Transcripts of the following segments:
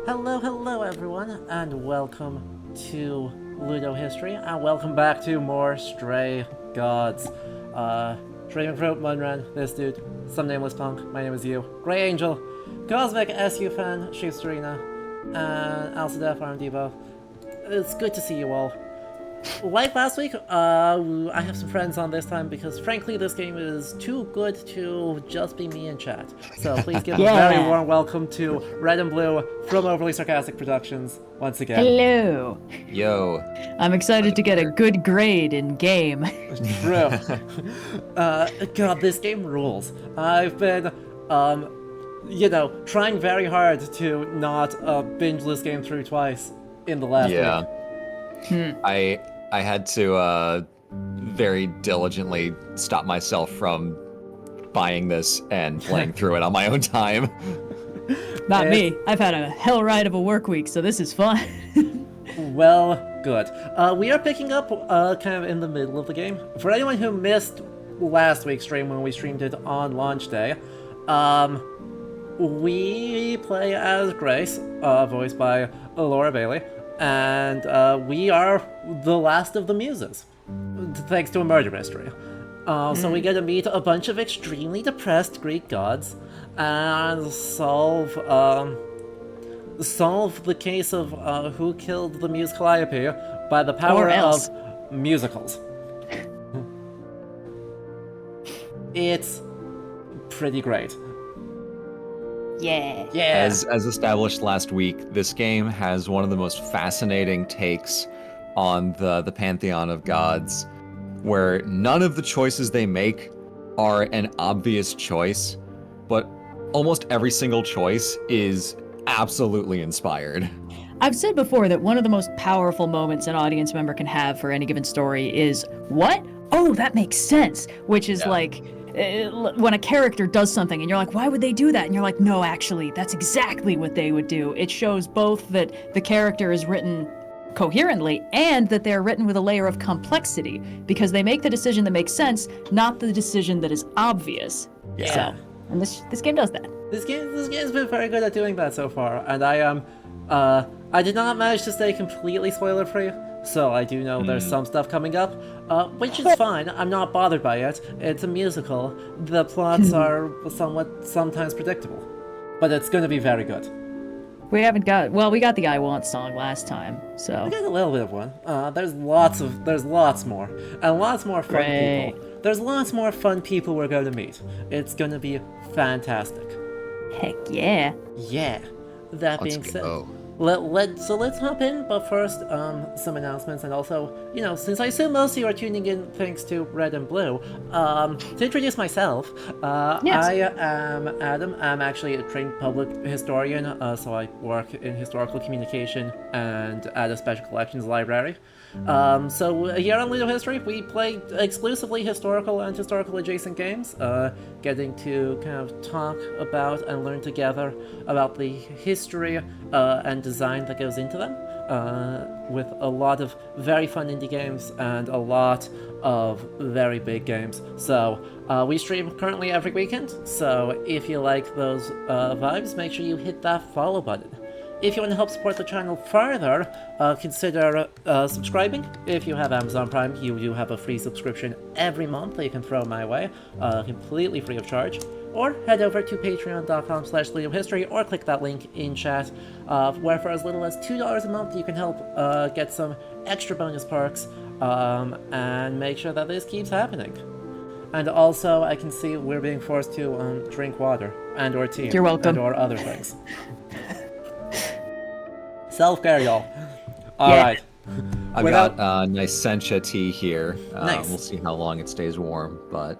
Hello everyone, and welcome to Ludohistory, and welcome back to more Stray Gods. Streaming from Munran, this dude, some nameless punk, my name is you, Grey Angel, Cosmic SU Fan, Shifsterina, and Alcidef Armdevo. It's good to see you all. Like last week, I have some friends on this time because frankly this game is too good to just be me in chat. So please give a very warm welcome to Red and Blue from Overly Sarcastic Productions once again. Hello. Yo. I'm excited to get a good grade in game. True. God, this game rules. I've been, trying very hard to not binge this game through twice in the last week. I had to very diligently stop myself from buying this and playing through it on my own time. Not me. I've had a hell ride of a work week, so this is fun. Well, good. We are picking up kind of in the middle of the game. For anyone who missed last week's stream when we streamed it on launch day, we play as Grace, voiced by Laura Bailey. And we are the last of the muses, thanks to a murder mystery. So we get to meet a bunch of extremely depressed Greek gods and solve the case of who killed the muse Calliope by the power of musicals. It's pretty great. Yeah. As established last week, this game has one of the most fascinating takes on the pantheon of gods, where none of the choices they make are an obvious choice, but almost every single choice is absolutely inspired. I've said before that one of the most powerful moments an audience member can have for any given story is, what? Oh, that makes sense, which is like... when a character does something and you're like, why would they do that? And you're like, no, actually, that's exactly what they would do. It shows both that the character is written coherently and that they're written with a layer of complexity because they make the decision that makes sense, not the decision that is obvious. Yeah. So, and this game does that. This game's been very good at doing that so far, and I did not manage to stay completely spoiler free. So I do know there's some stuff coming up, which is fine. I'm not bothered by it. It's a musical. The plots are sometimes predictable, but it's going to be very good. We got the I Want song last time, so. We got a little bit of one. There's lots more, and lots more fun people. There's lots more fun people we're going to meet. It's going to be fantastic. Heck yeah. Yeah. That being said. Go. Let's hop in, but first, some announcements, and also, since I assume most of you are tuning in thanks to Red and Blue, to introduce myself, Yes. I am Adam. I'm actually a trained public historian, so I work in historical communication and at a special collections library. So here on Ludohistory, we play exclusively historical and historical adjacent games, getting to kind of talk about and learn together about the history and design that goes into them, with a lot of very fun indie games and a lot of very big games. So we stream currently every weekend, so if you like those vibes, make sure you hit that follow button. If you want to help support the channel further, consider subscribing. If you have Amazon Prime, you do have a free subscription every month that you can throw my way, completely free of charge. Or head over to patreon.com/ludohistory or click that link in chat, where for as little as $2 a month you can help get some extra bonus perks and make sure that this keeps happening. And also, I can see we're being forced to drink water and or tea. You're welcome. And or other things. Self-care, y'all. All right. I've got nice sencha tea here. Nice. We'll see how long it stays warm, but...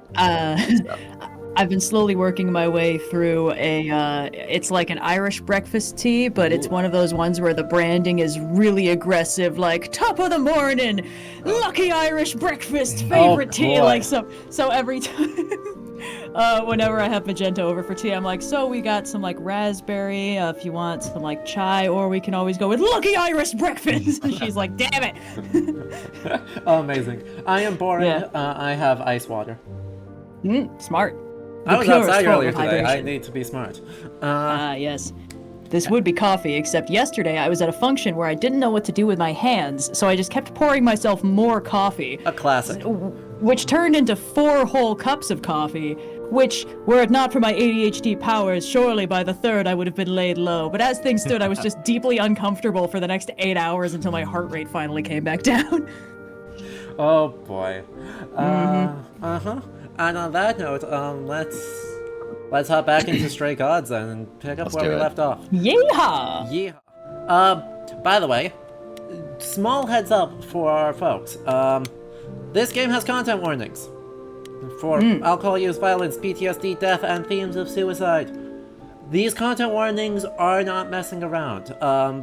I've been slowly working my way through it's like an Irish breakfast tea, but it's one of those ones where the branding is really aggressive, like top of the morning, lucky Irish breakfast, favorite tea, boy. like so every time, whenever I have Magenta over for tea, I'm like, so we got some like raspberry, if you want some like chai, or we can always go with lucky Irish breakfast, and she's like, damn it. Amazing. I am boring. Yeah. I have ice water. Smart. I was purest outside form earlier of today. I hydration. need to be smart. Yes. This would be coffee, except yesterday I was at a function where I didn't know what to do with my hands, so I just kept pouring myself more coffee. A classic. Which turned into 4 whole cups of coffee, which, were it not for my ADHD powers, surely by the third I would have been laid low. But as things stood, I was just deeply uncomfortable for the next 8 hours until my heart rate finally came back down. Oh boy. And on that note, let's hop back into Stray Gods and pick up where we left off. Yeehaw! Yeah. By the way, small heads up for our folks. This game has content warnings for alcohol use, violence, PTSD, death, and themes of suicide. These content warnings are not messing around.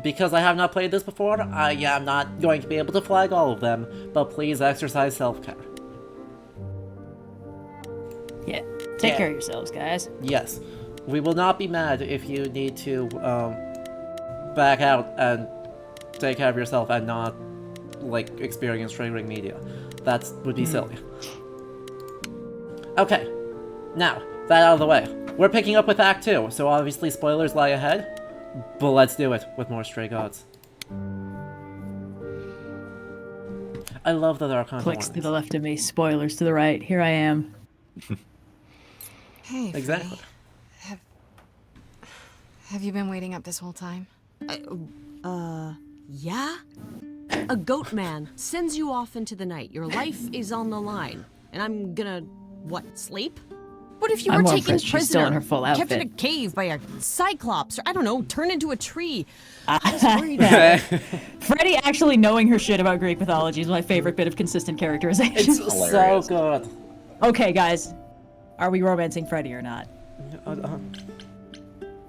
Because I have not played this before, I am not going to be able to flag all of them, but please exercise self-care. Yeah, take care of yourselves, guys. Yes. We will not be mad if you need to back out and take care of yourself and not, like, experience triggering media. That would be silly. Okay. Now, that out of the way. We're picking up with Act 2, so obviously spoilers lie ahead, but let's do it with more Stray Gods. I love that there are content Clicks to warnings. the left of me, spoilers to the right. Here I am. Hey, Exactly. Freddie. Have you been waiting up this whole time? Yeah? A goat man sends you off into the night. Your life is on the line. And I'm gonna, what, sleep? What if you I'm were more taken impressed she's still prisoner, in her full kept in a outfit. cave by a cyclops, or I don't know, turned into a tree? I was worried about Freddie actually knowing her shit about Greek mythology is my favorite bit of consistent characterization. It's so hilarious. good. Okay, guys. Are we romancing Freddie or not?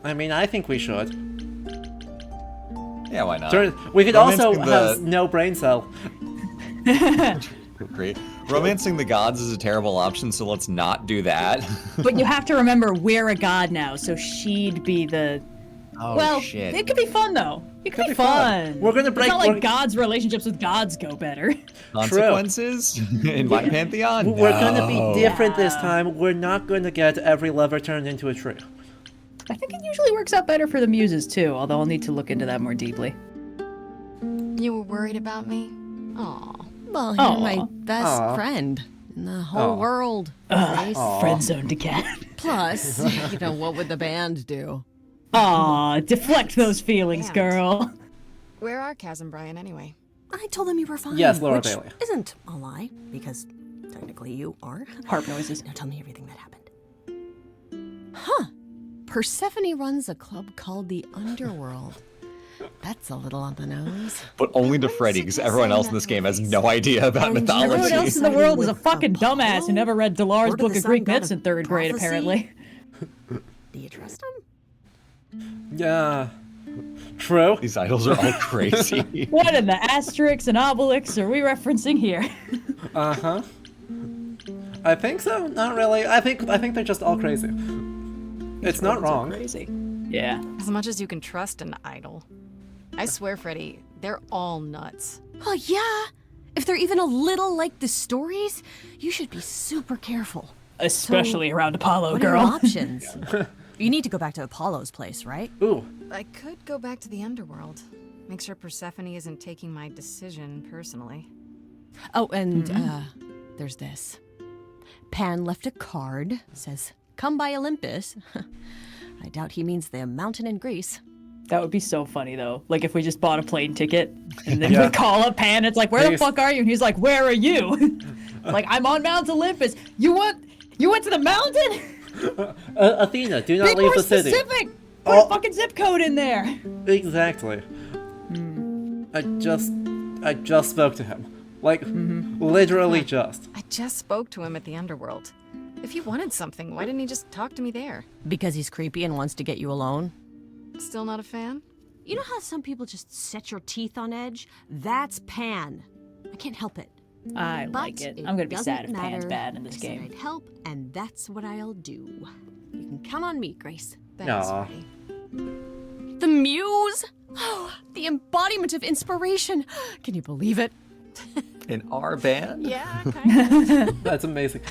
I mean, I think we should. Yeah, why not? We could also Romancing have no brain cell. Great. Romancing the gods is a terrible option, so let's not do that. But you have to remember, we're a god now, so she'd be the... Oh, well, shit. it could be fun, though. It could be fun. fun. We're gonna break- It's not like we're- gods' relationships with gods go better. Consequences in my pantheon? We're gonna be No. different this time. We're not gonna get every lover turned into a tree. I think it usually works out better for the muses, too, although I'll need to look into that more deeply. You were worried about me? Aw. Well, you're Aw. my best Aw. friend in the whole Aw. world. Grace. Friend zoned again. Plus, you know, what would the band do? Aw, deflect those feelings, Damn. girl. Where are Kaz and Brian anyway? I told them you were fine. Yes, Laura which Bailey. isn't a lie, because technically you are. Harp noises. Now tell me everything that happened. Huh. Persephone runs a club called the Underworld. That's a little on the nose. But only to Freddy, because everyone else in this game has no idea about And mythology. Everyone else in the world is a fucking Apollo? dumbass who never read Delar's Word of Book the of Sun Greek God Myths of in 3rd grade, prophecy? apparently. Do you trust him? Yeah. True. These idols are all crazy. What in the asterisks and obelisks are we referencing here? Uh-huh. I think so. Not really. I think they're just all crazy. It's not wrong. Crazy. Yeah. As much as you can trust an idol. I swear, Freddie, they're all nuts. Oh, yeah. If they're even a little like the stories, you should be super careful. Especially around Apollo, What are your girl. options? You need to go back to Apollo's place, right? Ooh. I could go back to the underworld. Make sure Persephone isn't taking my decision personally. Oh, and there's this. Pan left a card. Says, "Come by Olympus." I doubt he means the mountain in Greece. That would be so funny, though. Like, if we just bought a plane ticket, and then Yeah. we call up Pan, it's like, where the Please. fuck are you? And he's like, where are you? Like, I'm on Mount Olympus. You went to the mountain? Athena, do not Be leave more the city. specific! Put Oh. a fucking zip code in there! Exactly. I just spoke to him. Like, literally just. I just spoke to him at the underworld. If he wanted something, why didn't he just talk to me there? Because he's creepy and wants to get you alone. Still not a fan? You know how some people just set your teeth on edge? That's Pan. I can't help it. I But like it. I'm gonna be sad if doesn't Pan's matter. bad in this I said game. I'd help, and that's what I'll do. You can count on me, Grace. Thanks, Aw. Freddie. The muse! Oh, the embodiment of inspiration. Can you believe it? In our band? Yeah, kind of. That's amazing.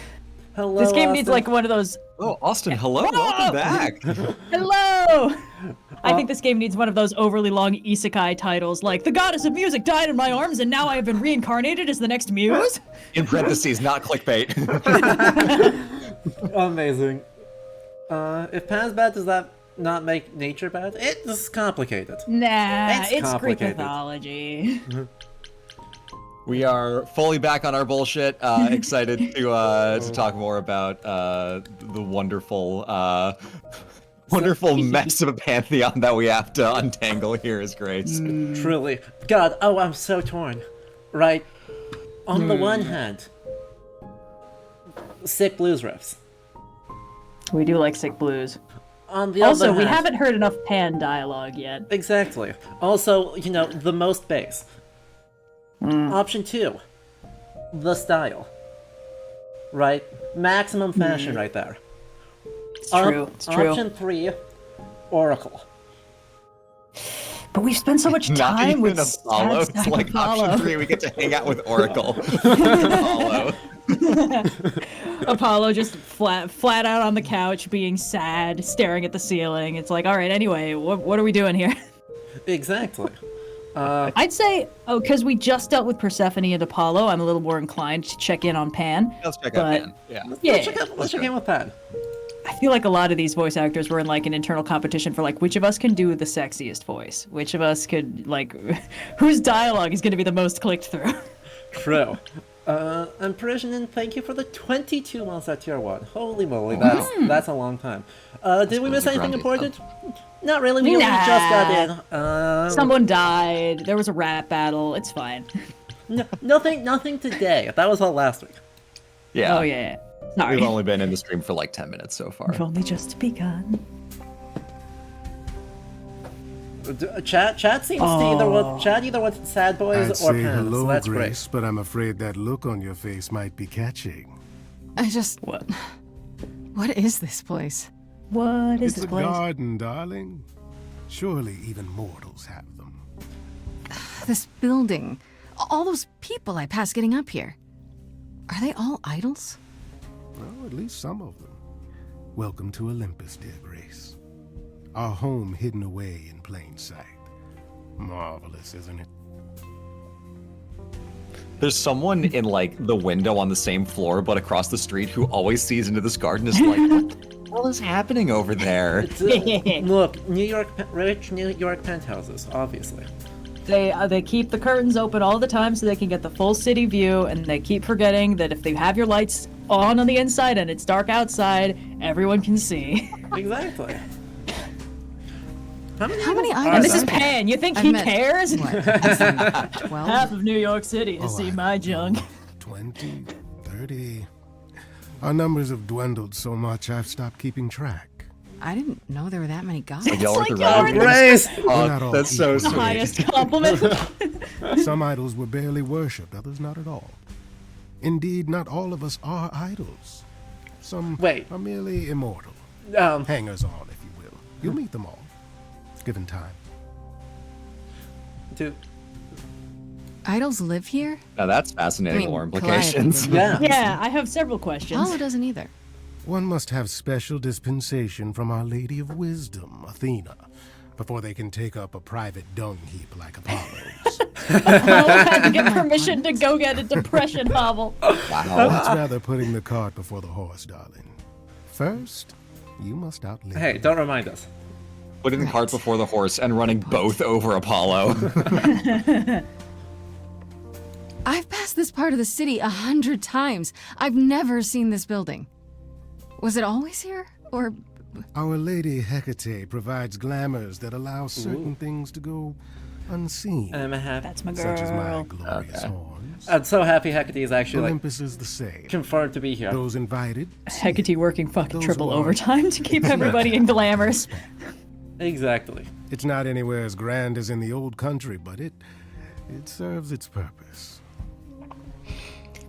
Hello, This game needs Austin. like one of those. Oh, Austin, hello. Welcome back. Hello! I think this game needs one of those overly long isekai titles, like "The Goddess of Music died in my arms, and now I have been reincarnated as the next muse." In parentheses, not clickbait. Amazing. If Pan's bad, does that not make nature bad? It's complicated. Nah, it's Greek complicated. mythology. We are fully back on our bullshit. Excited to talk more about the wonderful mess of a pantheon that we have to untangle here as Grace. Truly. God, I'm so torn. Right? On the one hand, sick blues riffs. We do like sick blues. On the Also, other we hand, haven't heard enough Pan dialogue yet. Exactly. Also, the most bass. Option 2, the style. Right? Maximum fashion right there. It's true. It's true. Option 3, Oracle. But we've spent so much time Not with even Apollo. Stack It's like Apollo. option 3, we get to hang out with Oracle. Apollo. Apollo just flat out on the couch, being sad, staring at the ceiling. It's like, all right, anyway, what are we doing here? Exactly. I'd say, because we just dealt with Persephone and Apollo, I'm a little more inclined to check in on Pan. Let's check out But- Pan. Yeah. Let's check in with Pan. I feel like a lot of these voice actors were in like an internal competition for like which of us can do the sexiest voice, which of us could like, whose dialogue is going to be the most clicked through. True. And Parisian, thank you for the 22 months at tier 1. Holy moly, that's a long time. Did we miss anything important? Not really, we only just got in. Someone died, there was a rap battle, it's fine. Nothing today. That was all last week. Yeah. Oh yeah, sorry. We've only been in the stream for like 10 minutes so far. We've only just begun. Chat seems to either want sad boys I'd or say Pan, hello, so that's Grace, but I'm afraid that look on your face might be catching. What is this place? What is It's this a place? garden, darling. Surely even mortals have them. This building. All those people I passed getting up here. Are they all idols? Well, at least some of them. Welcome to Olympus, dear Grace. Our home hidden away in plain sight. Marvelous, isn't it? There's someone in like the window on the same floor but across the street who always sees into this garden is like, what the hell is happening over there? Look, rich New York penthouses, obviously. They keep the curtains open all the time so they can get the full city view, and they keep forgetting that if they have your lights on the inside and it's dark outside, everyone can see. Exactly. How many And idols this is are there? Pan. You think I he met- cares? What? 12? Half of New York City to see I my don't junk. know, 20, 30. Our numbers have dwindled so much I've stopped keeping track. I didn't know there were that many gods. Y'all are like the y'all right are Grace! We're not all that's so equal. The highest compliment. Some idols were barely worshipped, others not at all. Indeed, not all of us are idols. Some Wait. are merely immortal. Hangers on, if you will. You'll meet them all, given time. Dude, Idols live here? Now that's fascinating I mean, lore implications. yeah. Yeah, I have several questions. Apollo doesn't either. One must have special dispensation from Our Lady of Wisdom, Athena, before they can take up a private dung heap like Apollo's. Apollo had to get permission to go get a depression hovel. Wow. That's rather putting the cart before the horse, darling. First, you must outlive. Hey, don't remind us. Putting the cart before the horse and running both over Apollo. I've passed this part of the city 100 times. I've never seen this building. Was it always here? Or Our Lady Hecate provides glamours that allow certain things to go unseen, I'm happy. That's my such as my girl. glorious horns. I'm so happy Hecate is actually Olympus is the same. confirmed to be here. Those invited, Hecate working fucking Those triple who are- overtime to keep everybody in glamours. Exactly. it's not anywhere as grand as in the old country, but it serves its purpose.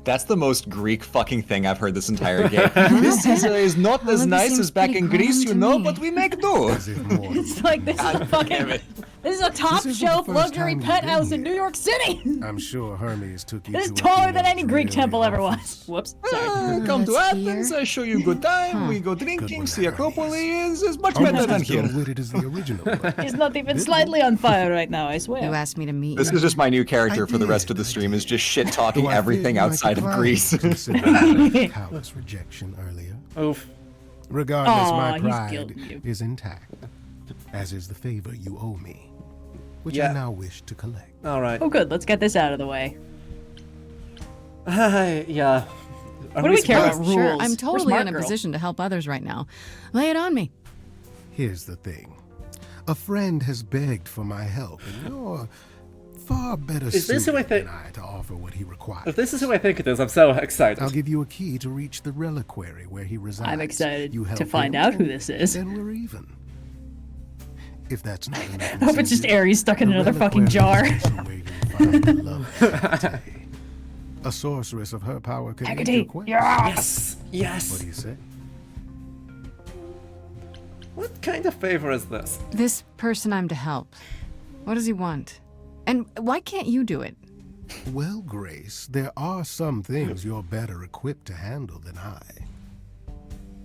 That's the most Greek fucking thing I've heard this entire game. This is not as Olympus nice seems as back pretty in Greece, grand you to know, me. but we make do. As if mortals It's like this is fucking. This is a top isn't the shelf first luxury time you've penthouse been in New here. York City. I'm sure Hermes took you This is to taller than Athena's any Greek dreary temple ever was. office. Whoops. Sorry. Come to that's Athens, here. I show you good time, we go Good drinking, one, see Acropolis Hermes. is much Almost better than as here. dull-witted as the original one. He's not even slightly on fire right now, I You swear. asked me to meet This you. is just my new character I for the rest of the did, stream, is just shit-talking Though I fear everything you might outside of decline Greece. to consider callous rejection earlier. Oof. Regardless, Aw, my he's pride guilting you. is intact, as is the favor you owe me, which Yeah. I now wish to collect. All right. Oh, good. Let's get this out of the way. Yeah. What do we care about smart? rules? Sure, I'm We're totally smart in a girl. position to help others right now. Lay it on me. Here's the thing. A friend has begged for my help, and you're far better Is this who I suited think- than I to offer what he requires. If this is who I think it is, I'm so excited. I'll give you a key to reach the reliquary where he resides. I'm excited You help to find him, out who and this is. Then we're even. If that's not enough, I hope it's just incentive, Ares stuck in the another fucking reliquary jar. is also where you'll find the love of Aphrodite. A sorceress of her power could aid your Haggerty, quest. Yes. What Yes. do you say? What kind of favor is this? This person I'm to help. What does he want? And why can't you do it? Well, Grace, there are some things you're better equipped to handle than I.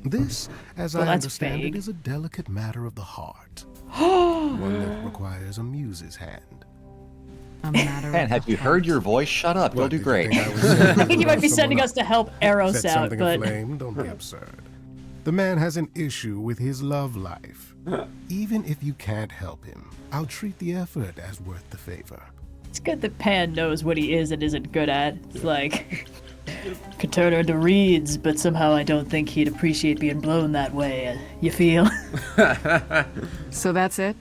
This, as Well, I that's understand vague. it, is a delicate matter of the heart. One that requires a muse's hand. A matter Man, of have the you heard heart. your voice? Shut up, you'll What, do did you great. think I was I think you might be someone sending us up? to help Eros Set out, something but aflame? Don't be absurd. The man has an issue with his love life. Even if you can't help him, I'll treat the effort as worth the favor. it's good that Pan knows what he is and isn't good at. It's like, could turn her into reeds, but somehow I don't think he'd appreciate being blown that way. You feel? So that's it?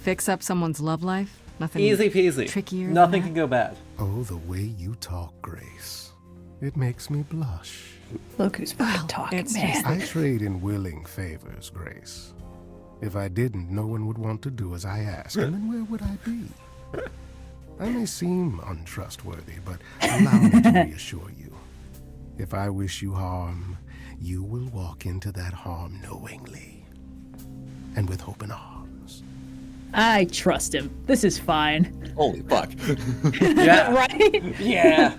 Fix up someone's love life? Nothing Easy peasy. trickier than Nothing that? can go bad. Oh, the way you talk, Grace. It makes me blush. Look who's fucking talking, it's man. just- I trade in willing favors, Grace. If I didn't, no one would want to do as I ask, and then where would I be? I may seem untrustworthy, but allow me to reassure you. If I wish you harm, you will walk into that harm knowingly, and with open arms. I trust him. This is fine. Holy fuck. Yeah. Right? Yeah.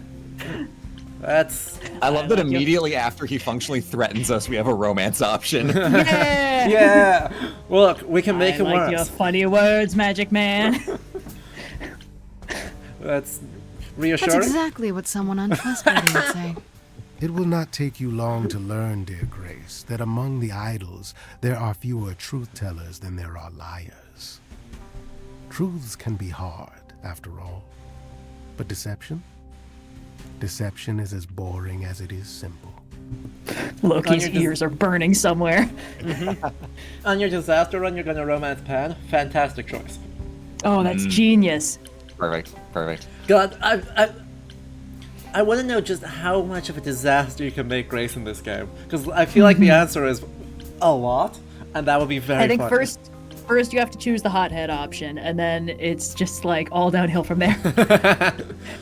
That's. I love that immediately after he functionally threatens us, we have a romance option. Yeah. Yeah. Look, we can make I it like work. your funny words, Magic Man. That's That's reassuring. exactly what someone untrustworthy would say. It will not take you long to learn, dear Grace, that among the idols there are fewer truth-tellers than there are liars. Truths can be hard, after all. But deception? Deception is as boring as it is simple. Loki's On your ears are burning somewhere. On your disaster run, you're gonna romance Pan. Fantastic choice. Oh, that's genius. Perfect, perfect. God, I want to know just how much of a disaster you can make Grace in this game, because I feel like the answer is a lot, and that would be very. I think fun. first you have to choose the hothead option, and then it's just like all downhill from there.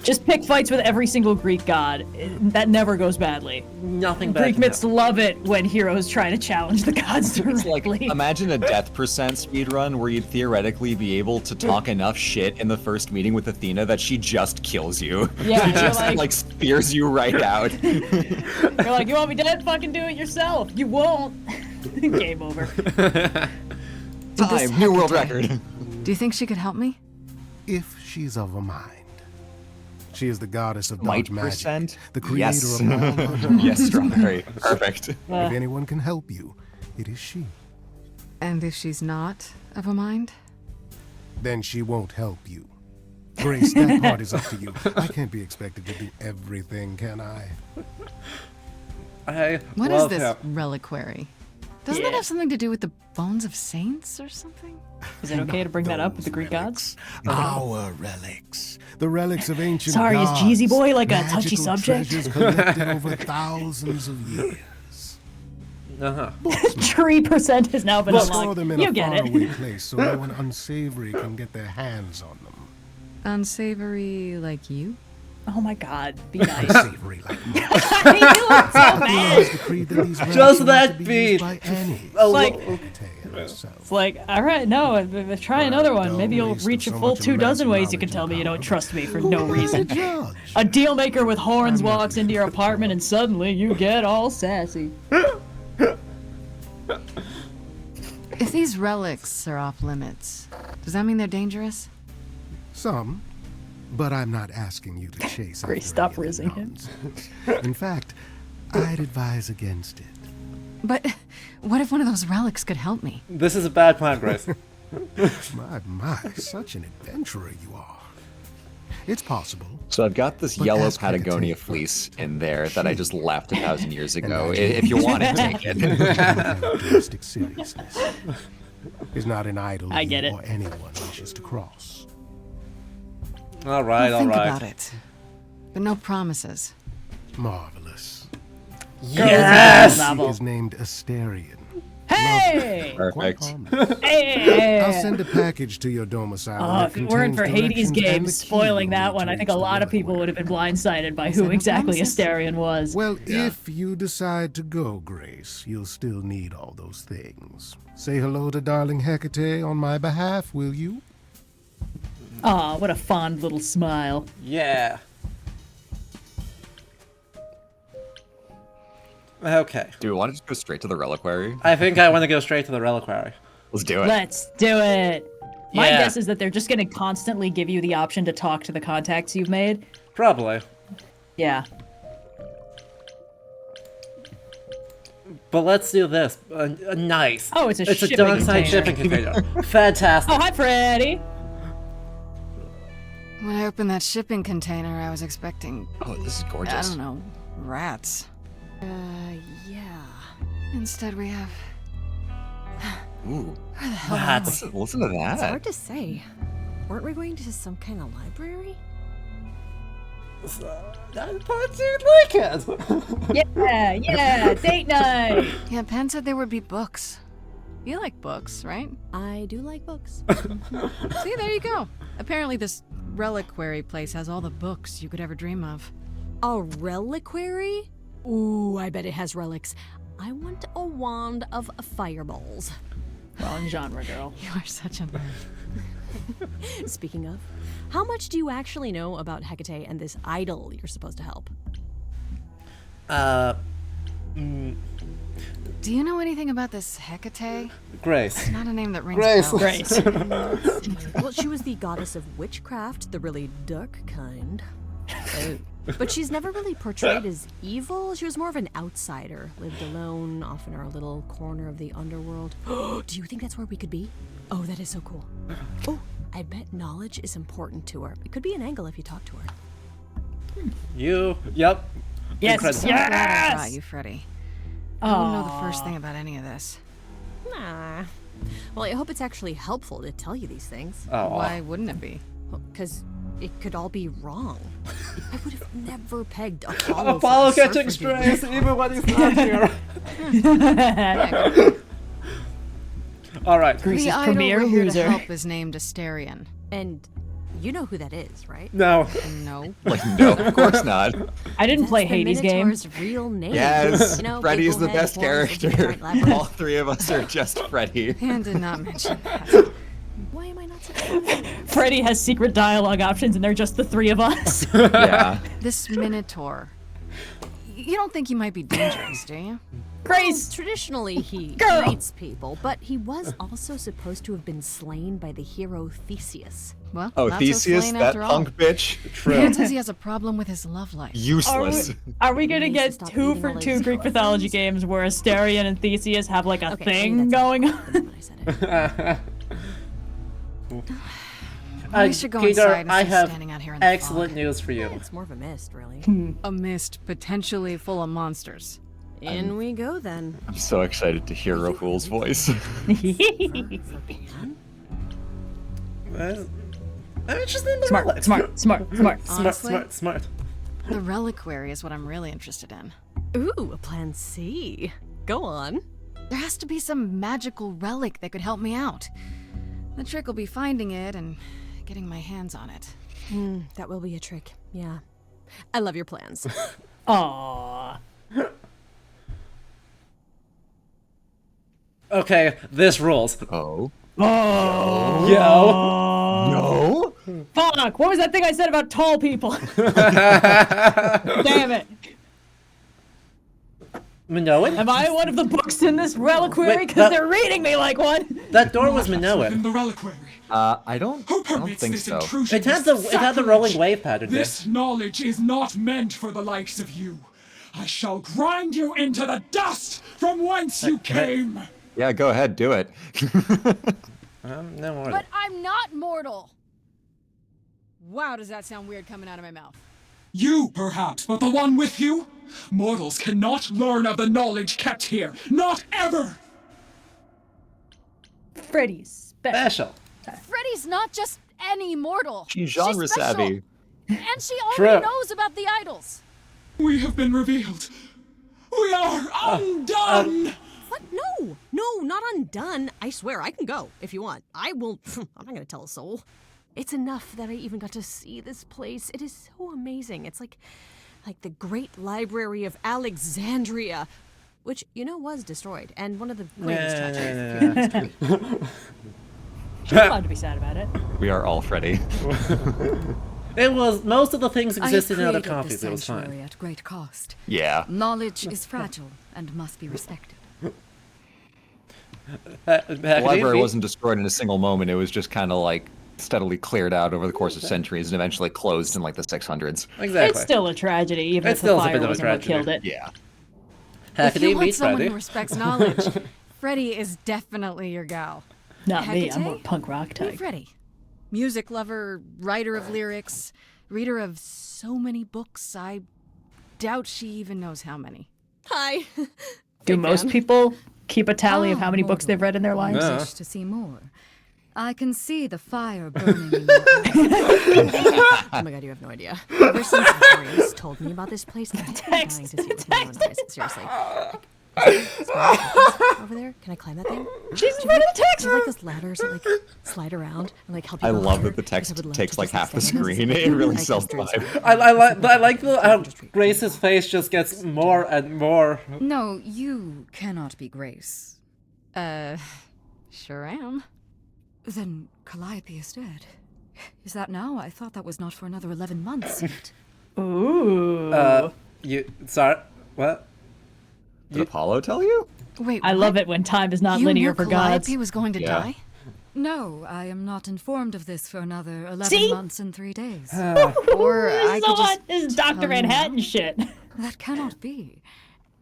Just pick fights with every single Greek god. That never goes badly. nothing bad. Greek can myths happen. love it when heroes try to challenge the gods It's like, directly. imagine a death percent speedrun where you'd theoretically be able to talk enough shit in the first meeting with Athena that she just kills you. Yeah, She you're just like- spears you right out. You're like, you want me dead? Fucking do it yourself. You won't. Game over. Time, new world record. Do you think she could help me? If she's of a mind. She is the goddess of Might dark magic, percent? the creator Yes. of all modern Yes, strawberry. Perfect. If anyone can help you, it is she. And if she's not of a mind? Then she won't help you. Grace, that part is up to you. I can't be expected to do everything, can I? I What is love this him. reliquary? Doesn't that Yeah. have something to do with the bones of saints or something? Is it okay to bring that up with the Greek gods? Our relics. The relics of ancient Sorry, is gods. Jeezy Boy like a touchy Magical subject? treasures collected over thousands of years. Uh-huh. Tree percent has now been Store unlocked. them in You a get faraway it. place so no one unsavory can get their hands on them. Unsavory like you? Oh my god, be nice. Savory like milk. You look so bad. Decreed that these relics Just are that to be beat. used by Annie. Oh, Like- Hecate herself. It's like, all right, no, try another one. Maybe you'll Don't waste reach a so full much 2 dozen amassing ways you can knowledge tell and me you don't power. trust me for Who no am I to reason. judge? A deal maker with horns I'm not walks your into your apartment and suddenly you get all sassy. If these relics are off limits, does that mean they're dangerous? Some, but I'm not asking you to chase after Grace, stop any of the rizzing him. nonsense. In fact, I'd advise against it. But what if one of those relics could help me? This is a bad plan, Grace. My, such an adventurer you are. It's possible. So I've got this But yellow ask her to Patagonia take fleece first. in there that I just left 1,000 years ago. Imagine If you want it, take it. Characteristic seriousness is not an idol I get you it. or anyone wishes to cross. All right, I'll all think right. about it. But no promises. Marvelous. Yes! Novel. Is named Asterion. Hey! Quite Perfect. harmless. Hey! I'll send a package to your domicile. Oh, that if it weren't contains for Hades directions and games the key spoiling you'll that need one, to I think reach a the lot of people reliquary. would have been blindsided by Is that who no exactly promises? Asterion was. Well, if you decide to go, Grace, you'll still need all those things. Say hello to darling Hecate on my behalf, will you? Aw, what a fond little smile. Yeah. Okay. Do we want to just go straight to the reliquary? I think I want to go straight to the reliquary. Let's do it. Let's do it! My Yeah. guess is that they're just gonna constantly give you the option to talk to the contacts you've made. Probably. Yeah. But let's do this. Nice. Oh, it's a shipping dockside container. shipping container. Fantastic. Oh, hi, Freddy! When I opened that shipping container, I was expecting, Oh, this is I gorgeous. don't know, rats. Yeah. Instead, we have. Ooh, Rats. listen to It's that. hard to say. Weren't we going to some kind of library? I thought you'd like it. Yeah, date night! Yeah, Pan said there would be books. You like books, right? I do like books. See, there you go. Apparently, this reliquary place has all the books you could ever dream of. A reliquary? Ooh, I bet it has relics. I want a wand of fireballs. Wrong genre, girl. You are such a nerd. Speaking of, how much do you actually know about Hecate and this idol you're supposed to help? Do you know anything about this Hecate? Grace. Not a name that rings Grace. bells. Grace. Well, she was the goddess of witchcraft, the really dark kind. But she's never really portrayed as evil. She was more of an outsider, lived alone, off in her little corner of the underworld. Do you think that's where we could be? Oh, that is so cool. Oh, I bet knowledge is important to her. It could be an angle if you talk to her. You. Yep. Yes, Incredible. I'm glad I brought yes! you, Freddie. I don't know the first thing about any of this. Nah. Well, I hope it's actually helpful to tell you these things. Oh. Why wouldn't it be? Because it could all be wrong. I would have never pegged Apollo. for Apollo a catching surfer dude. strays even when he's not here. All right. Greece's The idol premier we're here to loser. help is named Asterion. And you know who that is, right? No. No. Like, no, of course not. I didn't play That's the Hades game. Minotaur's real name. Yes, You know, Freddy big is the bullhead, best horns, a big character. giant labyrinth. All three of us are just Freddy. Pan did not mention that. Why am I not surprised? Freddy has secret dialogue options and they're just the three of us. Yeah. This Minotaur. You don't think he might be dangerous, do you? Grace! Traditionally, he Girl! eats people, but he was also supposed to have been slain by the hero Theseus. Well, Oh, not so Theseus, slain that after all. punk bitch. True. Pan says he has a problem with his love life. Useless. Are we gonna He needs to get stop 2 eating for all 2 his Greek girlfriends. mythology games where Asterion and Theseus have like a Okay, thing maybe that's going on? That's when I said it. We should go Peter, inside I instead of have standing out here in the excellent fog. news for you. It's more of a mist, really. A mist potentially full of monsters. In we go then. I'm so excited to hear Rahul's voice. For Pan? I'm interested in the Smart, relics. smart, smart, smart. Honestly, Smart. the reliquary is what I'm really interested in. Ooh, a plan C. Go on. There has to be some magical relic that could help me out. The trick will be finding it and getting my hands on it. That will be a trick. Yeah. I love your plans. Aww. Okay, this rules. Oh. Oh. Yo. No. Fuck! What was that thing I said about tall people? Damn it! Minoan? Am I one of the books in this reliquary? Wait, Because that- they're reading me like one. That door was In Minoan. the reliquary. I don't Who permits think this so. intrusion? It had This the rolling sacrilege? wave pattern there. This knowledge is not meant for the likes of you. I shall grind you into the dust from whence you came. Yeah, go ahead, do it. No more. But I'm not mortal. Wow, does that sound weird coming out of my mouth? You, perhaps, but the one with you? Mortals cannot learn of the knowledge kept here. Not ever! Freddy's special. Special. Freddy's not just any mortal. She's genre special. savvy. And she True. already knows about the idols. We have been revealed. We are undone! What? No, not undone. I swear, I can go if you want. I will. I'm not gonna tell a soul. It's enough that I even got to see this place. It is so amazing. It's like the Great Library of Alexandria, which was destroyed, and one of the greatest touches of human history. She's allowed to be sad about it. We are all Freddy. It was most of the things I have existed in other created copies. this It was sanctuary fine. at great cost. Yeah. Knowledge is fragile and must be respected. The library wasn't destroyed in a single moment. It was just kind of like steadily cleared out over the course of centuries and eventually closed in like the 600s. Exactly. It's still a tragedy, even It's if the still a fire bit of a wasn't what tragedy. killed it. Yeah. If you Hackney want meets someone Freddy. who respects knowledge, Freddy is definitely your gal. Not me, I'm Hecate? more punk rock Hey, type. Freddy. Music lover, writer of lyrics, reader of so many books, I doubt she even knows how many. Hi. Do Big most fan. people keep a tally of how many books mortal. they've read in their lives? No. Wish to see more. I can see the fire burning in your eyes. Oh my god, you have no idea. Ever since Grace told me about this place, I've been dying to see what's going on. Guys, seriously. Over there? Can I climb that thing? She's in front of the text Do you like those ladders that like slide around and like help you I go love higher? that the Because I text would love takes to like just, half the stand on this. screen. It really I sells just the dream vibe. I like how Grace's face just gets more and more. No, you cannot be Grace. Sure am. Then Calliope is dead. Is that now? I thought that was not for another 11 months yet. Ooh. Sorry, what? Did Apollo tell you? Wait, I love it when time is not You linear knew for Calliope gods. was going to Yeah. die? No, I am not informed of this for another 11 See? months and 3 days. Or I could just This is Dr. tell Manhattan shit. That cannot be.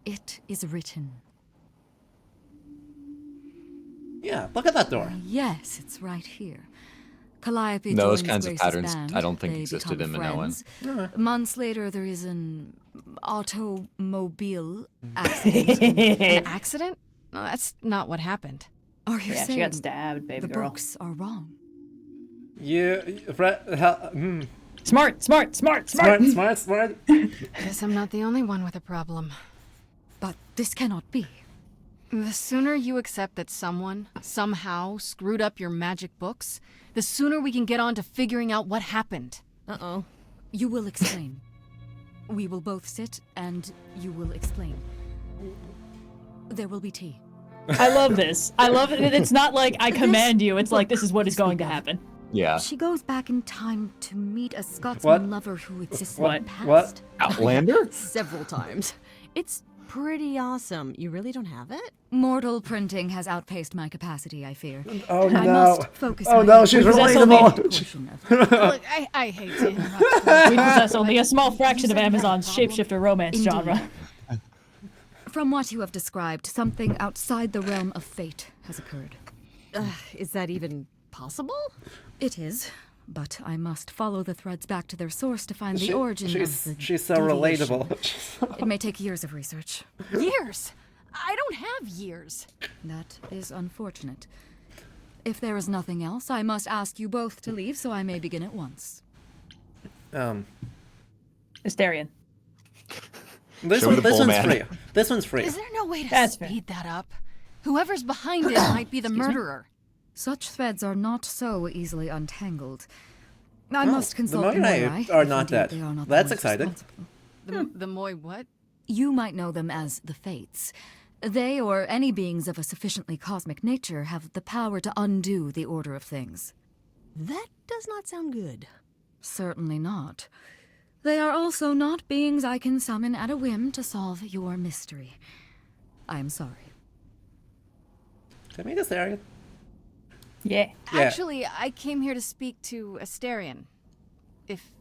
It is written. Yeah, look at that door. Yes, it's right here. Calliope No, those joins kinds of Grace's patterns band. I don't think They existed become in Minoan. friends. Months later, there is an automobile accident. An accident? No, that's not what happened. Are you Yeah, saying she got stabbed, baby the girl. books are wrong? Smart. Smart. Guess I'm not the only one with a problem. But this cannot be. The sooner you accept that someone, somehow, screwed up your magic books, the sooner we can get on to figuring out what happened. Uh-oh. You will explain. We will both sit and you will explain. There will be tea. I love this. I love it. It's not like I command you. It's like this is what is going to happen. Yeah. She goes back in time to meet a Scotsman What? lover who exists What? in the past. What? Outlander? Several times. It's pretty awesome. You really don't have it? Mortal printing has outpaced my capacity, I fear. Oh I no. must focus Oh my no, she's possess relatable. portion of Look, I hate to interrupt. We possess only a small fraction of Amazon's shapeshifter romance Indeed. genre. From what you have described, something outside the realm of fate has occurred. Is that even possible? It is, but I must follow the threads back to their source to find the origin of the She's so deviation. relatable. It may take years of research. Years. I don't have years. That is unfortunate. If there is nothing else, I must ask you both to leave so I may begin at once. Hysterian. This Show me the this bull one's man. free. This one's free. Is there no way to That's fair. speed that up? Whoever's behind it might be the murderer. Such threads are not so easily untangled. I must consult the Moirai Moirai, are if not indeed dead. they are not the That's ones exciting. responsible. The Moi what? You might know them as the Fates. They, or any beings of a sufficiently cosmic nature, have the power to undo the order of things. That does not sound good. Certainly not. They are also not beings I can summon at a whim to solve your mystery. I am sorry. Can I meet Astarion? Yeah. Yeah. Actually, I came here to speak to Astarion. If,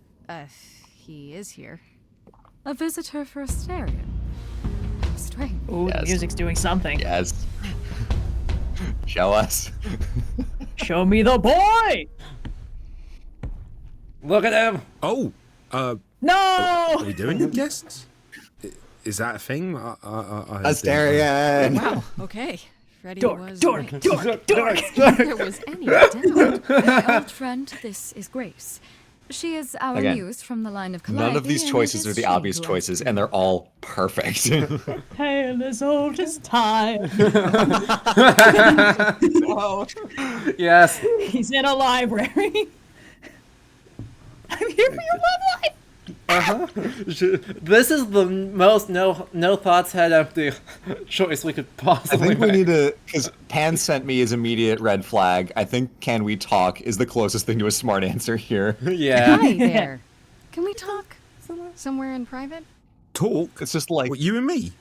he is here. A visitor for Astarion. How strange. Ooh, the Yes. music's doing something. Yes. Show us. Show me the boy! Look at him! Oh, No! are we doing guests? Is that a thing? Astarion. Wow, okay. Freddy Dork, was dork, right. dork, dork! If there was any doubt. My old friend, this is Grace. She is our Again, muse from the line of Calliope. None of these and it choices is are the she obvious who choices, asked and they're all perfect. Hail as old as time. Yes. He's in a library. I'm here for your love life. This is the most no thoughts head empty choice we could I possibly think we make. need to, because Pan sent me his immediate red flag. I think "can we talk" is the closest thing to a smart answer here. Yeah. Hi there. Can we talk? Somewhere in private? Talk? It's just like What, you and me?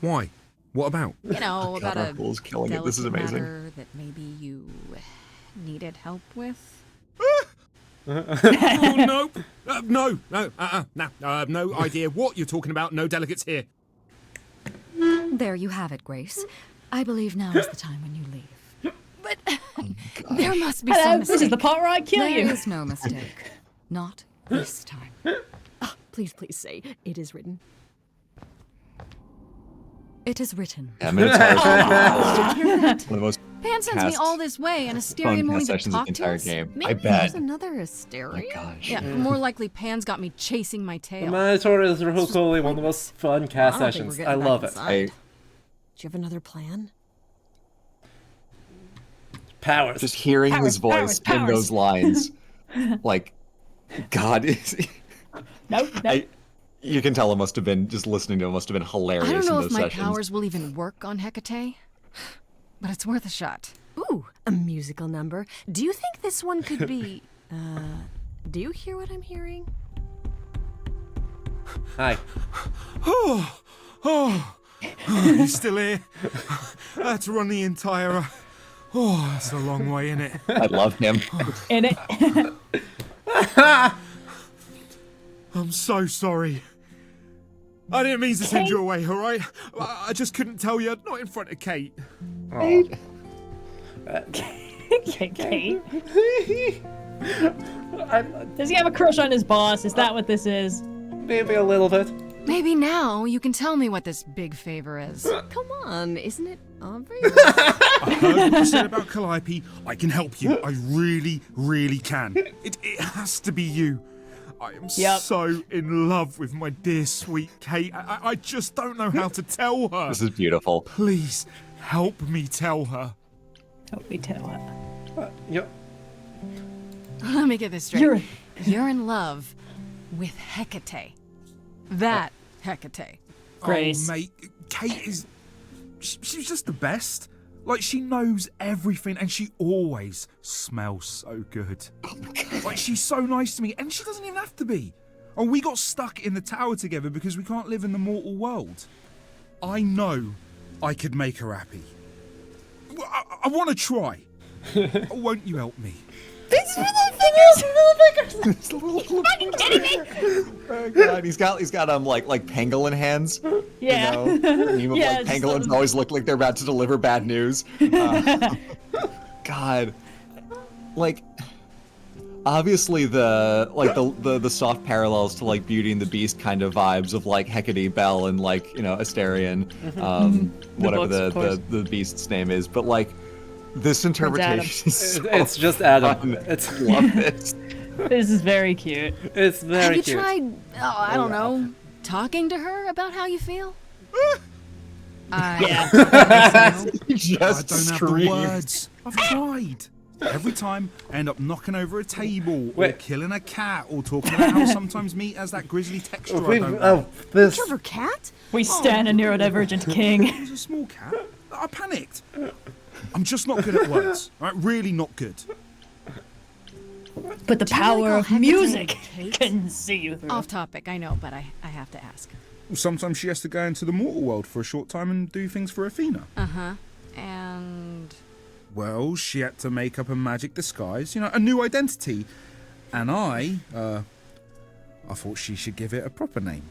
Why? What about? You know, about our a fool's killing it. This is delicate amazing. matter that maybe you needed help with. Oh, nope. No idea what you're talking about. No delegates here. There you have it, Grace. I believe now is the time when you leave. But there must be Hello, some this mistake. is the part where I kill There you. is no mistake. Not this time. Please say it is written. It is written. yeah, Minotaur's one of the most Pan sends me cast- all this way, and fun Astarion won't cast even sessions of talk the to entire us? game. Maybe I bet. there's another Oh Astarion. my gosh. Yeah, more likely Pan's got me chasing my tail. Minotaur is really one of the most fun cast I don't think we're sessions. getting I back love it. inside. I Do you have another plan? Powers. just hearing Powers, his voice powers, in powers. those lines, like, God, Nope. you can tell it must have been just listening to it must have been hilarious I don't know in if those my sessions. powers will even work on Hecate, but it's worth a shot. Ooh, a musical number. Do you think this one could be... do you hear what I'm hearing? Hi. He's still here. I had to run the entire... Oh, that's a long way, in it. I love him. In it. I'm so sorry. I didn't mean to send you away, all right? I just couldn't tell you, not in front of Kate. Kate. Does he have a crush on his boss? Is that what this is? Maybe a little bit. Maybe now you can tell me what this big favor is. Come on, isn't it obvious? I heard what you said about Calliope. I can help you. I really, really can. It has to be you. I am Yep. so in love with my dear, sweet Kate. I just don't know how to tell her. This is beautiful. Please, help me tell her. Help me tell her. Yep. Let me get this straight. You're in love with Hecate. That Hecate. Grace. Oh, mate, Kate is... She's just the best. Like, she knows everything, and she always smells so good. Like, she's so nice to me, and she doesn't even have to be. Oh, we got stuck in the tower together because we can't live in the mortal world. I know I could make her happy. I want to try. Won't you help me? These little fingers! Oh God, he's got like pangolin hands. Yeah. You know? The meme of, Yeah, like, just pangolins those- always look like they're about to deliver bad news. God, like obviously the soft parallels to like Beauty and the Beast kind of vibes of like Hecate, Belle, and like Astarion, whatever books, of course. the beast's name is, but like this interpretation is so It's just Adam. fun. It's I love this. This is very cute. it's Have very you cute. tried, I don't know, talking to her about how you feel? Yeah. I Just don't have the scream. words. I've tried. Every time I end up knocking over a table, or Wait. killing a cat, or talking about how sometimes meat has that grisly texture I We've, don't oh, like. this. Did you have a cat? We stand a neurodivergent king. It was a small cat. I panicked. I'm just not good at words. Right? Really not good. But the Do you power really of call music Hecate? can see you through. Off topic, I know, but I have to ask. Well, sometimes she has to go into the mortal world for a short time and do things for Athena. Uh-huh. And... Well, she had to make up a magic disguise, a new identity. And I thought she should give it a proper name.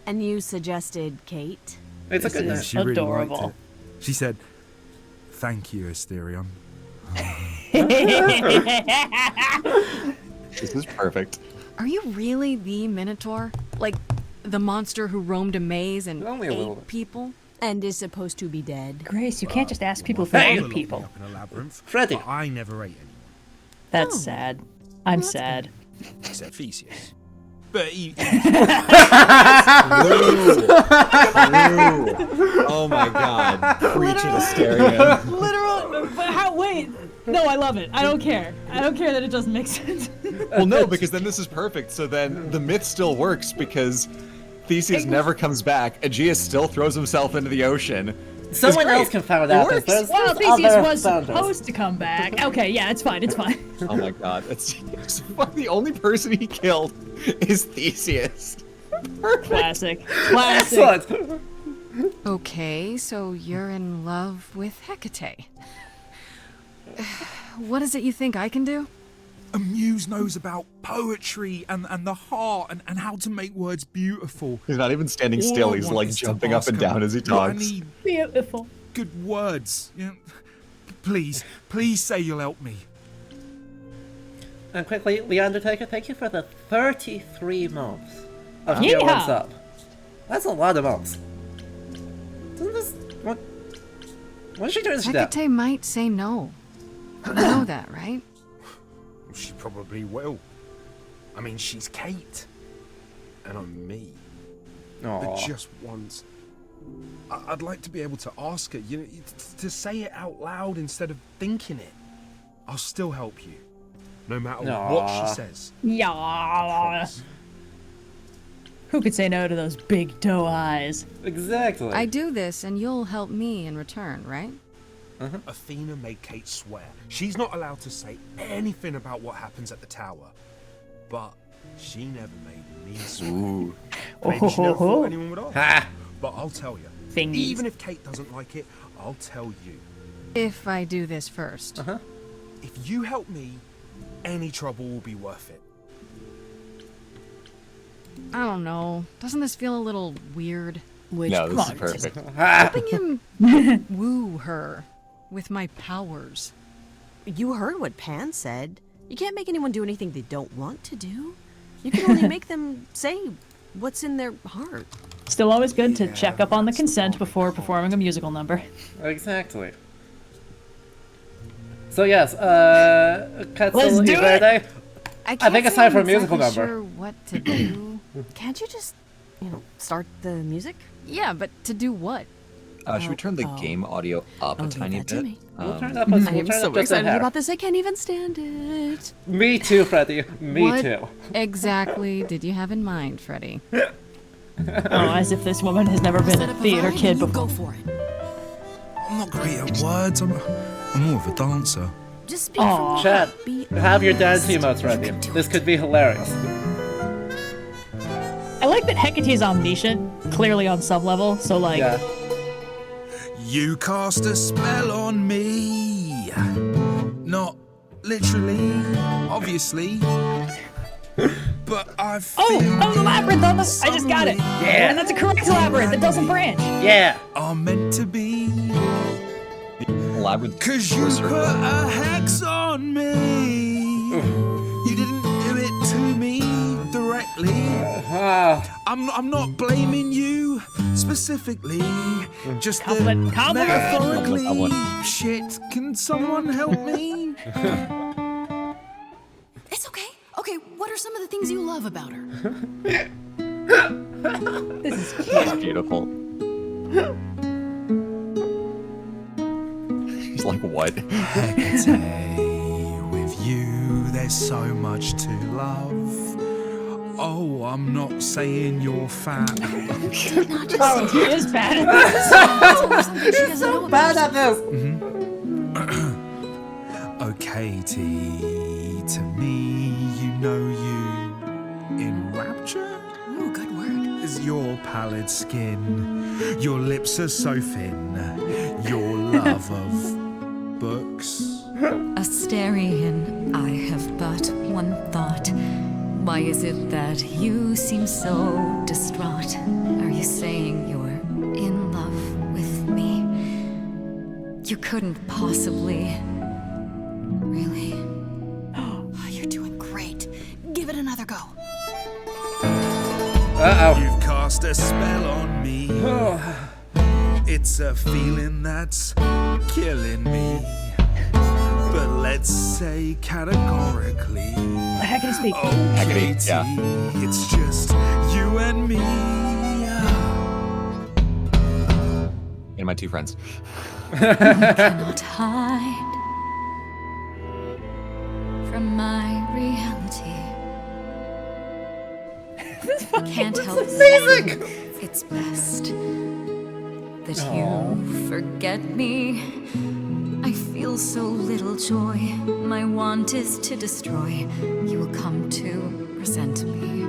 And you suggested Kate? It's a good This name. is She really liked adorable. it. She said, "Thank you, Asterion." This is perfect. are you really the Minotaur? Like, the monster who roamed a maze and Only a little ate bit. people? And is supposed to be dead. Grace, you can't just ask people if they Hey! eat Locked me people. up in a labyrinth, Freddy. but I never ate anyone, That's sad. I'm sad. except Theseus. But he Oh my god. Preach it, Asterion. Literal. But how? Wait. No, I love it. I don't care. I don't care that it doesn't make sense. Well, no, because then this is perfect. So then the myth still works because Theseus never comes back. Aegeus still throws himself into the ocean. Someone great. else can find It out works. this. Well, There's Theseus other was founders. supposed to come back. Okay, yeah, it's fine. It's fine. Oh my god. It's the only person he killed is Theseus. Classic. Classic. Excellent. Okay, so you're in love with Hecate. What is it you think I can do? a muse knows about poetry and the heart and how to make words beautiful. He's not even standing All still. I He's want like is to jumping up ask and him down as he what I talks. need Beautiful. good words. Please say you'll help me. And quickly, the Undertaker, thank you for the 33 months of Year Yeehaw! One sub. That's a lot of months. Doesn't this... What is she doing this down? Hecate might say no. You know that, right? She probably will. I mean, she's Kate. And I'm me. But Aw. just once, I'd like to be able to ask her, to say it out loud instead of thinking it. I'll still help you. No matter what Aw. she says. Yeah. Promise. Who could say no to those big doe eyes? Exactly. I do this and you'll help me in return, right? Athena made Kate swear she's not allowed to say anything about what happens at the tower. But she never made me swear. Ooh. Maybe she never thought anyone would ask. Ha! But I'll tell you. Thingies. Even if Kate doesn't like it, I'll tell you. If I do this first. If you help me, any trouble will be worth it. I don't know. Doesn't this feel a little weird? Which No, this is part? perfect. Helping him woo her with my powers. You heard what Pan said. You can't make anyone do anything they don't want to do. You can only make them say what's in their heart. Still always good to check up on the that's the consent one. before performing a musical number. Exactly. So yes, Katsu Let's do it! Iverde. I think it's say time for a I'm musical exactly number. Sure what to do? Can't you just, start the music? Yeah, but to do what? Should we turn the game audio up a leave tiny that to bit? me. We'll turn it up. We'll I turn am it so up just a excited hair. about this, I can't even stand it. Me too, Freddy. Me what too. exactly did you have in mind, Freddy? Oh, as if this woman has never been a theater kid before. Go for it. I'm not great at words. I'm more of a dancer. Just speak Aw. from your Chat, heart. Be have your honest. dance emotes ready. You can do This it. could be hilarious. I like that Hecate is omniscient, clearly on some level, so like... Yeah. You cast a spell on me. Not literally, obviously. But I feel Oh, the labyrinth on the... I just got it! Yeah. And that's a correct labyrinth, it doesn't branch! Yeah. are meant to be. Labyrinth. 'Cause you put a hex on me. You didn't do it to me directly. I'm not blaming you specifically. Just Compliment- the compliment. metaphorically. Compliment. Shit, can someone help me? It's okay. Okay, what are some of the things you love about her? This is That's beautiful. He's like, what? Hecate, there's so much to love. Oh, I'm not saying you're fat. Oh, he is bad at this. He's so bad at this. Oh, Katie, to me, you know you enrapture? Ooh, good word. Is your pallid skin, your lips are so thin, your love of books. Asterian, I have but one thought. Why is it that you seem so distraught? Are you saying you're in love with me? You couldn't possibly. Really? Oh, you're doing great. Give it another go. Uh-oh. You've cast a spell on me. It's a feeling that's killing me. But let's say categorically. How can he speak? Oh, Katie, Katie, yeah. it's just you and me. And my two friends. Cannot hide from my reality. Can't help amazing. It's best that you forget me. I feel so little joy. My want is to destroy. You will come to resent me.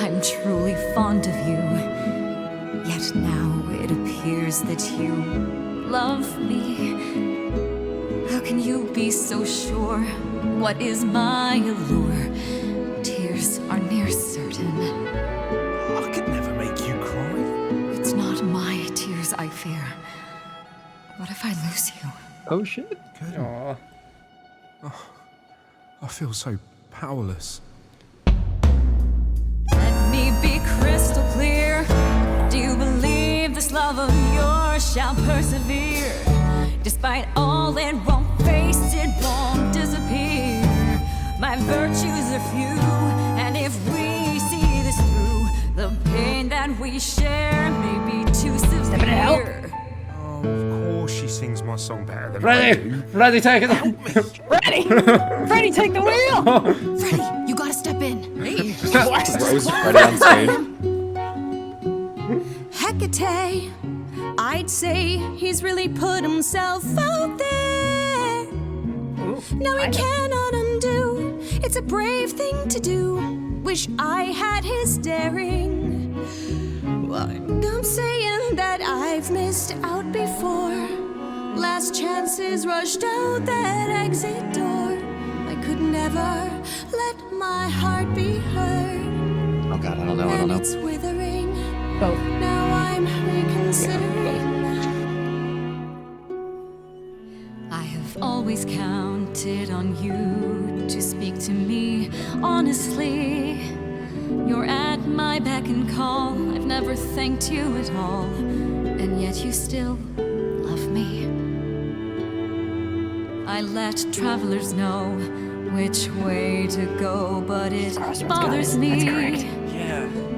I'm truly fond of you. Yet now it appears that you love me. How can you be so sure? What is my allure? Tears are near certain. I could never make you cry. It's not my tears I fear. What if I lose you? Oh shit. Aw. I feel so powerless. Let me be crystal clear. Do you believe this love of yours shall persevere? Despite all, it won't face, it won't disappear. My virtues are few, and if we see this through, the pain that we share may be too severe. Oh, of course she sings my song better than I Ready, do. ready, take it. Freddie! Freddie, take the wheel! Freddie, you gotta step in. Rose Freddy on stage. Hecate, I'd say he's really put himself out there. Now he cannot undo. It's a brave thing to do. Wish I had his daring. Well, I'm saying that I've missed out before. Last chances rushed out that exit door. I could never let my heart be heard. Oh god, I don't know. And it's withering. Both. Now I'm reconsidering. I have always counted on you to speak to me honestly. You're at my beck and call. I've never thanked you at all, and yet you still love me. I let travelers know which way to go, but it bothers me. That's correct.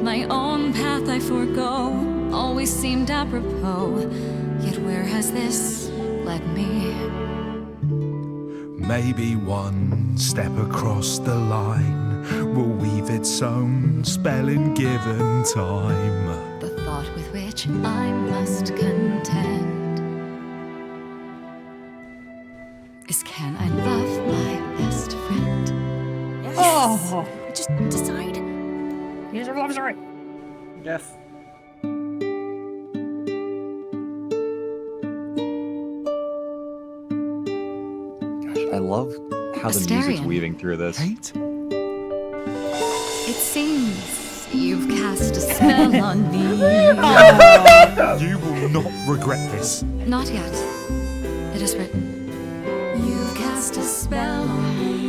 My own path I forego, always seemed apropos. Yet where has this led me? Maybe one step across the line will weave its own spell in given time. The thought with which I must contend is, can I love my best friend? Yes. Oh! Just decide. Here's our love story. Yes. Gosh, I love how the music's Asterion. weaving through this. Kate? It seems you've cast a spell on me. You will not regret this. Not yet. It is written. You've cast a spell on me.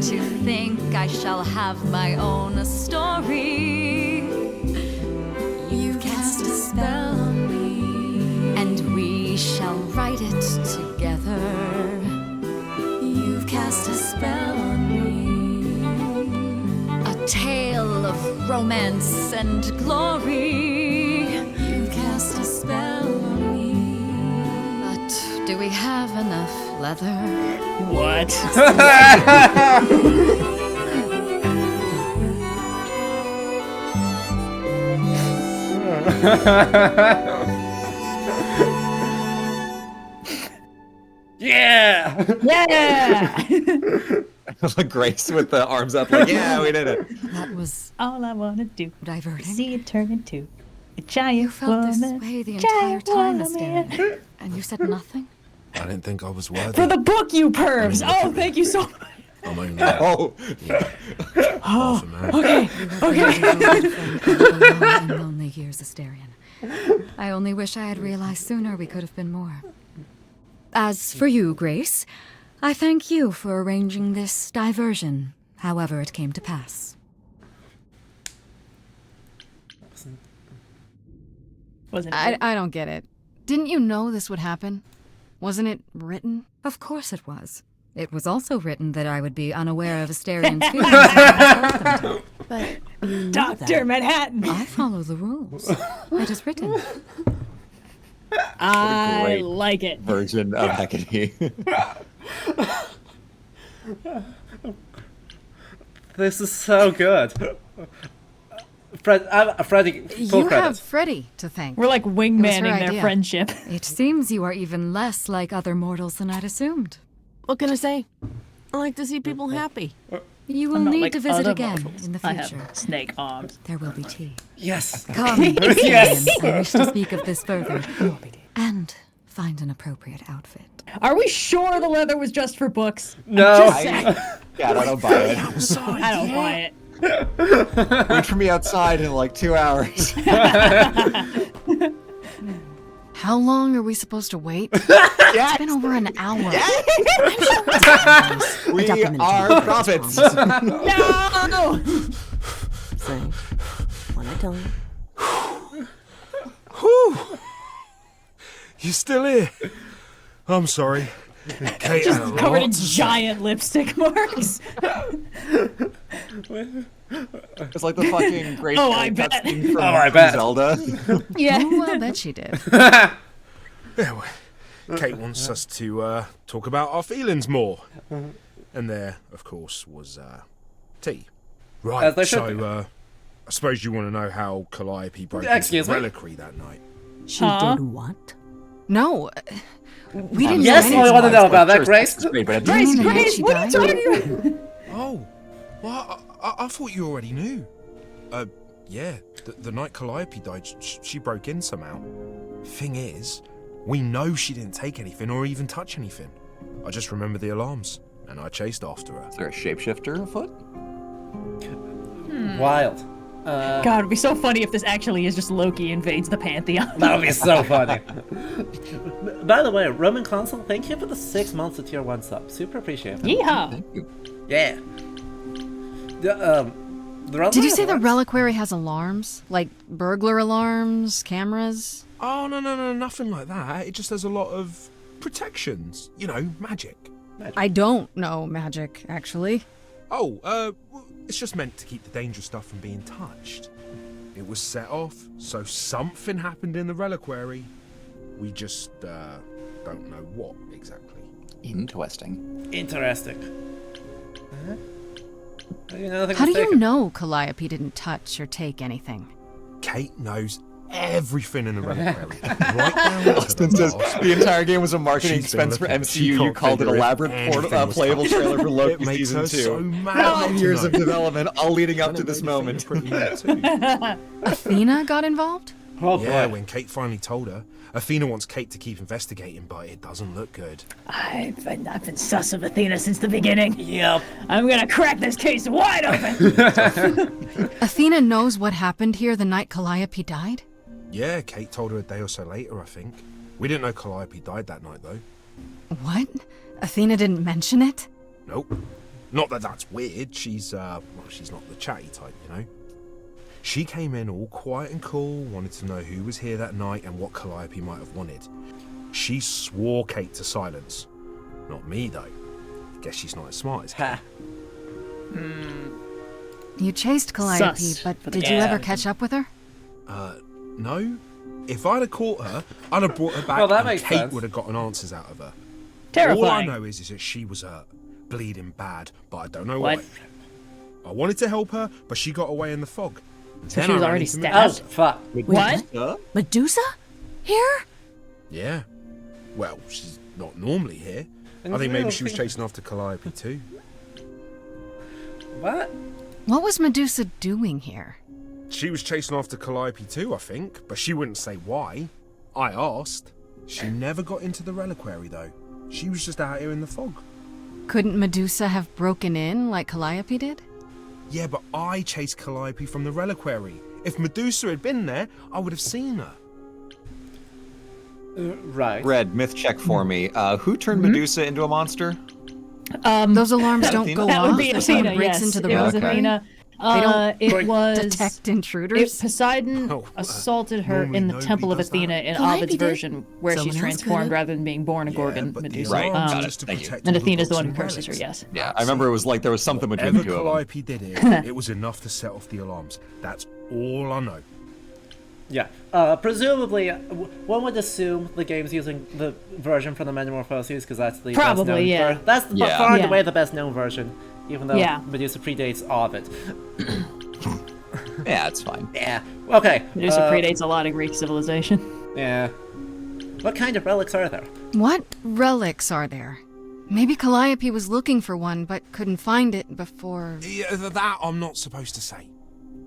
To think I shall have my own story. You've cast a spell on me. And we shall write it together. You've cast a spell on me. A tale of romance and glory. You've cast a spell on me. But do we have enough leather. What? Yeah! Yeah! Grace with the arms up, like, yeah, we did it. That was All I wanna do diverting. is see it turn into a giant You felt this woman. way the entire Giant time, woman. Astarion. And you said nothing? I didn't think I was worthy. For the book, you pervs! Oh, thank you so much. I'm only Oh, half a man. Okay, Long and lonely years, Astarion. I only wish I had realized sooner we could have been more. As for you, Grace, I thank you for arranging this diversion, however it came to pass. Wasn't I don't get it. Didn't you know this would happen? Wasn't it written? Of course it was. It was also written that I would be unaware of Astarion's feelings. I But you knew Dr. that. Manhattan! follow the rules. It is written. I great like it. version of Hecate. This is so good. Freddie, full You have credits. Freddie to thank. We're like wingmanning their idea. friendship. It seems you are even less like other mortals than I'd assumed. What can I say? I like to see people happy. You will I'm not need like to visit other again mortals. in the I future. have snake arms. There will be tea. Yes. Come, Yes. Astarion, I wish to speak of this further. And find an appropriate outfit. Are we sure the leather was just for books? No. Just saying. Yeah, I don't buy it. I don't buy it. Wait for me outside in like 2 hours. How long are we supposed to wait? It's been over an hour. We Adopt them are into prophets. No! Say, when I tell you. Whew. You still here? I'm sorry. Kate had a lot Covered in to say. giant lipstick marks. It's like the fucking great Oh, I bet. cutscene from I bet. Zelda. Yeah. Oh, I'll bet she did. Yeah, well, Kate wants us to talk about our feelings more. And there, of course, was tea. As Right, they should be. so I suppose you want to know how Calliope broke Excuse into me? the reliquary that night. She Huh? did what? No, we didn't Yes, do I anything. want to know about that, Sure, Grace. it's great, but it Grace, No, no, no, Grace, she what are you died. talking about? Oh, well, I thought you already knew. Yeah, the night Calliope died, she broke in somehow. Thing is, we know she didn't take anything or even touch anything. I just remember the alarms, and I chased after her. Is there a shapeshifter afoot? Wild. God, it'd be so funny if this actually is just Loki invades the Pantheon. That would be so funny. By the way, Roman Consul, thank you for the 6 months of tier 1 sub. Super appreciate it. Yeehaw! Thank you. Yeah. Did you say the reliquary has alarms? Like burglar alarms, cameras? Oh, no, nothing like that. It just has a lot of protections. You know, magic. I don't know magic, actually. Oh, it's just meant to keep the dangerous stuff from being touched. It was set off, so something happened in the reliquary. We just, don't know what exactly. Interesting. Interesting. You know, How do you know Calliope didn't touch or take anything? Kate knows everything in the reliquary. Right down to Austin the says last. the entire game was a marketing She's been expense for looking. MCU. She You can't called it figure if elaborate anything was playable touched. trailer for Loki It makes season her 2. so mad. 9 years of development, all leading up to this moment. Athena got involved? Oh, Yeah, boy. when Kate finally told her, Athena wants Kate to keep investigating, but it doesn't look good. I've been sus of Athena since the beginning. Yep. I'm gonna crack this case wide open! Athena knows what happened here the night Calliope died? Yeah, Kate told her a day or so later, I think. We didn't know Calliope died that night, though. What? Athena didn't mention it? Nope. Not that that's weird. She's she's not the chatty type, you know. She came in all quiet and cool, wanted to know who was here that night and what Calliope might have wanted. She swore Kate to silence. Not me, though. Guess she's not as smart as Kate. Ha. You chased Calliope, Sus. but For the did you ever dad. catch up with her? No. If I'd have caught her, I'd have brought her back Well, that and makes Kate sense. would have gotten answers out of her. Terrifying. All I know is that she was hurt, bleeding bad, but I don't know What? why. I wanted to help her, but she got away in the fog. So Then she was I ran already into Oh, stabbed? fuck. What? Medusa? Here? Yeah. Well, she's not normally here. I think maybe she was chasing after Calliope too. What? What was Medusa doing here? She was chasing after Calliope too, I think, but she wouldn't say why. I asked. She never got into the reliquary though. She was just out here in the fog. Couldn't Medusa have broken in like Calliope did? Yeah, but I chased Calliope from the reliquary. If Medusa had been there, I would have seen her. Right. Red, myth check for me. Who turned Medusa into a monster? Those alarms don't go That off would be if someone Athena, breaks yes. into the It was reliquary? Athena. They don't It was... detect intruders? Poseidon assaulted her normally in the nobody Temple of does that. Athena in Calliope Ovid's did. version, where Someone she's else transformed could've. rather than being born a Gorgon but the Medusa. Right, alarms got are it. just to Thank you. protect And all Athena's the books one who and curses her, relics. yes. Yeah, I remember it was like there was something between Whatever the two of them. Calliope did it, it was enough to set off the alarms. That's all I know. Yeah. Presumably, one would assume the game's using the version from the Metamorphoses because that's the Probably, best known. yeah. That's Yeah. far and Yeah. away the best known version, even though Yeah. Medusa predates Ovid. Yeah, it's fine. Yeah. Okay. Medusa predates a lot of Greek civilization. Yeah. What kind of relics are there? What relics are there? Maybe Calliope was looking for one, but couldn't find it before... Yeah, that I'm not supposed to say.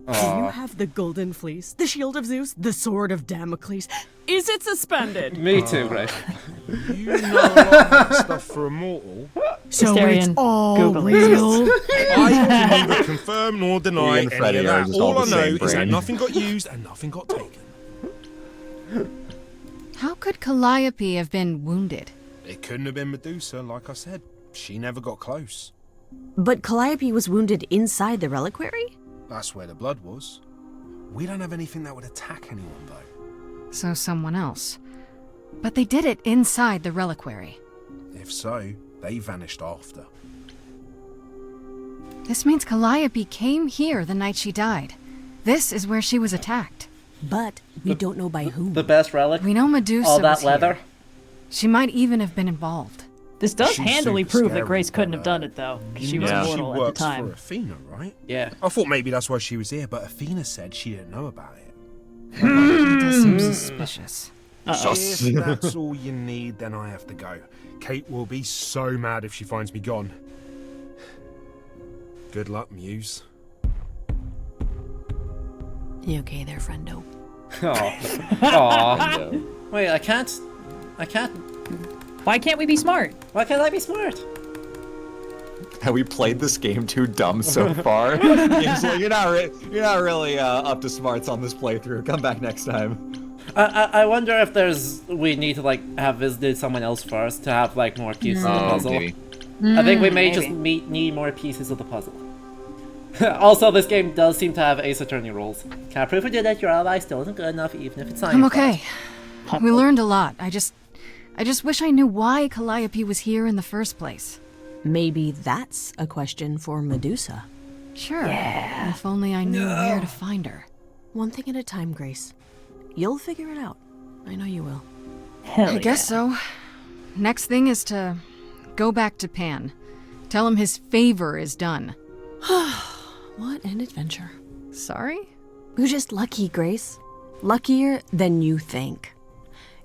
Do you have the golden fleece, the shield of Zeus, the sword of Damocles? Is it suspended? Me too, Grace. You know a lot of that stuff for a mortal. So Hysterian it's all Google real. I can neither confirm nor deny and any Freddy of are that. just all All I the know same is that brain. nothing got used and nothing got taken. How could Calliope have been wounded? It couldn't have been Medusa, like I said. She never got close. But Calliope was wounded inside the reliquary? That's where the blood was. We don't have anything that would attack anyone, though. So someone else. But they did it inside the reliquary. If so, they vanished after. This means Calliope came here the night she died. This is where she was attacked. But we don't know by whom. The best relic? We know Medusa All that was leather? here. She might even have been involved. This does She's handily super prove that scary, Grace couldn't have but, done it, though, 'cause she was Yeah. She immortal at the works time. for Athena, right? Yeah. I thought maybe that's why she was here, but Athena said she didn't know about it. That does seem suspicious. If that's all you need, then I have to go. Kate will be so mad if she finds me gone. Good luck, Muse. You okay there, friendo? Aw. Wait, I can't. Why can't we be smart? Why can't I be smart? Have we played this game too dumb so far? Game's like, you're not really up to smarts on this playthrough. Come back next time. I wonder if we need to like have visited someone else first to have like more pieces of the puzzle. Maybe. I think we may maybe. just need more pieces of the puzzle. Also, this game does seem to have Ace Attorney rules. Can't prove you did it, your ally still isn't good enough, even if it's science. I'm okay. We learned a lot. I just wish I knew why Calliope was here in the first place. Maybe that's a question for Medusa. Sure. If only I knew where to find her. One thing at a time, Grace. You'll figure it out. I know you will. Hell I guess so. Next thing is to go back to Pan. Tell him his favor is done. What an adventure. Sorry? You're just lucky, Grace. Luckier than you think.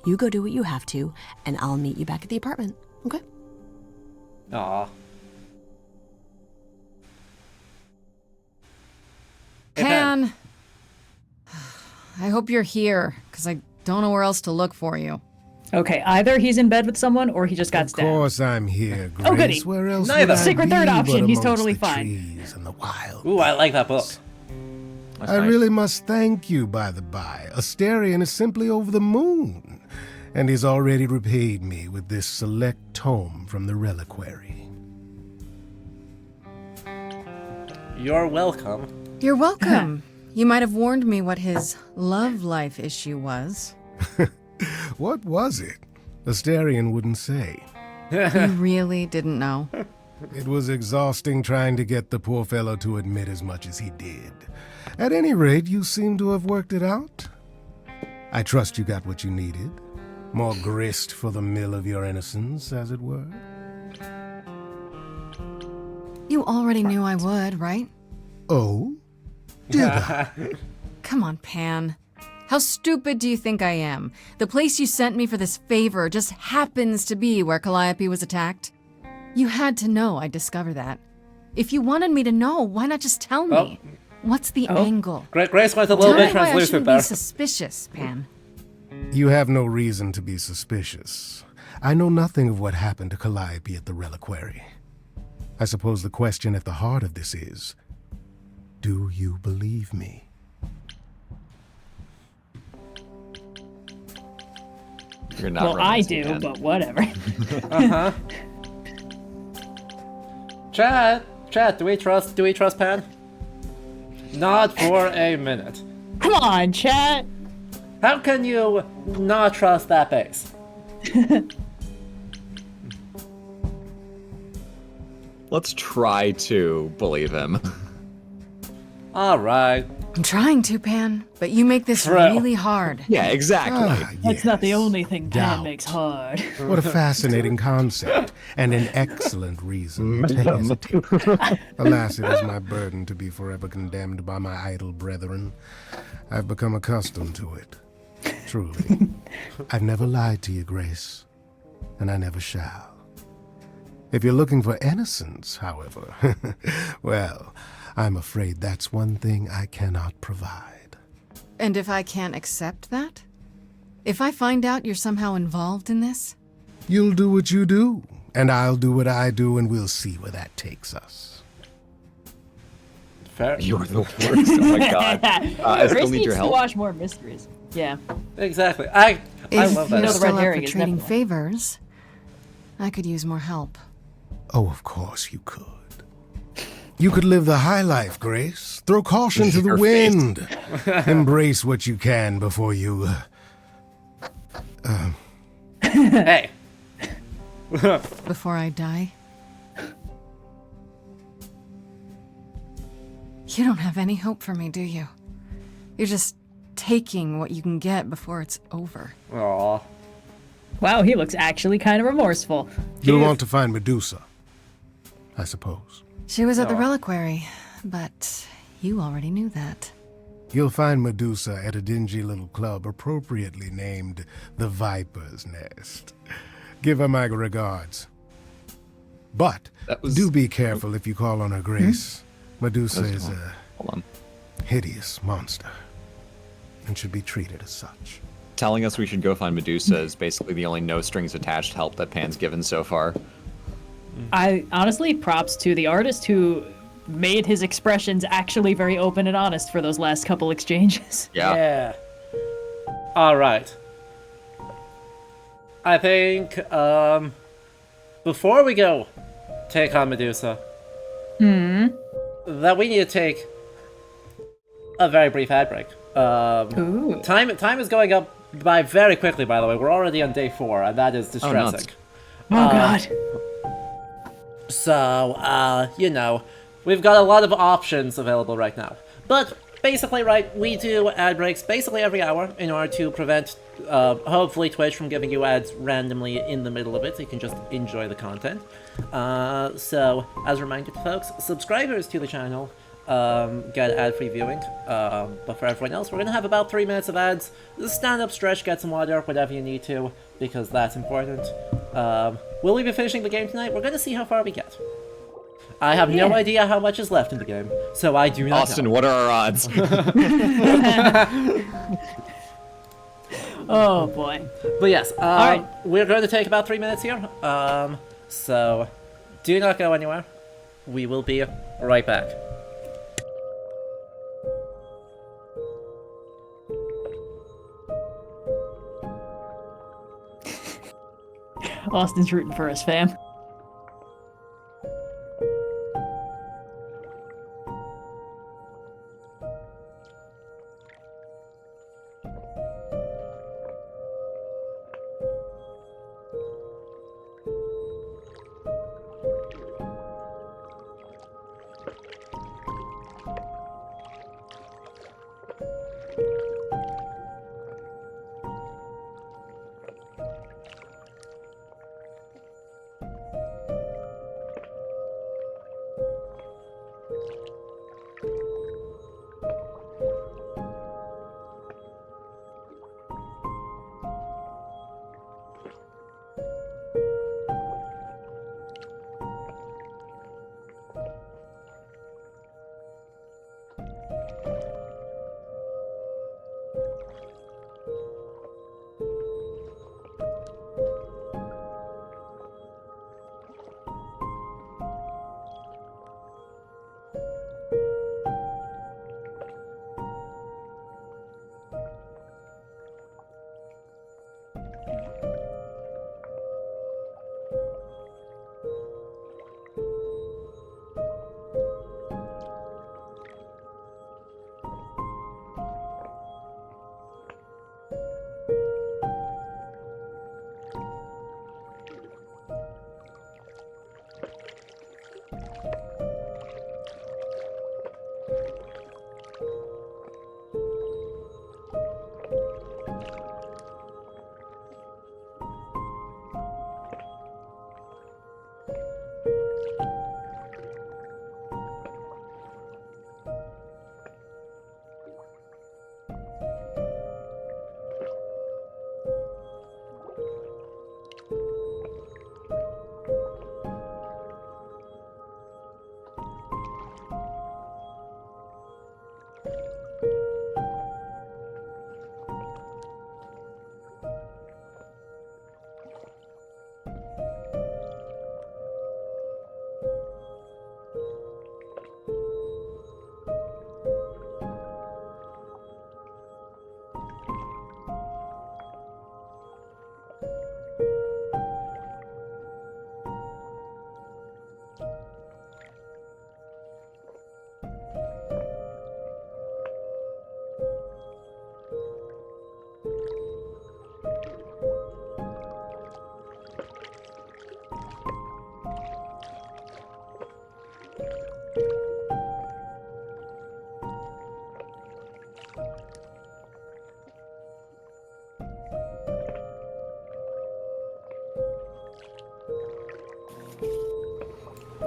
You go do what you have to, and I'll meet you back at the apartment, okay? Aw. Pan! I hope you're here, because I don't know where else to look for you. Okay, either he's in bed with someone or he just got Of stabbed. course I'm here, Grace. Oh, goody. Where else Neither. would I Secret be third but option. He's amongst totally the fine. trees and the wild. Ooh, I like that book. That's I nice. really must thank you, by the by. Asterion is simply over the moon, and he's already repaid me with this select tome from the reliquary. You're welcome. You're welcome. You might have warned me what his love life issue was. What was it? Asterion wouldn't say. You really didn't know? It was exhausting trying to get the poor fellow to admit as much as he did. At any rate, you seem to have worked it out. I trust you got what you needed. More grist for the mill of your innocence, as it were? You already knew I would, right? Oh? Did I? Come on, Pan. How stupid do you think I am? The place you sent me for this favor just happens to be where Calliope was attacked. You had to know I'd discover that. If you wanted me to know, why not just tell me? What's the angle? Grace went a little Tell bit me why I translucent shouldn't there. be suspicious, Pan. You have no reason to be suspicious. I know nothing of what happened to Calliope at the reliquary. I suppose the question at the heart of this is, do you believe me? You're not Well, I romancing, do, man. but whatever. Uh-huh. Chat, do we trust Pan? Not for a minute. Come on, chat. How can you not trust that base? Let's try to believe him. Alright. I'm trying to, Pan, but you make this True. really hard. Yeah, exactly. That's not the yes. only thing Pan Doubt. makes hard. What a fascinating concept, and an excellent reason to hesitate. Alas, it is my burden to be forever condemned by my idle brethren. I've become accustomed to it. Truly. I've never lied to you, Grace, and I never shall. If you're looking for innocence, however, well, I'm afraid that's one thing I cannot provide. And if I can't accept that? If I find out you're somehow involved in this? You'll do what you do, and I'll do what I do, and we'll see where that takes us. Fair. You're the worst. Oh my god. I still Chris need needs your to help. watch more mysteries. Yeah. Exactly. I If love you're that. the still red up herring for is trading definitely- favors, I could use more help. Oh, of course you could. You could live the high life, Grace. Throw caution to the Your face. wind. Embrace what you can before you... Hey. Before I die? You don't have any hope for me, do you? You're just taking what you can get before it's over. Aw. Wow, he looks actually kind of remorseful. You'll want to find Medusa, I suppose. She was at the reliquary, but you already knew that. You'll find Medusa at a dingy little club appropriately named the Viper's Nest. Give her my regards. But That was- do be careful if you call on her, Grace. Medusa is a Hold on. hideous monster and should be treated as such. Telling us we should go find Medusa is basically the only no strings attached help that Pan's given so far. I honestly, props to the artist who made his expressions actually very open and honest for those last couple exchanges. Yeah. Alright. I think, before we go take on Medusa, that we need to take a very brief ad break. Ooh. Time is going up by very quickly, by the way. We're already on day 4, and that is distressing. Oh god. So, you know, we've got a lot of options available right now. But basically, right, we do ad breaks basically every hour in order to prevent, hopefully, Twitch from giving you ads randomly in the middle of it, so you can just enjoy the content. So, as a reminder to folks, subscribers to the channel get ad-free viewing, but for everyone else, we're gonna have about 3 minutes of ads. Stand up, stretch, get some water, whatever you need to, because that's important. Will we be finishing the game tonight? We're gonna see how far we get. I have no idea how much is left in the game, so I do not Austin, know. what are our odds? Oh boy. But yes, Alright. we're going to take about 3 minutes here, so do not go anywhere. We will be right back. Austin's rooting for us, fam.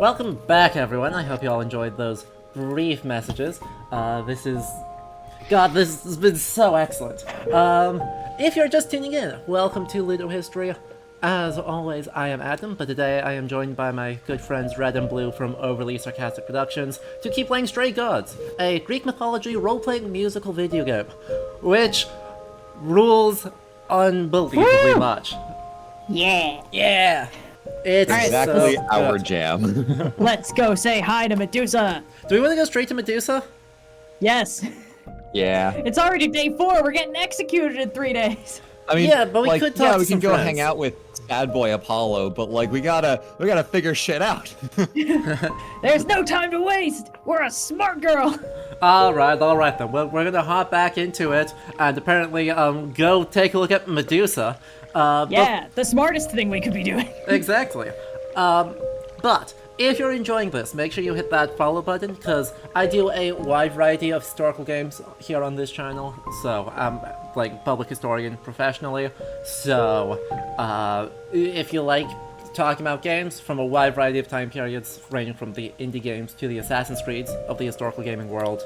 Welcome back, everyone. I hope you all enjoyed those brief messages. This has been so excellent. If you're just tuning in, welcome to Ludohistory. As always, I am Adam, but today I am joined by my good friends Red and Blue from Overly Sarcastic Productions to keep playing Stray Gods, a Greek mythology role-playing musical video game, which rules unbelievably much. Yeah. Yeah! It's Exactly so our good. jam. Let's go say hi to Medusa. Do we want to go straight to Medusa? Yes. Yeah. It's already day 4. We're getting executed in 3 days. I mean, Yeah, but we like, could talk yeah, to we some can go friends. hang out with Sad Boy Apollo, but like we gotta figure shit out. There's no time to waste. We're a smart girl. Alright then. Well, we're gonna hop back into it and apparently go take a look at Medusa. Yeah, the smartest thing we could be doing. Exactly. But if you're enjoying this, make sure you hit that follow button, because I do a wide variety of historical games here on this channel. So I'm like public historian professionally. So if you like talking about games from a wide variety of time periods, ranging from the indie games to the Assassin's Creeds of the historical gaming world,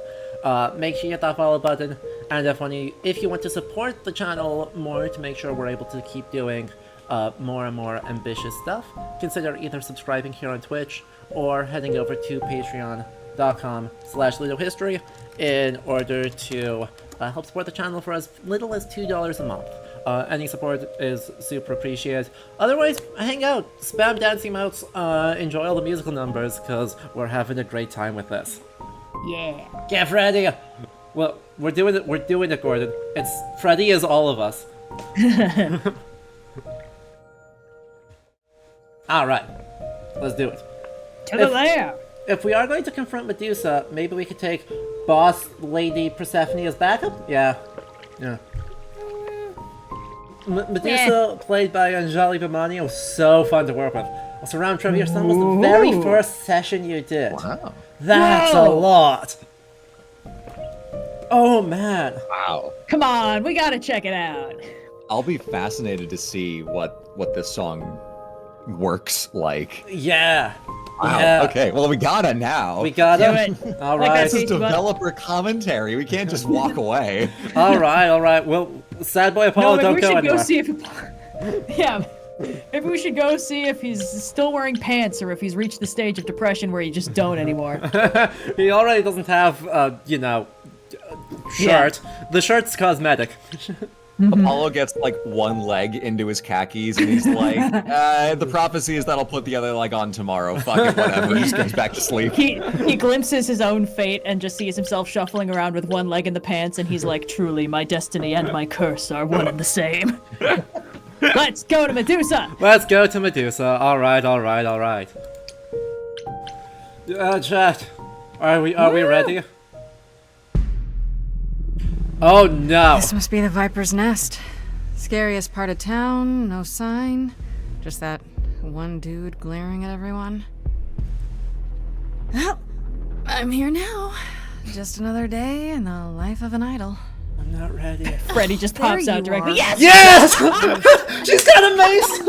make sure you hit that follow button. And if you want to support the channel more to make sure we're able to keep doing more and more ambitious stuff, consider either subscribing here on Twitch or heading over to patreon.com/ludohistory in order to help support the channel for as little as $2 a month. Any support is super appreciated. Otherwise, hang out, spam dancing mouse, enjoy all the musical numbers, because we're having a great time with this. Yeah. Get ready! Well, we're doing it, Gordon. Freddy is all of us. Alright, let's do it. To the lair. If we are going to confront Medusa, maybe we could take Boss Lady Persephone as backup? Yeah. Medusa, played by Anjali Bhamani, was so fun to work with. Also, round trivia, that was the very first session you did. Wow. That's a lot! Oh man! Wow. Come on, we gotta check it out. I'll be fascinated to see what this song works like. Yeah! Wow. Yeah. Okay, well we gotta now. We got Do him. it. Alright. This is developer commentary. We can't just walk away. Alright. Well, Sad Boy Apollo, No, don't maybe we go should anywhere. go see if. Yeah. Maybe we should go see if he's still wearing pants or if he's reached the stage of depression where you just don't anymore. He already doesn't have, shirt. Yeah. The shirt's cosmetic. Apollo gets like one leg into his khakis and he's like, the prophecy is that I'll put the other leg on tomorrow. Fuck it, whatever. Just goes back to sleep. He glimpses his own fate and just sees himself shuffling around with one leg in the pants, and he's like, truly, my destiny and my curse are one and the same. Let's go to Medusa! Let's go to Medusa. Alright. Chat. Are we ready? Oh no! This must be the Viper's Nest. Scariest part of town, no sign. Just that one dude glaring at everyone. Well, I'm here now. Just another day in the life of an idol. I'm not ready. Freddy just pops There out you directly. are. Yes! Yes! She's got a mace!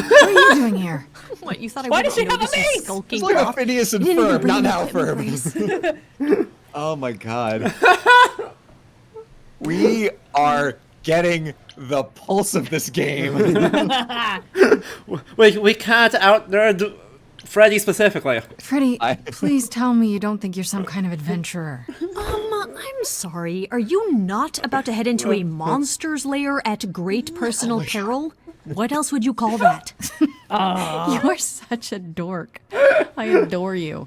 What are you doing here? What, you thought I Why wouldn't does she have a notice you mace? skulking It's like a off? Phineas and You didn't even Ferb, bring not me how back in Ferb. place. Oh my god. We are getting the pulse of this game. We can't out-nerd Freddy specifically. Freddie, I- please tell me you don't think you're some kind of adventurer. I'm sorry. Are you not about to head into a monster's lair at great personal peril? What else would you call that? You're such a dork. I adore you.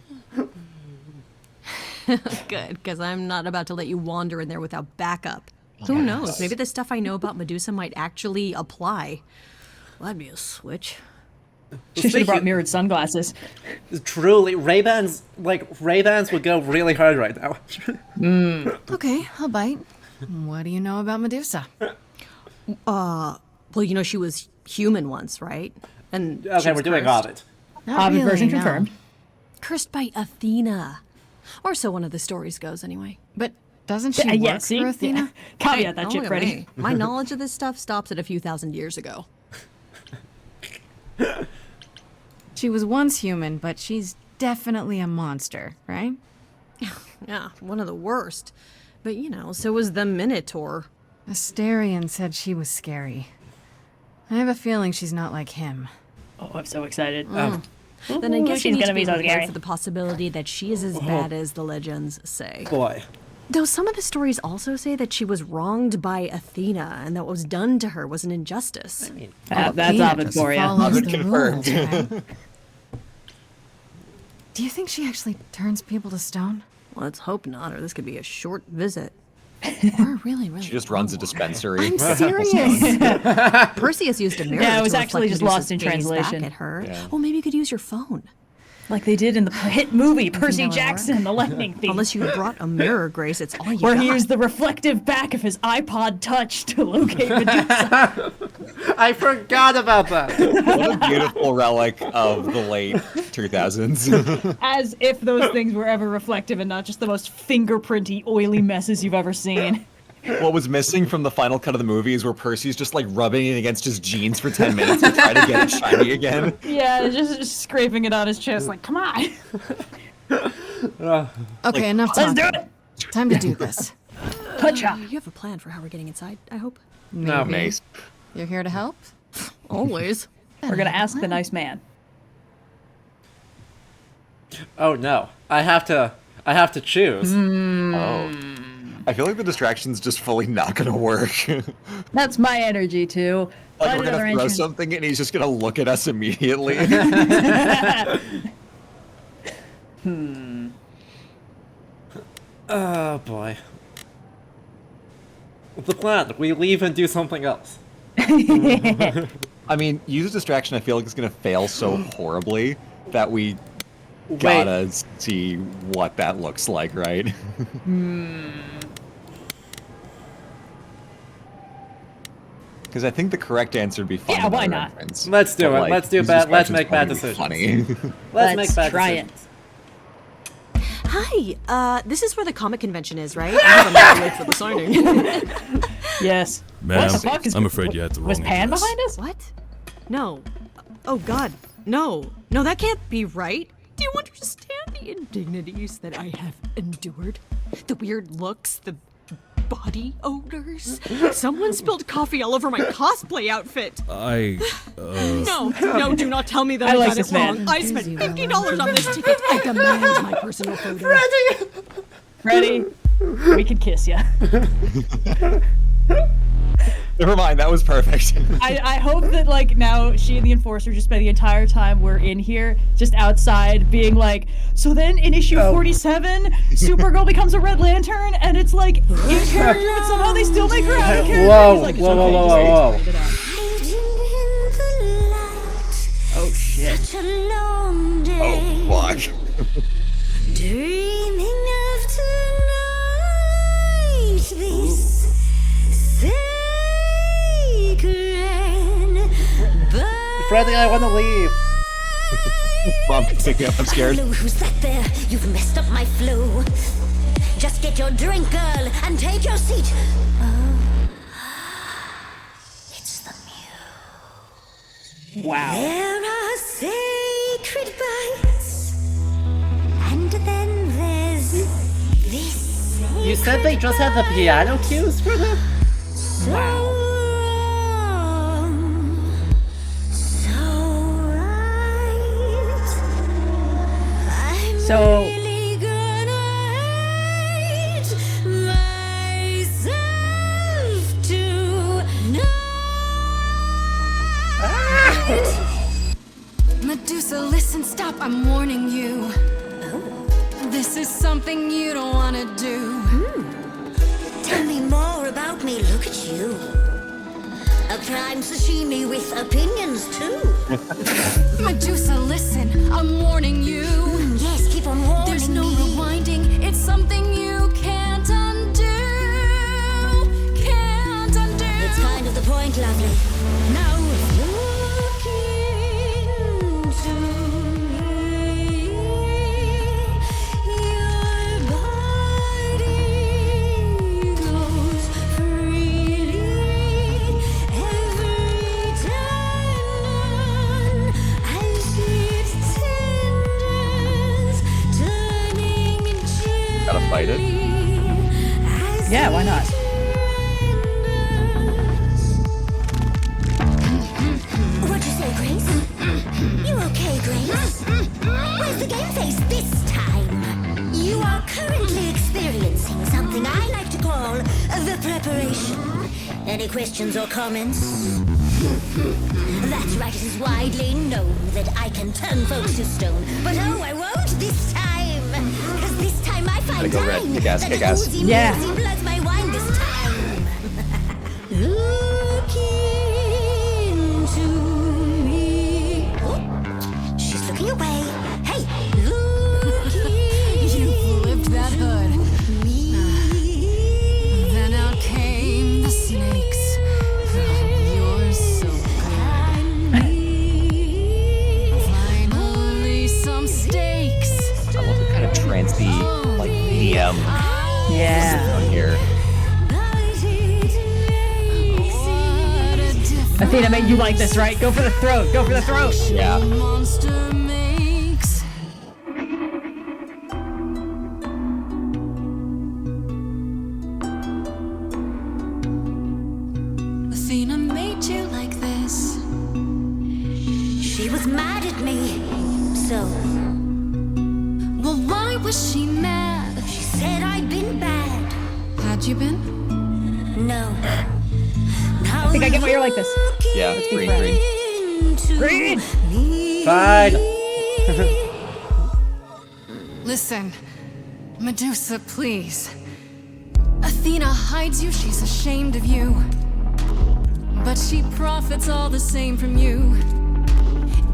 Good, because I'm not about to let you wander in there without backup. Who knows? Maybe the stuff I know about Medusa might actually apply. Well, that'd be a switch. She should have brought mirrored sunglasses. Truly, Ray-Bans would go really hard right now. Okay, I'll bite. What do you know about Medusa? Well, you know she was human once, right? And she Okay, was we're doing cursed. Hobbit. Not Hobbit really, version no. confirmed. Cursed by Athena. Or so one of the stories goes, anyway. But doesn't she Yeah, work see? for Athena? Caveat that Don't shit, look at Freddy. me. My knowledge of this stuff stops at a few thousand years ago. She was once human, but she's definitely a monster, right? Yeah, one of the worst. But, so was the Minotaur. Astarion said she was scary. I have a feeling she's not like him. Oh, I'm so excited. Then I guess she's you need gonna to be be so prepared scary. for the possibility that she is as bad as the legends say. Boy. Though some of the stories also say that she was wronged by Athena and that what was done to her was an injustice. That's Athena Ovid just for you. follows Ovid the confirmed. rules, right? Do you think she actually turns people to stone? Let's hope not, or this could be a short visit. Or really, really? She just runs a dispensary. I'm serious. Perseus used a mirror. Yeah, it was to actually reflect just lost Medusa's in gaze translation. Back at her. Yeah. Well, maybe you could use your phone. Like they did in the hit movie Percy know how it Jackson, the lightning thief. Unless you brought a mirror, Grace, it's all you where got. he used the reflective back of his iPod Touch to locate Medusa. I forgot about that. What a beautiful relic of the late 2000s. As if those things were ever reflective and not just the most fingerprinty, oily messes you've ever seen. What was missing from the final cut of the movie is where Percy's just like rubbing it against his jeans for 10 minutes to try to get it shiny again. Yeah, just scraping it on his chest like, come on. Okay, enough Let's talking. do it. Time to do this. Pacha. You have a plan for how we're getting inside, I hope? No. Maybe. Nice. You're here to help? Always. We're gonna ask the nice man. Oh no. I have to choose. Oh. I feel like the distraction's just fully not gonna work. That's my energy too. Like Find we're another gonna throw entrance. something and he's just gonna look at us immediately. Oh boy. The plan. We leave and do something else. I mean, use distraction I feel like is gonna fail so horribly that we gotta see what that looks like, right? Because I think the correct answer would be find Yeah, why another not? entrance. Let's do But, it. like, Let's do use bad. Let's distraction's make bad probably decisions. funny. Let's Let's make bad try it. decisions. Hi, this is where the comic convention is, right? I have a minute late for the signing. Yes. Ma'am, What the fuck is I'm afraid you had the wrong Was Pan address. behind us? What? No. Oh God, no. No, that can't be right. Do you understand the indignities that I have endured? The weird looks, the body odors. Someone spilled coffee all over my cosplay outfit. No, do not tell me that I I like got this it wrong. man. I spent $50 on this ticket. I demand my personal photo. Ready? We can kiss ya. Never mind, that was perfect. I hope that like now she and the enforcer just spend the entire time we're in here just outside being like, so then in issue 47 Supergirl becomes a Red Lantern and it's like in character but somehow they still make her out of character. Whoa, He's like, it's whoa, okay, whoa, just whoa, whoa. Oh shit. Oh, fuck. Dreaming of tonight, this sacred Freddy, I want to leave. Mom, pick me up, I'm scared. Hello, who's that there? You've messed up my flow. Just get your drink, girl, and take your seat. Oh, it's the muse. Wow. There are sacred bites, and then there's this. You said they just had the piano cues for them? Wow. So Really gonna hate myself tonight. Medusa, listen, stop, I'm warning you. This is something you don't want to do. Tell me more about me, look at you. A prime sashimi with opinions too. Medusa, listen, I'm warning you. Yes, keep on warning There's no me. rewinding, it's something you can't undo. Can't undo. It's kind of the point, lovely. Now look into me. Your body goes freely every time I slips recite it? Yeah, why not? What'd you say, Grace? You okay, Grace? Where's the game face this time? You are currently experiencing something I like to call the preparation. Any questions or comments? That's right, it is widely known that I can turn folks to stone. But oh, I won't this time. Because this time I find Gotta go red. time Kick ass, that kick the ass. oozy Yeah. moozy bloods my wine this time. Look into me. Oh, she's looking away. Hey, look You flipped that hood. Then out came the snakes. Oh, you're so good. Finally, some steaks. I love the kind of trancey, like EDM Yeah. on here. Athena made you like this, right? Go for the throat. Go for the throat. Yeah. Monster makes. Athena made you like this. She was mad at me. So Well, why was she mad? she said I'd been bad. Had you been? No. Now I think I get why you're like this. Yeah, it's green, green. Green! Fine. Listen, Medusa, please. Athena hides you, she's ashamed of you. But she profits all the same from you.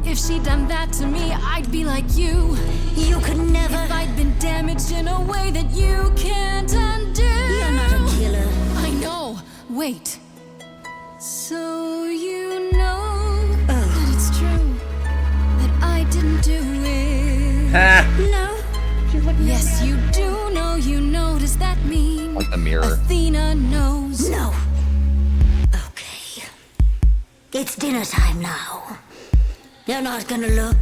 If she'd done that to me, I'd be like you. You could never. If I'd been damaged in a way that you can't undo. You're not a killer. I know. Wait. So you know that it's true that I didn't do it. Ha! No. Yes, you do know. You know. Does that mean Like the mirror. Athena knows? No. Okay. It's dinner time now. You're not gonna look.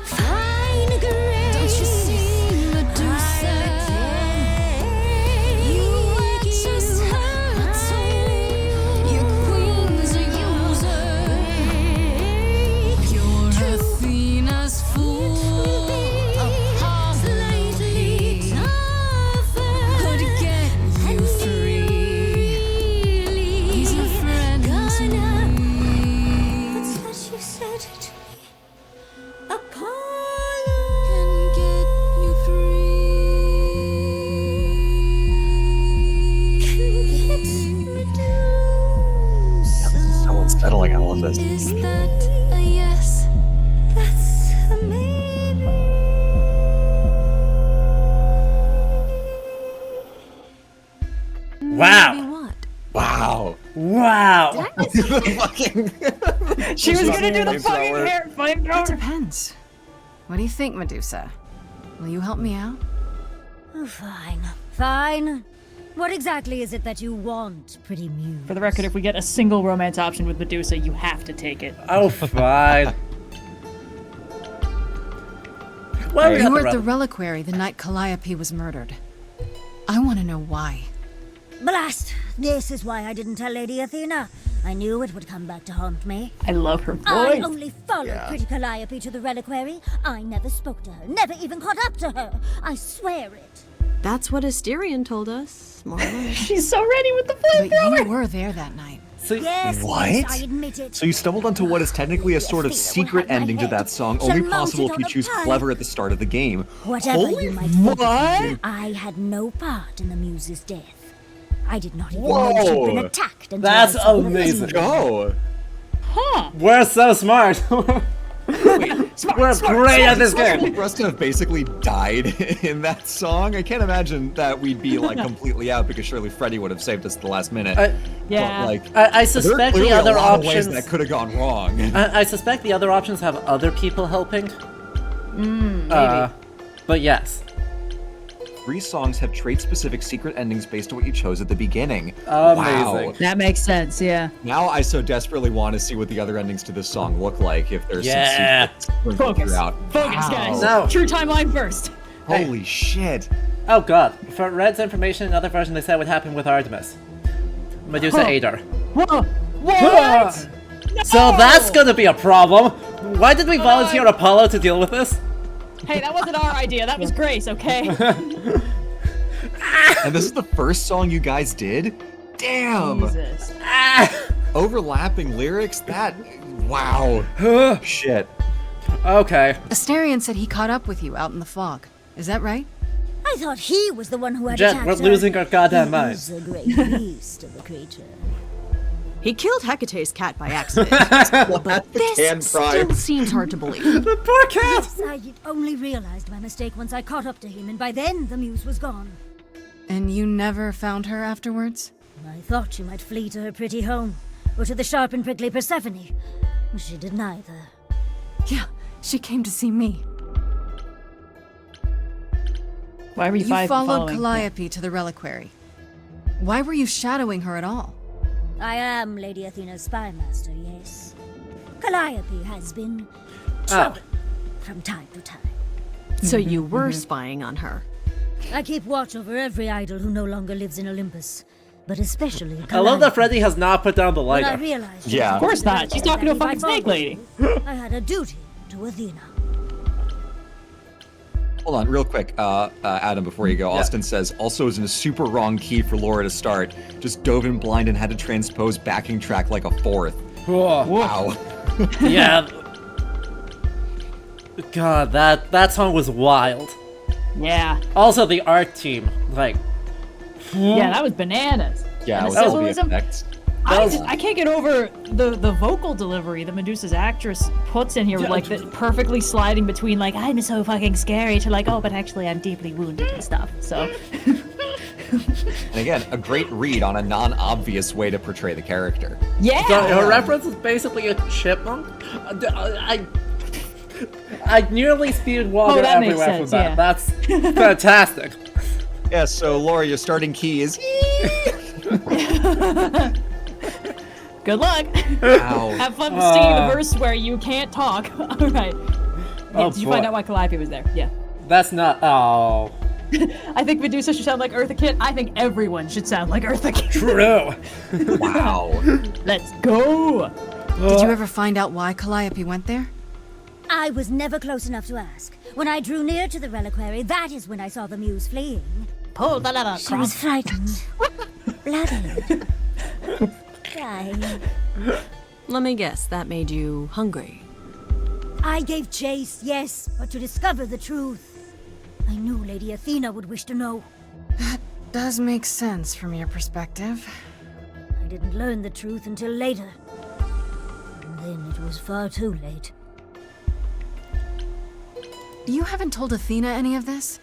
Fine, girl. Don't you see, Medusa? You are just her tool. Your queen's a user. You're Athena's fool. Apology could get you free. He's a friend to me. That's what you said to me. Can get you So unsettling, all of this. Is that a yes? That's a maybe. Wow. What? Wow. Wow. Fucking. She was gonna do the Flamethrower. fucking hair It flamethrower. depends. What do you think, Medusa? Will you help me out? Oh, fine. Fine. What exactly is it that you want, pretty muse? For the record, if we get a single romance option with Medusa, you have to take it. Oh, fine. Well, we You got were the at the rub- reliquary the night Calliope was murdered. I want to know why. Blast! This is why I didn't tell Lady Athena. I knew it would come back to haunt me. I love her I voice. only followed pretty Calliope to the reliquary. I never spoke to her, never even caught up to her. I swear it. That's what Asterion told us, more or less. She's so ready with the But flamethrower. you were there that night. So, Yes, What? yes, I admit it. So you stumbled onto what is technically a sort of Athena will secret have my ending to head that song, only surmounted possible if on you a choose pike. clever at the start of the game. Whatever Holy you might think, what? I had no part in the muse's death. I did not even know Whoa. she'd been attacked until That's I saw the amazing. video. Go. Huh. we're so smart. We're great at this game. For us to have basically died in that song, I can't imagine that we'd be like completely out because surely Freddy would have saved us at the last minute. Yeah. But, like, I there are suspect clearly the other a lot of ways options. that could have gone wrong. I suspect the other options have other people helping. Maybe. But yes. 3 songs have trait-specific secret endings based on what you chose at the beginning. Amazing. Wow. That makes sense, yeah. Now I so desperately want to see what the other endings to this song look like if there's Yeah. some secrets sprinkled Focus. throughout. Focus, Wow. guys. No. True timeline first. Holy shit. Oh god. For Red's information, another version they said would happen with Artemis. Medusa ate her. Whoa! What? So that's gonna be a problem. Why did we volunteer Apollo to deal with this? Hey, that wasn't our idea. That was Grace, okay? And this is the first song you guys did? Damn! Jesus. Overlapping lyrics? That... Wow. Shit. Okay. Asterion said he caught up with you out in the fog. Is that right? I thought he was the one who had Jet, attacked we're her. losing our goddamn He minds. is a great beast of a creature. He killed Hecate's cat by accident. This Still seems hard to believe. The poor cat! Yes, I only realized my mistake once I caught up to him, and by then the muse was gone. And you never found her afterwards? I thought she might flee to her pretty home, or to the sharp and prickly Persephone. She did neither. Yeah, she came to see me. Why were you You followed following? Calliope to the reliquary. Why were you shadowing her at all? I am Lady Athena's spy master, yes. Calliope has been Oh. trouble from time to time. So you were spying on her. I keep watch over every idol who no longer lives in Olympus, but especially Calliope. I love that Freddy has not put down the When I lighter. realized Yeah. Of course not. She's talking to a fucking snake lady. I had a duty to Athena. Hold on, real quick, Adam, before you go. Austin says, also is in a super wrong key for Laura to start. Just dove in blind and had to transpose backing track like a fourth. Whoa. Wow. Yeah. God, that song was wild. Yeah. Also, the art team, like... Yeah, that was bananas. Yeah, And with the all the symbolism. effects. I can't get over the vocal delivery that Medusa's actress puts in here, with like the perfectly sliding between like I'm so fucking scary to like, oh, but actually I'm deeply wounded and stuff. So And again, a great read on a non-obvious way to portray the character. yeah. So her reference is basically a chipmunk. I nearly spewed water that makes everywhere from sense, that. yeah. That's fantastic. Yeah, so Laura, your starting key is... Good luck. Ow. Have fun singing the verse where you can't talk. All right. Oh, Did you find boy. out why Calliope was there? Yeah. That's not... Oh. I think Medusa should sound like Eartha Kitt. I think everyone should sound like Eartha Kitt. True. Wow. Let's go. Did you ever find out why Calliope went there? I was never close enough to ask. When I drew near to the reliquary, that is when I saw the muse fleeing. Pull the lever. She was frightened, bloodied, dying. Let me guess, that made you hungry. I gave chase, yes, but to discover the truth. I knew Lady Athena would wish to know. Does make sense from your perspective. I didn't learn the truth until later. And then it was far too late. You haven't told Athena any of this?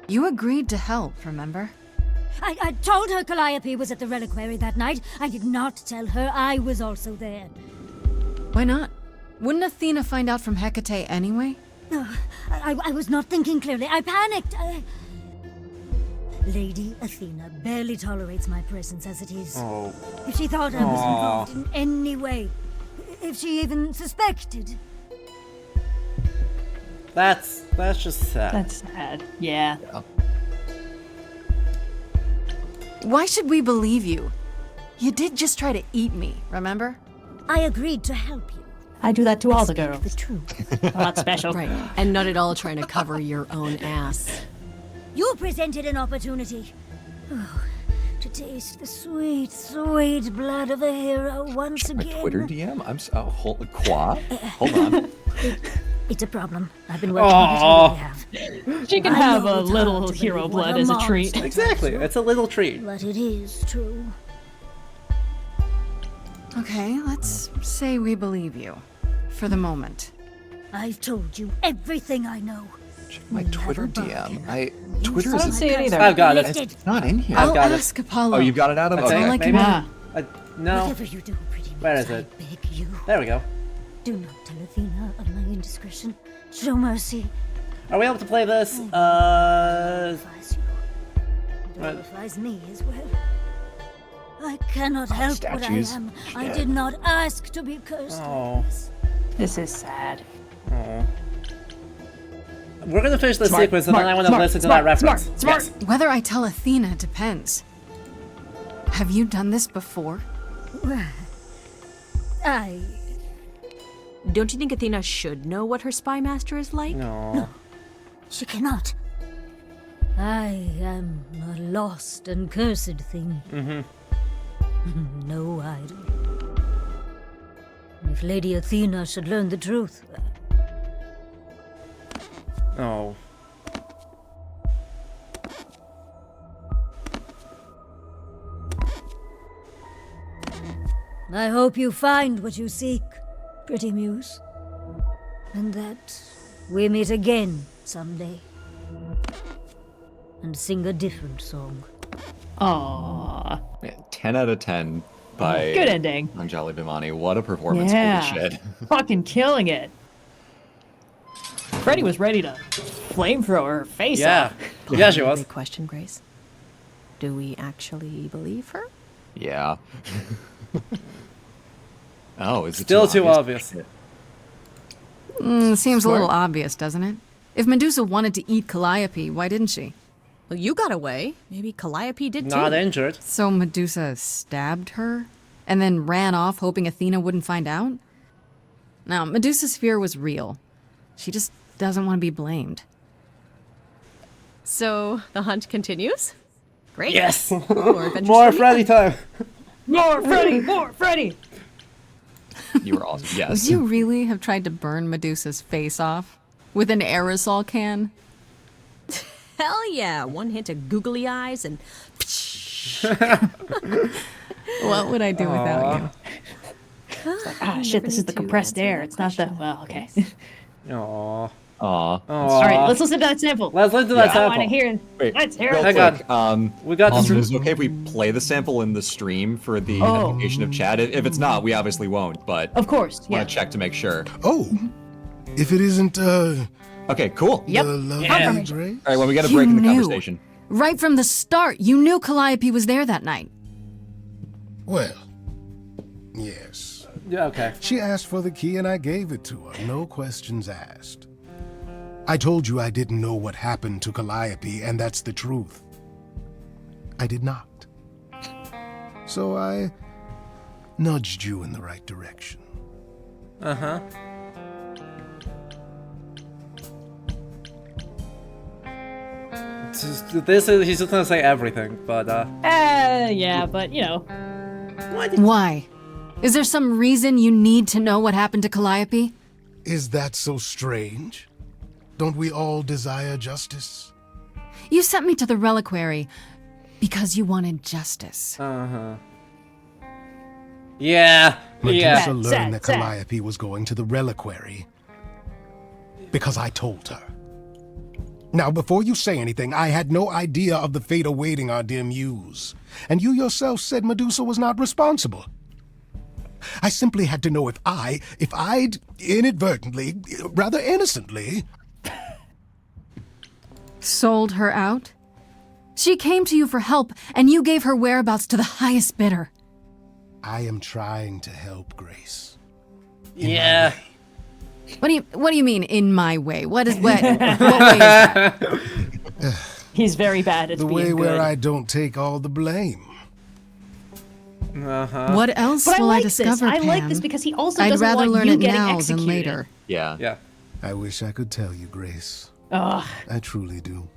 You agreed to help, remember? I told her Calliope was at the reliquary that night. I did not tell her I was also there. Why not? Wouldn't Athena find out from Hecate anyway? I was not thinking clearly. I panicked. Lady Athena barely tolerates my presence as it is. Oh. If she thought I was involved in any way, if she even suspected. That's just sad. That's sad. Yeah. Why should we believe you? You did just try to eat me, remember? I agreed to help you. I do that to all the Speak girls. the truth. I'm not special. Right. And not at all trying to cover your own ass. You presented an opportunity. Oh, to taste the sweet, sweet blood of a hero once My again. Twitter DM? Hold on. It's a problem. I've been working on it all I have. She can I have know a it's little hard to hero believe what blood as a treat. monster Exactly. does, It's a little treat. But it is true. Okay, let's say we believe you. For the moment. I've told you everything I know. Check my We Twitter have a DM. bargain. Twitter I don't is... see it either. I've got it. It's not in here. I'll got it. ask Apollo. Oh, you've got it, Adam? I think, Okay. like maybe? him. No. Whatever you do, pretty Where miss, is it? I beg you. There we go. Do not tell Athena of my indiscretion. Show mercy. Are we able to play this? Horrifies you. It Right. horrifies me as well. I cannot help what I statues. am. I did not ask to be cursed. Oh. This is sad. Oh. we're gonna finish the Smart, sequence, and smart, then I want to smart, listen to smart, that reference. smart. Yes. Whether I tell Athena depends. Have you done this before? Don't you think Athena should know what her spy master is like? No. She cannot. I am a lost and cursed thing. No idol. If Lady Athena should learn the truth, Oh. I hope you find what you seek, pretty muse. And that we meet again someday. And sing a different song. Aww. Yeah, 10 out of 10 by Good ending. Anjali Bhimani. What a performance. Yeah. Holy shit. Fucking killing it. Freddy was ready to flamethrower her face Yeah. off. Yeah, she was. Big question, Grace. Do we actually believe her? Yeah. Oh, is it Still too obvious. Seems a little obvious, doesn't it? If Medusa wanted to eat Calliope, why didn't she? Well, you got away. Maybe Calliope did Not too. injured. So Medusa stabbed her? And then ran off hoping Athena wouldn't find out? Now, Medusa's fear was real. She just doesn't want to be blamed. So the hunt continues? Great. Yes. More adventures More for me Freddy then. time. More Freddy! More Freddy! You were awesome. Yes. Would you really have tried to burn Medusa's face off? With an aerosol can? Hell yeah. One hint of googly eyes and... What would I do without you? Ah, shit, this is the compressed air. It's not the... Well, okay. Aww. Aw. Alright, let's listen to that sample. Let's listen to that Yeah. I sample. want to hear... Wait, Let's hear real it. Hang quick. We got Austin, this. is it okay if we play the sample in the stream for the notification of chat? If it's not, we obviously won't, but Of course, yeah. want to check to make sure. Oh, if it isn't, Okay, cool. Yep. the lovely Yeah. Grace? All right, well, we got to You break in the knew. conversation. Right from the start, you knew Calliope was there that night. Well, yes. Yeah, okay. She asked for the key and I gave it to her, no questions asked. I told you I didn't know what happened to Calliope, and that's the truth. I did not. So I nudged you in the right direction. Uh-huh. This is, he's just gonna say everything, but Yeah, but, you know. Why? Is there some reason you need to know what happened to Calliope? Is that so strange? Don't we all desire justice? You sent me to the reliquary because you wanted justice. uh-huh. Yeah. Medusa Yeah. Sad, learned that sad. Calliope was going to the reliquary because I told her. Now, before you say anything, I had no idea of the fate awaiting our dear muse. And you yourself said Medusa was not responsible. I simply had to know if I'd inadvertently, rather innocently... Sold her out? She came to you for help, and you gave her whereabouts to the highest bidder. I am trying to help, Grace. In my Yeah. way. What do you mean, in my way? What way is that? He's very bad at The being way good. where I don't take all the blame. Uh-huh. What else But I will like I discover, this. I like Pam? this because he also I'd doesn't rather want learn you it getting now executed. than later. Yeah. Yeah. I wish I could tell you, Grace. Ugh. I truly do.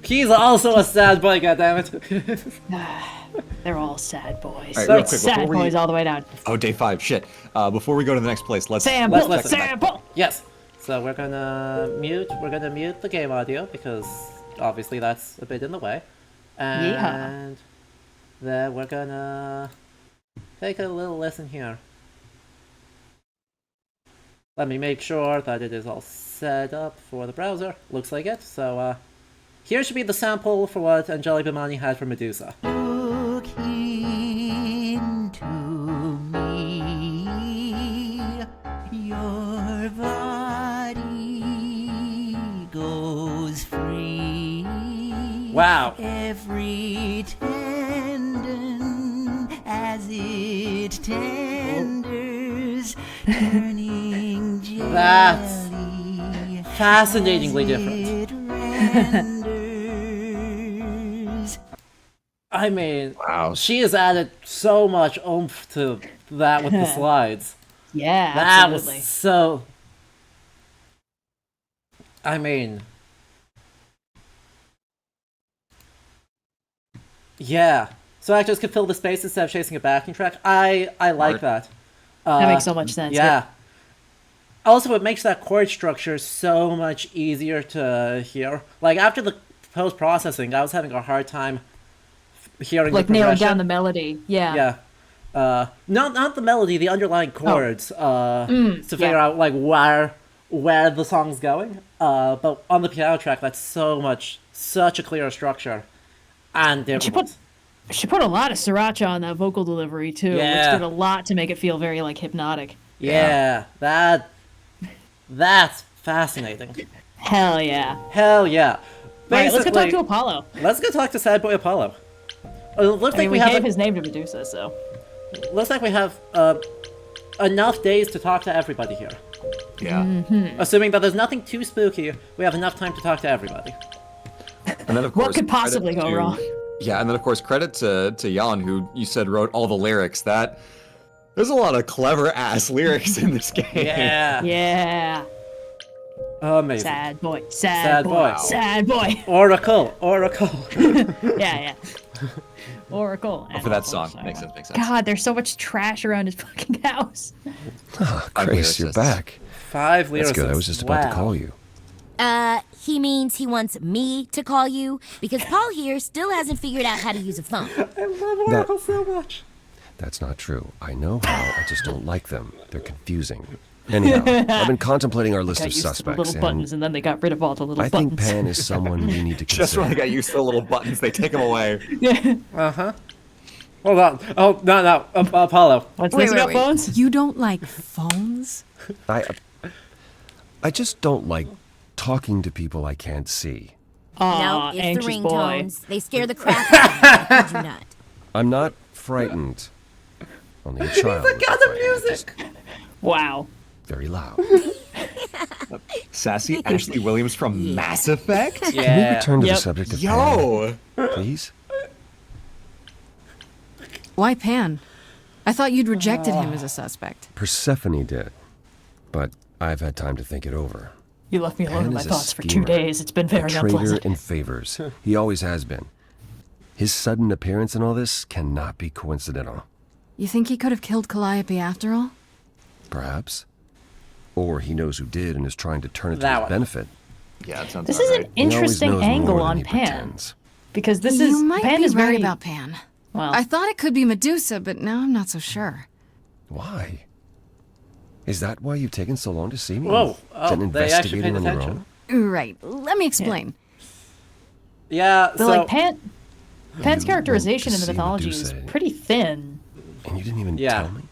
He's also a sad boy, goddammit. They're all sad boys. All right, real quick, sad before we- boys all the way down. Oh, day 5. Shit. Before we go to the next place, let's Sample, let's- sample. Yes. So we're gonna mute the game audio because obviously that's a bit in the way. And then we're gonna take a little listen here. Let me make sure that it is all set up for the browser. Looks like it. So here should be the sample for what Anjali Bhimani had for Medusa. Look into me, your body goes free. Wow. Every tendon as it tenders, turning That's jelly fascinatingly different. I mean, Wow. she has added so much oomph to that with the slides. Yeah, That absolutely. was so... I mean... Yeah. So actors could fill the space instead of chasing a backing track. I like that. That makes so much sense. Yeah. Also, it makes that chord structure so much easier to hear. Like, after the post-processing, I was having a hard time hearing Like the nailing progression. down the melody. Yeah. Yeah. Not the melody, the underlying chords. To figure out, like, where the song's going. But on the piano track, that's such a clearer structure. And different. She put a lot of sriracha on that vocal delivery too, which Yeah. did a lot to make it feel very like hypnotic. Yeah, that's fascinating. Hell yeah. Hell yeah. Alright, let's go talk Basically- to Apollo. Let's go talk to Sad Boy Apollo. Looks I like mean, we have gave his name to Medusa, so. looks like we have enough days to talk to everybody here. Yeah. Assuming that there's nothing too spooky, we have enough time to talk to everybody. And then of course, What could possibly credit go to- wrong? Yeah, and then of course credit to Jan, who you said wrote all the lyrics. There's a lot of clever ass lyrics in this game. Yeah. Yeah. Amazing. Sad boy. Sad Sad boy. boy. Sad boy. Oracle. Yeah. Oracle. For that song, makes sense. God, there's so much trash around his fucking house. Grace, you're lyricists. back. 5 lyricists. That's good. I was just about to Wow. call you. He means he wants me to call you because Paul here still hasn't figured out how to use a phone. I love Oracle so much. That's not true. I know how. I just don't like them. They're confusing. Anyhow, I've been contemplating our list Got of used to the suspects, little buttons, and then they got rid of all the little I buttons. think Pan is someone we need to Just when I consider. got used to the little buttons, they take them away. Hold on. Oh, no. Apollo. What's this about wait. phones? You don't like phones? I just don't like talking to people I can't see. Aw, No, it's the anxious boy. ringtones. They scare the crap out of me. I kid you not. I'm not frightened. Only a child. The would be god of frightened. music. Wow. Very loud. Sassy Ashley Williams from Mass Effect? Can we Yeah. return to Yep. the subject of Yo! Pan, please? Why Pan? I thought you'd rejected him as a suspect. Persephone did, but I've had time to think it over. You left me alone Pan in my is a thoughts for 2 schemer, days. It's been very a traitor unpleasant. in favors. He always has been. His sudden appearance in all this cannot be coincidental. You think he could have killed Calliope after all? Perhaps. Or he knows who did and is trying to turn it to That his one. benefit. Yeah, that sounds This about is an right. He always interesting knows angle more than on he Pan. pretends. Because this you is might Pan be is right very about Pan. well. I thought it could be Medusa, but now I'm not so sure. Why? Is that why you've taken so long to see me? Whoa. Been They actually paid investigating on your attention. own? Right. Let me explain. Yeah, But so... like Pan's went characterization to in the see mythology Medusa. is pretty thin. And you didn't even Yeah. tell me?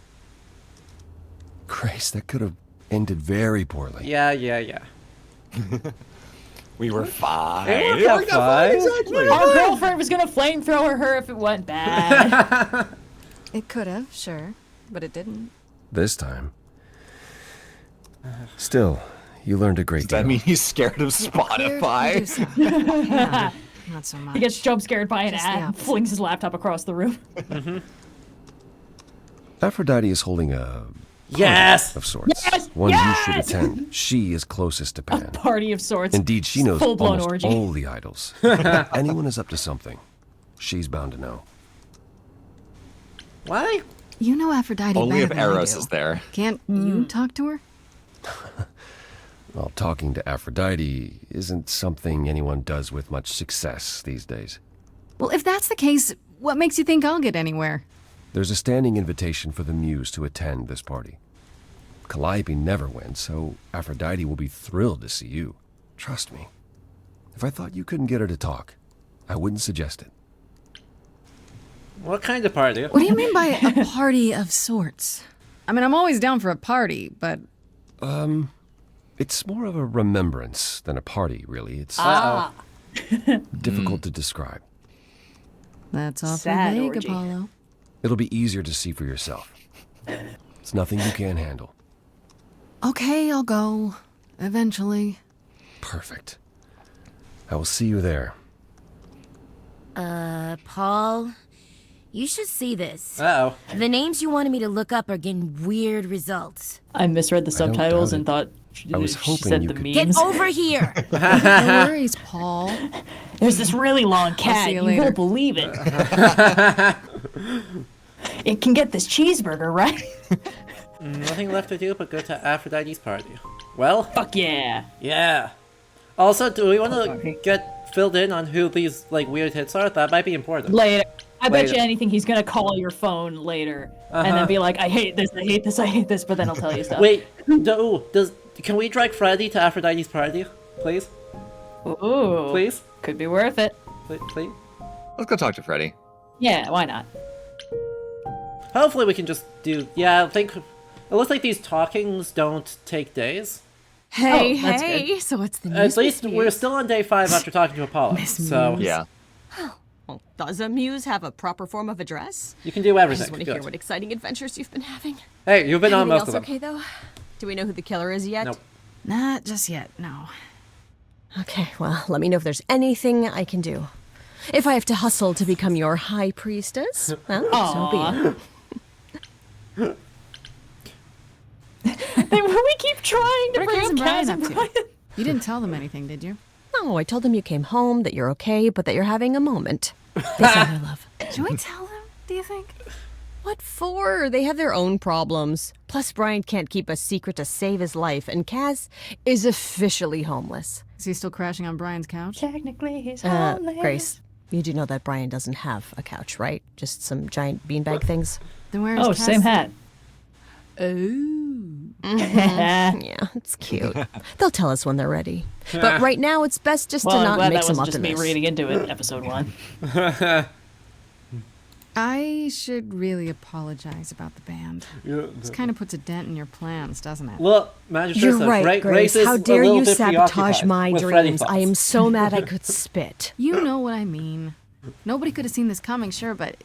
Grace, that could have ended very poorly. Yeah. We were fine. It worked out fine. Exactly. Our girlfriend was gonna flamethrower her if it went bad. It could have, sure, but it didn't. This time. Still, you learned a great Does deal. that mean he's scared of Clear Spotify? Medusa. Yeah, not so much. He gets jump scared by an Just the ad and opposite. flings his laptop across the room. Aphrodite is holding a Yes! of sorts. Yes! One you Yes! should attend. She is closest to Pan. Party of sorts. Indeed, she knows Full-blown almost orgy. all the idols. If anyone is up to something, she's bound to know. Why? You know Aphrodite Only better if than I Eros do. is there. Can't you talk to her? Well, talking to Aphrodite isn't something anyone does with much success these days. Well, if that's the case, what makes you think I'll get anywhere? There's a standing invitation for the Muse to attend this party. Calliope never went, so Aphrodite will be thrilled to see you. Trust me. If I thought you couldn't get her to talk, I wouldn't suggest it. What kind of party? What do you mean by a party of sorts? I mean, I'm always down for a party, but It's more of a remembrance than a party, really. It's difficult to describe. that's awfully Sad vague, orgy. Apollo. It'll be easier to see for yourself. It's nothing you can't handle. Okay, I'll go. Eventually. Perfect. I will see you there. Paul, you should see this. Uh-oh. The names you wanted me to look up are getting weird results. I misread the don't subtitles doubt and it. thought I was she hoping said you the could- memes. Get over here! No worries, Paul. There's this really long cat. see you You later. won't believe it. It can get this cheeseburger, right? Nothing left to do but go to Aphrodite's party. Well, Fuck yeah. yeah. Also, do we want to Okay. get filled in on who these like weird hits are? That might be important. Later. I bet Later. you anything he's gonna call your phone later and then be like, I hate this, I hate this, I hate this, but then I'll tell you stuff. Wait, can we drag Freddy to Aphrodite's party, please? Ooh. Please, Could be worth it. please. Let's go talk to Freddy. Yeah, why not? Hopefully, we can just do. Yeah, I think it looks like these talkings don't take days. Hey, Oh, that's hey. So what's the news? At least Miss we're Muse? still on day 5 after talking to Apollo. So Yeah. Well, does a muse have a proper form of address? you can do I everything. just want to hear Good. what exciting adventures you've been having. Hey, you've been on Anything most else of them. okay though? Do we know who the killer is yet? Nope. Not just yet, no. Okay, well, let me know if there's anything I can do. If I have to hustle to become your high priestess, well, so be it. We keep trying to What are bring Kaz and Brian Kaz up and to? Brian. You didn't tell them anything, did you? No, I told them you came home, that you're okay, but that you're having a moment. They say their love. Should we tell them, do you think? What for? They have their own problems. Plus, Brian can't keep a secret to save his life, and Kaz is officially homeless. Is he still crashing on Brian's couch? Technically, he's homeless. Grace, you do know that Brian doesn't have a couch, right? Just some giant beanbag things? Then where is Oh, Kaz? same hat. Yeah, it's cute. They'll tell us when they're ready. But right now, it's best just Well, to I'm not glad mix that them wasn't up just in me this. reading into it, episode 1. I should really apologize about the band. This kind of puts a dent in your plans, doesn't it? Well, Magistress, You're right, Grace. is How a dare little you bit sabotage preoccupied my with Freddy dreams? I thoughts. am so mad I could spit. You know what I mean. Nobody could have seen this coming, sure, but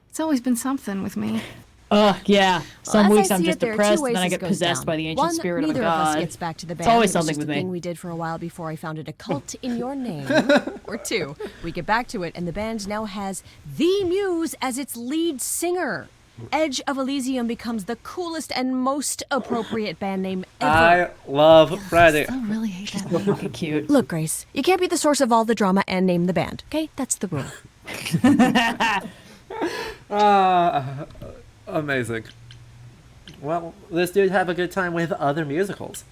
it's always been something with me. Ugh, yeah. Some Well, as weeks I I'm see just it, there are two depressed, and ways then I this get goes possessed down. by the ancient One, spirit of a neither god. us gets back to the band. It's always which something is with the me. thing we did for a while before I founded a cult in your name. Or 2, we get back to it, and the band now has the Muse as its lead singer. Edge of Elysium becomes the coolest and most appropriate band name ever. I love Freddy. I really hate that. So fucking cute. Look, Grace, you can't be the source of all the drama and name the band, okay? That's the rule. Amazing. Well, this dude have a good time with other musicals.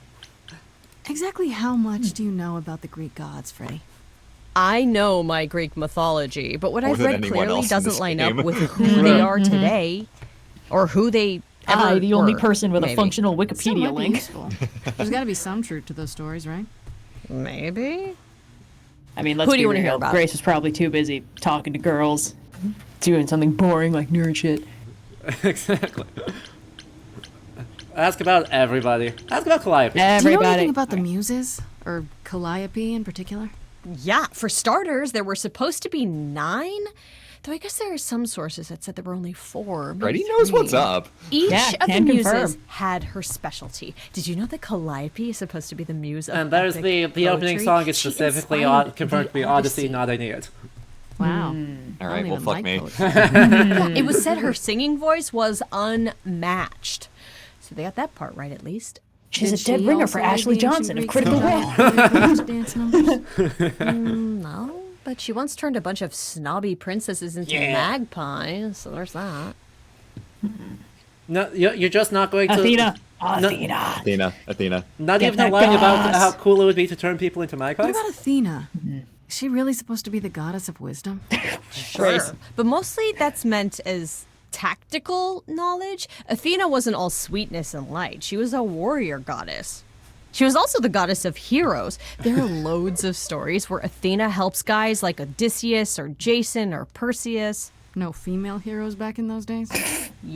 Exactly how much do you know about the Greek gods, Freddy? I know my Greek mythology, but what More I've than read anyone clearly else in doesn't this line game. up with who they are today, or who they ever I, the only were, person with maybe. a functional Still Wikipedia might be link. useful. There's got to be some truth to those stories, right? Maybe. I mean, let's Who do be you wanna real. hear about? Grace was probably too busy talking to girls, doing something boring like nerd shit. Exactly. Ask about everybody. Ask about Calliope. Do you know Everybody. anything about the muses? Or Calliope in particular? Yeah, for starters, there were supposed to be 9, though I guess there are some sources that said there were only 4. maybe Freddy knows 3. what's up. Each Yeah, of the can muses confirm. had her specialty. Did you know that Calliope is supposed to be the muse of And there's epic the opening poetry? song is She specifically inspired confirmed to be the Odyssey, not Aeneid. Wow. All right, well, fuck me. It was said her singing voice was unmatched. So they got that part right, at least. She's a Did dead she ringer also for lead Ashley the ancient Johnson of Greeks Critical into Role. dance numbers? No, but she once turned a bunch of snobby princesses into Yeah. magpies, so there's that. No, you're just not going to. Athena. No- Athena. Athena. Not Get even that lying about gas. how cool it would be to turn people into What magpies. about Athena? Is she really supposed to be the goddess of wisdom? Sure. But mostly that's meant as tactical knowledge. Athena wasn't all sweetness and light. She was a warrior goddess. She was also the goddess of heroes. There are loads of stories where Athena helps guys like Odysseus or Jason or Perseus. No female heroes back in those days?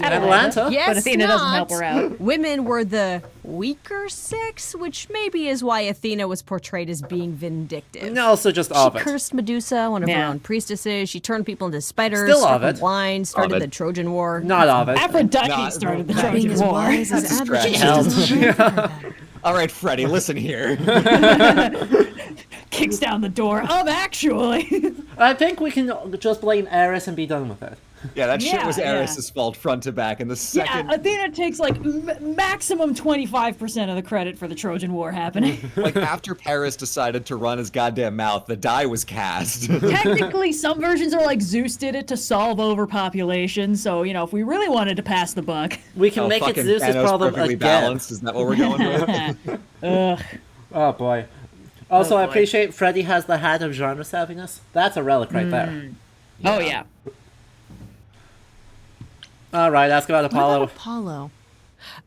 Atlanta. Yes, But Athena doesn't not. help her out. Women were the weaker sex, which maybe is why Athena was portrayed as being vindictive. And also just She Ovid. cursed Medusa, one of her Yeah. own priestesses. She turned people into spiders, Still struck them Ovid. blind, started Ovid. the Trojan War. Not Ovid. Aphrodite Not- started the Being Trojan as War. wise as That's a Aphrodite stretch. doesn't make her better. All right, Freddy, listen here. Kicks down the door. Actually. I think we can just blame Eris and be done with it. Yeah, that shit was Yeah, Eris's fault front to back. And the second, Yeah, Athena takes like maximum 25% of the credit for the Trojan War happening. like after Paris decided to run his goddamn mouth, the die was cast. Technically, some versions are like Zeus did it to solve overpopulation. So, you know, if we really wanted to pass the buck. We can make it fucking Zeus's Thanos problem perfectly again. balanced. Is that what we're going with? Ugh. Oh boy. Also, I boy. appreciate Freddy has the hat of genre savviness. That's a relic right there. Oh, yeah. Alright, ask about What Apollo. about Apollo?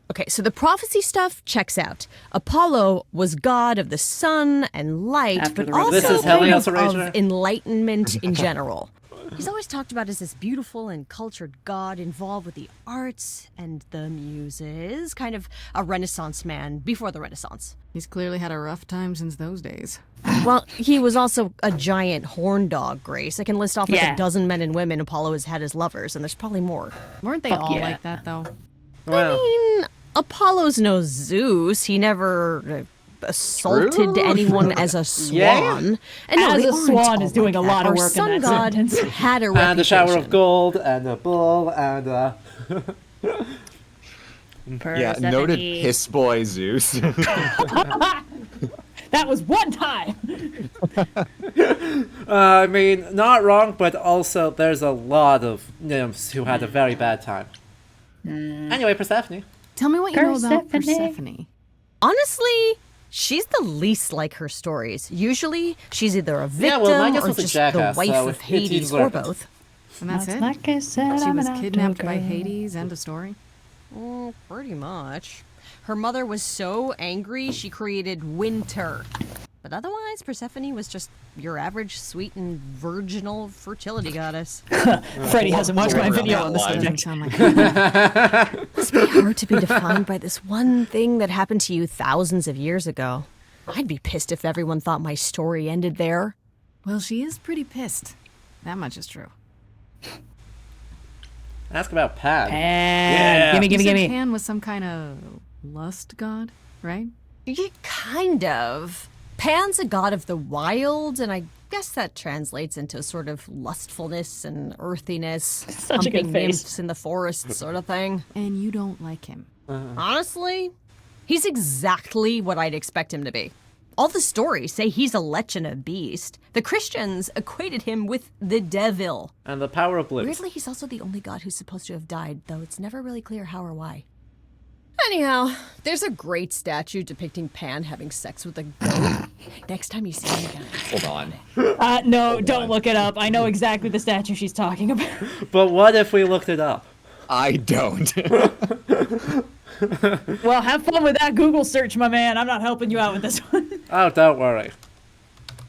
Okay, so the prophecy stuff checks out. Apollo was god of the sun and light, After but the also This is kind Helios of Erasure? enlightenment in general. He's always talked about as this beautiful and cultured god involved with the arts and the muses, kind of a Renaissance man before the Renaissance. He's clearly had a rough time since those days. Well, he was also a giant horn dog, Grace. I can list off like Yeah. a dozen men and women Apollo has had as lovers, and there's probably more. Weren't they Fuck all yeah. like that, though? Well, I mean, Apollo's no Zeus. He never assaulted True. anyone as a swan. Yeah. And no, As they a aren't swan all is doing like a that. lot of Our work in sun that god sentence. had a and reputation. the shower of gold, and the bull, and Yeah, noted piss boy Zeus. That was one time. I mean, not wrong, but also there's a lot of nymphs who had a very bad time. Anyway, Persephone. Tell me what you know about Persephone. Persephone. Honestly, she's the least like her stories. Usually, she's either a Yeah, victim well, Midas or was a just jackass, the wife so of it's Hades, or deserved. both. And that's it? Like I said, She I'm was an kidnapped outdoor by girl. Hades, end of story. Pretty much. Her mother was so angry she created winter. But otherwise, Persephone was just your average sweet and virginal fertility goddess. Freddie hasn't watched my video on this Doesn't subject. sound like Must be hard to be defined by this one thing that happened to you thousands of years ago. I'd be pissed if everyone thought my story ended there. Well, she is pretty pissed. That much is true. Ask about Pan. And You gimme. said Pan was some kind of lust god, right? Yeah, kind of. Pan's a god of the wild, and I guess that translates into sort of lustfulness and earthiness, Such a good humping face. nymphs in the forest sort of thing. And you don't like him. Honestly, he's exactly what I'd expect him to be. All the stories say he's a lech and a beast. The Christians equated him with the devil. And the power of blues. Weirdly, he's also the only god who's supposed to have died, though it's never really clear how or why. Anyhow, there's a great statue depicting Pan having sex with a goat. Next time you see him again. Hold on. No, don't look it up. I know exactly the statue she's talking about. But what if we looked it up? I don't. Well, have fun with that Google search, my man. I'm not helping you out with this one. Oh, don't worry.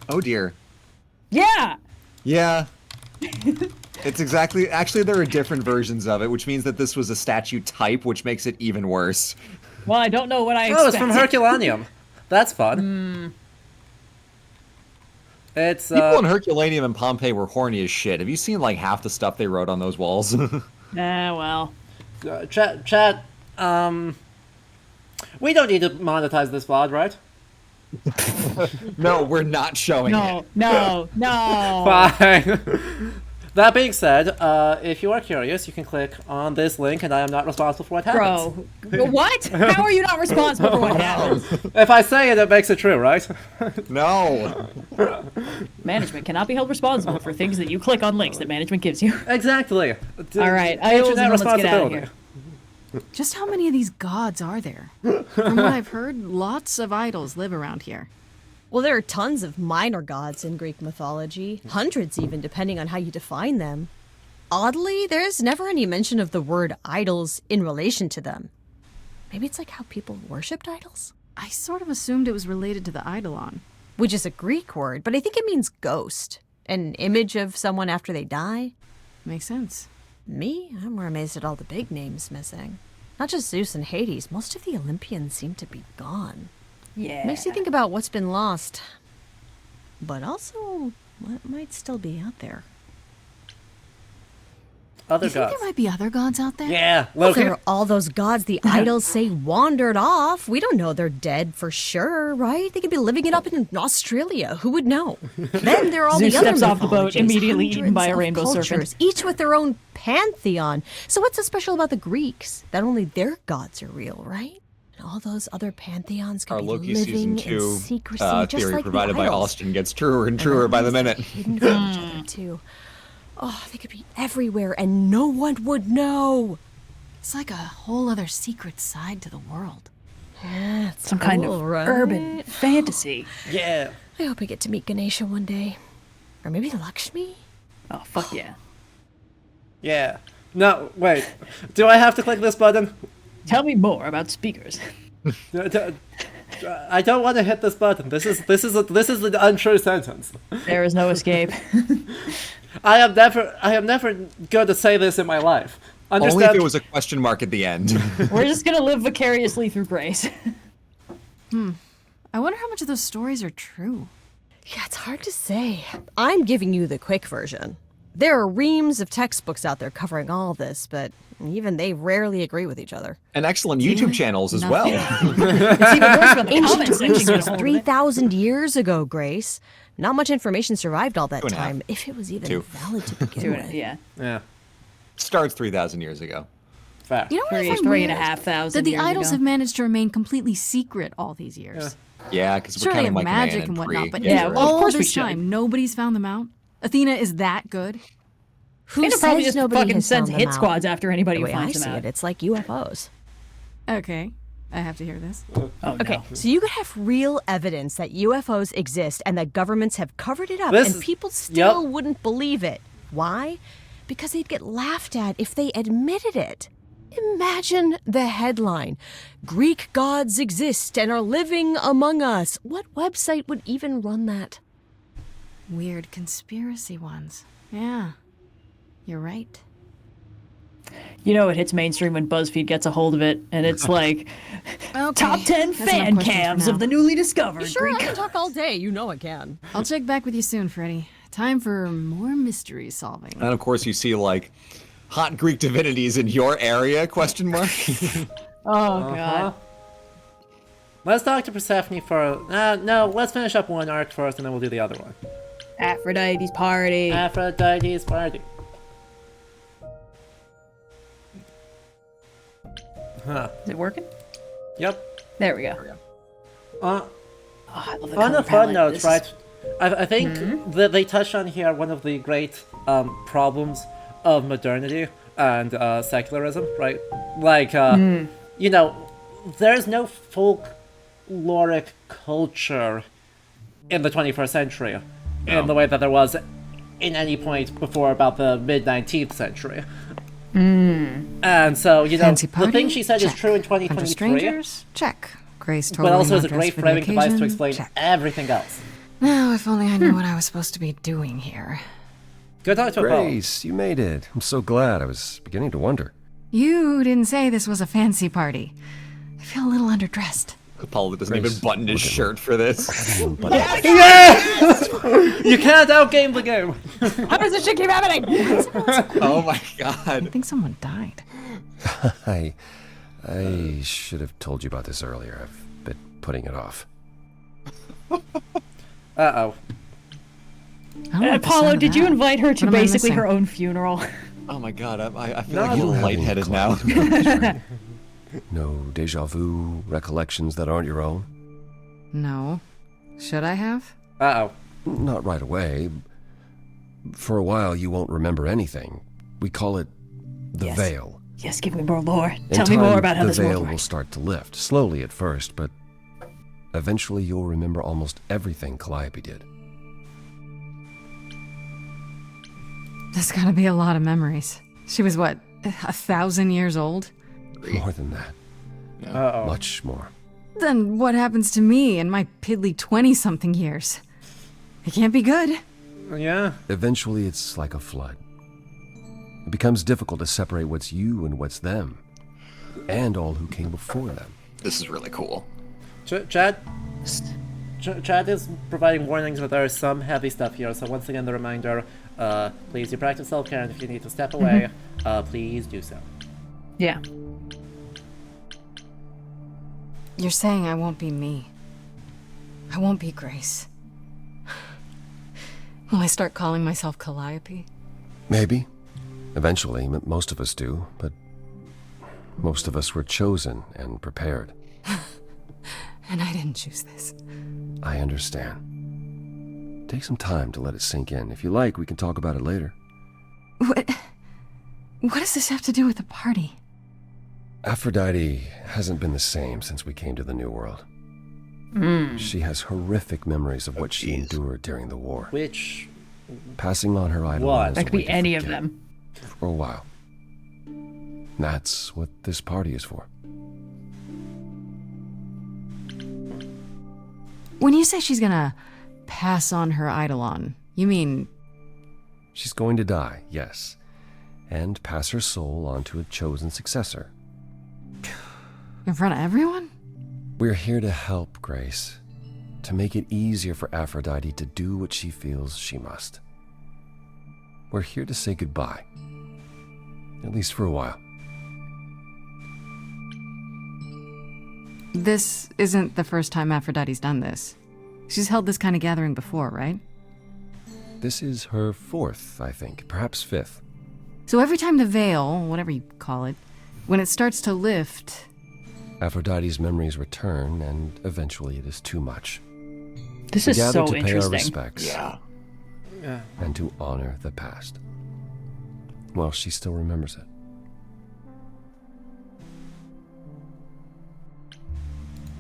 Oh dear. Yeah. Yeah. It's exactly. Actually, there are different versions of it, which means that this was a statue type, which makes it even worse. Well, I don't know what I Oh, expected. it's from Herculaneum. That's fun. It's People in Herculaneum and Pompeii were horny as shit. Have you seen like half the stuff they wrote on those walls? Well. chat. We don't need to monetize this VOD, right? No, we're not showing it. No. Fine. That being said, if you are curious, you can click on this link, and I am not responsible for what happens. Bro. What? How are you not responsible for what happens? If I say it, it makes it true, right? No. Management cannot be held responsible for things that you click on links that management gives you. Exactly. All right, idols, Internet and let's get out of responsibility. here. Just how many of these gods are there? From what I've heard, lots of idols live around here. Well, there are tons of minor gods in Greek mythology, hundreds even, depending on how you define them. Oddly, there's never any mention of the word idols in relation to them. Maybe it's like how people worshipped idols? I sort of assumed it was related to the eidolon. Which is a Greek word, but I think it means ghost. An image of someone after they die. Makes sense. Me? I'm more amazed at all the big names missing. Not just Zeus and Hades, most of the Olympians seem to be gone. Yeah. Makes you think about what's been lost. But also, what might still be out there. Other You think gods. there might be other gods out there? Yeah, Well, Loki. there are all those gods the idols say wandered off. We don't know they're dead for sure, right? They could be living it up in Australia. Who would know? Then there are all Zeus the other steps off the boat, mythologies, immediately eaten by a hundreds of rainbow serpent. cultures, each with their own pantheon. So what's so special about the Greeks? That only their gods are real, right? And all those other pantheons could Our be Loki living season in 2 secrecy, just theory like provided the by idols. Austin gets truer and truer by the minute. Hidden from each other too. Oh, they could be everywhere and no one would know. It's like a whole other secret side to the world. Yeah, it's Some kind of cool, right? urban fantasy. Yeah. I hope I get to meet Ganesha one day. Or maybe Lakshmi? Oh, fuck yeah. Yeah. No, wait. Do I have to click this button? Tell me more about speakers. I don't want to hit this button. This is an untrue sentence. There is no escape. I am never going to say this in my life. Only if Understand? it was a question mark at the end. We're just gonna live vicariously through Grace. I wonder how much of those stories are true. Yeah, it's hard to say. I'm giving you the quick version. There are reams of textbooks out there covering all this, but even they rarely agree with each other. And excellent YouTube channels as well. It's even worse when the Ancient comment section Greece gets was hold of it. 3,000 years ago, Grace. Not much information survived all that 2.5. time, if it was even 2. valid to begin with. Yeah. Yeah. Starts 3,000 years ago. Fact. You know what I find Three and a weird? half thousand That the years idols ago. have managed to remain completely secret all these years. Yeah, because we're Sure, kind they of have like magic man and whatnot, pre. but Yeah, in well, of all course we this should. time, nobody's found them out. Athena is that good? Who Athena says probably just nobody fucking has sends found hit them out? squads after anybody The who way I finds see them out. it, it's like UFOs. Okay, I have to hear this. Oh, Okay, no. so you could have real evidence that UFOs exist and that governments have covered it up, This and is- people still Yep. wouldn't believe it. Why? Because they'd get laughed at if they admitted it. Imagine the headline: Greek gods exist and are living among us. What website would even run that? Weird conspiracy ones. Yeah, you're right. You know it hits mainstream when BuzzFeed gets a hold of it, and it's like, Okay, top 10 that's enough fan questions for cams now. of the newly discovered Sure, I Greek. can talk all day. You know I can. I'll check back with you soon, Freddy. Time for more mystery solving. And of course, you see like hot Greek divinities in your area? Question mark. Oh, God. Let's talk to Persephone for. No, let's finish up one arc first, and then we'll do the other one. Aphrodite's party. Aphrodite's party. Huh. Is it working? Yep. There we go. Uh, Oh, I love the on color a fun palette. note, This right? is- I think that they touched on here one of the great problems of modernity and secularism, right? Like, you know, there's no folkloric culture in the 21st century in the way that there was in any point before about the mid-19th century. And so, you know, Fancy the party? thing she said is Check. true in Bunch of 2023, strangers? Check. Grace totally but also is a not dressed great for the framing device to occasion? explain Check. everything else. Now, if only I knew what I was supposed to be doing here. Go talk to Apollo. Grace, you made it. I'm so glad. I was beginning to wonder. You didn't say this was a fancy party. I feel a little underdressed. Apollo doesn't Grace, even button his look at shirt for this. But You can't outgame the game. How does this shit keep happening? Oh my I god. think someone died. I should have told you about this earlier. I've been putting it off. Uh-oh. I don't like the sound Apollo, of did you that. invite her to What am I basically missing? her own funeral? Oh my god. I feel No. like a little lightheaded now. No deja vu recollections that aren't your own? No. Should I have? Uh-oh. Not right away. For a while, you won't remember anything. We call it the Yes. veil. Yes, give me more lore. In Tell me time, more about how the this veil world will works. start to lift, slowly at first, but eventually you'll remember almost everything Calliope did. There's gotta be a lot of memories. She was what, 1,000 years old? More than that. Uh-oh. Much more. Then what happens to me in my piddly 20-something years? It can't be good. Yeah. Eventually, it's like a flood. It becomes difficult to separate what's you and what's them, and all who came before them. This is really cool. Chad is providing warnings that there is some heavy stuff here, so once again the reminder, Please do practice self-care, and if you need to step away, please do so. Yeah. You're saying I won't be me. I won't be Grace. Will I start calling myself Calliope? Maybe. Eventually, most of us do, but most of us were chosen and prepared. And I didn't choose this. I understand. Take some time to let it sink in. If you like, we can talk about it later. What does this have to do with the party? Aphrodite hasn't been the same since we came to the New World. She has horrific memories of what she endured during the war. Which... Passing on her idol. What? That could be any of them. For a while. That's what this party is for. When you say she's gonna pass on her eidolon, you mean... She's going to die, yes. And pass her soul on to a chosen successor. In front of everyone? We're here to help, Grace. To make it easier for Aphrodite to do what she feels she must. We're here to say goodbye. At least for a while. This isn't the first time Aphrodite's done this. She's held this kind of gathering before, right? This is her 4th, I think. Perhaps 5th. So every time the veil, whatever you call it, when it starts to lift... Aphrodite's memories return, and eventually it is too much. This We is gather so to pay our interesting. respects. Yeah. And to honor the past. Well, she still remembers it.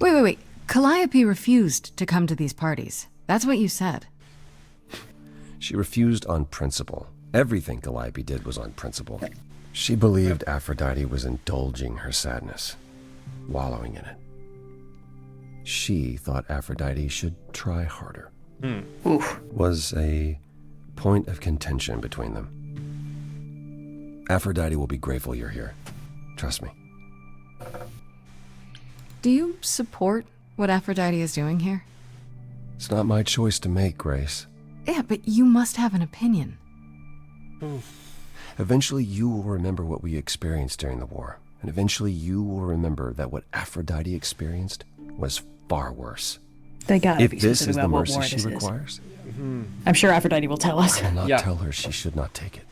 Wait. Calliope refused to come to these parties. That's what you said. She refused on principle. Everything Calliope did was on principle. She believed Aphrodite was indulging her sadness, wallowing in it. She thought Aphrodite should try harder. Oof. Was a point of contention between them. Aphrodite will be grateful you're here. Trust me. Do you support what Aphrodite is doing here? It's not my choice to make, Grace. Yeah, but you must have an opinion. Eventually you will remember what we experienced during the war. And eventually you will remember that what Aphrodite experienced was far worse. They gotta If be this specific is the about what mercy war she this is. requires, I'm sure Aphrodite will tell us. I will not Yeah. tell her she should not take it.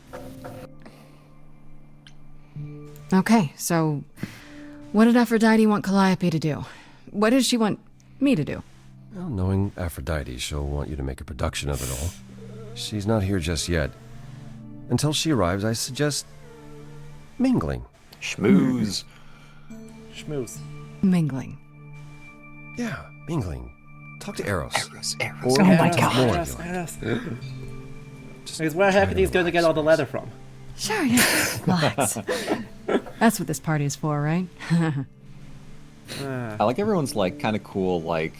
Okay, so what did Aphrodite want Calliope to do? What did she want me to do? Well, knowing Aphrodite, she'll want you to make a production of it all. She's not here just yet. Until she arrives, I suggest mingling. Schmooze. Schmooze. Mingling. Yeah, mingling. Talk to Eros. Eros. Oh my God. More, Yes, if you like. yes. Just Because where try Hecate's going to get all the leather from? Sure, yeah. Relax. That's what this party is for, right? I like everyone's like kind of cool like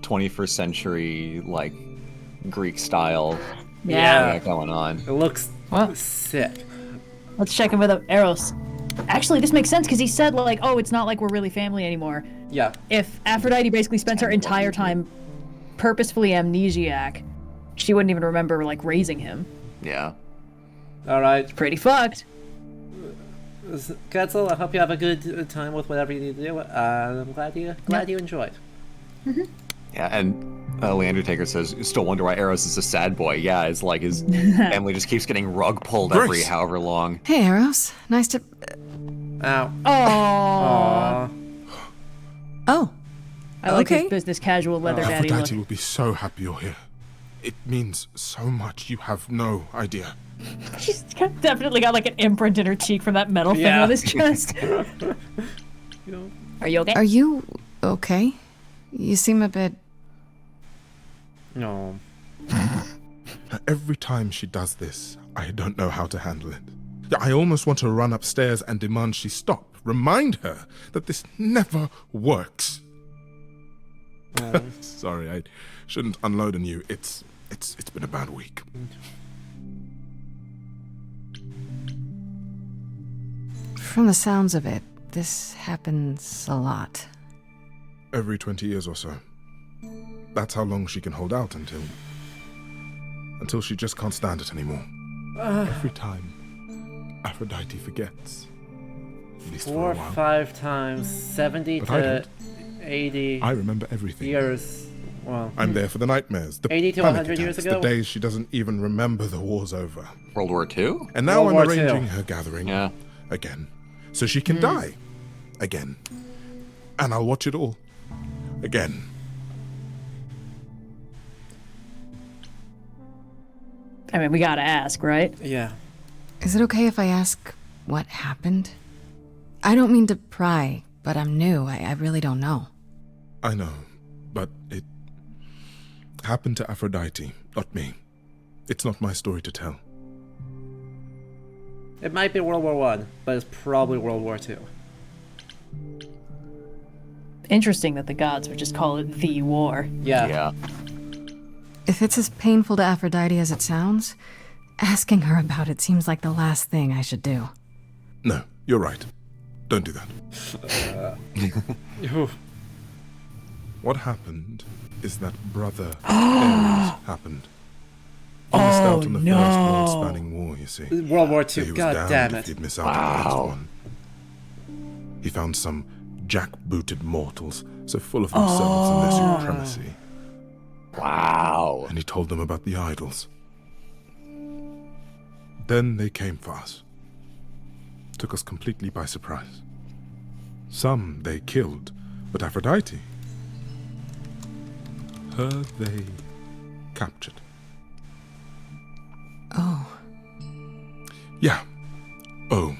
21st century like Greek style Yeah. going on. It looks Well. sick. Let's check in with Eros. Actually, this makes sense because he said, like, oh, it's not like we're really family anymore. Yeah. If Aphrodite basically spends her entire time purposefully amnesiac, she wouldn't even remember, like, raising him. Yeah. All right. Pretty fucked. Quetzal, I hope you have a good time with whatever you need to do. I'm glad you enjoyed. Yeah, and Leander Taker says, still wonder why Eros is a sad boy. Yeah, it's like his family just keeps getting rug pulled every Grace. however long. Hey, Eros. Nice to... Ow. Oh. Aw. Oh. I like Okay. his business casual leather daddy look. Aphrodite will be so happy you're here. It means so much, you have no idea. She's definitely got like an imprint in her cheek from that metal thing Yeah. on his chest. Are you okay? Are you okay? You seem a bit... No. Every time she does this, I don't know how to handle it. I almost want to run upstairs and demand she stop. Remind her that this never works. Sorry, I shouldn't unload on you. It's been a bad week. From the sounds of it, this happens a lot. Every 20 years or so. That's how long she can hold out until... until she just can't stand it anymore. Every time, Aphrodite forgets. At least 4 for or a while. 5 times, 70 But I to don't. 80 I remember everything. years. Well, I'm there for the nightmares, the 80 to panic 100 years attacks, ago? the days she doesn't even remember the war's over. World War II? And now World I'm War II. arranging her gathering again, so she can die again. And I'll watch it all again. I mean, we gotta ask, right? Yeah. Is it okay if I ask what happened? I don't mean to pry, but I'm new. I really don't know. I know, but it happened to Aphrodite, not me. It's not my story to tell. It might be World War I, but it's probably World War II. Interesting that the gods would just call it the war. Yeah. If it's as painful to Aphrodite as it sounds, asking her about it seems like the last thing I should do. No, you're right. Don't do that. What happened is that Brother Ares happened. He missed out on the first world-spanning war, you see. World War So II, he was god damned damn if it. he'd miss out on the next one. He found some jack-booted mortals so full of themselves and their supremacy. Wow. And he told them about the idols. Then they came for us. Took us completely by surprise. Some they killed, but Aphrodite, her they captured. Oh. Yeah. Oh.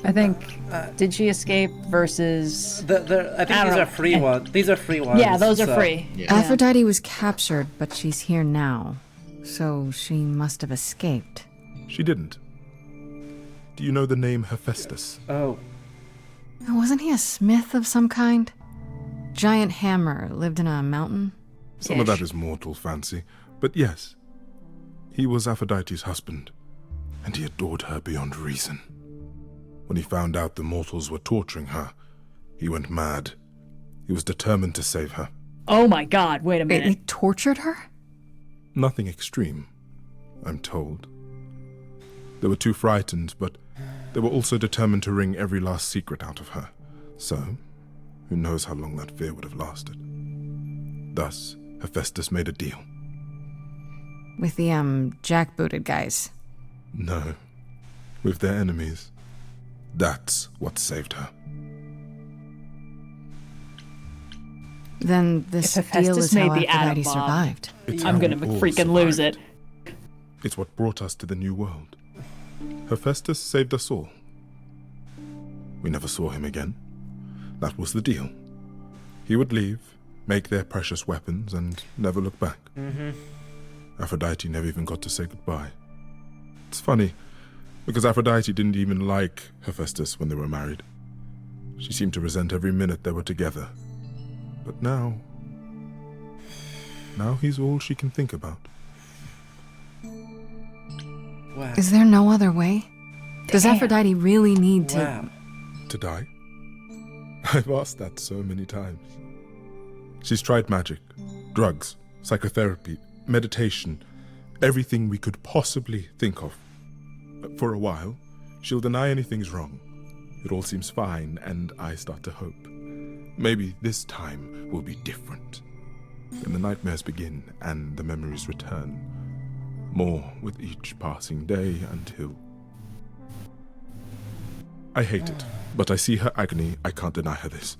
I think, did she escape versus... I think these are free ones. These are free ones. Yeah, those are so- free. Yeah. Aphrodite was captured, but she's here now. So she must have escaped. She didn't. Do you know the name Hephaestus? Oh. Wasn't he a smith of some kind? Giant hammer, lived in a mountain? Some of that is mortal fancy, but yes. He was Aphrodite's husband, and he adored her beyond reason. When he found out the mortals were torturing her, he went mad. He was determined to save her. Oh my god, wait a minute. They tortured her? Nothing extreme, I'm told. They were too frightened, but they were also determined to wring every last secret out of her. So, who knows how long that fear would have lasted. Thus, Hephaestus made a deal. With the, jackbooted guys. No, with their enemies. That's what saved her. Then this If deal Hephaestus is how made the atom Aphrodite bomb, survived. It's I'm how gonna we all freaking lose survived. it. It's what brought us to the new world. Hephaestus saved us all. We never saw him again. That was the deal. He would leave, make their precious weapons, and never look back. Aphrodite never even got to say goodbye. It's funny, because Aphrodite didn't even like Hephaestus when they were married. She seemed to resent every minute they were together. But now he's all she can think about. Wow. Is there no other way? Does Aphrodite really need to... Wow. To die? I've asked that so many times. She's tried magic, drugs, psychotherapy, meditation, everything we could possibly think of. For a while, she'll deny anything's wrong. It all seems fine, and I start to hope. Maybe this time will be different. When the nightmares begin and the memories return. More with each passing day until... I hate it, but I see her agony. I can't deny her this.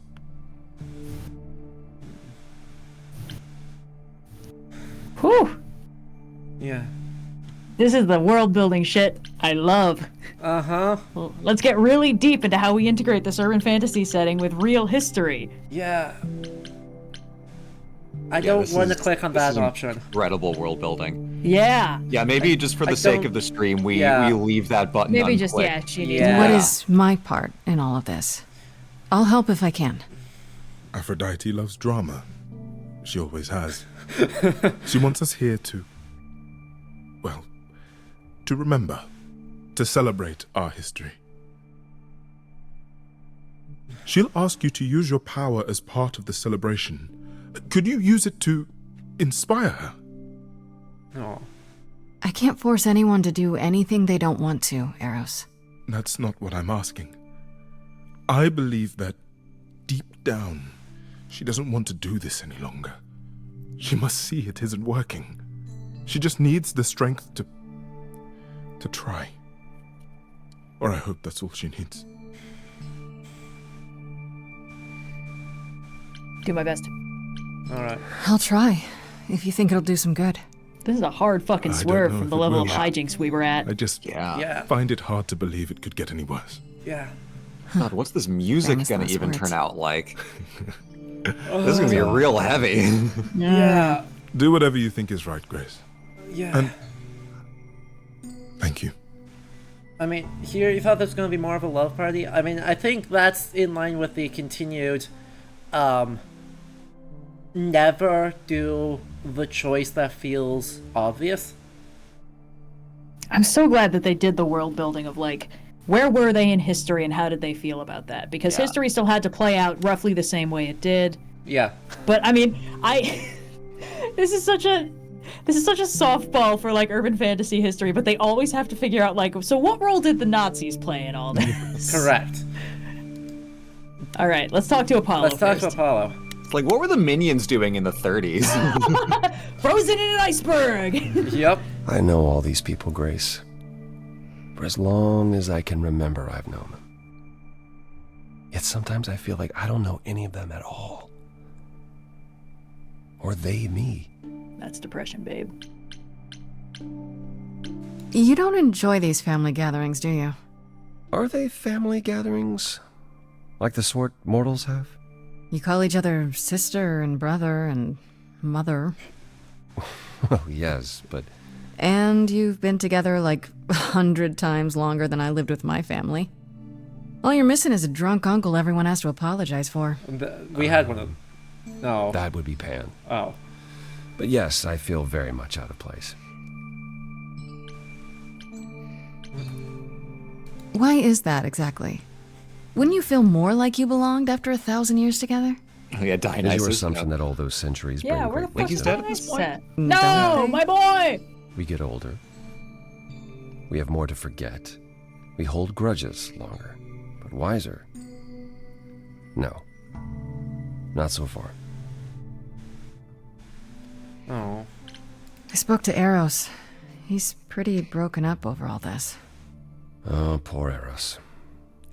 Whew. Yeah. This is the world building shit I love. Uh-huh. Well, let's get really deep into how we integrate this urban fantasy setting with real history. Yeah. I don't want to click on that option. Incredible world building. Yeah. Yeah, maybe just for the sake of the stream, we leave that button Maybe unclicked. just, yeah, she needs What is my part in all of this? I'll help if I can. Aphrodite loves drama. She always has. She wants us here to... well, to remember. To celebrate our history. She'll ask you to use your power as part of the celebration. Could you use it to inspire her? Oh. I can't force anyone to do anything they don't want to, Eros. That's not what I'm asking. I believe that deep down, she doesn't want to do this any longer. She must see it isn't working. She just needs the strength to try. Or I hope that's all she needs. Do my best. Alright. I'll try, if you think it'll do some good. This is a hard fucking I don't swerve know from if the it level of will. hijinks we were at. I just Yeah. find it hard to believe it could get any worse. Yeah. God, what's this music Famous gonna last even words. turn out like? This is gonna be real heavy. Yeah. Do whatever you think is right, Grace. Yeah. And thank you. I mean, here you thought this was going to be more of a love party. I mean, I think that's in line with the continued, never do the choice that feels obvious. I'm so glad that they did the world building of like, where were they in history and how did they feel about that? Because history still had to play out roughly the same way it did. Yeah. But I mean, this is such a softball for like urban fantasy history, but they always have to figure out like, so what role did the Nazis play in all this? Correct. All right, let's talk to Apollo. Let's talk first. to Apollo. It's like, what were the minions doing in the 30s? Frozen in an iceberg. Yep. I know all these people, Grace. For as long as I can remember, I've known them. Yet sometimes I feel like I don't know any of them at all. Or they me. That's depression, babe. You don't enjoy these family gatherings, do you? Are they family gatherings? Like the sort mortals have? You call each other sister and brother and mother. Well, yes, but... And you've been together like 100 times longer than I lived with my family. All you're missing is a drunk uncle everyone has to apologize for. We had one of them. No. That would be Pan. Oh. But yes, I feel very much out of place. Why is that exactly? Wouldn't you feel more like you belonged after 1,000 years together? Oh, yeah, Is your Dionysus. assumption that all those centuries bring Yeah, where the great fuck he's is dead my at this ice point? set? Don't No, they? my boy! We get older. We have more to forget. We hold grudges longer, but wiser. No. Not so far. Oh. I spoke to Eros. He's pretty broken up over all this. Oh, poor Eros.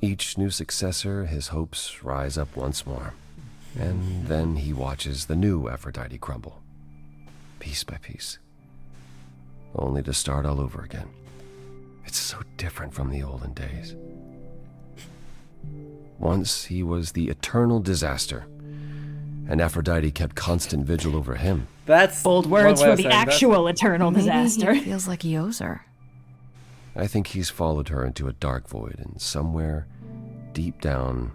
Each new successor, his hopes rise up once more. And then he watches the new Aphrodite crumble. Piece by piece. Only to start all over again. It's so different from the olden days. Once he was the eternal disaster, and Aphrodite kept constant vigil over him. That's Bold one words way for of the saying that. actual eternal Maybe disaster. he feels like he owes her. I think he's followed her into a dark void, and somewhere, deep down,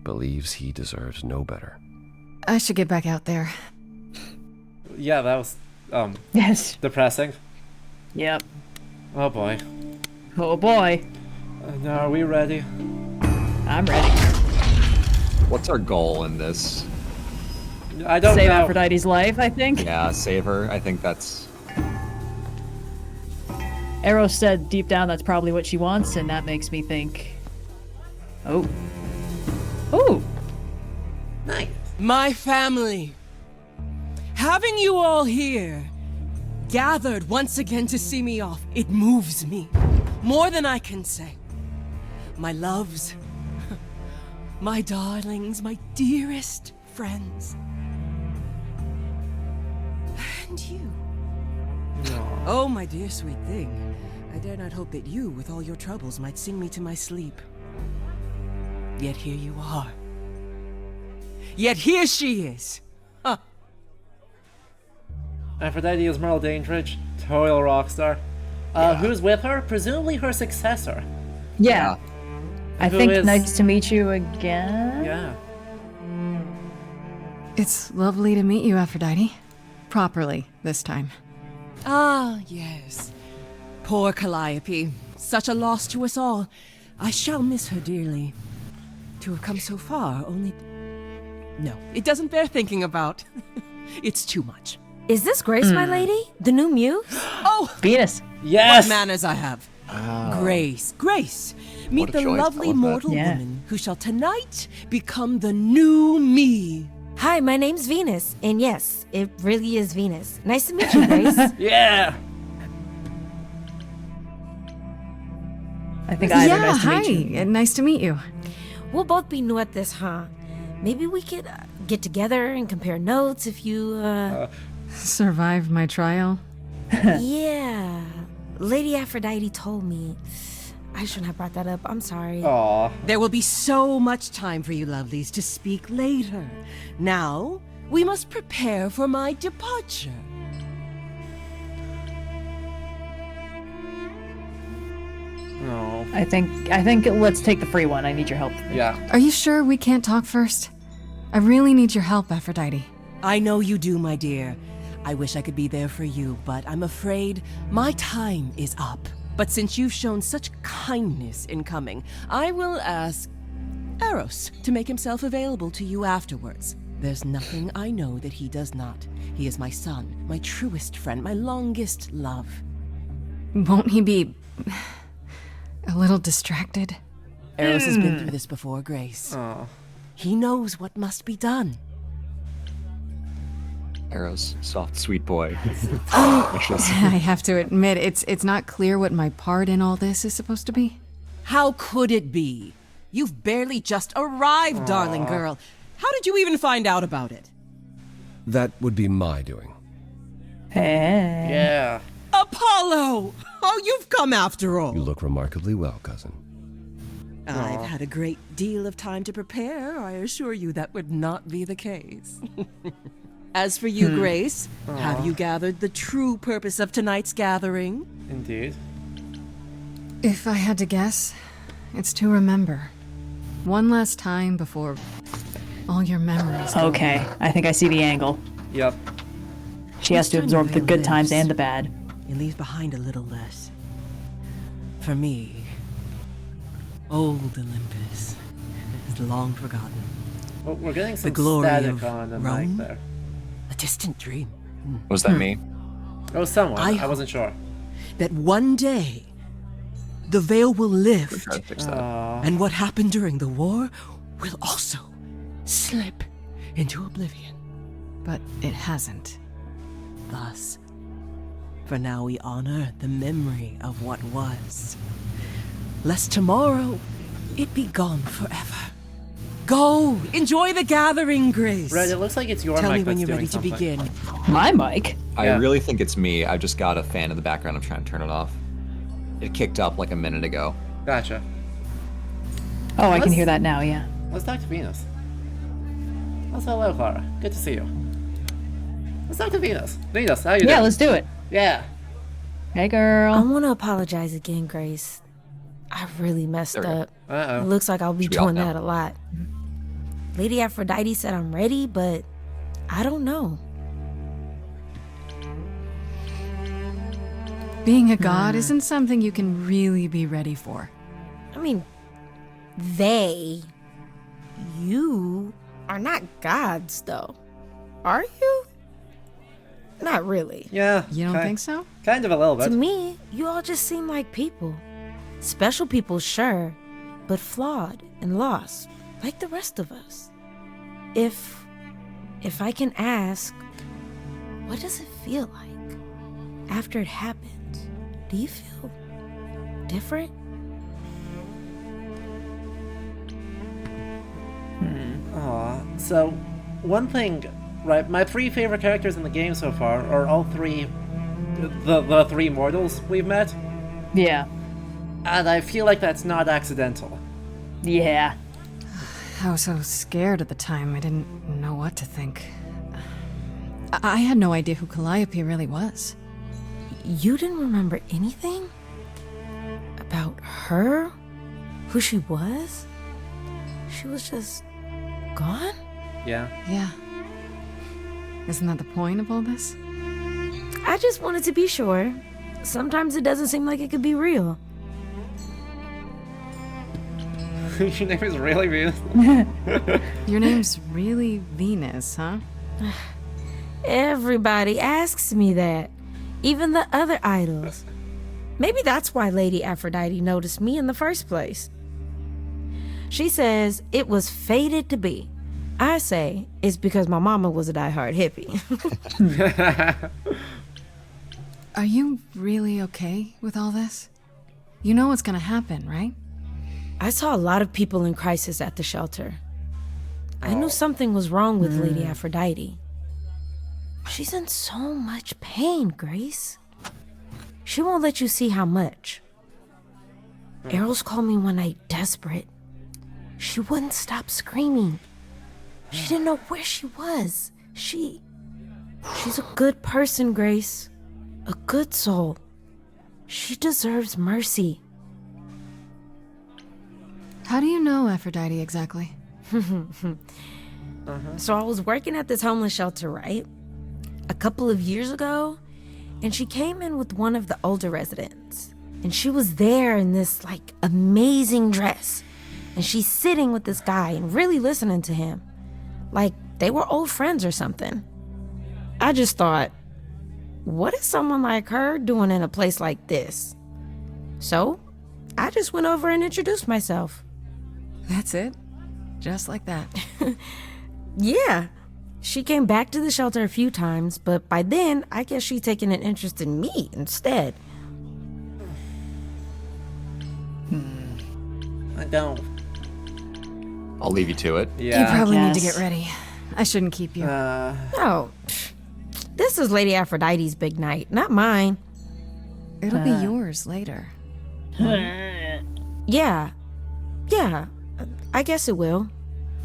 believes he deserves no better. I should get back out there. Yeah, that was Yes. depressing. Yep. Oh boy. Oh boy. Now are we ready? I'm ready. What's our goal in this? I don't Save know. Aphrodite's life, I think. Yeah, save her. I think that's... Eros said deep down that's probably what she wants, and that makes me think... Oh. Oh! Nice. My family. Having you all here, gathered once again to see me off, it moves me. More than I can say. My loves, my darlings, my dearest friends. And you. Oh, my dear sweet thing. I dare not hope that you, with all your troubles, might sing me to my sleep. Yet here you are. Yet here she is. Huh. Aphrodite is Merle Dandridge, total rock star. Who's with her? Presumably her successor. Yeah. I Who think is- nice to meet you again. Yeah. It's lovely to meet you, Aphrodite. Properly, this time. Ah, yes. Poor Calliope. Such a loss to us all. I shall miss her dearly. to have come so far, only... No, it doesn't bear thinking about. It's too much. Is this Grace, my lady? The new muse? Oh! Venus. Yes! What manners I have. Wow. Grace, meet What a the joy to lovely tell us that. mortal Yeah. woman who shall tonight become the new me. Hi, my name's Venus. And yes, it really is Venus. Nice to meet you, Grace. Yeah! I think either. Yeah, Nice to hi. meet you. Nice to meet you. We'll both be new at this, huh? Maybe we could get together and compare notes if you, Survived my trial. Yeah. Lady Aphrodite told me. I shouldn't have brought that up. I'm sorry. Aw. There will be so much time for you lovelies to speak later. Now, we must prepare for my departure. Oh. I think let's take the free one. I need your help. Yeah. Are you sure we can't talk first? I really need your help, Aphrodite. I know you do, my dear. I wish I could be there for you, but I'm afraid my time is up. But since you've shown such kindness in coming, I will ask Eros to make himself available to you afterwards. There's nothing I know that he does not. He is my son, my truest friend, my longest love. Won't he be a little distracted? Eros has been through this before, Grace. Aw. He knows what must be done. Arrow's soft, sweet boy. I have to admit, it's not clear what my part in all this is supposed to be. How could it be? You've barely just arrived, darling girl. How did you even find out about it? That would be my doing. Hey. Yeah. Apollo! Oh, you've come after all. You look remarkably well, cousin. I've had a great deal of time to prepare. I assure you that would not be the case. As for you, Grace, have you gathered the true purpose of tonight's gathering? Indeed. If I had to guess, it's to remember. One last time before all your memories go. Okay, I think I see the angle. Yep. She has to Each time absorb the the veil good times lifts, and the bad. It leaves behind a little less. For me, old Olympus is long forgotten. Well, we're getting some The glory static of on the Rome? mic there. A distant dream. Was that me? Oh, somewhat. I I wasn't sure. That one day, the veil will We lift, tried to fix that. and what happened during the war will also slip into oblivion. But it hasn't. Thus, for now we honor the memory of what was, lest tomorrow it be gone forever. Go! Enjoy the gathering, Grace! Red, it looks like it's your Tell mic me when that's you're doing ready to something. begin. My mic? I Yeah. really think it's me. I've just got a fan in the background. I'm trying to turn it off. It kicked up like a minute ago. Gotcha. Oh, I can Let's- hear that now, yeah. Let's talk to Venus. Oh, hello, Clara. Good to see you. Let's talk to Venus. Venus, how you doing? Yeah, let's do it. Yeah. Hey, I girl. want to apologize again, Grace. I really messed There we go. up. It Uh-oh. looks like I'll be Should we all doing know? that a lot. Lady Aphrodite said I'm ready, but I don't know. Being a god isn't something you can really be ready for. I mean, you are not gods, though. Are you? Not really. Yeah. You don't think so? Kind of a little To bit. me, you all just seem like people. Special people, sure, but flawed and lost, like the rest of us. If I can ask, what does it feel like after it happens? Do you feel different? Aw. So, one thing, right? My three favorite characters in the game so far are all three, the three mortals we've met, Yeah. and I feel like that's not accidental. Yeah. I was so scared at the time, I didn't know what to think. I had no idea who Calliope really was. You didn't remember anything? About her? Who she was? She was just gone? Yeah. Yeah. Isn't that the point of all this? I just wanted to be sure. Sometimes it doesn't seem like it could be real. Your name is really Venus? Your name's really Venus, huh? Everybody asks me that. Even the other idols. Maybe that's why Lady Aphrodite noticed me in the first place. She says it was fated to be. I say it's because my mama was a diehard hippie. Are you really okay with all this? You know what's gonna happen, right? I saw a lot of people in crisis at the shelter. I knew something was wrong with Lady Aphrodite. She's in so much pain, Grace. She won't let you see how much. Errol's called me one night desperate. She wouldn't stop screaming. She didn't know where she was. She's a good person, Grace. A good soul. She deserves mercy. How do you know Aphrodite exactly? So I was working at this homeless shelter, right? A couple of years ago, and she came in with one of the older residents. And she was there in this, like, amazing dress. And she's sitting with this guy and really listening to him. Like, they were old friends or something. I just thought, what is someone like her doing in a place like this? So, I just went over and introduced myself. That's it? Just like that? Yeah. She came back to the shelter a few times, but by then, I guess she'd taken an interest in me instead. I don't. I'll leave you to it. Yeah. You probably need to Yes. get ready. I shouldn't keep you. Oh, this is Lady Aphrodite's big night, not mine. It'll be yours later. Yeah. Yeah. I guess it will.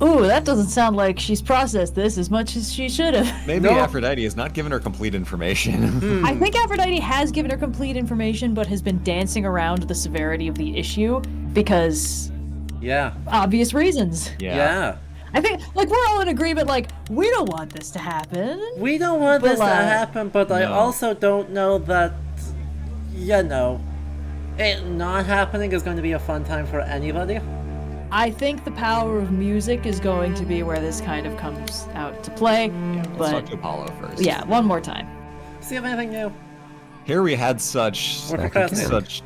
Ooh, that doesn't sound like she's processed this as much as she should have. Maybe Aphrodite has not given her complete information. I think Aphrodite has given her complete information, but has been dancing around the severity of the issue because Yeah. obvious reasons. Yeah. I think, like, we're all in agreement, like, we don't want this to happen. We don't want this to happen, but I No. also don't know that, you know, it not happening is going to be a fun time for anybody. I think the power of music is going to be where this kind of comes out to play. Let's But talk to Apollo first. yeah, one more time. See if anything new. Here we had such We're procrastinating.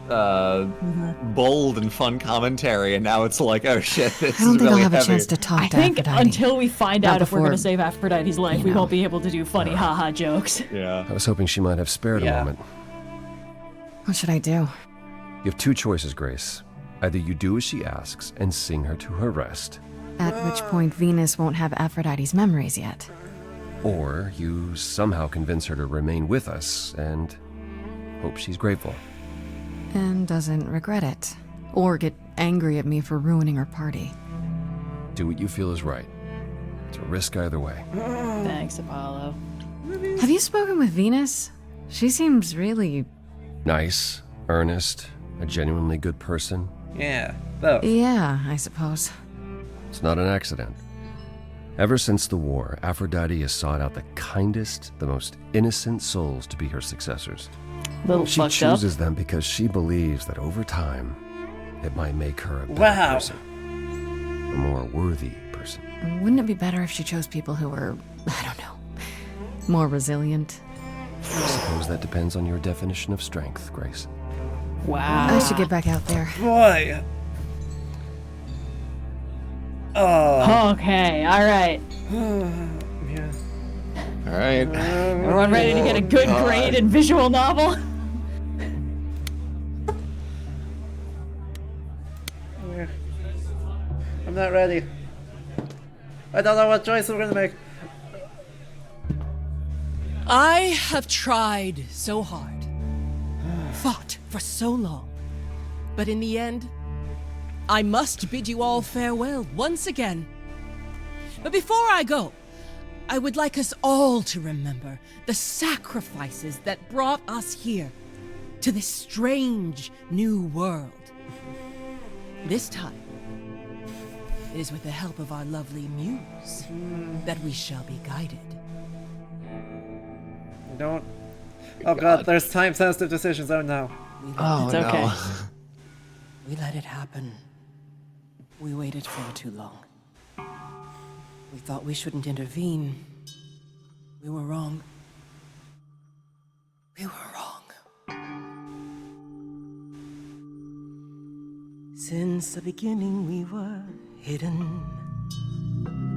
bold and fun commentary, and now it's like, oh shit, this I don't is think really I'll have heavy. a chance to talk I to think Aphrodite. until we find Not out if we're going to before, save Aphrodite's life, you we know. won't be able to do funny haha jokes. Yeah. I was hoping she might have spared a Yeah. moment. What should I do? You have two choices, Grace. Either you do as she asks and sing her to her rest, At which point Venus won't have Aphrodite's memories yet. or you somehow convince her to remain with us and hope she's grateful. And doesn't regret it. Or get angry at me for ruining her party. Do what you feel is right. It's a risk either way. Thanks, Apollo. Have you spoken with Venus? She seems really... Nice, earnest, a genuinely good person. Yeah. So, Yeah, I suppose. It's not an accident. Ever since the war, Aphrodite has sought out the kindest, the most innocent souls to be her successors. Little She fucked up. chooses them because she believes that over time, it might make her a better Wow. person. A more worthy person. Wouldn't it be better if she chose people who were, I don't know, more resilient? I suppose that depends on your definition of strength, Grace. Wow. I should get back out there. boy. Oh. Okay, alright. Yeah. All right. Everyone ready to get a good grade in visual novel? I'm not ready. I don't know what choice we're gonna make. I have tried so hard, fought for so long, but in the end, I must bid you all farewell once again. But before I go, I would like us all to remember the sacrifices that brought us here, to this strange new world. This time, it is with the help of our lovely muse that we shall be guided. Don't. Oh god, there's time-sensitive decisions. Oh no. Oh, It's okay. no. We let it happen. We waited far too long. We thought we shouldn't intervene. We were wrong. We were wrong. Since the beginning we were hidden.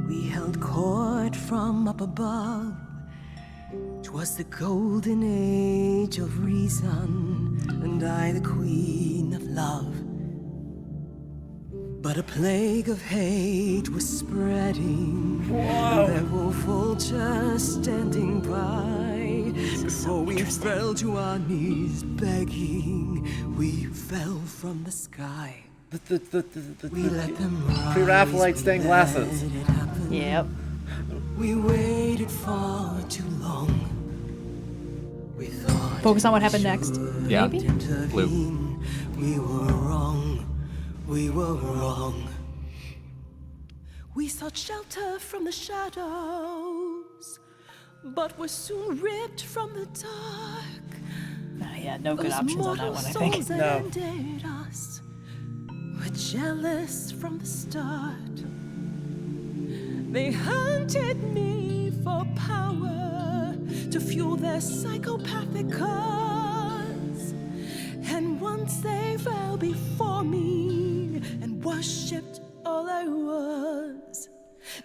We held court from up above. 'Twas the golden age of reason, and I the queen of love. But a plague of hate was spreading. And there were vultures standing by. Before we fell to our knees begging, we fell from the sky. We let them rise. Pre-Raphaelite stained glasses. Yep. We waited far too long. We thought Focus on what happened next. Yeah. Maybe? Blue. we were wrong. We were wrong. We sought shelter from the shadows, but were soon ripped from the dark. Yeah, no good options on that one, I think. No. Us were jealous from the start. They hunted me for power to fuel their psychopathic cause. And once they fell before me and worshipped all I was,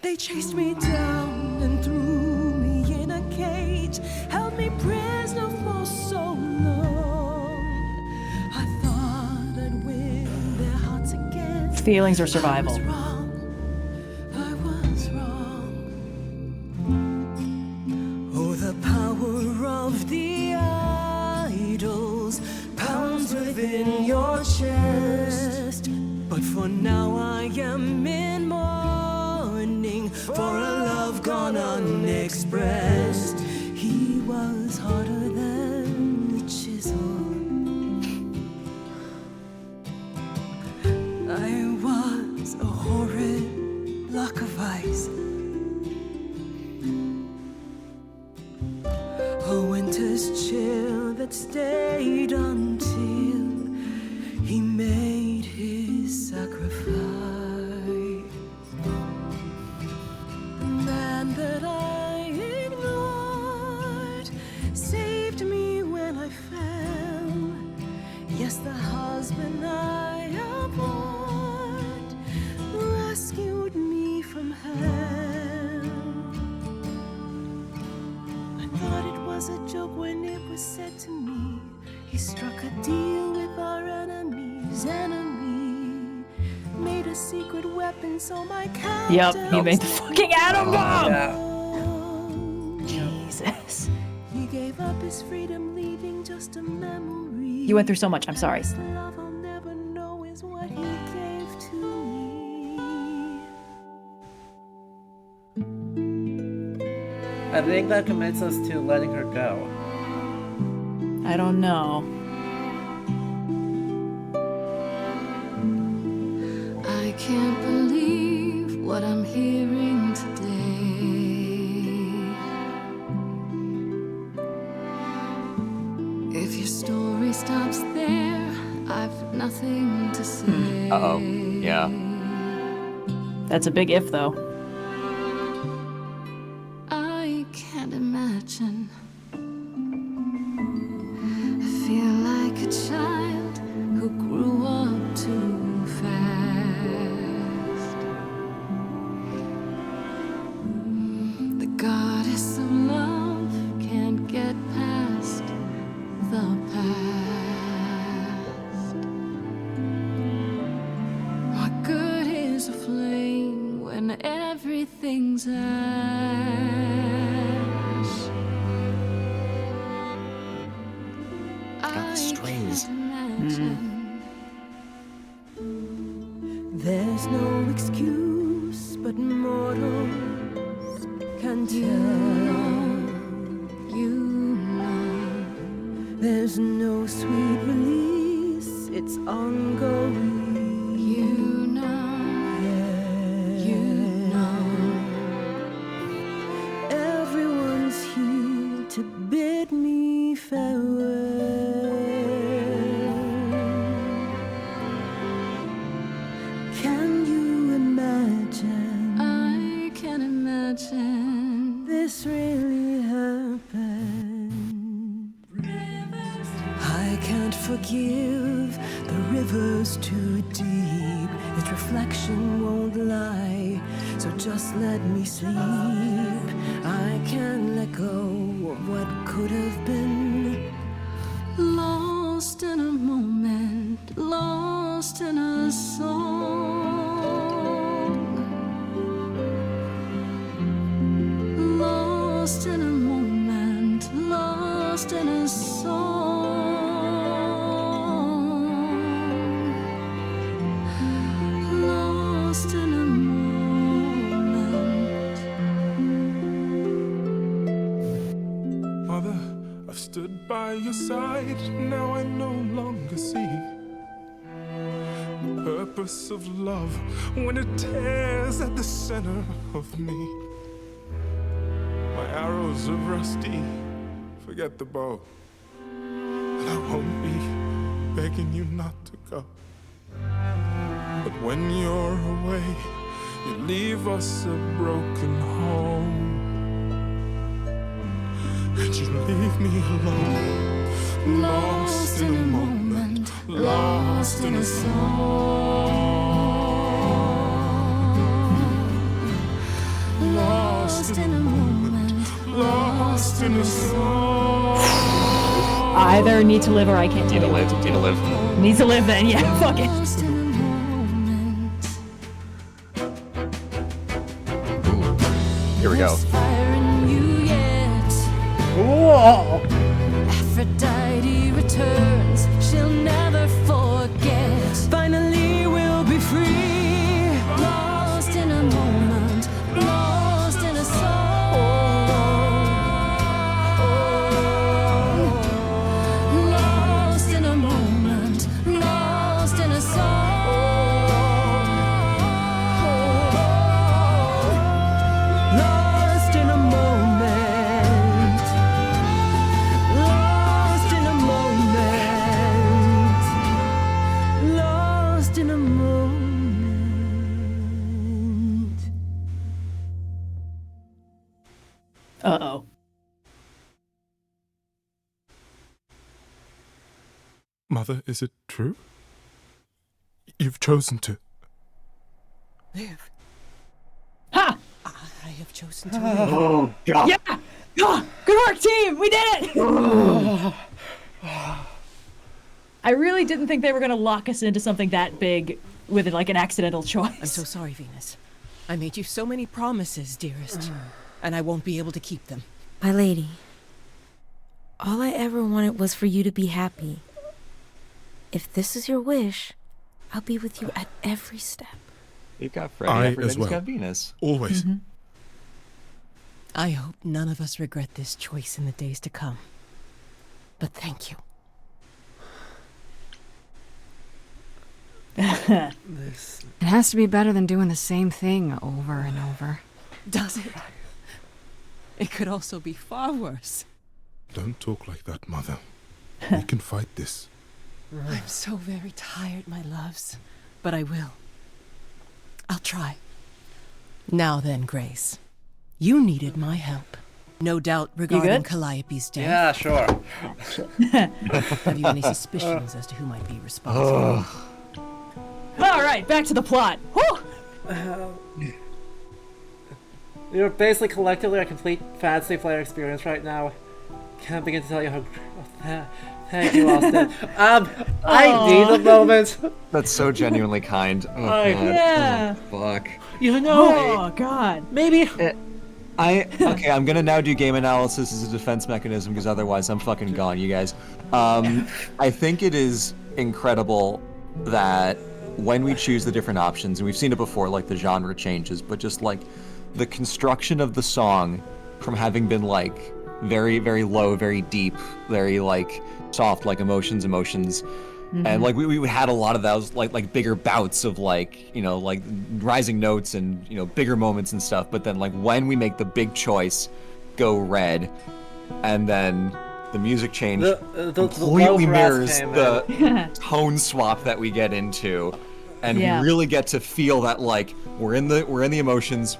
they chased me down and threw me in a cage, held me prisoner for so long. I thought I'd win their hearts again. Feelings or survival? I was wrong. Oh, the power of the idols pounds within your chest. But for now I am in mourning for a love gone unexpressed. He was harder than the chisel. I was a horrid block of ice. A winter's chill that stayed until he made his sacrifice. The man that I ignored saved me when I fell. Yes, the husband I abhorred rescued me from hell. I thought it was a joke when it was said to me. He struck a deal with our enemy's enemy. Made a secret weapon so my captain. Yep, he made the fucking atom bomb! Yeah. Jesus. He gave up his freedom, leaving just a memory. You went through so much, I'm sorry. This love I'll never know is what he gave to me. I think that commits us to letting her go. I don't know. I can't believe what I'm hearing today. If your story stops there, I've nothing to say. Uh-oh. Yeah. That's a big if, though. I can't imagine. I feel like a child who grew up too fast. The goddess of love can't get past the past. What good is a flame when everything's ash? Got the strings. There's no excuse, but mortals can tell. You know. There's no sweet release, it's ongoing. You know. You know. Everyone's here to bid me farewell. Can you forgive. The river's too deep, its reflection won't lie. So just let me sleep. I can't let go of what could have been. Lost in a moment, lost in a song. Lost in a moment, lost in a song. Lost in a moment. Mother, I've stood by your side, now I no longer see the purpose of love when it tears at the center of me. My arrows are rusty, forget the bow, and I won't be begging you not to go. But when you're away, you leave us a broken home. And you leave me alone, lost in a moment, lost in a song. Lost in a moment, lost in a song. Either need to live or I can't tell you. Need to live. Needs to live then, yeah, fuck it. Here we go. Whoa! Aphrodite returns, she'll never forget. Finally we'll be free. Lost in a moment, lost in a song. Lost in a moment, lost in a song. Lost in a moment. Lost in a moment. Lost in a moment. Uh-oh. Mother, is it true? You've chosen to. Live. Ha! I have chosen to live. Oh, God. Yeah! Ah, good work, team! We did it! I really didn't think they were gonna lock us into something that big with like an accidental choice. I'm so sorry, Venus. I made you so many promises, dearest, and I won't be able to keep them. My lady, all I ever wanted was for you to be happy. If this is your wish, I'll be with you at every step. You've got Freddie, I Aphrodite's as well. got Venus. Always. I hope none of us regret this choice in the days to come. But thank you. It has to be better than doing the same thing over and over. Does it? It could also be far worse. Don't talk like that, Mother. We can fight this. I'm so very tired, my loves. But I will. I'll try. Now then, Grace. You needed my help. No doubt regarding Calliope's death. Yeah, sure. Have you any suspicions as to who might be responsible? All right, back to the plot. Whew! You're basically collectively a complete fantasy player experience right now. Can't begin to tell you how. Thank you, Austin. I need a moment. That's so genuinely kind. Oh, God. Yeah. Oh, fuck. You know. Oh God. Maybe. Okay, I'm gonna now do game analysis as a defense mechanism because otherwise I'm fucking gone, you guys. I think it is incredible that when we choose the different options, and we've seen it before, like the genre changes, but just like the construction of the song from having been like very, very low, very deep, very like soft, like emotions, and like we had a lot of those like bigger bouts of like, you know, like rising notes and, you know, bigger moments and stuff. But then like when we make the big choice, go red, and then the music change completely mirrors the tone swap that we get into, and we really get to feel that like we're in the emotions.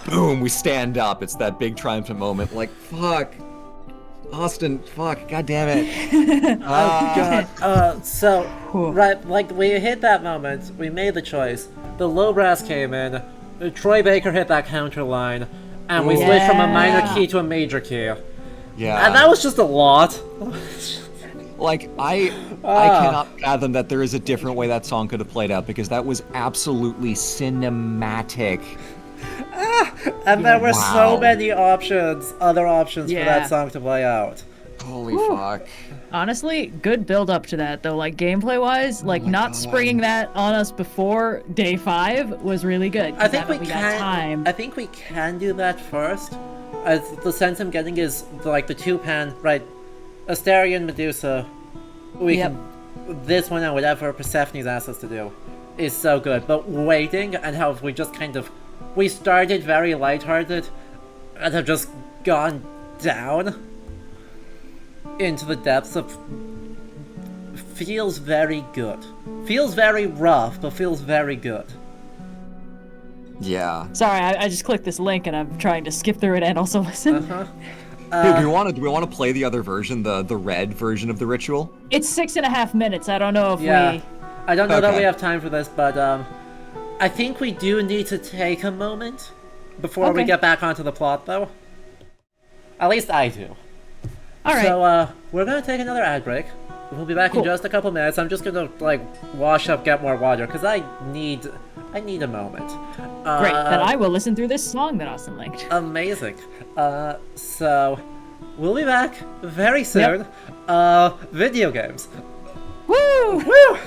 Boom, we stand up. It's that big triumphant moment. Like, fuck. Austin, fuck, god damn it. Oh god. Right, like we hit that moment, we made the choice. The low brass came in, Troy Baker hit that counter line, and we switched from a minor key to a major key. Yeah. And that was just a lot. Like, I cannot fathom that there is a different way that song could have played out, because that was absolutely cinematic. And there were so many other options for that song to play out. Holy fuck. Honestly, good build up to that though. Like gameplay wise, not springing that on us before day 5 was really good. I think we got time. I think we can do that first. As the sense I'm getting is like the 2-pan, right? Asterion, Medusa. We can this one and whatever Persephone's asked us to do is so good. But waiting and how we just kind of we started very lighthearted and have just gone down into the depths of feels very good. Feels very rough, but feels very good. Yeah. Sorry, I just clicked this link and I'm trying to skip through it and also listen. Dude, do we want to play the other version, the red version of the ritual? It's 6.5 minutes. I don't know if we. I don't know that we have time for this, but I think we do need to take a moment before we get back onto the plot, though. At least I do. All right. So we're gonna take another ad break. We'll be back in just a couple minutes. I'm just gonna wash up, get more water, because I need a moment. Great. Then I will listen through this song that Austin linked. Amazing. So we'll be back very soon. Video games. Woo! Woo!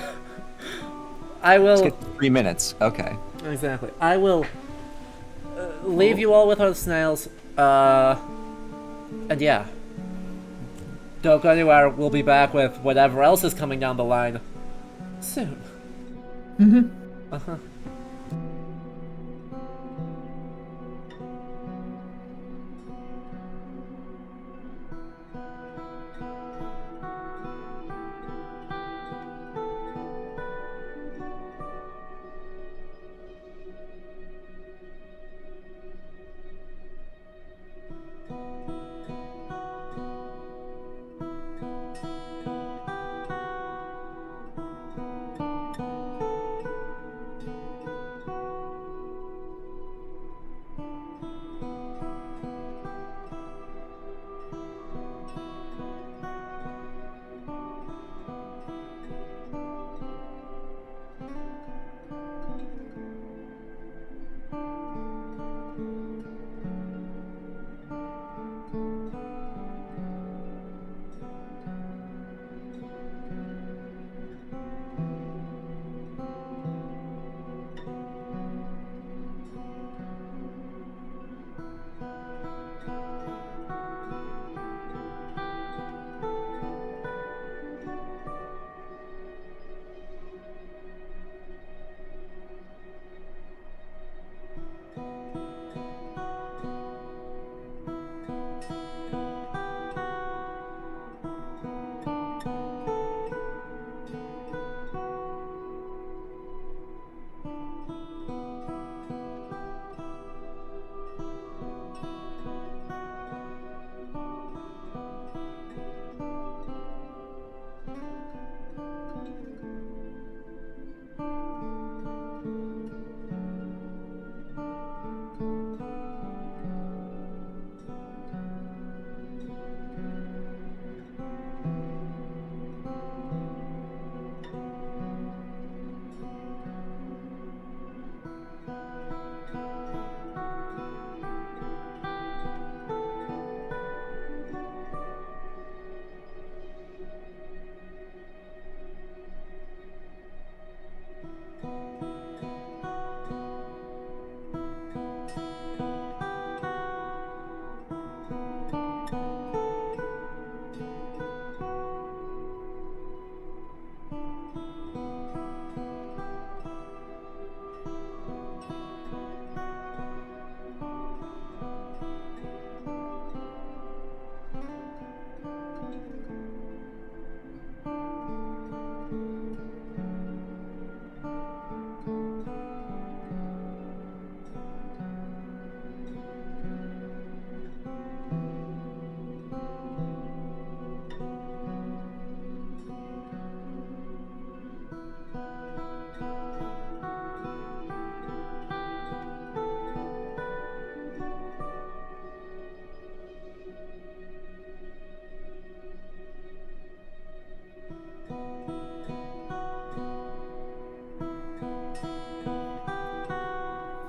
I will. Let's get 3 minutes. Okay. Exactly. I will leave you all with our snails. And yeah. Don't go anywhere. We'll be back with whatever else is coming down the line soon. Mm-hmm.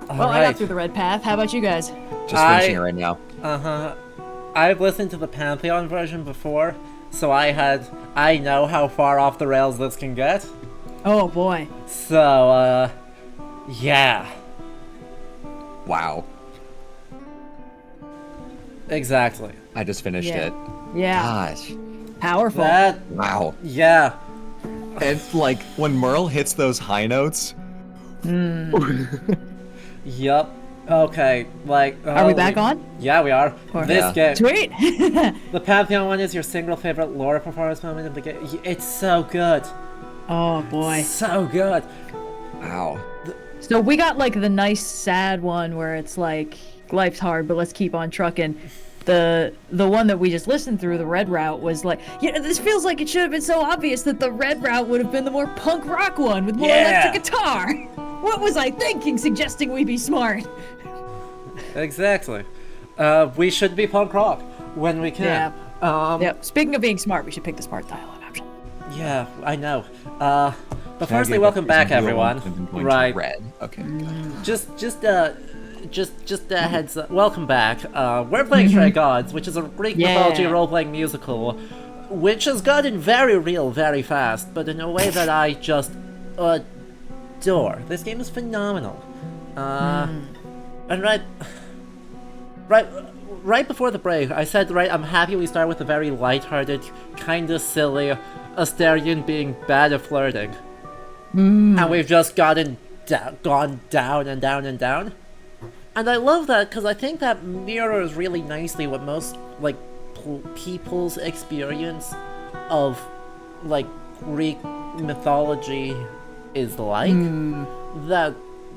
Well, I got through the red path. How about you guys? Just finishing it right now. I've listened to the Pantheon version before, so I know how far off the rails this can get. Oh boy. So, yeah. Wow. Exactly. I just finished it. Yeah. Gosh. Powerful. Wow. Yeah. And like when Merle hits those high notes. Yup. Okay, like... Are we back on? Yeah, we are. This game... Sweet! The Pantheon one is your single favorite lore performance moment of the game. It's so good. Oh, boy. So good. Wow. So we got, like, the nice, sad one where it's like, life's hard, but let's keep on trucking. The one that we just listened through, the red route, was like, this feels like it should have been so obvious that the red route would have been the more punk rock one with more electric guitar. What was I thinking, suggesting we be smart? Exactly. We should be punk rock when we can. Yeah. Speaking of being smart, we should pick the smart dialogue option. Yeah, I know. But firstly, welcome back, everyone. Right. Red. Okay. Just a heads up. Welcome back. We're playing Stray Gods, which is a Greek mythology role-playing musical, which has gotten very real very fast, but in a way that I just adore. This game is phenomenal. And right before the break, I said, I'm happy we start with a very lighthearted, kinda silly Asterion being bad at flirting. And we've just gone down and down and down. And I love that, because I think that mirrors really nicely what most, like, people's experience of, like, Greek mythology is like. That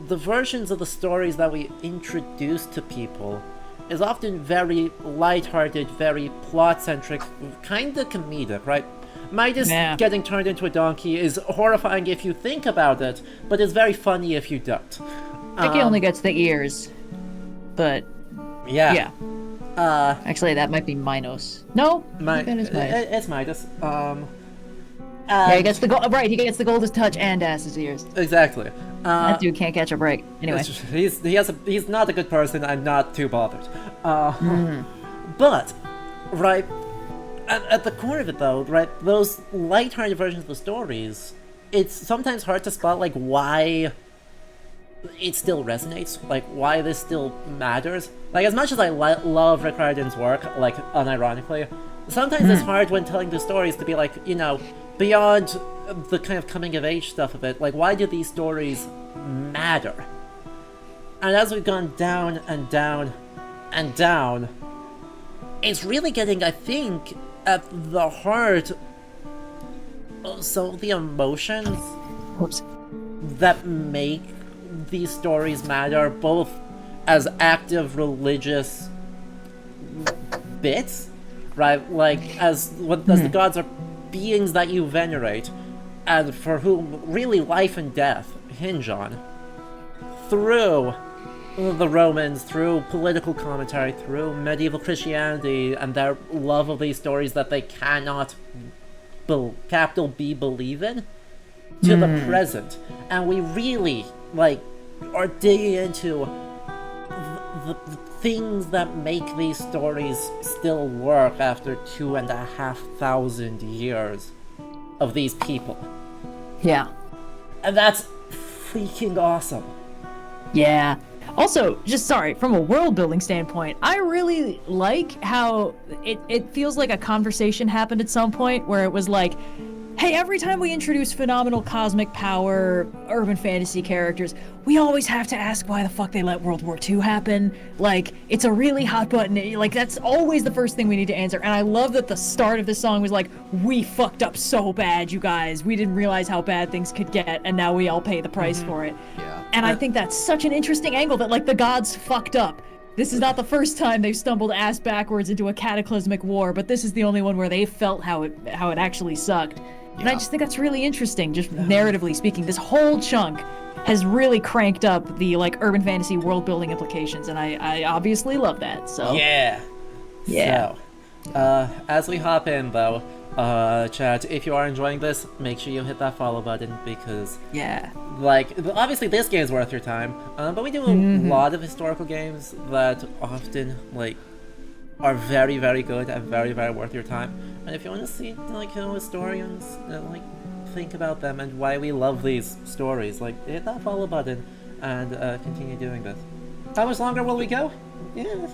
the versions of the stories that we introduce to people is often very lighthearted, very plot-centric, kinda comedic, right? Midas getting turned into a donkey is horrifying if you think about it, but it's very funny if you don't. I think he only gets the ears, but yeah. Actually, that might be Minos. No, it's Midas. Yeah, he gets the right. He gets the goldest touch and ass's ears. Exactly. That dude can't catch a break. Anyway, he's not a good person. I'm not too bothered. But right at the core of it, though, right, those lighthearted versions of the stories, it's sometimes hard to spot like why it still resonates, like why this still matters. Like as much as I love Rick Riordan's work, like unironically, sometimes it's hard when telling the stories to be like, you know, beyond the kind of coming of age stuff of it, like why do these stories matter? And as we've gone down and down and down, it's really getting, I think, at the heart of some of the emotions that make these stories matter, both as active religious bits, right? Like as the gods are beings that you venerate, and for whom really life and death hinge on, through the Romans, through political commentary, through medieval Christianity, and their love of these stories that they cannot, capital B, believe in, to the present. And we really, like, are digging into the things that make these stories still work after 2,500 years of these people. Yeah. And that's freaking awesome. Yeah. Also, just sorry, from a world building standpoint, I really like how it feels like a conversation happened at some point where it was like, hey, every time we introduce phenomenal cosmic power, urban fantasy characters, we always have to ask why the fuck they let World War II happen. Like, it's a really hot button. Like, that's always the first thing we need to answer. And I love that the start of this song was like, we fucked up so bad, you guys. We didn't realize how bad things could get, and now we all pay the price for it. Yeah. And I think that's such an interesting angle that, like, the gods fucked up. This is not the first time they've stumbled ass backwards into a cataclysmic war, but this is the only one where they felt how it actually sucked. And I just think that's really interesting, just narratively speaking. This whole chunk has really cranked up the, like, urban fantasy world building implications, and I obviously love that, so. Yeah. So, as we hop in, though, chat, if you are enjoying this, make sure you hit that follow button because, Yeah. like, obviously this game is worth your time, but we do a lot of historical games that often, like, are very, very good and very, very worth your time. And if you want to see, like, historians, like, think about them and why we love these stories, like, hit that follow button and continue doing this. How much longer will we go? Yeah.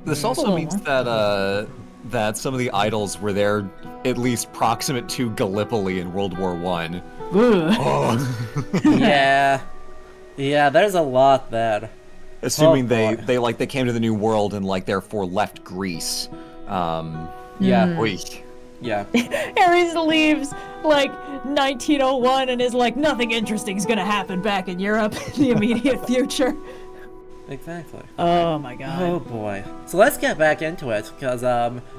This also means that that some of the idols were there at least proximate to Gallipoli in World War I. Oh. Yeah, there's a lot there. Assuming they came to the New World and like therefore left Greece. Yeah. Oy. Yeah. Ares leaves like 1901 and is like, nothing interesting is gonna happen back in Europe in the immediate future. Exactly. Oh my god. Oh boy. So let's get back into it, because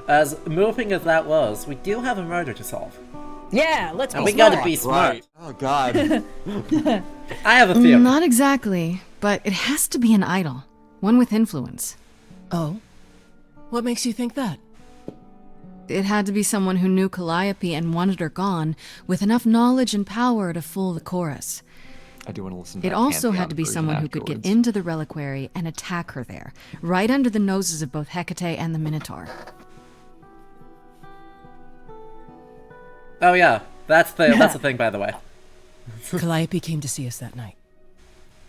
as moving as that was, we do have a murder to solve. Yeah, let's be and we smart. gotta be smart. Right. Oh god. I have a theory. Not exactly, but it has to be an idol. One with influence. Oh? What makes you think that? It had to be someone who knew Calliope and wanted her gone, with enough knowledge and power to fool the chorus. I do want to listen to It that also Pantheon had to be version someone who could get afterwards. into the reliquary and attack her there, right under the noses of both Hecate and the Minotaur. Oh yeah, that's the thing, by the way. Calliope came to see us that night.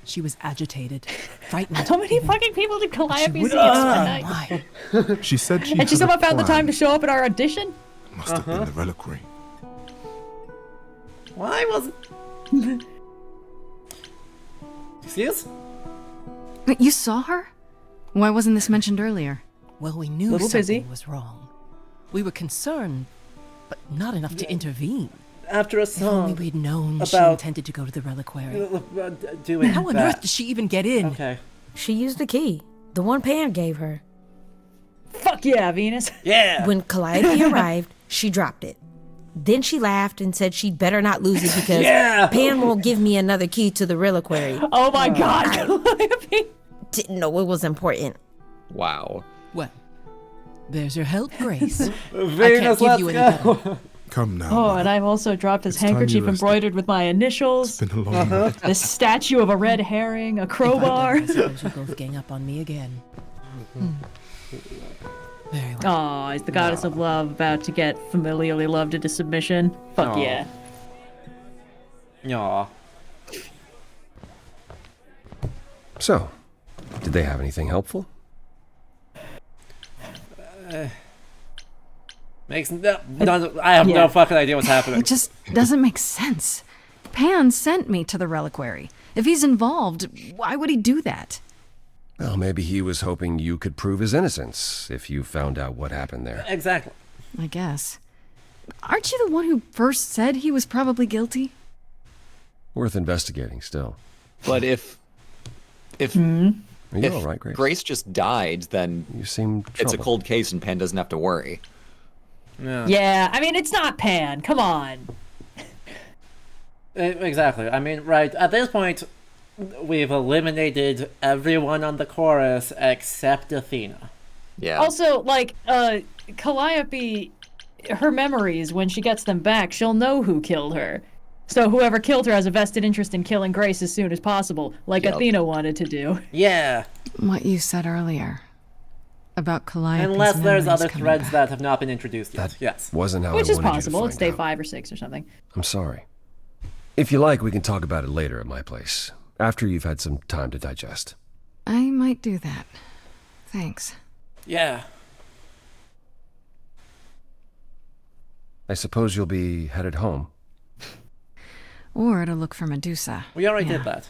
She was agitated, frightened. How many fucking people did Calliope see wouldn't that explain night? why. She said she And she had somehow a found the plan. time to show up at our audition? Must have been the reliquary. Why was... Excuse? Wait, you saw her? Why wasn't this mentioned earlier? Well, we knew Little something busy. was wrong. We were concerned, but not enough to intervene. After a If only song we'd known she about intended to go to the reliquary. doing How on that. earth did she even get in? Okay. She used the key, the one Pan gave her. Fuck yeah, Venus. Yeah! When Calliope arrived, she dropped it. Then she laughed and said she'd better not lose it because Yeah! Pan won't give me another key to the reliquary. Oh my god, Calliope. Didn't know it was important. Wow. Well, there's your help, Grace. Venus, give let's you any go! Come now. Oh, lad. and I've also dropped his It's time you handkerchief rested. embroidered with my initials, It's been a long night. this statue of a red herring, a If I crowbar. don't, I suppose you both gang up on me again. Very well. Aw, is the goddess of love about to get familially loved into submission? Fuck Aw. yeah. Aw. So, did they have anything helpful? Makes I have Yeah. no fucking idea what's happening. It just doesn't make sense. Pan sent me to the reliquary. If he's involved, why would he do that? Well, maybe he was hoping you could prove his innocence if you found out what happened there. Exactly. I guess. Aren't you the one who first said he was probably guilty? Worth investigating still. But if Are you if all right, Grace? Grace just died, then You seem troubled. it's a cold case and Pan doesn't have to worry. Yeah. Yeah, I mean, it's not Pan. Come on. Exactly. I mean, right, at this point, we've eliminated everyone on the chorus except Athena. Yeah. Also, like, Calliope, her memories, when she gets them back, she'll know who killed her. So whoever killed her has a vested interest in killing Grace as soon as possible, like Yep. Athena wanted to do. Yeah. What you said earlier. About Calliope's Unless there's memories other coming threads back. that have not been introduced yet. That Yes. wasn't how Which I is wanted possible. you to It's find day out. 5 or 6 or something. I'm sorry. If you like, we can talk about it later at my place, after you've had some time to digest. I might do that. Thanks. Yeah. I suppose you'll be headed home. Or to look for Medusa. We already Yeah. did that.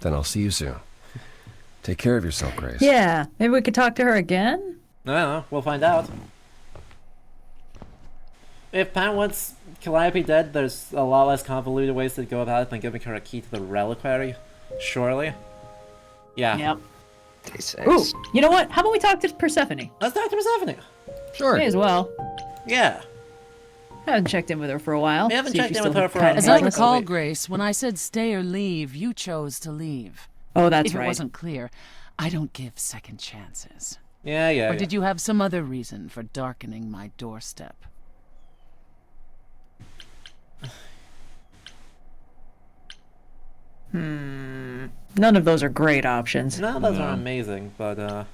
Then I'll see you soon. Take care of yourself, Grace. Yeah, maybe we could talk to her again? I don't know. We'll find out. If Pan wants Calliope dead, there's a lot less convoluted ways to go about it than giving her a key to the reliquary. Surely. Yeah. Yep. Day 6. Ooh, you know what? How about we talk to Persephone? Let's talk to Persephone. Sure. May as well. Yeah. I haven't checked in with her for a while. We haven't See if checked she's in with still her for kind a of As I Like, helpless. recall, wait. Grace, when I said stay or leave, you chose to leave. Oh, that's If right. it wasn't clear, I don't give second chances. Yeah, yeah. Or yeah. did you have some other reason for darkening my doorstep? None of those are great options. No, those are amazing, but I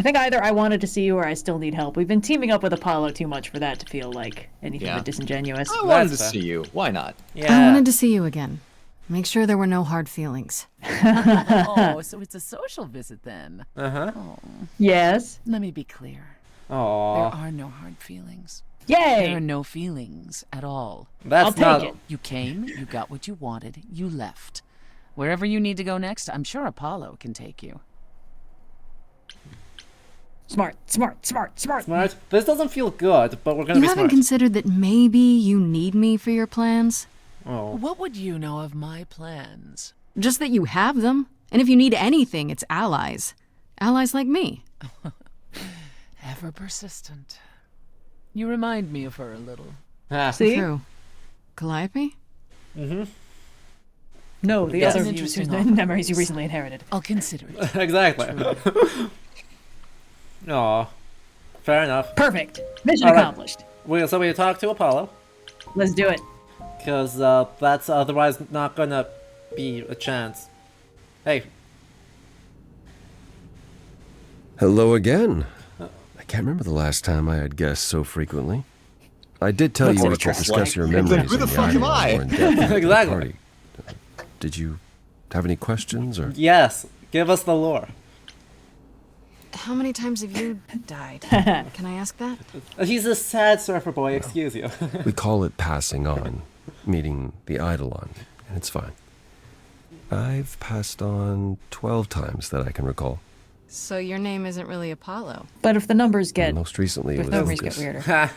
think either I wanted to see you or I still need help. We've been teaming up with Apollo too much for that to feel like anything but disingenuous. I wanted to see you. Why not? I wanted to see you again. Make sure there were no hard feelings. Oh, so it's a social visit then. Uh-huh. Oh. Yes. Let me be clear. Aww. There are no hard feelings. Yay! There are no feelings at all. That's I'll take it. You came, you got what you wanted, you left. Wherever you need to go next, I'm sure Apollo can take you. Smart. Smart. This doesn't feel good, but we're gonna You be haven't smart. considered that maybe you need me for your plans? Oh. What would you know of my plans? Just that you have them. And if you need anything, it's allies. Allies like me. Ever persistent. You remind me of her a little. See? True. Calliope? Mm-hmm. No, the That's other an views interesting whose offer. memories you recently inherited. I'll consider it. Exactly. Aw. Fair enough. Perfect. Mission All right. accomplished. So we talk to Apollo. Let's do it. Because that's otherwise not gonna be a chance. Hey. Hello again. I can't remember the last time I had guests so frequently. I did tell That's you what we could it's discuss like. your memories. Who the and fuck am irony I? more in depth after the Exactly. party. Did you have any questions or? Yes. Give us the lore. How many times have you died? Can I ask that? He's a sad surfer boy, excuse you. We call it passing on, meeting the Eidolon, and it's fine. I've passed on 12 times that I can recall. So your name isn't really Apollo. But if the numbers get And most recently, it if was the numbers Lucas. get weirder.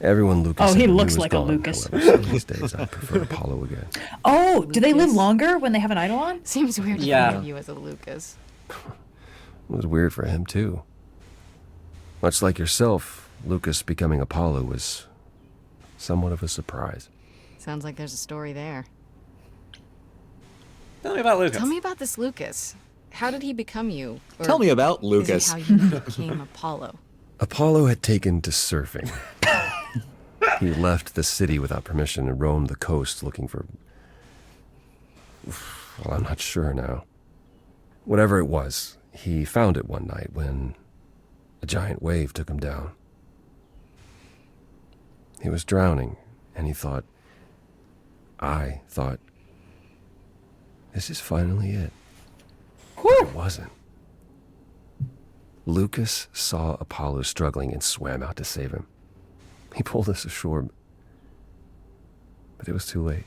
Everyone Lucas. Oh, he ever knew looks is like a gone, Lucas. however, so these days, I prefer Apollo again. Oh, do they live longer when they have an Eidolon? Seems weird to Yeah. think of you as a Lucas. It was weird for him, too. Much like yourself, Lucas becoming Apollo was somewhat of a surprise. Sounds like there's a story there. Tell me about Lucas. Tell me about this Lucas. How did he become you? Or Tell me about is Lucas. it how you became Apollo? Apollo had taken to surfing. He left the city without permission and roamed the coast looking for... Well, I'm not sure now. Whatever it was, he found it one night when a giant wave took him down. He was drowning, and I thought, this is finally it. But it wasn't. Lucas saw Apollo struggling and swam out to save him. He pulled us ashore, but it was too late.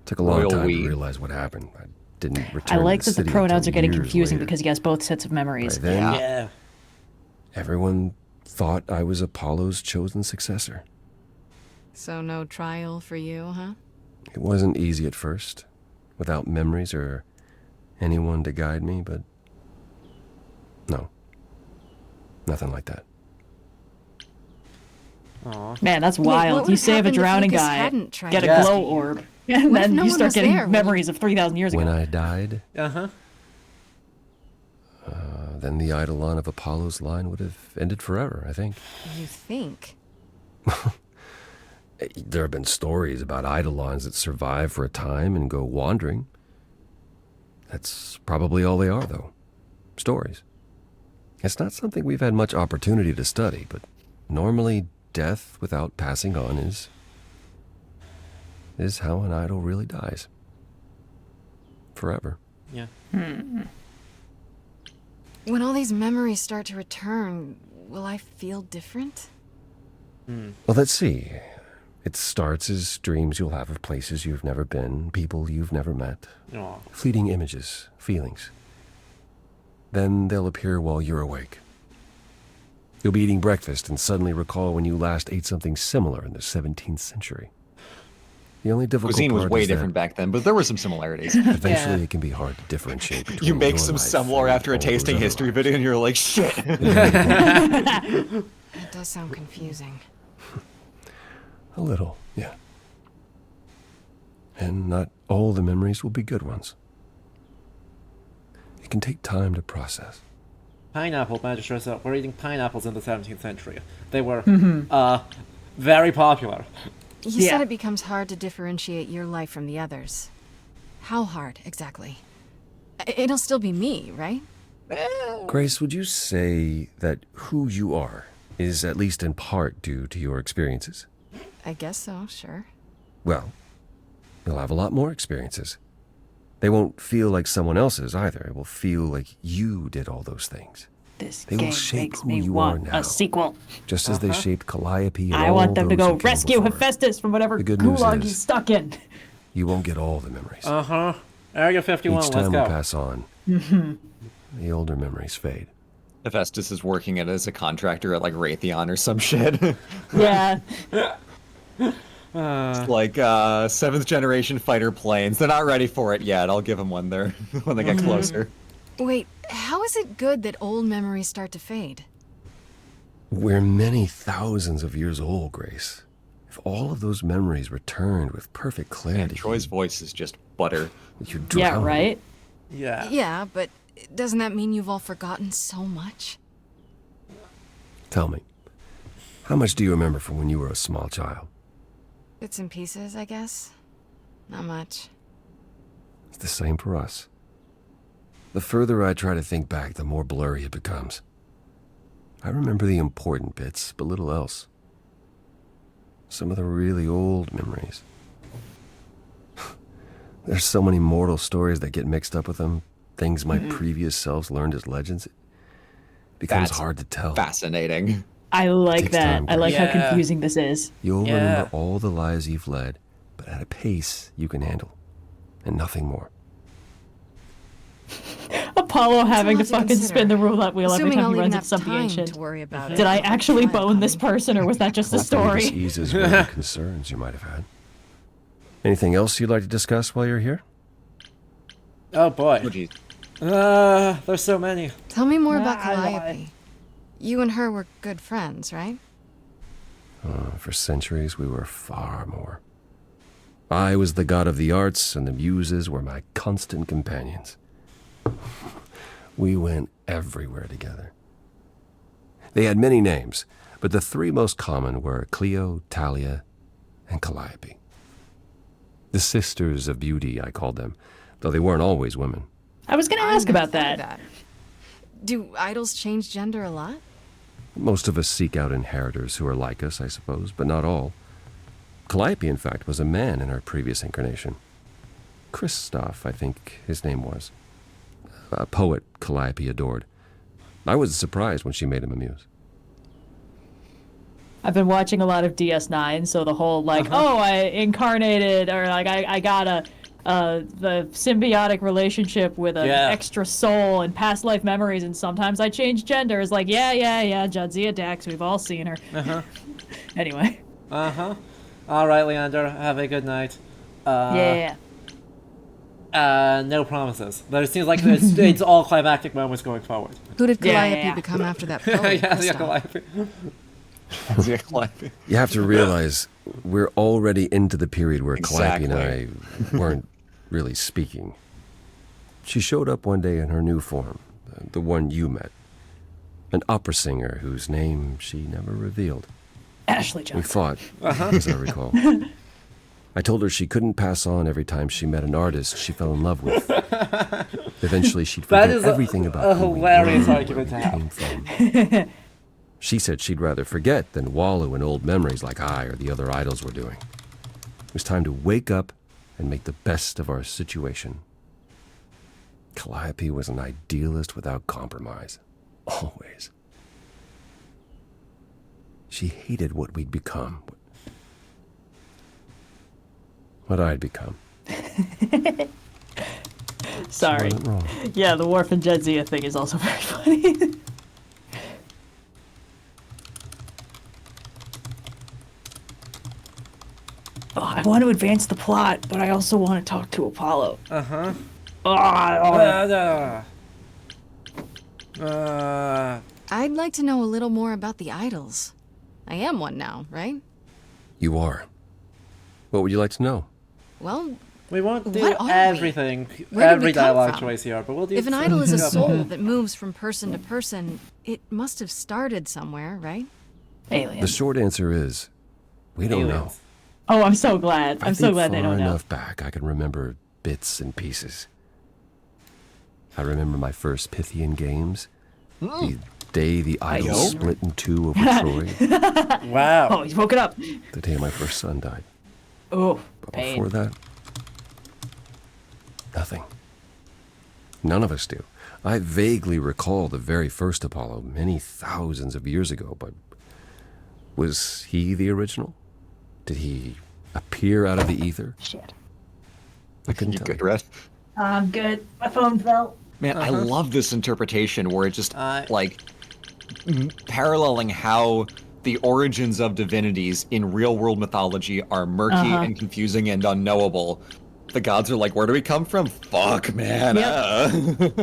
Took a long Royal time we. to realize what happened. I didn't I return like to that the city pronouns are until getting years confusing later. because he has both sets of memories. By then, Yeah. everyone thought I was Apollo's chosen successor. So no trial for you, huh? It wasn't easy at first, without memories or anyone to guide me, but no, nothing like that. Aw. Man, that's Wait, wild. what You would save a happen if drowning Lucas guy, hadn't tried get a to glow rescue you? orb, and What if then no you one start was getting there when memories of 3,000 years When ago. I died, Uh-huh. then the Eidolon of Apollo's line would have ended forever, I think. You think? There have been stories about Eidolons that survive for a time and go wandering. That's probably all they are, though. Stories. It's not something we've had much opportunity to study, but normally death without passing on is how an idol really dies. Forever. Yeah. When all these memories start to return, will I feel different? Well, let's see. It starts as dreams you'll have of places you've never been, people you've never met, Aw. fleeting images, feelings. Then they'll appear while you're awake. You'll be eating breakfast and suddenly recall when you last ate something similar in the 17th century. The only difficult Cuisine was part way is that different back then, but there were some similarities. eventually it can be hard to differentiate between You make your some life similar and after a all those tasting other history lives. video, and you're like, shit. It does sound confusing. A little, yeah. And not all the memories will be good ones. It can take time to process. Pineapple magistrates were eating pineapples in the 17th century. They were, very popular. You said it becomes hard to differentiate your life from the others. How hard, exactly? It'll still be me, right? Grace, would you say that who you are is at least in part due to your experiences? I guess so, sure. Well, you'll have a lot more experiences. They won't feel like someone else's either. It will feel like you did all those things. This They game will shape makes who me you want are now. a sequel. Just as they shaped Calliope and I all want them to those go who came rescue before. Hephaestus from whatever The good news gulag is- he's stuck in. You won't get all the memories. Area 51, Each let's time go. we pass on, the older memories fade. Hephaestus is working it as a contractor at like Raytheon or some shit. Yeah. It's like 7th generation fighter planes. They're not ready for it yet. I'll give them when they get closer. Wait, how is it good that old memories start to fade? We're many thousands of years old, Grace. If all of those memories returned with perfect clarity... And Troy's voice is just butter. You're drowning. Yeah, right? Yeah. Yeah, but doesn't that mean you've all forgotten so much? Tell me, how much do you remember from when you were a small child? Bits and pieces, I guess. Not much. It's the same for us. The further I try to think back, the more blurry it becomes. I remember the important bits, but little else. Some of the really old memories. There's so many mortal stories that get mixed up with them. Things my previous selves learned as legends. It becomes That's hard to tell. Fascinating. I like Takes that. time, I like Grace. how confusing this is. You'll remember all the lives you've led, but at a pace you can handle. And nothing more. Apollo having to It's a lot to fucking consider. spin the roulette wheel every Assuming time I'll he even runs have into something time ancient. to worry about it. Did I actually bone this person, or was that just a Hopefully story? this eases whatever concerns you might have had. Anything else you'd like to discuss while you're here? Oh boy. Oh, geez. There's so many. Tell me more about I lied. Calliope. You and her were good friends, right? For centuries, we were far more. I was the god of the arts, and the muses were my constant companions. We went everywhere together. They had many names, but the three most common were Clio, Talia, and Calliope. The sisters of beauty, I called them, though they weren't always women. I was going to ask about that. Do idols change gender a lot? Most of us seek out inheritors who are like us, I suppose, but not all. Calliope, in fact, was a man in her previous incarnation. Christoph, I think his name was. A poet Calliope adored. I was surprised when she made him a muse. I've been watching a lot of DS9, so the whole, like, oh, I incarnated, or like, I got the symbiotic relationship with an extra soul and past life memories, and sometimes I change gender. It's like, yeah, Jadzia Dax, we've all seen her. Anyway. All right, Leander, have a good night. Yeah. No promises. But it seems like it's all climactic moments going forward. Who did Calliope become after that poet? Calliope. You have to realize we're already into the period where Calliope and Exactly. I weren't really speaking. She showed up one day in her new form, the one you met. An opera singer whose name she never revealed. Ashley We Johnson. fought, as I recall. I told her she couldn't pass on every time she met an artist she fell in love with. Eventually she'd That forget is everything a about who we hilarious were, argument where to we have. came from. She said she'd rather forget than wallow in old memories like I or the other idols were doing. It was time to wake up and make the best of our situation. Calliope was an idealist without compromise. Always. She hated what we'd become. What I'd become. Sorry. Wasn't wrong. Yeah, the Worf and Jadzia thing is also very funny. Oh, I want to advance the plot, but I also want to talk to Apollo. I'd like to know a little more about the idols. I am one now, right? You are. What would you like to know? Well, We won't do what are everything, Where did every we come dialogue from? choice here, but we'll do If an some. idol is a Yeah. soul that moves from person to person, it must have started somewhere, right? Alien. The short answer is, We don't know. Oh, I'm so glad. I'm so glad far they don't know. enough back, I can remember bits and pieces. I remember my first Pythian games. The day the idol split in two over Troy. Wow. Oh, he's woken up. The day my first son died. Oh, But pain. before that, nothing. None of us do. I vaguely recall the very first Apollo many thousands of years ago, but was he the original? Did he appear out of the ether? Shit. I couldn't You tell. good, Red? I'm good. My phone fell. Man, I love this interpretation where it just, like, paralleling how the origins of divinities in real-world mythology are murky and confusing and unknowable. The gods are like, where do we come from? Fuck, man.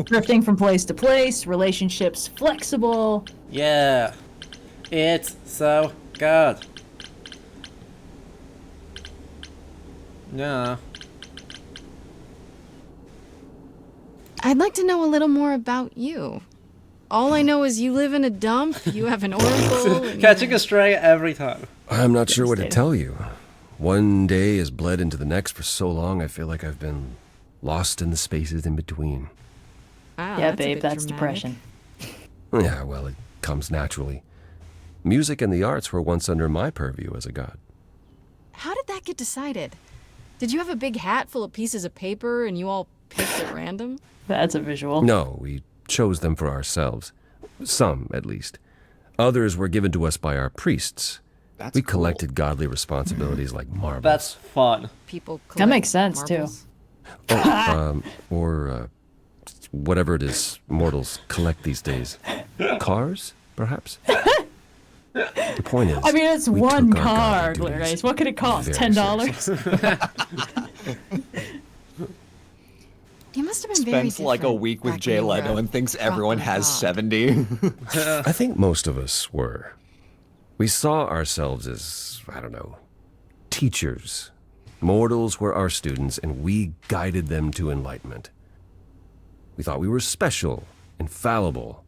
Drifting from place to place, relationships flexible. Yeah. It's so good. Yeah. I'd like to know a little more about you. All I know is you live in a dump, you have an oracle, and Catching a stray every time. I'm not sure what to tell you. One day has bled into the next for so long, I feel like I've been lost in the spaces in between. Wow, Yeah, that's a babe, bit that's dramatic. depression. Yeah, well, it comes naturally. Music and the arts were once under my purview as a god. How did that get decided? Did you have a big hat full of pieces of paper and you all picked at random? That's a visual. No, we chose them for ourselves. Some, at least. Others were given to us by our priests. We collected godly responsibilities like marbles. That's fun. People That makes sense, marbles. Or whatever it is mortals collect these days. Cars, perhaps? The point is, I mean, it's we one took our car, godly duties Grace. What could it cost? very $10? You must have been very Spends like a different week with back Jay when you were Leno a and thinks everyone proper has god. 70. I think most of us were. We saw ourselves as, I don't know, teachers. Mortals were our students, and we guided them to enlightenment. We thought we were special, infallible.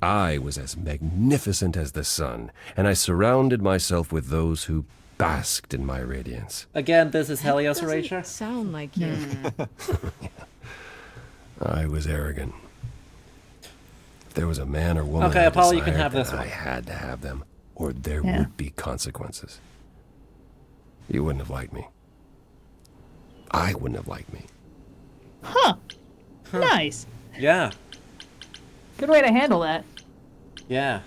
I was as magnificent as the sun, and I surrounded myself with those who basked in my radiance. Again, this is Helios Erasure. Doesn't sound like you. I was arrogant. If there was a man or woman Okay, I Apollo, you can desired, have this then one. I had to have them, or there Yeah. would be consequences. You wouldn't have liked me. I wouldn't have liked me. Huh. Nice. Yeah. Good way to handle that. Yeah.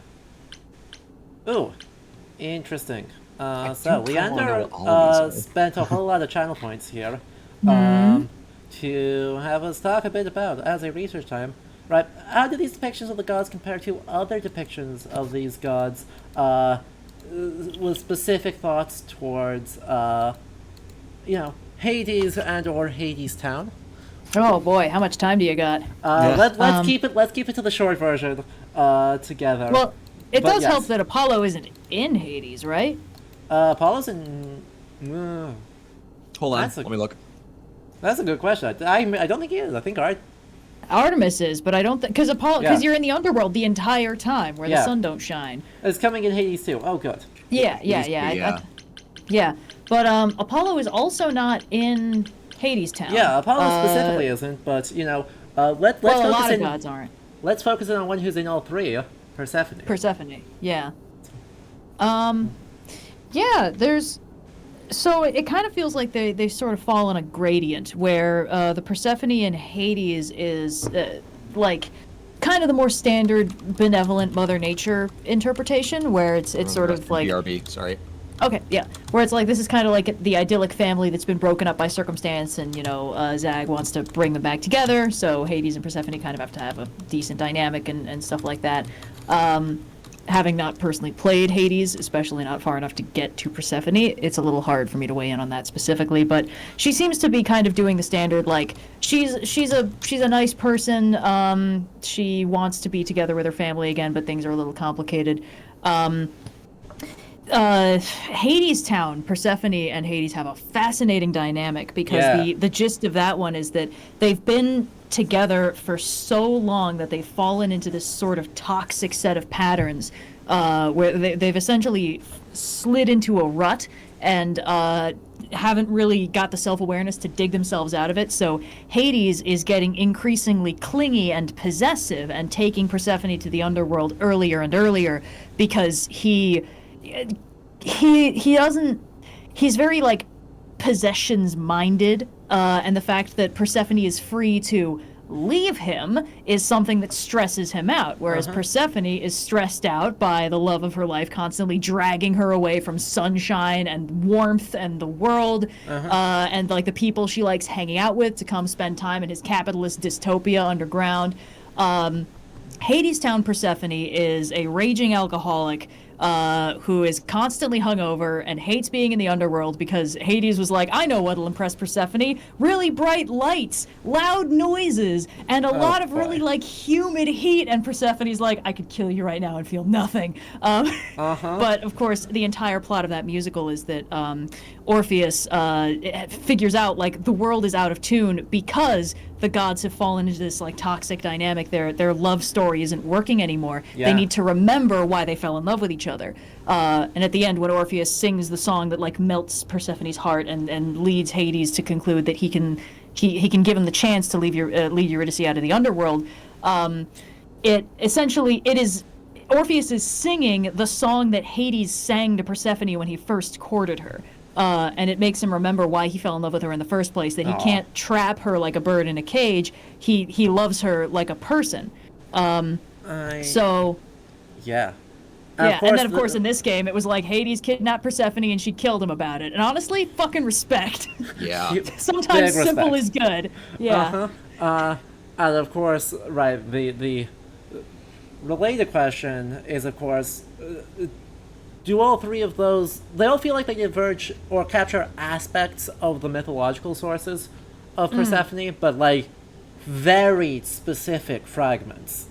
Ooh. Interesting. So, do kinda wanna Leander know what all these are. spent a whole lot of channel points here to have us talk a bit about, as a research time, right, how do these depictions of the gods compare to other depictions of these gods with specific thoughts towards, Hades and or Hades Town? Oh boy, how much time do you got? Let's keep it to the short version together. Well, it But does yes. help that Apollo isn't in Hades, right? Apollo's in. Hold on, That's a- let me look. That's a good question. I don't think he is. I think Artemis is, but I don't think because Apollo Yeah. because you're in the underworld the entire time where the Yeah. sun don't shine. it's coming in Hades too. Oh, good. Yeah. Yeah. Yeah, but Apollo is also not in Hades Town. Yeah, Apollo specifically isn't, but let's Well, a focus lot in. of gods aren't. Let's focus in on one who's in all three. Persephone. Persephone, yeah. Yeah, there's... So it kind of feels like they sort of fall on a gradient where the Persephone in Hades is like kind of the more standard benevolent Mother Nature interpretation where it's sort of like... BRB, sorry. Okay, yeah. Where it's like, this is kind of like the idyllic family that's been broken up by circumstance, and, Zag wants to bring them back together, so Hades and Persephone kind of have to have a decent dynamic and stuff like that. Having not personally played Hades, especially not far enough to get to Persephone, it's a little hard for me to weigh in on that specifically, but she seems to be kind of doing the standard, like, she's a nice person, she wants to be together with her family again, but things are a little complicated. Hades Town, Persephone and Hades have a fascinating dynamic because the gist of that one is that they've been together for so long that they've fallen into this sort of toxic set of patterns where they've essentially slid into a rut and haven't really got the self-awareness to dig themselves out of it. So Hades is getting increasingly clingy and possessive and taking Persephone to the underworld earlier and earlier because he's very like possessions minded, and the fact that Persephone is free to leave him is something that stresses him out, whereas Persephone is stressed out by the love of her life constantly dragging her away from sunshine and warmth and the world, and like the people she likes hanging out with to come spend time in his capitalist dystopia underground. Hadestown Persephone is a raging alcoholic who is constantly hungover and hates being in the underworld because Hades was like, I know what'll impress Persephone. Really bright lights, loud noises, and a lot of really like humid heat. And Persephone's like, I could kill you right now and feel nothing. But of course, the entire plot of that musical is that Orpheus figures out like the world is out of tune because the gods have fallen into this like toxic dynamic. Their love story isn't working anymore. Yeah. They need to remember why they fell in love with each other. And at the end, when Orpheus sings the song that like melts Persephone's heart and leads Hades to conclude that he can give him the chance to lead Eurydice out of the underworld, it is Orpheus is singing the song that Hades sang to Persephone when he first courted her. And it makes him remember why he fell in love with her in the first place, that he can't trap her like a bird in a cage. He loves her like a person. Yeah. Yeah, and then of course in this game it was like Hades kidnapped Persephone and she killed him about it. And honestly, fucking respect. Yeah. Sometimes simple is good. Yeah. And of course, right, the related question is, of course, do all three of those, they all feel like they diverge or capture aspects of the mythological sources of Persephone, but like very specific fragments.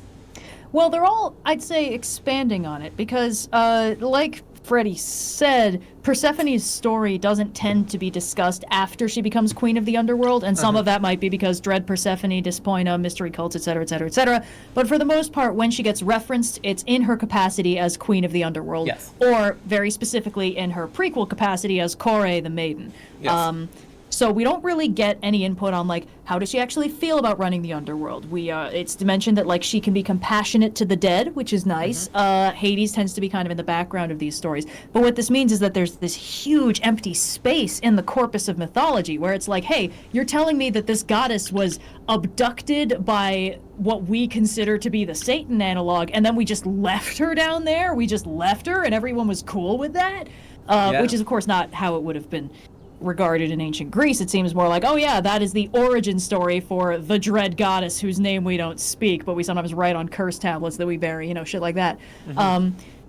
Well, they're all, I'd say, expanding on it because, like Freddie said, Persephone's story doesn't tend to be discussed after she becomes queen of the underworld, and some of that might be because dread Persephone, Disappointa, mystery cults, etc., etc., etc. But for the most part, when she gets referenced, it's in her capacity as queen of the underworld, or very specifically in her prequel capacity as Kore the Maiden. Yes. So we don't really get any input on like how does she actually feel about running the underworld. It's mentioned that like she can be compassionate to the dead, which is nice. Hades tends to be kind of in the background of these stories. But what this means is that there's this huge empty space in the corpus of mythology where it's like, hey, you're telling me that this goddess was abducted by what we consider to be the Satan analog, and then we just left her down there. We just left her, and everyone was cool with that, which is of course not how it would have been regarded in ancient Greece. It seems more like, oh yeah, that is the origin story for the dread goddess whose name we don't speak, but we sometimes write on curse tablets that we bury, shit like that.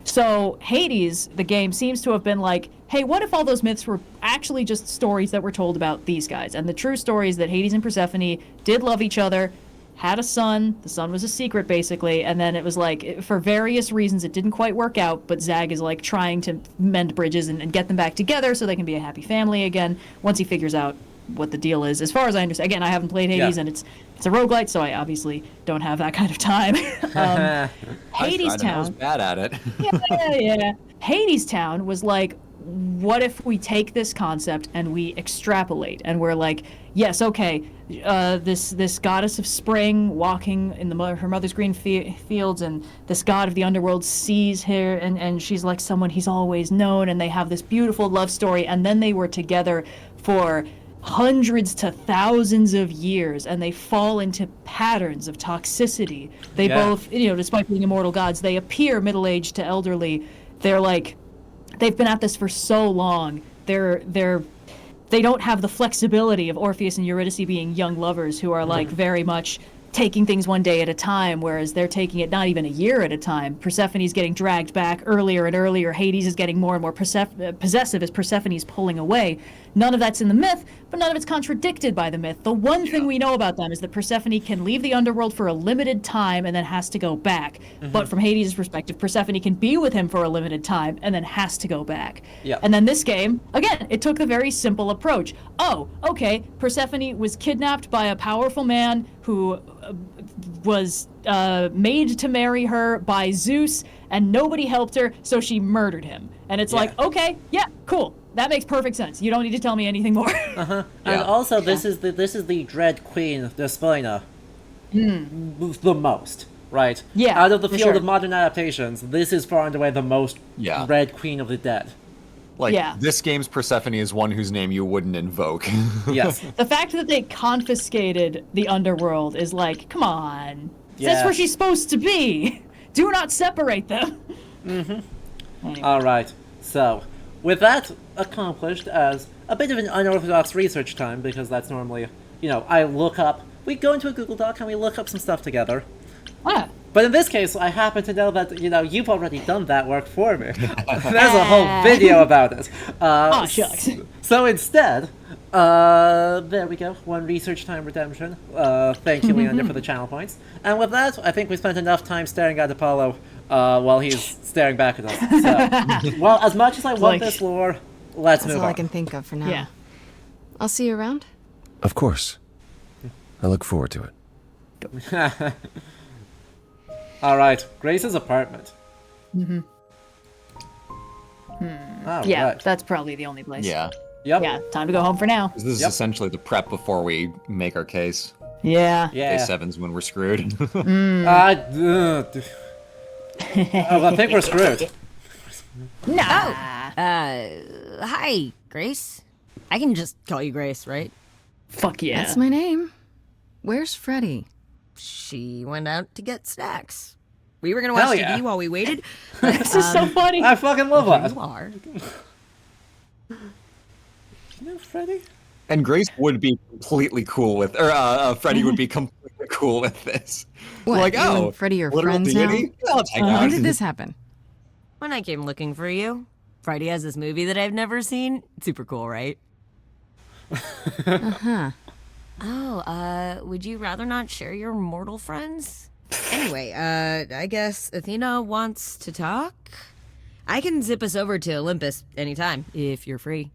So Hades, the game, seems to have been like, hey, what if all those myths were actually just stories that were told about these guys? And the true story is that Hades and Persephone did love each other, had a son. The son was a secret, basically. And then it was like, for various reasons, it didn't quite work out. But Zag is like trying to mend bridges and get them back together so they can be a happy family again once he figures out what the deal is. As far as I understand, again, I haven't played Hades, and it's a roguelite, so I obviously don't have that kind of time. Hadestown. I was bad at it. yeah. Hadestown was like, what if we take this concept and we extrapolate, and we're like, yes, okay, this goddess of spring walking in her mother's green fields, and this god of the underworld sees her, and she's like someone he's always known, and they have this beautiful love story, and then they were together for hundreds to thousands of years, and they fall into patterns of toxicity. They both, despite being immortal gods, they appear middle-aged to elderly. They're like, they've been at this for so long. They don't have the flexibility of Orpheus and Eurydice being young lovers who are like very much taking things one day at a time, whereas they're taking it not even a year at a time. Persephone's getting dragged back earlier and earlier. Hades is getting more and more possessive as Persephone's pulling away. None of that's in the myth, but none of it's contradicted by the myth. The one thing we know about them is that Persephone can leave the underworld for a limited time and then has to go back. But from Hades' perspective, Persephone can be with him for a limited time and then has to go back. And then this game, again, it took the very simple approach. Oh, okay, Persephone was kidnapped by a powerful man who was made to marry her by Zeus, and nobody helped her, so she murdered him. And it's like, okay, yeah, cool. That makes perfect sense. You don't need to tell me anything more. And also, this is the Dread Queen, Despina. The most, right? Yeah, Out of the for field sure. of modern adaptations, this is far and away the most Red Queen of the Dead. Like, this game's Persephone is one whose name you wouldn't invoke. Yes. The fact that they confiscated the underworld is like, come on. Yeah. That's where she's supposed to be. Do not separate them. Anyway. All right. So, with that accomplished as a bit of an unorthodox research time, because that's normally, we go into a Google Doc and we look up some stuff together. Ah. But in this case, I happen to know that, you've already done that work for me. There's a whole video about it. Shucks. So instead, there we go. 1 research time redemption. Thank you, Leander, for the channel points. And with that, I think we spent enough time staring at Apollo while he's staring back at us. So, well, as much as I want this lore, let's That's move all on. I can think of for now. Yeah. I'll see you around. Of course. I look forward to it. All right, Grace's apartment. All Yeah, right. that's probably the only place. Yeah. Yep. Yeah, time to go home for now. This is essentially the prep before we make our case. Yeah. Day 7's when we're screwed. I think we're screwed. Nah. Hi, Grace. I can just call you Grace, right? Fuck yeah. That's my name. Where's Freddie? She went out to get snacks. We were gonna Hell watch yeah. TV while we waited. This is so funny. I fucking love that. You are. Freddie? And Grace would be completely cool with, or Freddie would be completely cool with this. What, Like, you oh, and Freddie are literal friends deity? now? Let's hang When out. did this happen? When I came looking for you, Friday has this movie that I've never seen. Super cool, right? Uh-huh. Oh, would you rather not share your mortal friends? Anyway, I guess Athena wants to talk? I can zip us over to Olympus anytime, if you're free.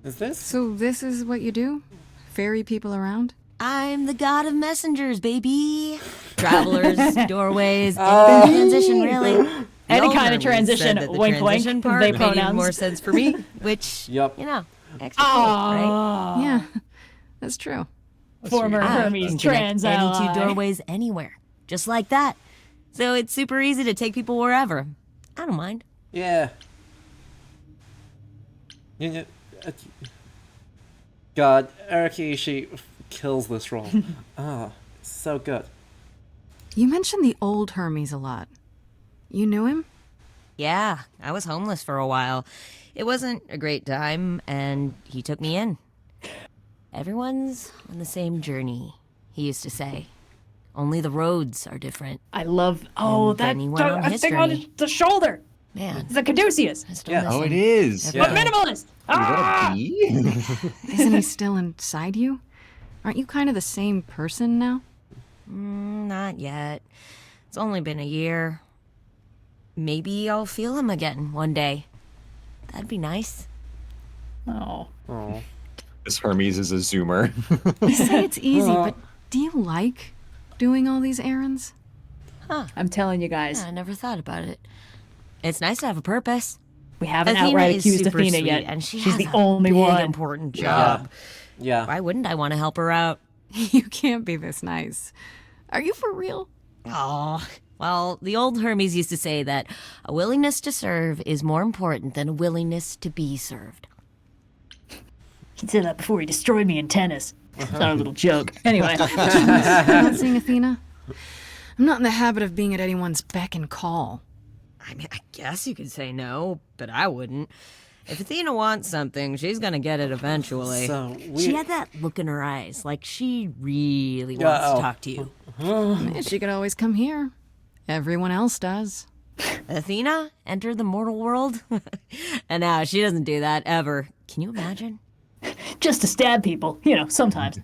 Is this? So this is what you do? Ferry people around? I'm the god of messengers, baby. Travelers, doorways, any transition, really. Any The kind of old Hermes transition, said that the wink, wink, transition part they made pronouns. even more sense for me, which, Yep. extra cool, right? Yeah, that's true. Former I Hermes can connect trans any ally. two doorways anywhere, just like that. So it's super easy to take people wherever. I don't mind. Yeah. God, Eric Ishii kills this role. So good. You mentioned the old Hermes a lot. You knew him? Yeah, I was homeless for a while. It wasn't a great time, and he took me in. Everyone's on the same journey, he used to say. Only the roads are different. I love. And then he went on thing on history. the shoulder. Man, It's a caduceus. I still Yeah. miss Oh, him. it is. Every A day. minimalist. What a bee? Isn't he still inside you? Aren't you kind of the same person now? Not yet. It's only been a year. Maybe I'll feel him again one day. That'd be nice. Oh. This Hermes is a zoomer. You say it's easy, but do you like doing all these errands? I'm telling you guys, Yeah, I never thought about it. It's nice to have a purpose. we haven't Athena outright is accused super Athena sweet, yet. and she She's has the a only big, one. important job. Yeah. Why wouldn't I want to help her out? You can't be this nice. Are you for real? Oh, well, the old Hermes used to say that a willingness to serve is more important than a willingness to be served. He said that before he destroyed me in tennis. It's not a little joke. Anyway. You're not seeing Athena? I'm not in the habit of being at anyone's beck and call. I mean, I guess you could say no, but I wouldn't. If Athena wants something, she's gonna get it eventually. So She had that look in her eyes, like she really wants to talk to you. She could always come here. Everyone else does. Athena entered the mortal world? And now she doesn't do that ever. Can you imagine? Just to stab people, sometimes.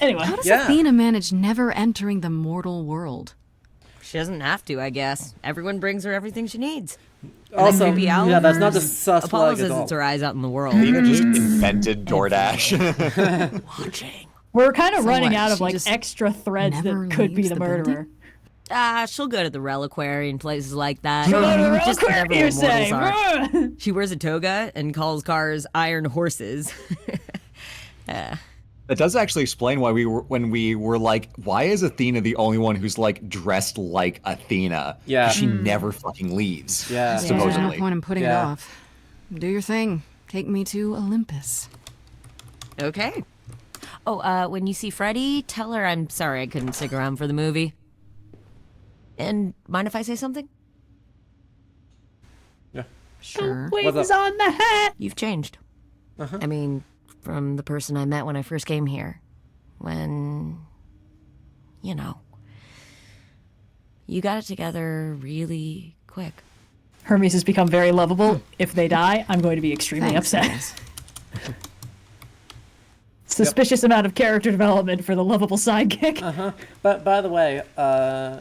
Anyway. How does Yeah. Athena manage never entering the mortal world? She doesn't have to, I guess. Everyone brings her everything she needs. Also, And then creepy owl yeah, that's not the hers, sus Apollo flag says at all. it's her eyes out in the world. Athena just invented DoorDash. Watching. We're kind of So running what, out of she like just extra threads never that could be leaves the the murderer. building? She'll go to the reliquary and places like that. She'll go to the Just reliquary, whatever you say? mortals are. She wears a toga and calls cars iron horses. That does actually explain why when we were like, why is Athena the only one who's like dressed like Athena? Yeah. 'Cause she never fucking leaves. Yeah. There's Supposedly. no point in putting it off. Do your thing. Take me to Olympus. Okay. Oh, when you see Freddie, tell her I'm sorry I couldn't stick around for the movie. And mind if I say something? Yeah. Sure. Wings on the hat. You've changed. I mean, from the person I met when I first came here. When, you know, you got it together really quick. Hermes has become very lovable. If they die, I'm going to be extremely Thanks, upset. guys. Suspicious amount of character development for the lovable sidekick. But by the way,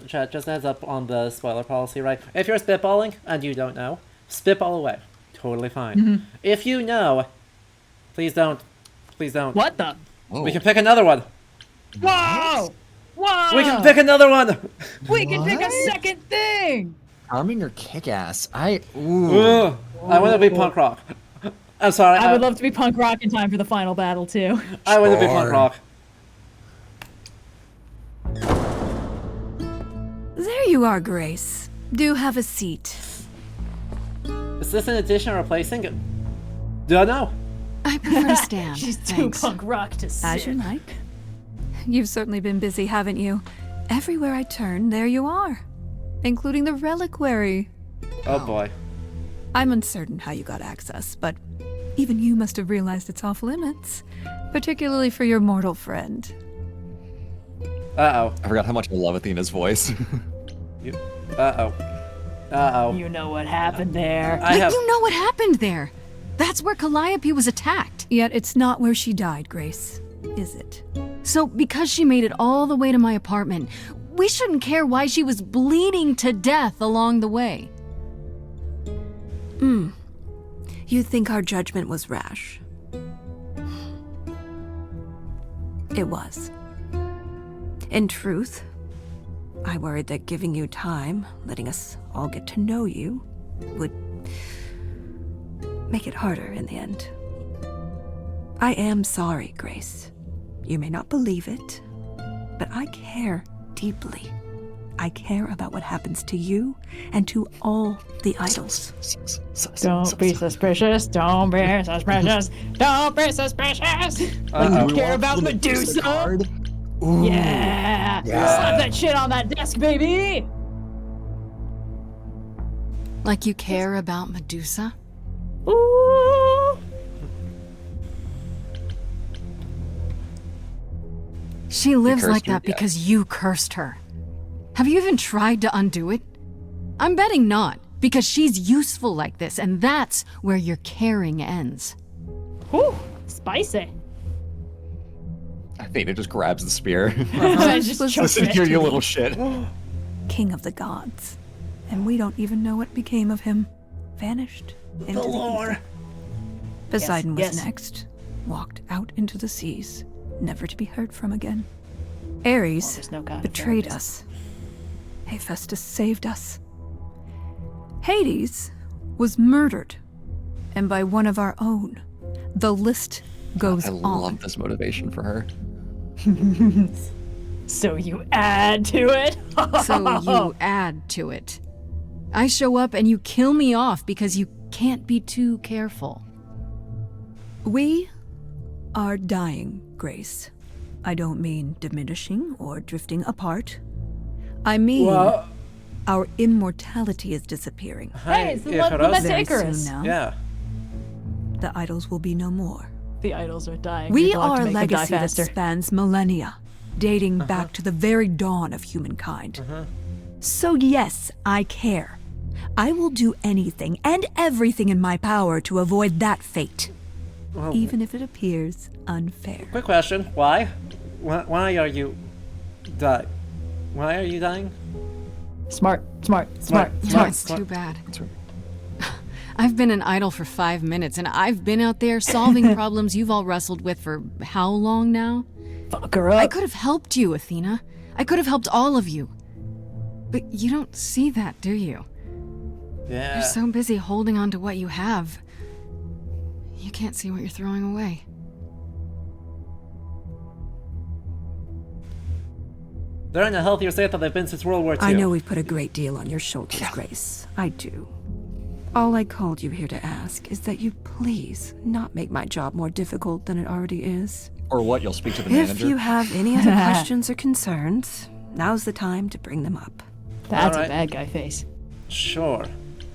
chat, just a heads up on the spoiler policy, right? If you're spitballing and you don't know, spitball away. Totally fine. If you know, please don't. Please don't. What the? We can pick another one. Whoa! Whoa! We can pick another one. We can pick a second thing. Charming or kick-ass? I want to be punk rock. I'm sorry. I would love to be punk rock in time for the final battle too. I want to be punk rock. There you are, Grace. Do have a seat. Is this an addition or replacing? Don't know. I prefer to stand. She's Thanks. too punk rock to sit. As you like. You've certainly been busy, haven't you? Everywhere I turn, there you are. Including the reliquary. Oh boy. I'm uncertain how you got access, but even you must have realized it's off limits. Particularly for your mortal friend. Uh-oh. I forgot how much I love Athena's voice. Uh-oh. Uh-oh. You know what happened there. You know what happened there. That's where Calliope was attacked. Yet it's not where she died, Grace, is it? So because she made it all the way to my apartment, we shouldn't care why she was bleeding to death along the way. You think our judgment was rash? It was. In truth, I worried that giving you time, letting us all get to know you, would make it harder in the end. I am sorry, Grace. You may not believe it, but I care deeply. I care about what happens to you and to all the idols. Don't be suspicious. Don't be suspicious. Don't be suspicious. You care about Medusa? Yeah. Slap that shit on that desk, baby. Like you care about Medusa? Ooh. She lives like you, that because you cursed her. Have you even tried to undo it? I'm betting not, because she's useful like this, and that's where your caring ends. Ooh, spicy. Athena just grabs the spear. Just chucks Listen it. here, you little shit. King of the gods. And we don't even know what became of him. Vanished into the ether. Poseidon was next. Walked out into the seas, never to be heard from again. Ares betrayed us. Hephaestus saved us. Hades was murdered. And by one of our own. The list goes I on. love this motivation for her. So you add to it? So you add to it. I show up and you kill me off because you can't be too careful. We are dying, Grace. I don't mean diminishing or drifting apart. I mean our immortality is disappearing. Hey, it's the Levant Very Icarus. soon now. Yeah. The idols will be no more. The idols are dying. We People have to are a make them die legacy that faster. spans millennia, dating back to the very dawn of humankind. So yes, I care. I will do anything and everything in my power to avoid that fate. Even if it appears unfair. Quick question. Why? Why are you dying? Why are you dying? Smart. It's too bad. I've been an idol for 5 minutes, and I've been out there solving problems you've all wrestled with for how long now? Fuck her up. I could have helped you, Athena. I could have helped all of you. But you don't see that, do you? Yeah. You're so busy holding on to what you have. You can't see what you're throwing away. They're in a healthier state than they've been since World War II. I know we've put a great deal on your shoulders, Grace. I do. All I called you here to ask is that you please not make my job more difficult than it already is. Or what? You'll speak to the If manager? you have any other questions or concerns, now's the time to bring them up. That's Alright. a bad guy face. Sure.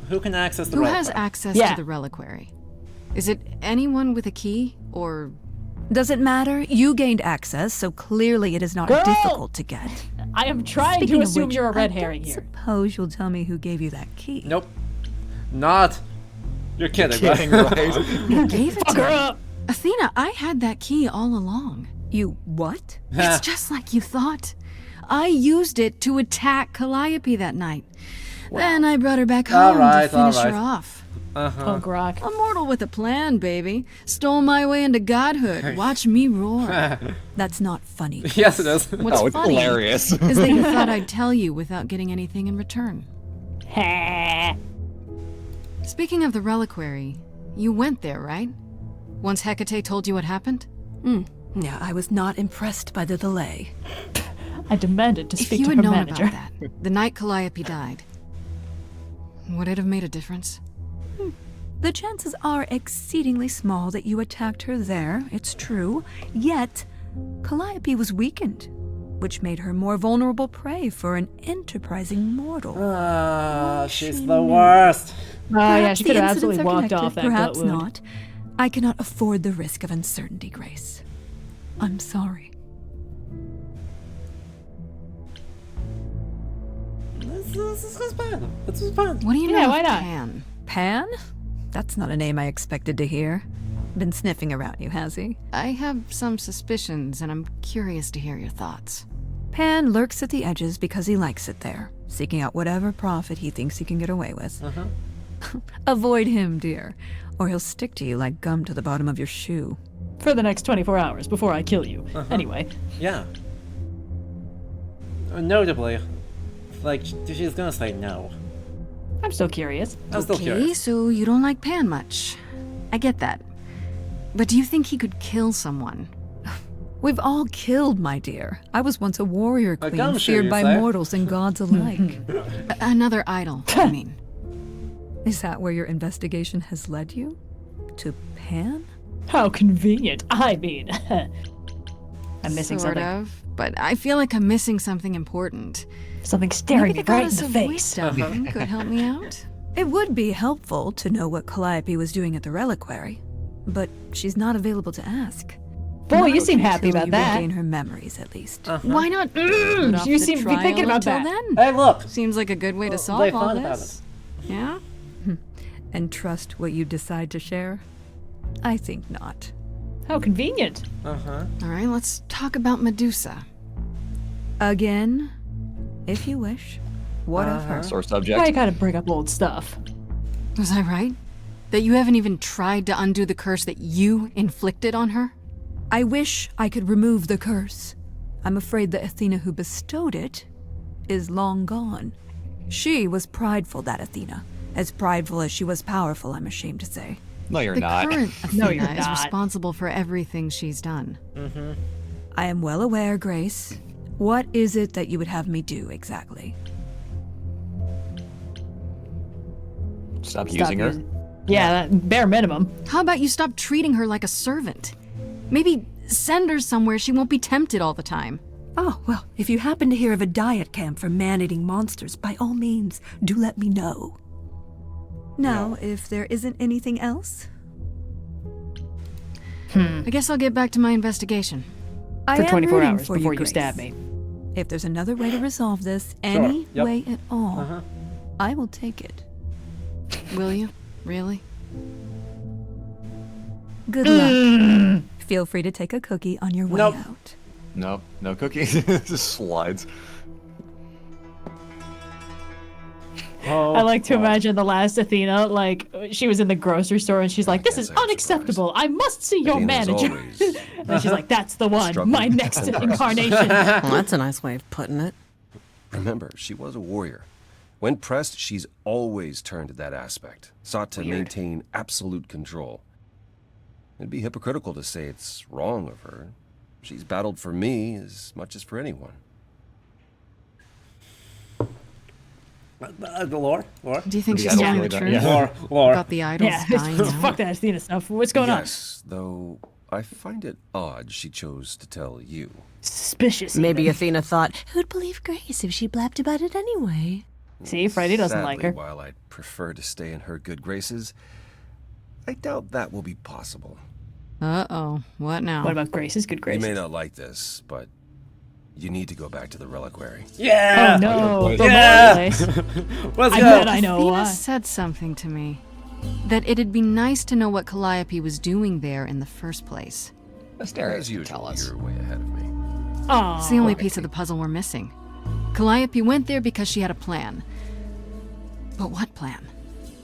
Who can access the Who reliquary? has access Yeah. to the reliquary? Is it anyone with a key, or... Does it matter? You gained access, so clearly it is not Girl! difficult to get. I am trying Speaking to of assume which, you're a red I herring don't here. Suppose you'll tell me who gave you that key. Nope. Not. You're kidding, Kidding, right? right? Who gave it Fuck to her me? up! Athena, I had that key all along. You what? It's just like you thought. I used it to attack Calliope that night. Then I brought her back home to finish her off. Punk rock. A mortal with a plan, baby. Stole my way into godhood. Watch me roar. That's not funny. Yes, it is. What's Oh, it's funny hilarious. is that you thought I'd tell you without getting anything in return. Speaking of the reliquary, you went there, right? Once Hecate told you what happened? Yeah, I was not impressed by the delay. I demanded to If speak you to had her known manager. about that, the night Calliope died, would it have made a difference? The chances are exceedingly small that you attacked her there, it's true. Yet, Calliope was weakened, which made her more vulnerable prey for an enterprising mortal. Ah, she's the worst. Oh yeah, Perhaps she the could have incidents absolutely are walked connected, off that perhaps gut wound. not. I cannot afford the risk of uncertainty, Grace. I'm sorry. This is fun. This is fun. What do you know Yeah, of why not? Pan? Pan? That's not a name I expected to hear. Been sniffing around you, has he? I have some suspicions, and I'm curious to hear your thoughts. Pan lurks at the edges because he likes it there, seeking out whatever profit he thinks he can get away with. Avoid him, dear, or he'll stick to you like gum to the bottom of your shoe. For the next 24 hours before I kill you. Anyway. Yeah. Notably, like, she's gonna say no. I'm still curious. I'm still Okay, curious. so you don't like Pan much. I get that. But do you think he could kill someone? We've all killed, my dear. I was once a warrior queen, gumshoe, feared you by say? mortals and gods alike. Another idol, I mean. Is that where your investigation has led you? To Pan? How convenient. I mean, I'm missing sort something. of, but I feel like I'm missing something important. Something staring Maybe me the right in goddess the of face. wisdom could help me out. It would be helpful to know what Calliope was doing at the reliquary, but she's not available to ask. Boy, you Not seem happy until about you that. regain her memories, at least. Why not? put off You the seem to be trial thinking about until that. Then? Hey, look. Seems like a good way to They solve all thought about this. Yeah? And trust what you decide to share? I think not. How convenient. All right, let's talk about Medusa. Again, if you wish. What of her? Sore subject. I gotta bring up old stuff. Was I right? That you haven't even tried to undo the curse that you inflicted on her? I wish I could remove the curse. I'm afraid the Athena who bestowed it is long gone. She was prideful, that Athena. As prideful as she was powerful, I'm ashamed to say. No, you're The not. current No, Athena you're is not. responsible for everything she's done. I am well aware, Grace. What is it that you would have me do exactly? Stop using her. Yeah, that bare minimum. How about you stop treating her like a servant? Maybe send her somewhere she won't be tempted all the time. Oh, well, if you happen to hear of a diet camp for man-eating monsters, by all means, do let me know. Now, if there isn't anything else, I guess I'll get back to my investigation. I For am 24 rooting hours for before you Grace. stab me. If there's another way to resolve this, any Yep. way at all, I will take it. Will you? Really? Good luck. Feel free to take a cookie on your way Nope. out. Nope, no cookies. Just slides. Oh, I like to God. imagine the last Athena, like, she was in the grocery store and she's like, this is unacceptable. I must see your Athena's manager. always and she's like, that's the one, struggling my next to incarnation. Well, that's a nice way of putting it. Remember, she was a warrior. When pressed, she's always turned to that aspect, sought to maintain absolute control. It'd be hypocritical to say it's wrong of her. She's battled for me as much as for anyone. The lore? Do you think Yeah, she's I don't telling the really truth? don't- yeah. Lore. About the idols dying out? Fuck that Athena stuff. What's going on? Yes, though I find it odd she chose to tell you. Suspicious. Maybe even. Athena thought, who'd believe Grace if she blabbed about it anyway? See, Freddy doesn't like her. While I'd prefer to stay in her good graces, I doubt that will be possible. Uh-oh. What now? What about Grace's good You graces? may not like this, but you need to go back to the reliquary. Yeah! Oh no, the Yeah! place. Let's I go! bet I know Athena why. said something to me. That it'd be nice to know what Calliope was doing there in the first place. Asterius As can usual, tell us. you're way ahead of me. Aw. It's the only piece of the puzzle we're missing. Calliope went there because she had a plan. But what plan?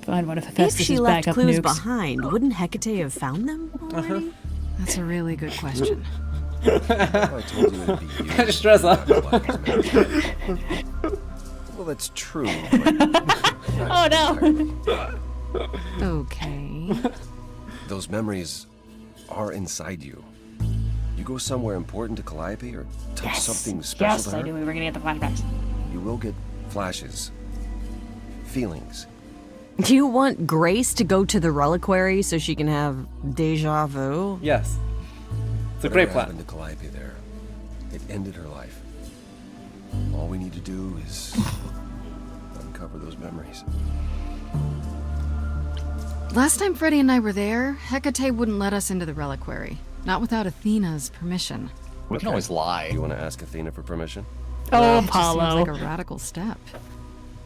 Find one of If Hephaestus's she left backup clues nukes. behind, wouldn't Hecate have found them already? That's a really good question. I told you it'd be you. Just dress up. Well, that's true. But Oh no. Okay. those memories are inside you. You go somewhere important to Calliope or touch something special Yes, to her, I knew we were gonna get the flashbacks. you will get flashes, feelings. Do you want Grace to go to the reliquary so she can have deja vu? Yes. It's a Whatever great plan. happened to Calliope there, it ended her life. All we need to do is uncover those memories. Last time Freddy and I were there, Hecate wouldn't let us into the reliquary. Not without Athena's permission. We can always lie. You want to ask Athena for permission? Oh, It just seems Apollo. like a radical step.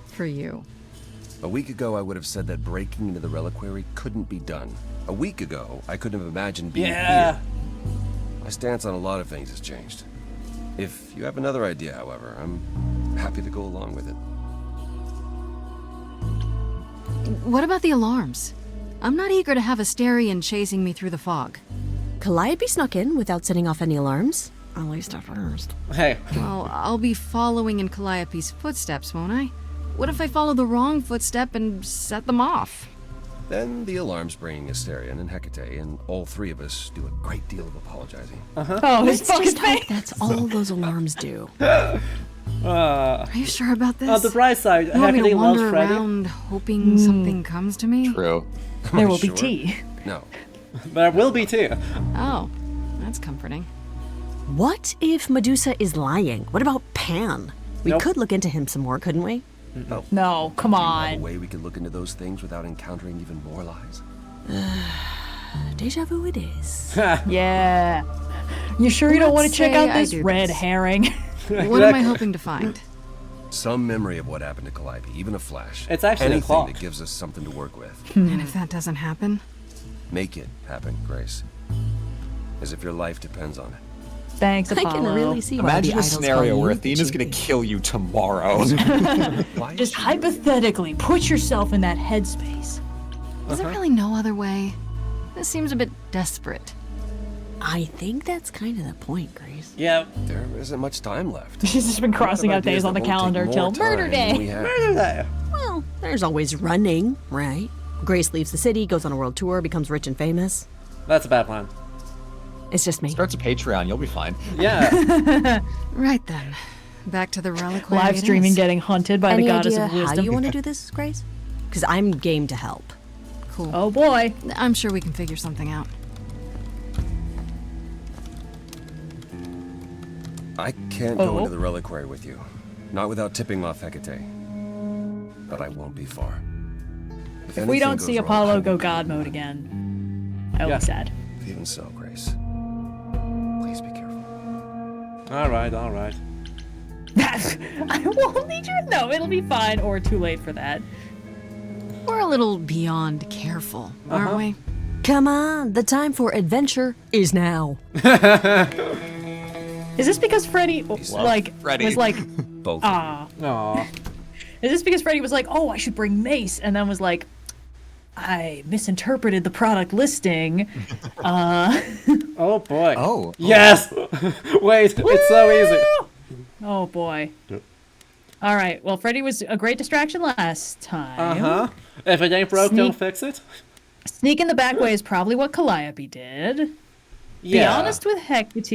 For you. A week ago, I would have said that breaking into the reliquary couldn't be done. A week ago, I couldn't have imagined being Yeah. here. My stance on a lot of things has changed. If you have another idea, however, I'm happy to go along with it. What about the alarms? I'm not eager to have Asterion chasing me through the fog. Calliope snuck in without setting off any alarms. At least at first. Hey. Well, I'll be following in Calliope's footsteps, won't I? What if I follow the wrong footstep and set them off? Then the alarms bring Asterion and Hecate, and all three of us do a great deal of apologizing. Oh, his Let's fucking just hope face. that's all those alarms do. Are you sure about this? On the bright side, You want me to Hecate loves wander Freddy. around hoping something comes to me? True. There will be Sure. tea. No. There will be too. Oh, that's comforting. What if Medusa is lying? What about Pan? We Nope. could look into him some more, couldn't we? No, come A on. way we could look into those things without encountering even more lies. Deja vu it is. Yeah. You sure you don't want to Let's check say out I this do red this. herring? What am I hoping to find? Some memory of what happened to Calliope, even a flash. It's actually a anything clock. that gives us something to work with. And if that doesn't happen? Make it happen, Grace. As if your life depends on it. Thanks, I Apollo. can really see why the Imagine a idols scenario call where you the Athena's gonna champion. kill you tomorrow. Why is Just she- hypothetically, put yourself in that headspace. Is there really no other way? This seems a bit desperate. I think that's kind of the point, Grace. Yeah. There isn't much time left. She's just been A lot of crossing out ideas days on the that won't take calendar more till murder time than day. we have. Well, there's always running, right? Grace leaves the city, goes on a world tour, becomes rich and famous. That's a bad plan. It's just me. Starts a Patreon, you'll be fine. Yeah. Right then. Back to the reliquary. Live it streaming is. getting hunted by Any the goddess idea of how wisdom. you want to do this, Grace? Because I'm game to help. Cool. Oh boy. I'm sure we can figure something out. I can't go Oh. into the reliquary with you. Not without tipping off Hecate. But I won't be far. If we anything don't goes see wrong, Apollo I go won't God be mode there. again, I will Yeah. be sad. Even so, Grace. Please be careful. Alright, alright. I won't need you. No, it'll be fine, or too late for that. We're a little beyond careful, aren't we? Come on, the time for adventure is now. Is this because Freddy, like, Freddy. was like, Both. Aw. is this because Freddy was like, oh, I should bring mace, and then was like, I misinterpreted the product listing. Oh boy. Oh. Yes! Wait, it's so easy. Oh boy. All right. Well, Freddy was a great distraction last time. Uh-huh. If it ain't broke, don't fix it. Sneak in the back way is probably what Calliope did. Yeah. Be honest with Hecate.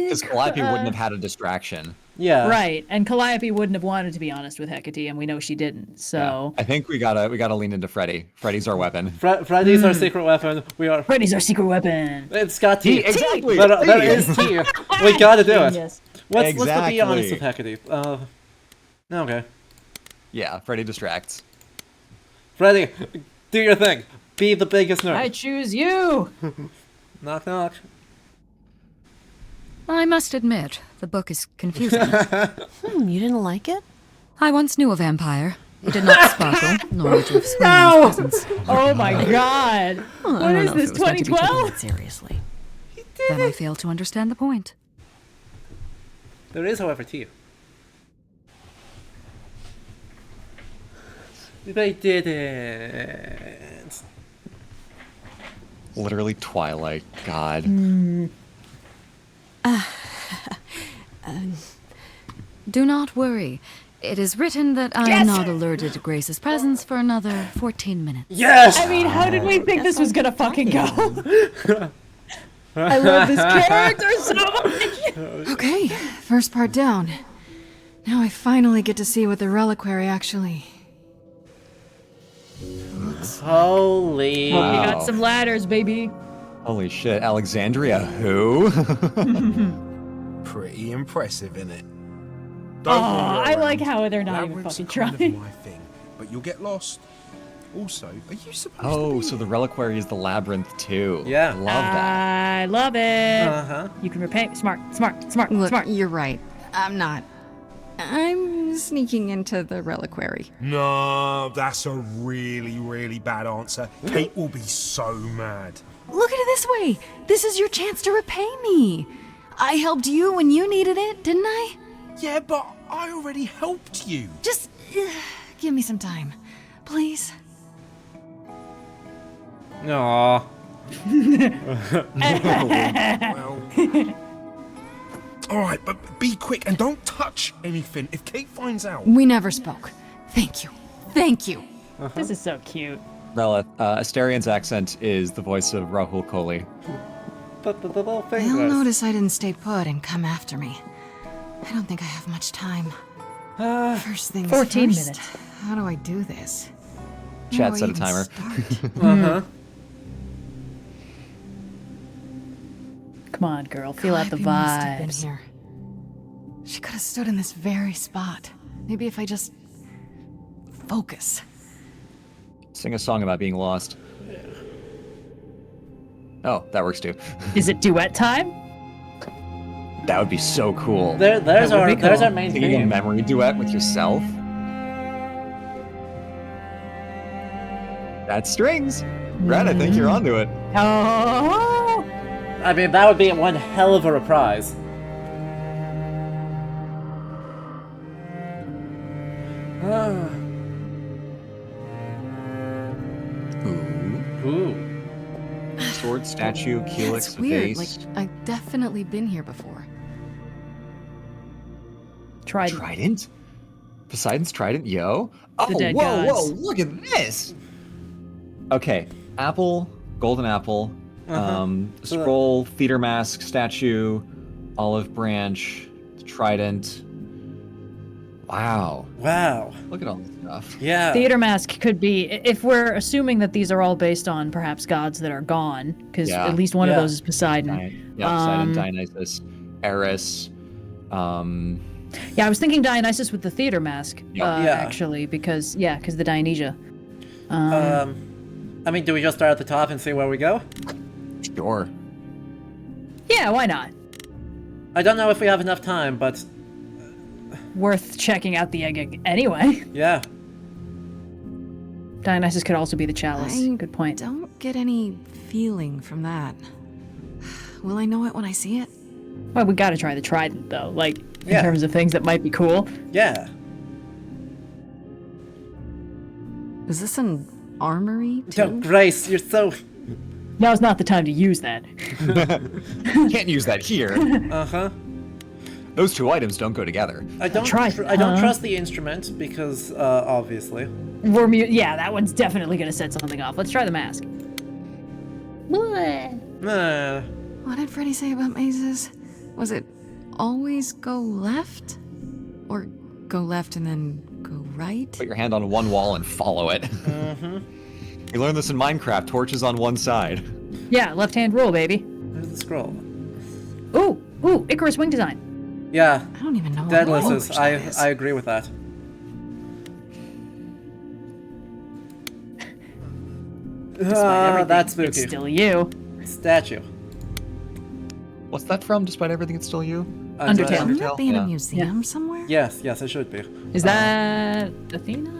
Because Calliope wouldn't have had a distraction. Yeah. Right, and Calliope wouldn't have wanted to be honest with Hecate, and we know she didn't. So I think we gotta lean into Freddy. Freddy's our weapon. Freddy's our secret weapon. Freddy's our secret weapon. It's got tea. Exactly. There is tea. We gotta do it. Yes. Let's be honest with Hecate. Okay. Yeah, Freddy distracts. Freddy, do your thing. Be the biggest nerd. I choose you. Knock knock. I must admit, the book is confusing. You didn't like it? I once knew a vampire. He did not sparkle, nor would you have swim No! in his presence. Oh my god. Well, What is this, 2012? Seriously. Then I fail to understand the point. There is, however, tea. They didn't. Literally Twilight. God. Do not worry. It is written that I am not alerted to Grace's presence for another 14 minutes. Yes! I mean, how did we think this was gonna fucking go? I love this character so much! Okay, first part down. Now I finally get to see what the reliquary actually... Holy. Well, we got some ladders, baby. Holy shit, Alexandria who? Pretty impressive, innit? Oh, I like how they're not even Labyrinths fucking are kind trying. of my thing, but you'll get lost. Also, are you supposed to Oh, be... so the reliquary is the labyrinth too. Yeah. Love that. I love it. Uh-huh. You can repay. Smart. Look, you're right. I'm not. I'm sneaking into the reliquary. No, that's a really, really bad answer. Kate will be so mad. Look at it this way. This is your chance to repay me. I helped you when you needed it, didn't I? Yeah, but I already helped you. Just give me some time, please. Aww. Well... Alright, but be quick and don't touch anything. If Kate finds out... We never spoke. Thank you. Thank you. This is so cute. Rella, Asterian's accent is the voice of Rahul Kohli. But the little They'll fingers. notice I didn't stay put and come after me. I don't think I have much time. First things 14 first. minutes. How do I do this? Chat How do set I a even timer. start? Uh-huh. Come on, girl. Feel out the Calliope must have been vibes. here. She could have stood in this very spot. Maybe if I just focus. Sing a song about being lost. Oh, that works too. Is it duet time? That would be so cool. There's That would our be there's cool. our main Singing a theme. memory duet with yourself. That's strings. Brad, I think you're onto it. Oh. I mean, that would be one hell of a reprise. Ooh. Sword, statue, calyx, It's weird. vase. Like, I've definitely been here before. Trident. Trident? Poseidon's trident, yo. Oh, dead whoa, gods. whoa, look at this. Okay, apple, golden apple, scroll, theater mask, statue, olive branch, trident. Wow. Wow. Look at all this stuff. Yeah. Theater mask could be, if we're assuming that these are all based on perhaps gods that are gone, because Yeah. at least one of Yeah. those is Poseidon. Poseidon, Dionysus, Eris. Yeah, I was thinking Dionysus with the theater mask, Yeah. Yeah. actually, because the Dionysia. I mean, do we just start at the top and see where we go? Sure. Yeah, why not? I don't know if we have enough time, but Worth checking out the egg anyway. yeah. Dionysus could also be the chalice. I Good point. Don't get any feeling from that. Will I know it when I see it? Well, we gotta try the trident, though, like, in Yeah. terms of things that might be cool. Yeah. Is this an armory, too? Yo, Grace, you're so... Now's not the time to use that. Can't use that here. Uh-huh. Those two items don't go together. I don't trust the instrument because obviously. Yeah, that one's definitely gonna set something off. Let's try the mask. What did Freddy say about mazes? Was it always go left? Or go left and then go right? Put your hand on one wall and follow it. You learned this in Minecraft, torches on one side. Yeah, left-hand rule, baby. There's the scroll. Ooh, Icarus wing design. Yeah. I don't even know what Deadless I agree with that. That's spooky. It's still you. Statue. What's that from? Despite everything, it's still you? Undertale. Shouldn't that be in a museum somewhere? Yes, it should be. Is that Athena?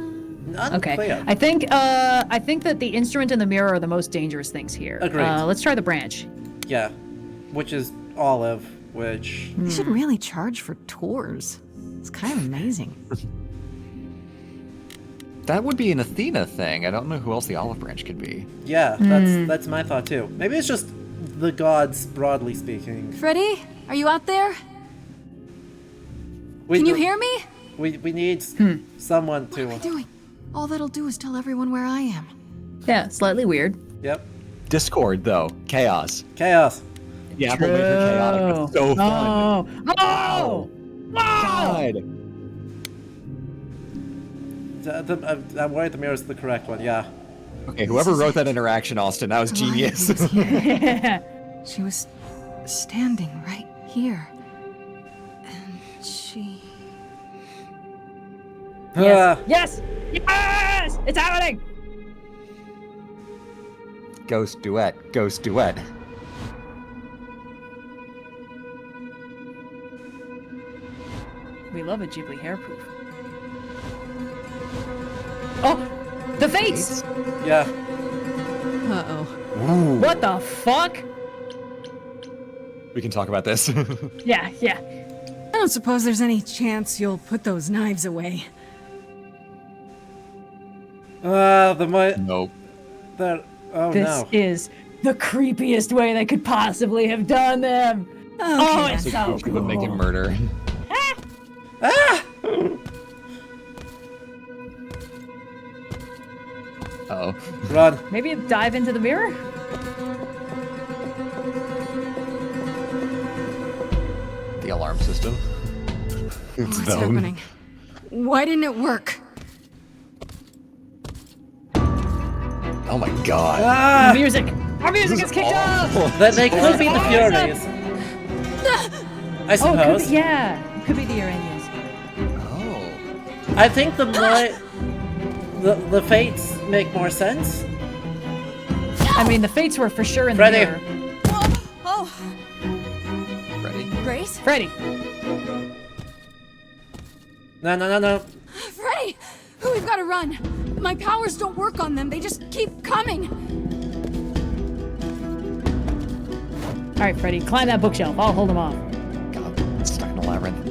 Okay. Unclear. I think that the instrument and the mirror are the most dangerous things here. Agreed. Let's try the branch. Yeah. Which is olive, which... They should really charge for tours. It's kind of amazing. That would be an Athena thing. I don't know who else the olive branch could be. Yeah, that's my thought too. Maybe it's just the gods, broadly speaking. Freddy, are you out there? Can you hear me? We need someone to... What am I doing? All that'll do is tell everyone where I am. Yeah, slightly weird. Yep. Discord, though. Chaos. Chaos. The apple maker chaotic was so fun. Oh! God! I'm worried the mirror's the correct one, yeah. Okay, whoever wrote that interaction, Austin, that was genius. She was standing right here. And she... Yes! It's happening! Ghost duet. Ghost duet. We love a Ghibli hairproof. Oh! The Fates! Yeah. Uh-oh. What the fuck? We can talk about this. Yeah. I don't suppose there's any chance you'll put those knives away. Nope. This is the creepiest way they could possibly have done them. Okay. Oh, it's so Cool. cool. Make him murder. Uh-oh. Run. Maybe dive into the mirror? The alarm system. It's What's happening? Why didn't it work? Oh my god. Music! Our music is kicked off! They could be the Furies. I suppose. It could be the Uranians. Oh. I think the Fates make more sense. I mean, the Fates were for sure in Freddy. the mirror. Oh, Ready? Grace? Freddy! No. Freddy! We've got to run. My powers don't work on them. They just keep coming. All right, Freddy, climb that bookshelf. I'll hold him off. God, it's stuck in a labyrinth.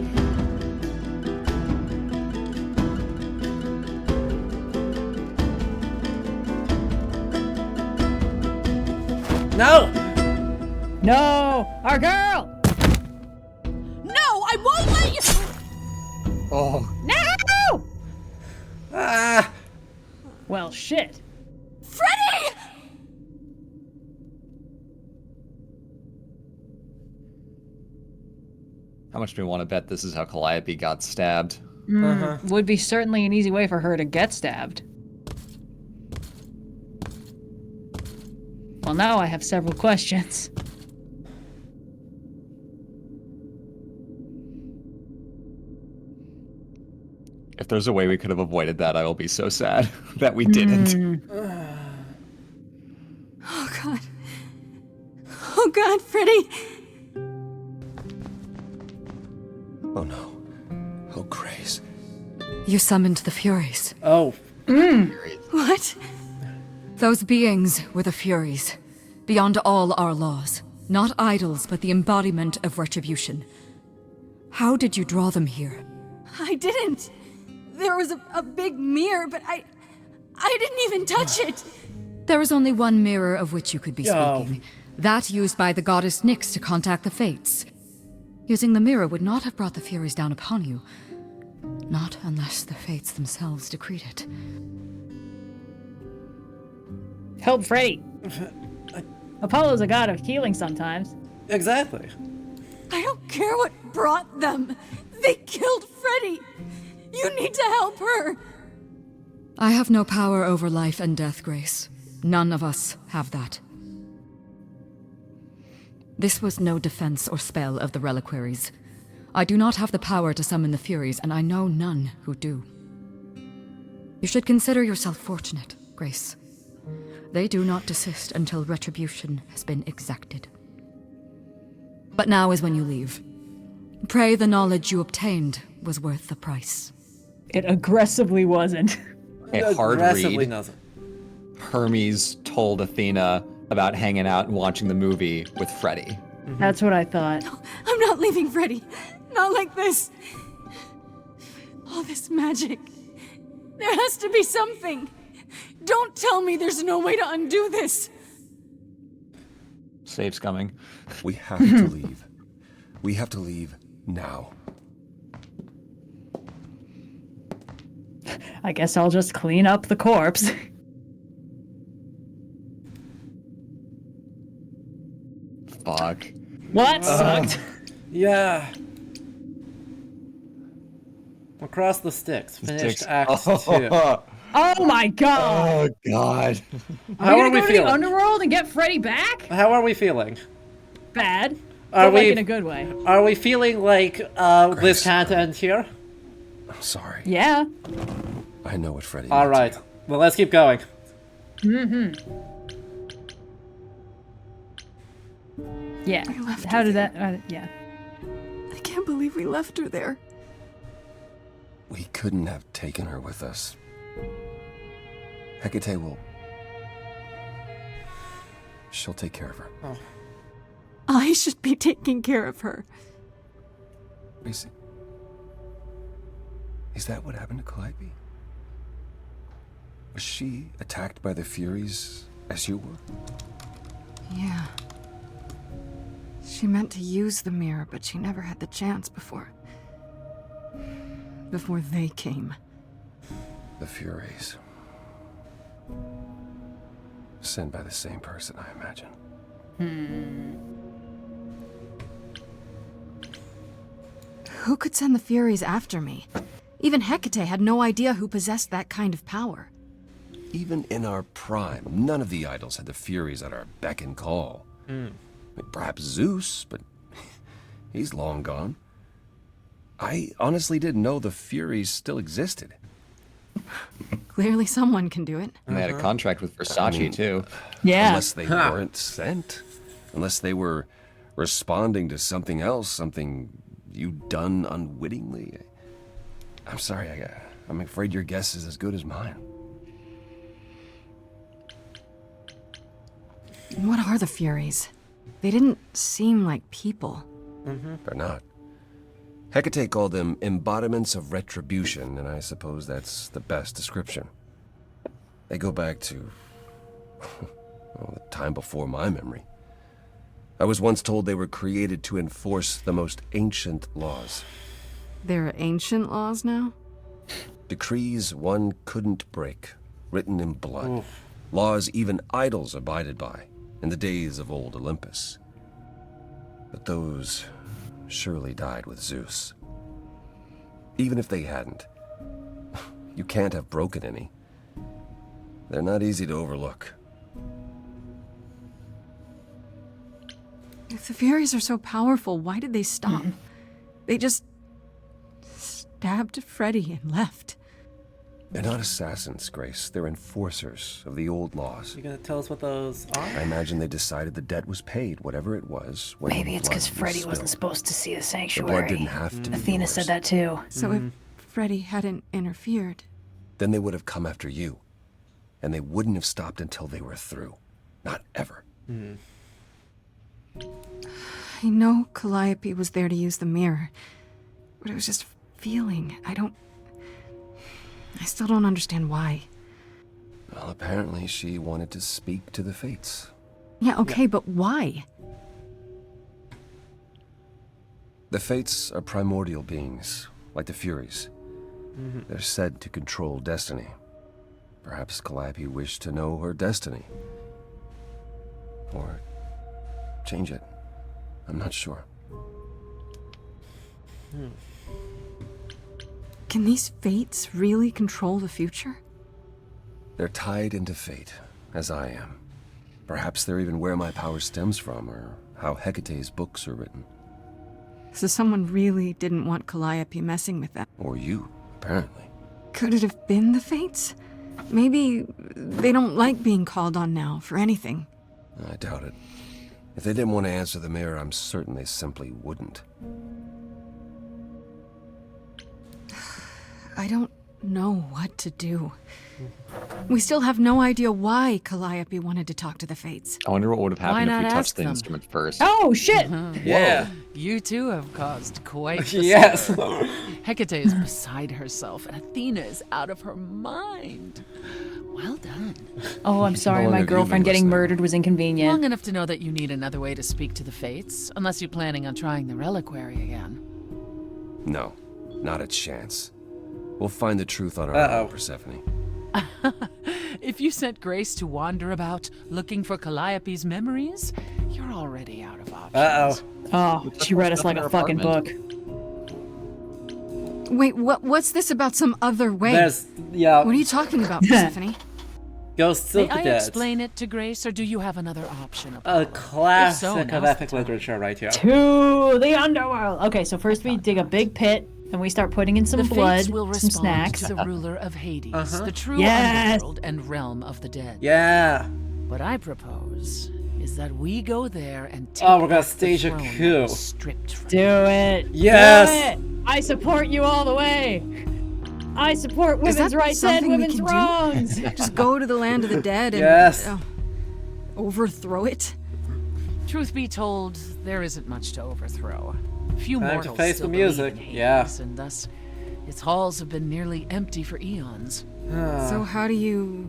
No! No! Our girl! No, I won't let you! Oh. No! Ah! Well, shit. Freddy! How much do we want to bet this is how Calliope got stabbed? Would be certainly an easy way for her to get stabbed. Well, now I have several questions. If there's a way we could have avoided that, I will be so sad that we didn't. Oh, God. Oh, God, Freddy. Oh, no. Oh, Grace. You summoned the Furies. Oh. What? Those beings were the Furies, beyond all our laws. Not idols, but the embodiment of retribution. How did you draw them here? I didn't. There was a big mirror, but I didn't even touch it. There is only one mirror of which you could be speaking. That used by the goddess Nyx to contact the Fates. Using the mirror would not have brought the Furies down upon you. Not unless the fates themselves decreed it. Help Freddy. Apollo's a god of healing sometimes. Exactly. I don't care what brought them. They killed Freddy. You need to help her. I have no power over life and death, Grace. None of us have that. This was no defense or spell of the reliquaries. I do not have the power to summon the Furies, and I know none who do. You should consider yourself fortunate, Grace. They do not desist until retribution has been exacted. But now is when you leave. Pray the knowledge you obtained was worth the price. It aggressively wasn't. A hard Aggressively read. doesn't. Hermes told Athena about hanging out and watching the movie with Freddy. That's what I thought. I'm not leaving Freddy. Not like this. All this magic. There has to be something. Don't tell me there's no way to undo this. Safe's coming. We have to leave. We have to leave now. I guess I'll just clean up the corpse. Fuck. What? Sucked. Yeah. Across the Styx. Finished Act 2. Oh my god! Oh god. How are we we go to the feeling? underworld and get Freddy back? How are we feeling? Bad. Are But like we in a good way. Are we feeling like this can't end here? I'm sorry. Yeah. I know what Freddy All right. Well, let's keep going. Yeah. How did that? Yeah. I can't believe we left her there. We couldn't have taken her with us. Hecate will... She'll take care of her. Oh. I should be taking care of her. Is that what happened to Calliope? Was she attacked by the Furies as you were? Yeah. She meant to use the mirror, but she never had the chance before they came. The Furies. Sent by the same person, I imagine. Who could send the Furies after me? Even Hecate had no idea who possessed that kind of power. Even in our prime, none of the idols had the Furies at our beck and call. I mean, perhaps Zeus, but he's long gone. I honestly didn't know the Furies still existed. Clearly someone can do it. And they had a contract with Versace, too. Yeah. Unless they weren't sent. Unless they were responding to something else, something you'd done unwittingly. I'm sorry, I'm afraid your guess is as good as mine. What are the Furies? They didn't seem like people. They're not. Hecate called them embodiments of retribution, and I suppose that's the best description. They go back to, well, the time before my memory. I was once told they were created to enforce the most ancient laws. There are ancient laws now? Decrees one couldn't break, written in blood. Laws even idols abided by in the days of old Olympus. But those surely died with Zeus. Even if they hadn't, you can't have broken any. They're not easy to overlook. If the Furies are so powerful, why did they stop? They just stabbed Freddy and left. They're not assassins, Grace. They're enforcers of the old laws. You gonna tell us what those are? I imagine they decided the debt was paid, whatever it was. When Maybe the it's because blood was Freddy wasn't spilled. supposed to see the The sanctuary. blood didn't have to be Athena yours. said that too. So if Freddy hadn't interfered, Then they would have come after you. And they wouldn't have stopped until they were through. Not ever. I know Calliope was there to use the mirror, but it was just a feeling. I still don't understand why. Well, apparently she wanted to speak to the fates. Yeah, okay, but why? The Fates are primordial beings, like the Furies. They're said to control destiny. Perhaps Calliope wished to know her destiny. Or change it. I'm not sure. Can these fates really control the future? They're tied into fate, as I am. Perhaps they're even where my power stems from, or how Hecate's books are written. So someone really didn't want Calliope messing with them. Or you, apparently. Could it have been the fates? Maybe they don't like being called on now for anything. I doubt it. If they didn't want to answer the mirror, I'm certain they simply wouldn't. I don't know what to do. We still have no idea why Calliope wanted to talk to the fates. I wonder what would have Why happened if not we ask touched the them? instrument first. Oh, shit! Yeah. You too have caused quite the Yes. stir. Hecate is beside herself, and Athena is out of her mind. Well done. Oh, I'm sorry, long my have you girlfriend been getting listening? murdered was inconvenient. Long enough to know that you need another way to speak to the fates, unless you're planning on trying the reliquary again. No, not a chance. We'll find the truth on our Uh-oh. own, Persephone. If you sent Grace to wander about looking for Calliope's memories, you're already out of options. Oh, she read us like a fucking book. Wait, what's this about some other way? Yeah. What are you talking about, Persephone? Ghosts May of the I Dead. explain it to Grace, or do you have another option? A classic If so, of now's the epic time. literature right here. To the underworld. Okay, so first we dig a big pit, and we start putting in some The blood, fates will some respond snacks. to the ruler of Hades, the true Yes. underworld and realm of the dead. Yeah. What I propose is that we go there and take Oh, we're gonna back the stage a throne that coup. was stripped from Do it. Yes. Do it. I support you all the way. I support Is women's that rights and something we women's can do? wrongs. Just go to the land of the dead and Yes. overthrow it? Truth be told, there isn't much to overthrow. Few Time to mortals face still the believe music. in Hades, Yeah. and thus its halls have been nearly empty for eons. So how do you...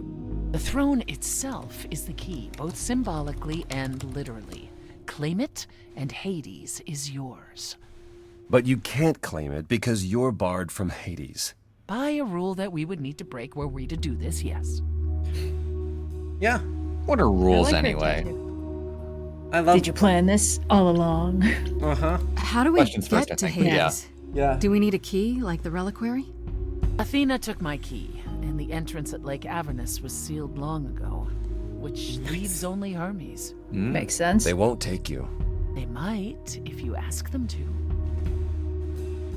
The throne itself is the key, both symbolically and literally. Claim it, and Hades is yours. But you can't claim it because you're barred from Hades. By a rule that we would need to break were we to do this, yes. Yeah. What are rules I like her anyway? tattoo. I love. Did you plan this all along? How do we Questions get first, I to think, but Hades? Yeah. Do we need a key, like the reliquary? Athena took my key, and the entrance at Lake Avernus was sealed long ago, which leaves only Hermes. Makes sense. They won't take you. They might, if you ask them to.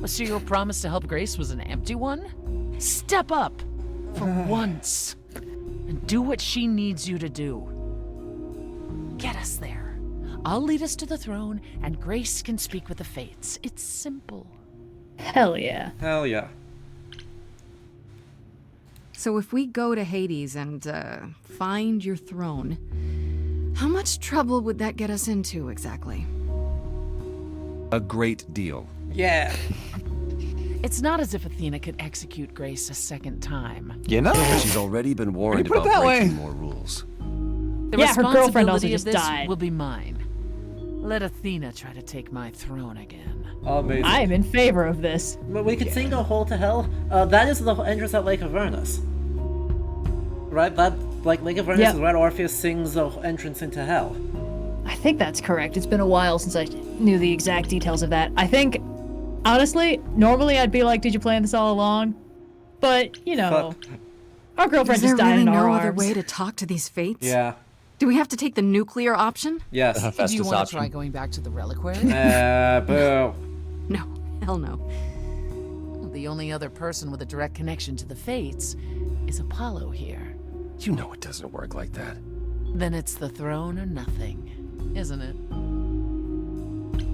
So your promise to help Grace was an empty one? Step up, for once, and do what she needs you to do. Get us there. I'll lead us to the throne, and Grace can speak with the fates. It's simple. Hell yeah. Hell yeah. So if we go to Hades and find your throne, how much trouble would that get us into exactly? A great deal. Yeah. It's not as if Athena could execute Grace a second time. You know? But she's already been warned put it about that way? breaking more rules. The Yeah, her girlfriend also responsibility just of this died. will be mine. Let Athena try to take my throne again. Amazing. I am in favor of this. But we could sing a hole to hell. That is the entrance at Lake Avernus. Right? That, like, Lake Avernus Yep. is where Orpheus sings the entrance into hell. I think that's correct. It's been a while since I knew the exact details of that. I think, honestly, normally I'd be like, did you plan this all along? But, you know, our girlfriend Is there just died really in our no arms. other way to talk to these fates? Yeah. Do we have to take the nuclear option? Yes. Do you want to try going back to the reliquary? Boo. No, hell no. The only other person with a direct connection to the fates is Apollo here. You know it doesn't work like that. Then it's the throne or nothing, isn't it?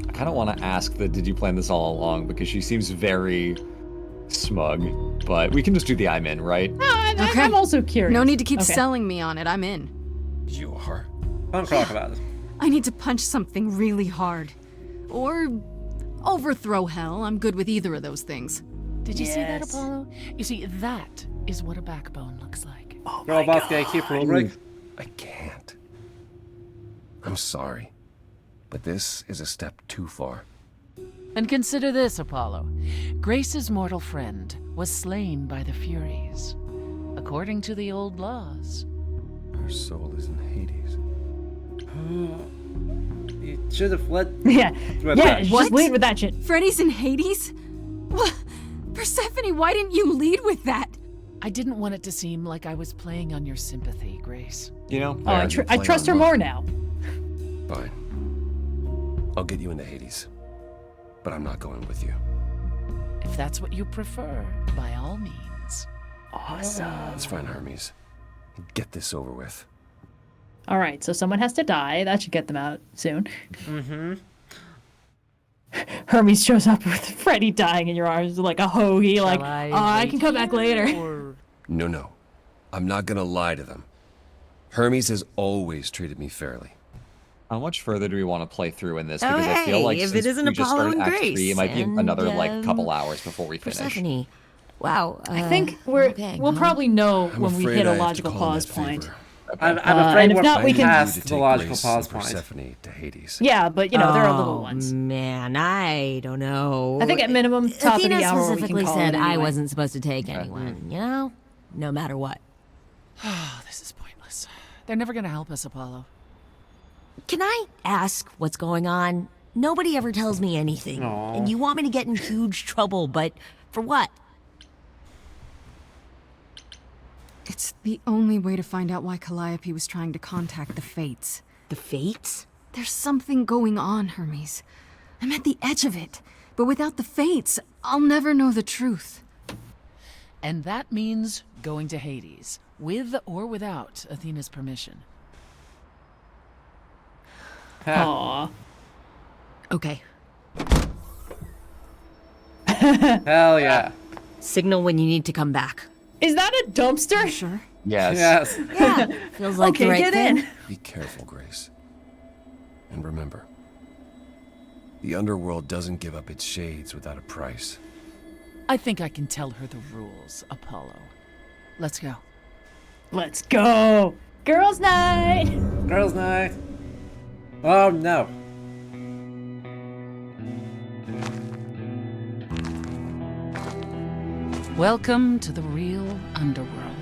I kind of want to ask that did you plan this all along, because she seems very smug, but we can just do the I'm in, right? No, I'm also curious. No need to keep Okay. selling me on it. I'm in. You are. Don't talk about it. I need to punch something really hard. Or overthrow hell. I'm good with either of those things. Did you see that, Apollo? You see, that is what a backbone looks like. Oh Girl boss gatekeeper rubric. I can't. I'm sorry, but this is a step too far. And consider this, Apollo. Grace's mortal friend was slain by the Furies, according to the old laws. Her soul is in Hades. You should have let. Yeah, that. just lead with that shit. Freddy's in Hades? What? Persephone, why didn't you lead with that? I didn't want it to seem like I was playing on your sympathy, Grace. You know, Oh, I trust her more now. Fine. I'll get you into Hades. But I'm not going with you. If that's what you prefer, by all means. Awesome. Let's find Hermes. Get this over with. All right, so someone has to die. That should get them out soon. Mm-hmm. Hermes shows up with Freddy dying in your arms like a hoagie, like, I can come back later. No. I'm not gonna lie to them. Hermes has always treated me fairly. How much further do we want to play through in this? Oh, Because I feel like hey, if since it isn't we just Apollo started and Act 3, Grace it might be and, another couple hours before we finish. Persephone. Wow. I think we'll probably know when we hit a logical pause point. I'm afraid and if we're not, we can past the logical Grace pause and point. Persephone to Hades. Yeah, but there are little Oh, ones. man, I don't know. I think at minimum top Athena of the hour specifically we can call said it I anyway. wasn't supposed to take anyone, you know? No matter what. Oh, this is pointless. They're never gonna help us, Apollo. Can I ask what's going on? Nobody ever tells me anything. Aw. And you want me to get in huge trouble, but for what? It's the only way to find out why Calliope was trying to contact the Fates. The Fates? There's something going on, Hermes. I'm at the edge of it. But without the Fates, I'll never know the truth. And that means going to Hades, with or without Athena's permission. Aww. Okay. Hell yeah. Signal when you need to come back. Is that a dumpster? Sure. Yes. Yeah, feels like Okay, the right get thing. in. Be careful, Grace. And remember, the underworld doesn't give up its shades without a price. I think I can tell her the rules, Apollo. Let's go. Let's go. Girls' night. Girls' night. Oh no. Welcome to the real underworld.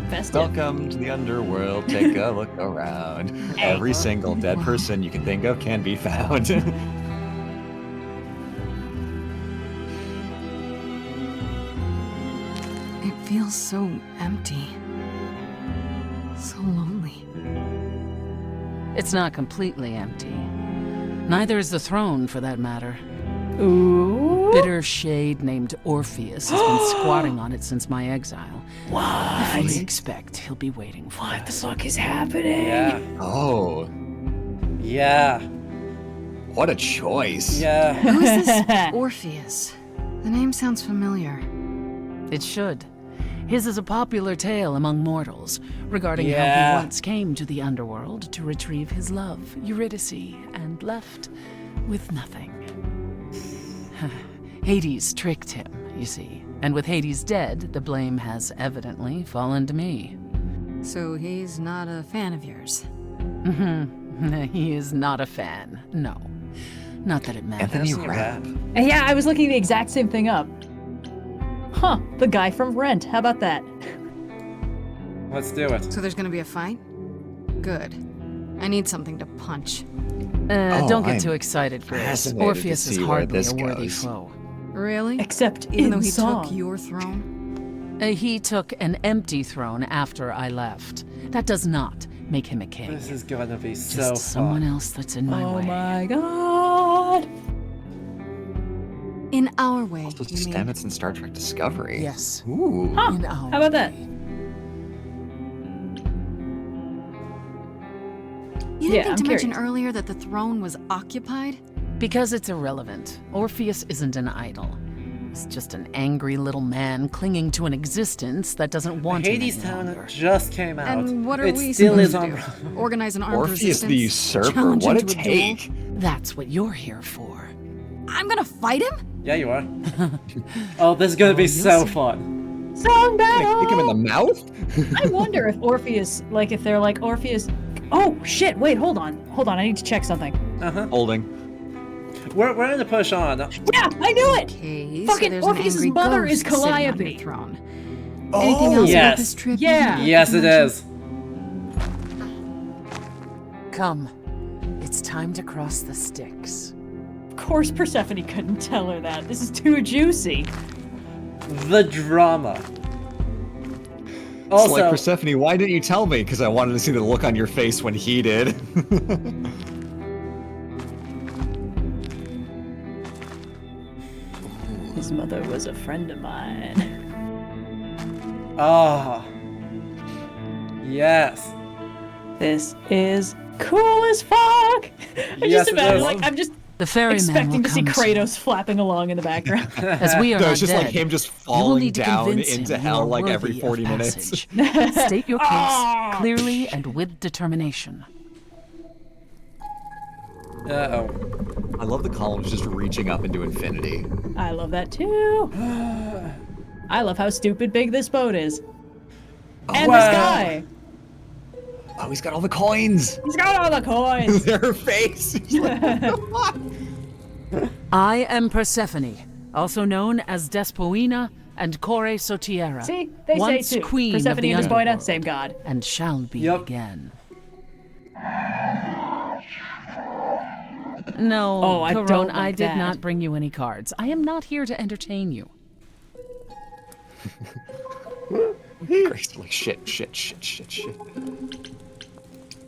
Festive. Welcome to the underworld. Take a look around. Every single dead person you can think of can be found. It feels so empty. So lonely. It's not completely empty. Neither is the throne, for that matter. Ooh. Bitter shade named Orpheus has been squatting on it since my exile. What? I fully expect he'll be waiting for What the us. fuck is happening? Yeah. Oh, Yeah. what a choice. Yeah. Who is this Orpheus? The name sounds familiar. It should. His is a popular tale among mortals regarding how Yeah. he once came to the underworld to retrieve his love, Eurydice, and left with nothing. Hades tricked him, you see. And with Hades dead, the blame has evidently fallen to me. So he's not a fan of yours? He is not a fan, no. Not that it matters. Anthony That's Rapp. Yeah, I was looking the exact same thing up. Huh, the guy from Rent. How about that? Let's do it. So there's gonna be a fight? Good. I need something to punch. Don't get I'm too excited, Grace. fascinated to Orpheus is see where hardly this a worthy goes. foe. Really? Except Even in though he song. took your throne? He took an empty throne after I left. That does not make him a king. This is gonna be Just so someone fun. else that's in my Oh way. my god. In our way, Also, you mean? Stamets in Star Trek Discovery. Yes. Ooh. Huh, In our how about that? way. You didn't Yeah, think I'm to mention curious. earlier that the throne was occupied? Because it's irrelevant. Orpheus isn't an idol. He's just an angry little man clinging to an existence that doesn't want him Hades any Town longer. just came out. And what are it we still is supposed on. to do? Organize an armed Orpheus resistance? the Usurper. Challenge What a him to duel? take. That's what you're here for. I'm gonna fight him? Yeah, you are. Oh, this is gonna be you'll so see. fun. Song battle! Kick him in the mouth? I wonder if Orpheus, like if they're like Orpheus. Oh shit! Wait, hold on, I need to check something. Uh huh. Holding. We're gonna push on. Yeah, I knew it! Okay, Fucking there's an Orpheus's angry mother ghost is sitting on your Calliope. throne. Oh, Anything else yes. about this trip? Yeah. Yes, it is. Come. It's time to cross the Styx. Of course Persephone couldn't tell her that. This is too juicy. The drama. It's Also, like, Persephone, why didn't you tell me? Because I wanted to see the look on your face when he did. His mother was a friend of mine. ah, yes. This is cool as fuck. I Yes, just it imagine, is. like, I'm just The ferryman expecting will to see come Kratos flapping along in the background. As we are No, not it's just dead, like him just you will falling need to down convince into him you hell are like every worthy 40 of minutes. passage. State your case Ah! clearly and with determination. Uh-oh. I love the columns just reaching up into infinity. I love that too. I love how stupid big this boat is. And this guy. Oh, he's got all the coins. He's got all the coins. Their face. I am Persephone, also known as Despoina and Kore Sotiera. See, they once say too. queen Persephone of the and Despoina, underworld, same god. and shall be again. No, Oh, I Caron, don't like I did that. not bring you any cards. I am not here to entertain you. Grace, like shit.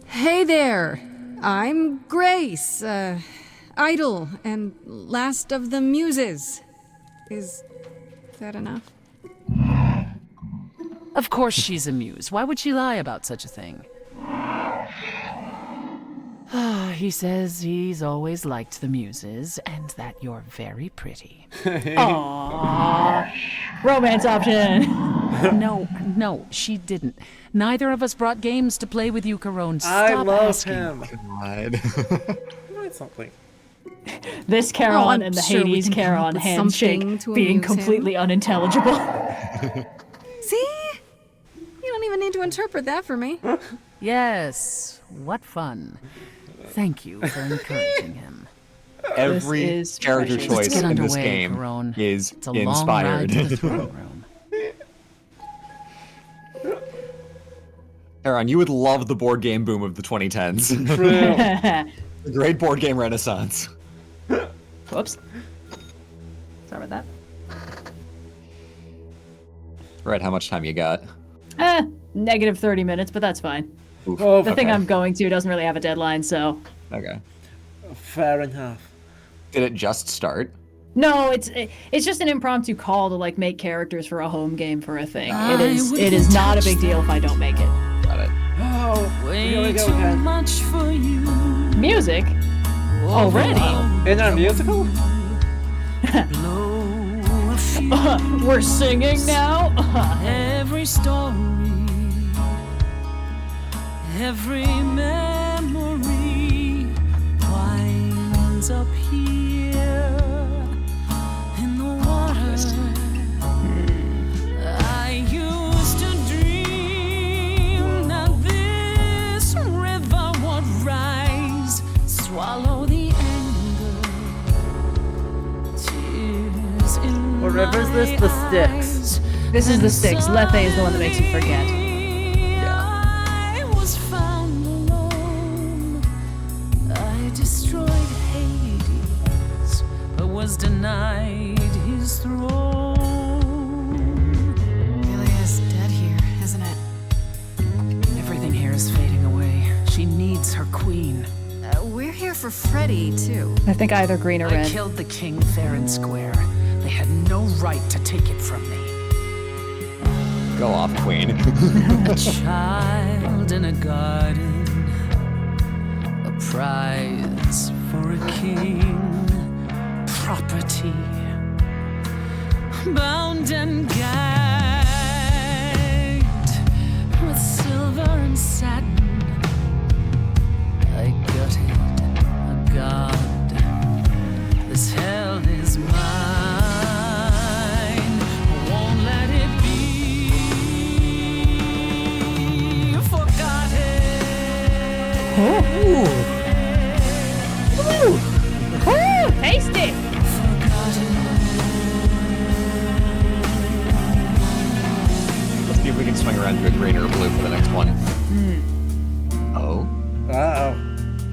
Hey there! I'm Grace, idol and last of the muses. Is that enough? Of course she's a muse. Why would she lie about such a thing? He says he's always liked the muses and that you're very pretty. Aww. Romance option. No, she didn't. Neither of us brought games to play with you, Caron. Stop I love asking. him. God. Write something. This Charon Oh, I'm and the sure we Hades can come up Charon with handshake something to being amuse him. completely unintelligible. See? You don't even need to interpret that for me. Yes, what fun. Thank you for encouraging him. Every is character precious. choice Let's get in this underway, game Caron. is It's a long ride to the inspired. throne room. Aaron, you would love the board game boom of the 2010s. The great board game renaissance. Whoops. Sorry about that. Right, how much time you got? Negative 30 minutes, but that's fine. Oof. Oh, The thing Okay. I'm going to doesn't really have a deadline, so. Okay. fair enough. Did it just start? No, it's just an impromptu call to like make characters for a home game for a thing. It is not a big deal if I don't make it. Got it. Oh, here we go again. much for you. Music? Already? In our musical? We're singing now? Every story, every memory winds up here in the water. I used to dream that this river would rise, swallow the anger, tears in What river is this? The Styx. This is the Styx. Lethe is the one that makes you forget. I was found alone. I destroyed Hades, but was denied his throne. Ilia's dead here, isn't it? Everything here is fading away. She needs her queen. We're here for Freddy, too. I think either green or I red. killed the king fair and square. They had no right to take it from me. Go off, queen. A child in a garden, a prize for a king, property, bound and gagged with silver and satin. I gutted a god. This hell is mine. I won't let it be forgotten. Ooh. Ooh. Ooh. if we can swing around to a green or a blue for the next one. Oh. Uh-oh.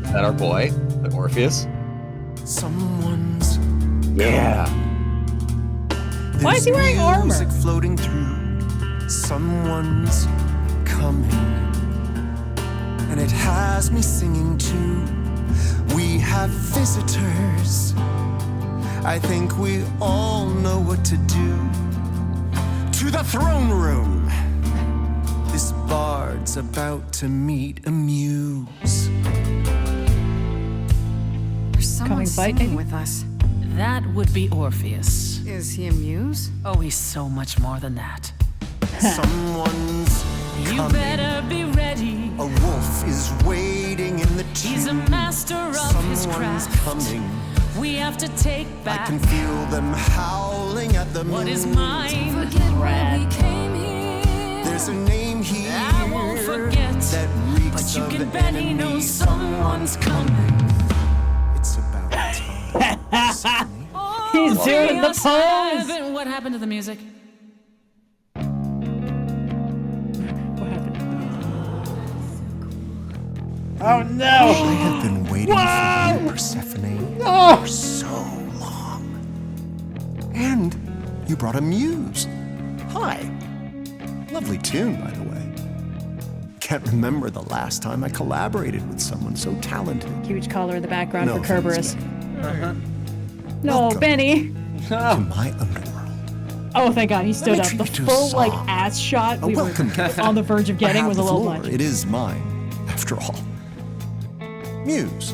Is that our boy? The Orpheus? Someone's Yeah. Why is he wearing armor? music floating through. Someone's coming. And it has me singing too. We have visitors. I think we all know what to do. To the throne room. This bard's about to meet a muse. There's someone Coming fight, singing maybe? with us. That would be Orpheus. Is he a muse? Oh, he's so much more than that. Someone's You coming. better be ready. A wolf is waiting in the tomb. He's a master of his Someone's craft. coming. We have to take I back can feel them howling at the moon. what is mine. There's a name here I won't forget, that reeks but you of can bet he enemy. knows someone's coming. It's about time. He's doing the pose. What happened to the music? Oh no! I have been waiting for you, Persephone, for so long. And you brought a muse. Hi. Lovely tune, by the way. Can't remember the last time I collaborated with someone so talented. Huge collar in the background No for Kerberos. offense, No, Welcome. Benny. To my underworld. Oh, thank God, he stood me up. treat The you to a full like song. ass shot A we were welcome gift. on the verge of I getting have was a the little floor. much. It is mine, after all. Muse.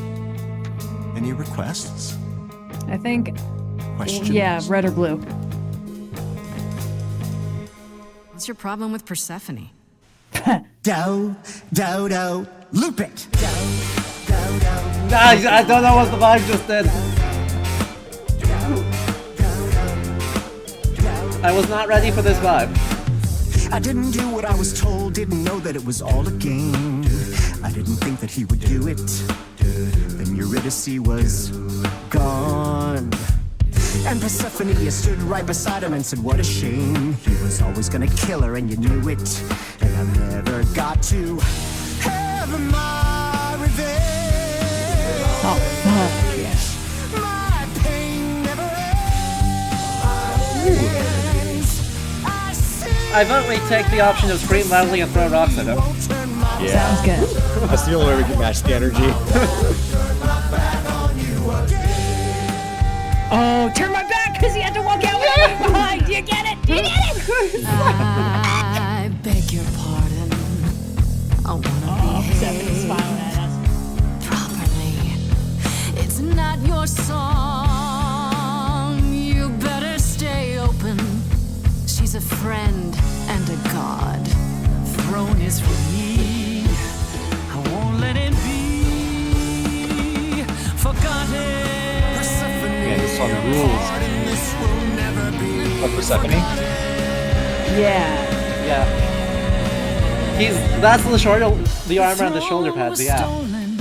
Any requests? I think. Questions? Yeah, red or blue. What's your problem with Persephone? Dow, loop it. Guys, I don't know what the vibe just did. I was not ready for this vibe. I didn't do what I was told, didn't know that it was all a game. I didn't think that he would do it. Then Eurydice was gone. And Persephone stood right beside him and said, what a shame. He was always gonna kill her and you knew it. And I never got to have my revenge. Oh, fuck yeah. My pain never ends. I vote we take the option of scream loudly and throw rocks at him. Yeah. Sounds good. That's the only way we can match the energy. Oh, turn my back because he had to walk out with me behind. Do you get it? Do you get it? I beg your pardon. I wanna Stephanie's smiling at us. properly. It's not your song. You better stay open. She's a friend and a god. Throne is for me. I won't let it be forgotten. Yeah, this song rules. What, Persephone? Yeah. Yeah. That's the armor on the shoulder pads, yeah. Stolen.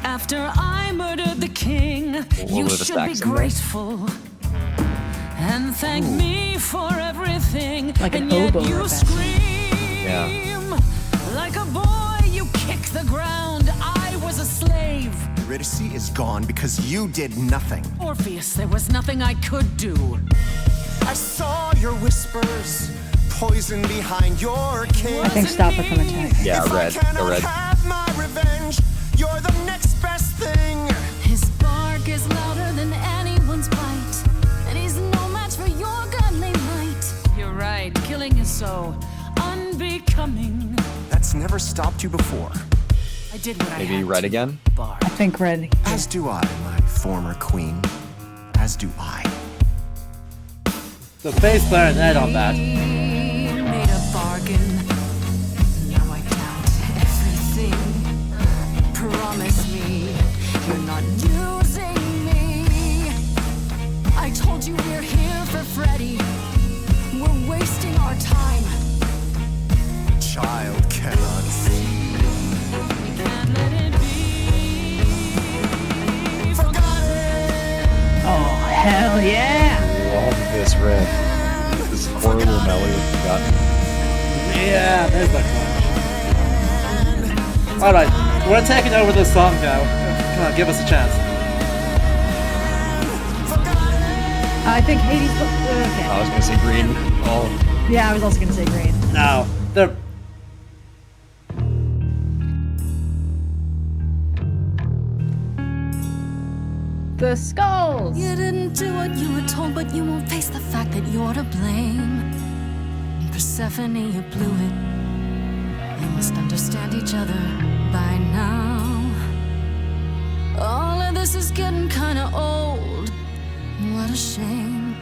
After I murdered the king, little you bit of should be stacks in there. grateful and thank me for everything. Like an and yet oboe you or a scream Yeah. like a boy. You kick the ground. I was a slave. Eurydice is gone because you did nothing. Orpheus, there was nothing I could do. I saw your whispers, poison behind your king. I think stop it from attacking. Yeah, If red. I cannot Go red. have my revenge, you're the next best thing. His bark is louder than anyone's bite, and he's no match for your godly might. You're right. Killing is so unbecoming. That's never stopped you before. I did what I Maybe had red to. again? Bard. I think red. As do I, my former queen. As do I. The bass clarinet on that. Made a bargain. Now I doubt everything. Promise me you're not using me. I told you we're here for Freddy. We're wasting our time. Child cannot see. Can't let it be forgotten. Oh, hell yeah. Love this riff. This is Poor little Melly was forgotten. Yeah, there's the clutch. Alright, we're taking over this song now. Come on, give us a chance. I think Hades. Okay. I was gonna say green. Oh. Yeah, I was also gonna say green. No, they're. The skulls! You didn't do what you were told, but you won't face the fact that you're to blame. Persephone, you blew it. You must understand each other by now. All of this is getting kinda old. What a shame.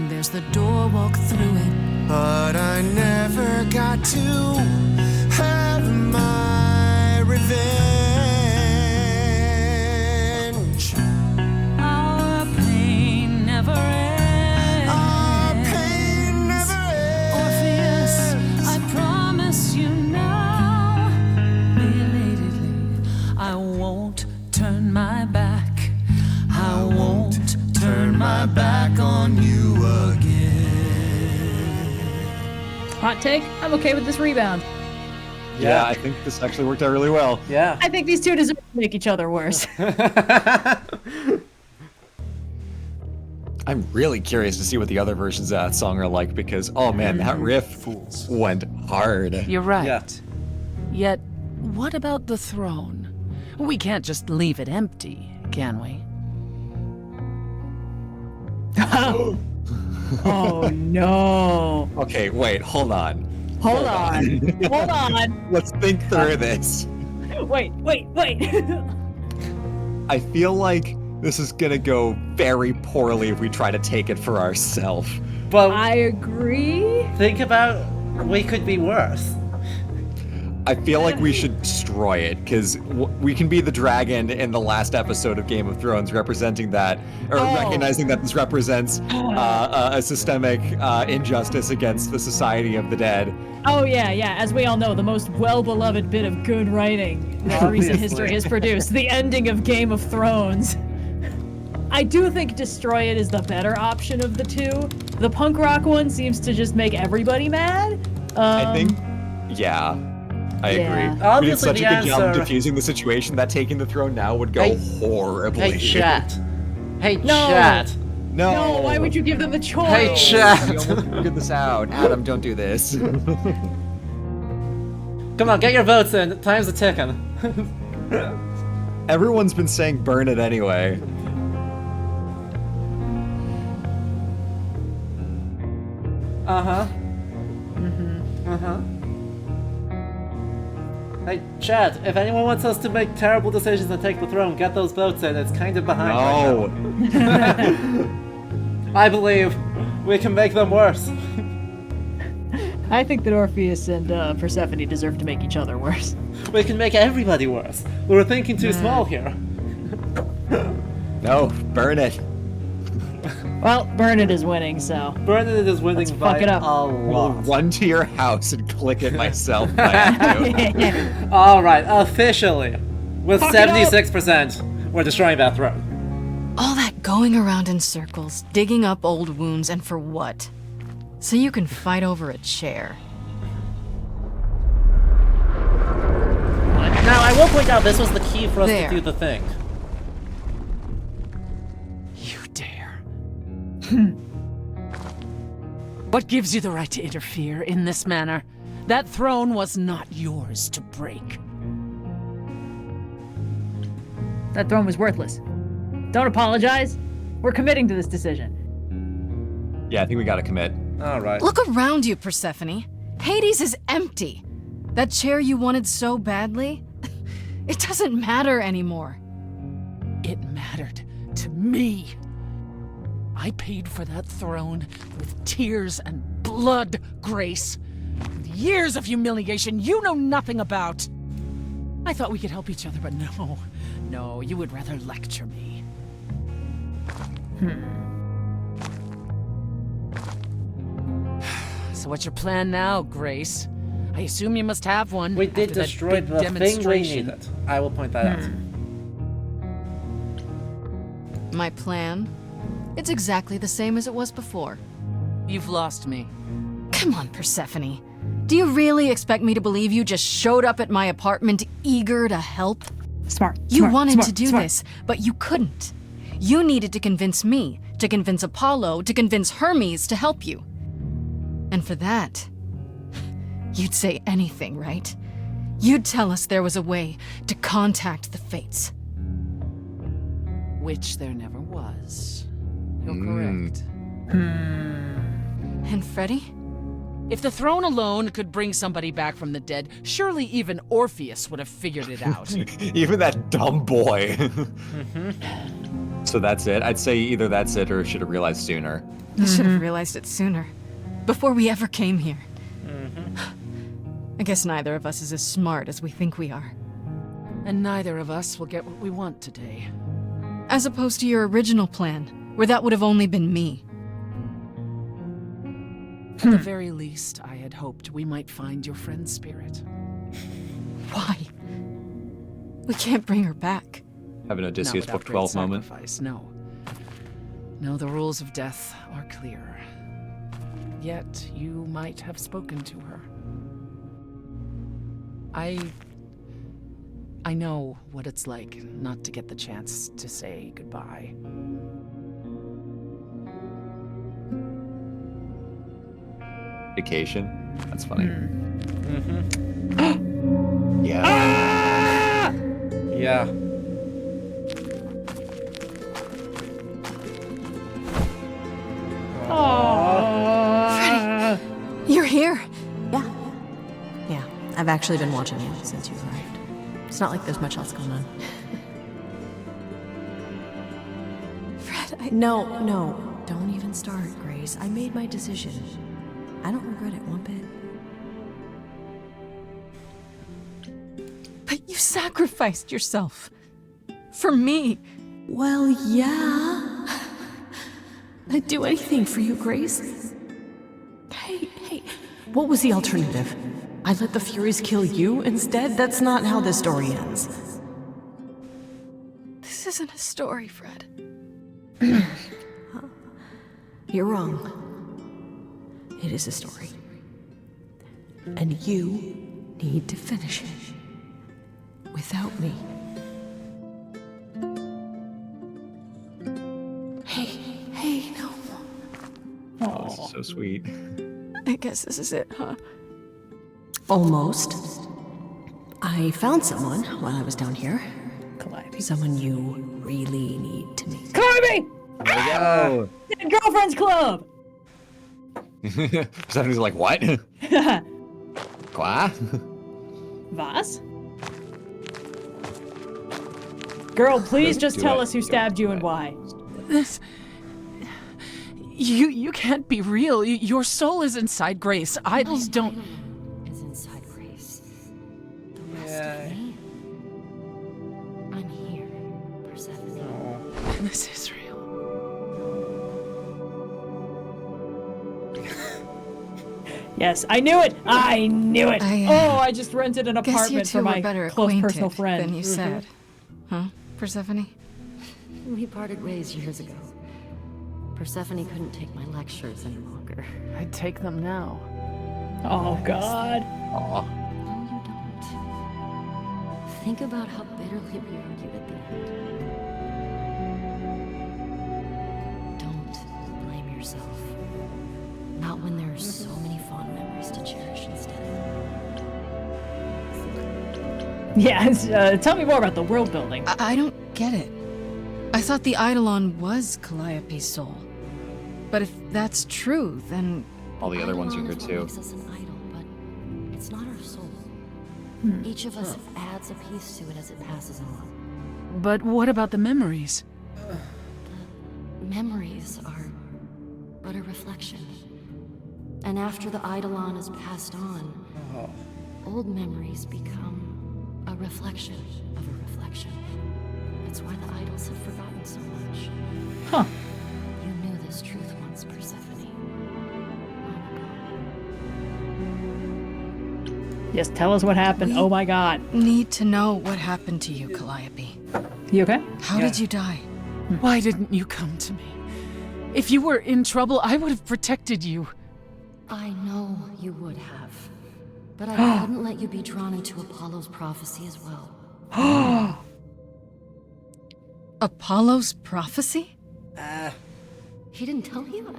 There's the door, walk through it. But I never got to have my revenge. Our pain never ends. Our pain never ends. Orpheus, I promise you now, belatedly, I won't turn my back. I won't turn my back on you again. Hot take? I'm okay with this rebound. Yeah, I think this actually worked out really well. Yeah. I think these two deserve to make each other worse. I'm really curious to see what the other versions of that song are like because, oh man, that riff went hard. You're right. Yeah. Yet, what about the throne? We can't just leave it empty, can we? Oh no. Okay, wait, hold on. Hold on. Hold on. Let's think through this. Wait. I feel like this is gonna go very poorly if we try to take it for ourselves. But I agree. think about, we could be worse. I feel like we should destroy it, because we can be the dragon in the last episode of Game of Thrones representing that, or recognizing that this represents a systemic injustice against the society of the dead. Oh yeah. As we all know, the most well-beloved bit of good writing that recent history has produced, the ending of Game of Thrones. I do think Destroy It is the better option of the two. The punk rock one seems to just make everybody mad. I think, yeah. I agree. We did such a good job of diffusing the situation that taking the throne now would go horribly. Hey, chat. Hey, No. chat. No. Why would you give them the choice? Hey, chat. We almost figured this out. Adam, don't do this. Come on, get your votes in. Time's a ticking. Everyone's been saying burn it anyway. Uh-huh. Hey, chat, if anyone wants us to make terrible decisions and take the throne, get those votes in. It's kind of behind right now. I believe we can make them worse. I think that Orpheus and Persephone deserve to make each other worse. We can make everybody worse. We were thinking too small here. No, burn it. Well, Burn It is winning, so. Burn It is winning by fuck it up. a I'll lot. run to your house and click it myself if I have to. Alright, officially, with Fuck it up. 76%, we're destroying that throne. All that going around in circles, digging up old wounds, and for what? So you can fight over a chair. Now, I will point out this was the key for us There. to do the thing. You dare. What gives you the right to interfere in this manner? That throne was not yours to break. That throne was worthless. Don't apologize. We're committing to this decision. Yeah, I think we gotta commit. Alright. Look around you, Persephone. Hades is empty. That chair you wanted so badly, it doesn't matter anymore. It mattered to me. I paid for that throne with tears and blood, Grace. With years of humiliation you know nothing about. I thought we could help each other, but no, you would rather lecture me. So what's your plan now, Grace? I assume you must have one. We did after that destroy big the thing we demonstration. needed. I will point that out. My plan? It's exactly the same as it was before. You've lost me. Come on, Persephone. Do you really expect me to believe you just showed up at my apartment eager to help? Smart. You smart, wanted smart, to do smart. this, but you couldn't. You needed to convince me, to convince Apollo, to convince Hermes to help you. And for that, you'd say anything, right? You'd tell us there was a way to contact the fates. Which there never was. You're correct. And Freddie? If the throne alone could bring somebody back from the dead, surely even Orpheus would have figured it out. Even that dumb boy. So that's it? I'd say either that's it or should have realized sooner. I should have realized it sooner. Before we ever came here. I guess neither of us is as smart as we think we are. And neither of us will get what we want today. As opposed to your original plan, where that would have only been me. At the very least, I had hoped we might find your friend's spirit. Why? We can't bring her back. Have an Odysseus Not Book without 12 great moment. sacrifice, no. No, the rules of death are clear. Yet, you might have spoken to her. I know what it's like not to get the chance to say goodbye. Vacation. That's funny. Yeah. Ah! Yeah. Freddie, you're here. Yeah, I've actually been watching you since you arrived. It's not like there's much else going on. Fred, No, don't even start, Grace. I made my decision. I don't regret it one bit. But you sacrificed yourself. For me. Well, yeah. I'd do anything for you, Grace. Hey, what was the alternative? I let the Furies kill you instead? That's not how this story ends. This isn't a story, Fred. You're wrong. It is a story. And you need to finish it. Without me. Hey, no. Oh, this is so sweet. I guess this is it, huh? Almost. I found someone while I was down here. Calliope. Someone you really need to meet. Calliope! There we go. Girlfriends Club! Stephanie's like, what? Qua? Vas? Girl, please just Do tell it. us who stabbed you and why. This... You can't be real. Your soul is inside Grace. I just don't... Is inside Grace. The rest Yeah. of me. I'm here, Persephone. This is real. Yes, I knew it! I knew it! I just rented an Guess you apartment two for were my better close acquainted personal friend. than you said. Huh, Persephone? We parted ways years ago. Persephone couldn't take my lectures any longer. I'd take them now. Oh, God. Aw. No, you don't. Think about how bitterly we argued at the end. Don't blame yourself. Not when there are so many fond memories to cherish instead. Yeah, tell me more about the world building. I don't get it. I thought the Eidolon was Calliope's soul. But if that's true, then... All the other ones are Eidolon here is what too. makes us an idol, but it's not our soul. Each of us adds a piece to it as it passes on. But what about the memories? Memories are but a reflection. And after the Eidolon is passed on, old memories become a reflection of a reflection. That's why the idols have forgotten so much. Huh. You knew this truth once, Persephone. Just tell us what happened. Oh my God. Need to know what happened to you, Calliope. You okay? How did you die? Why didn't you come to me? If you were in trouble, I would have protected you. I know you would have. But I couldn't let you be drawn into Apollo's prophecy as well. Apollo's prophecy? He didn't tell you?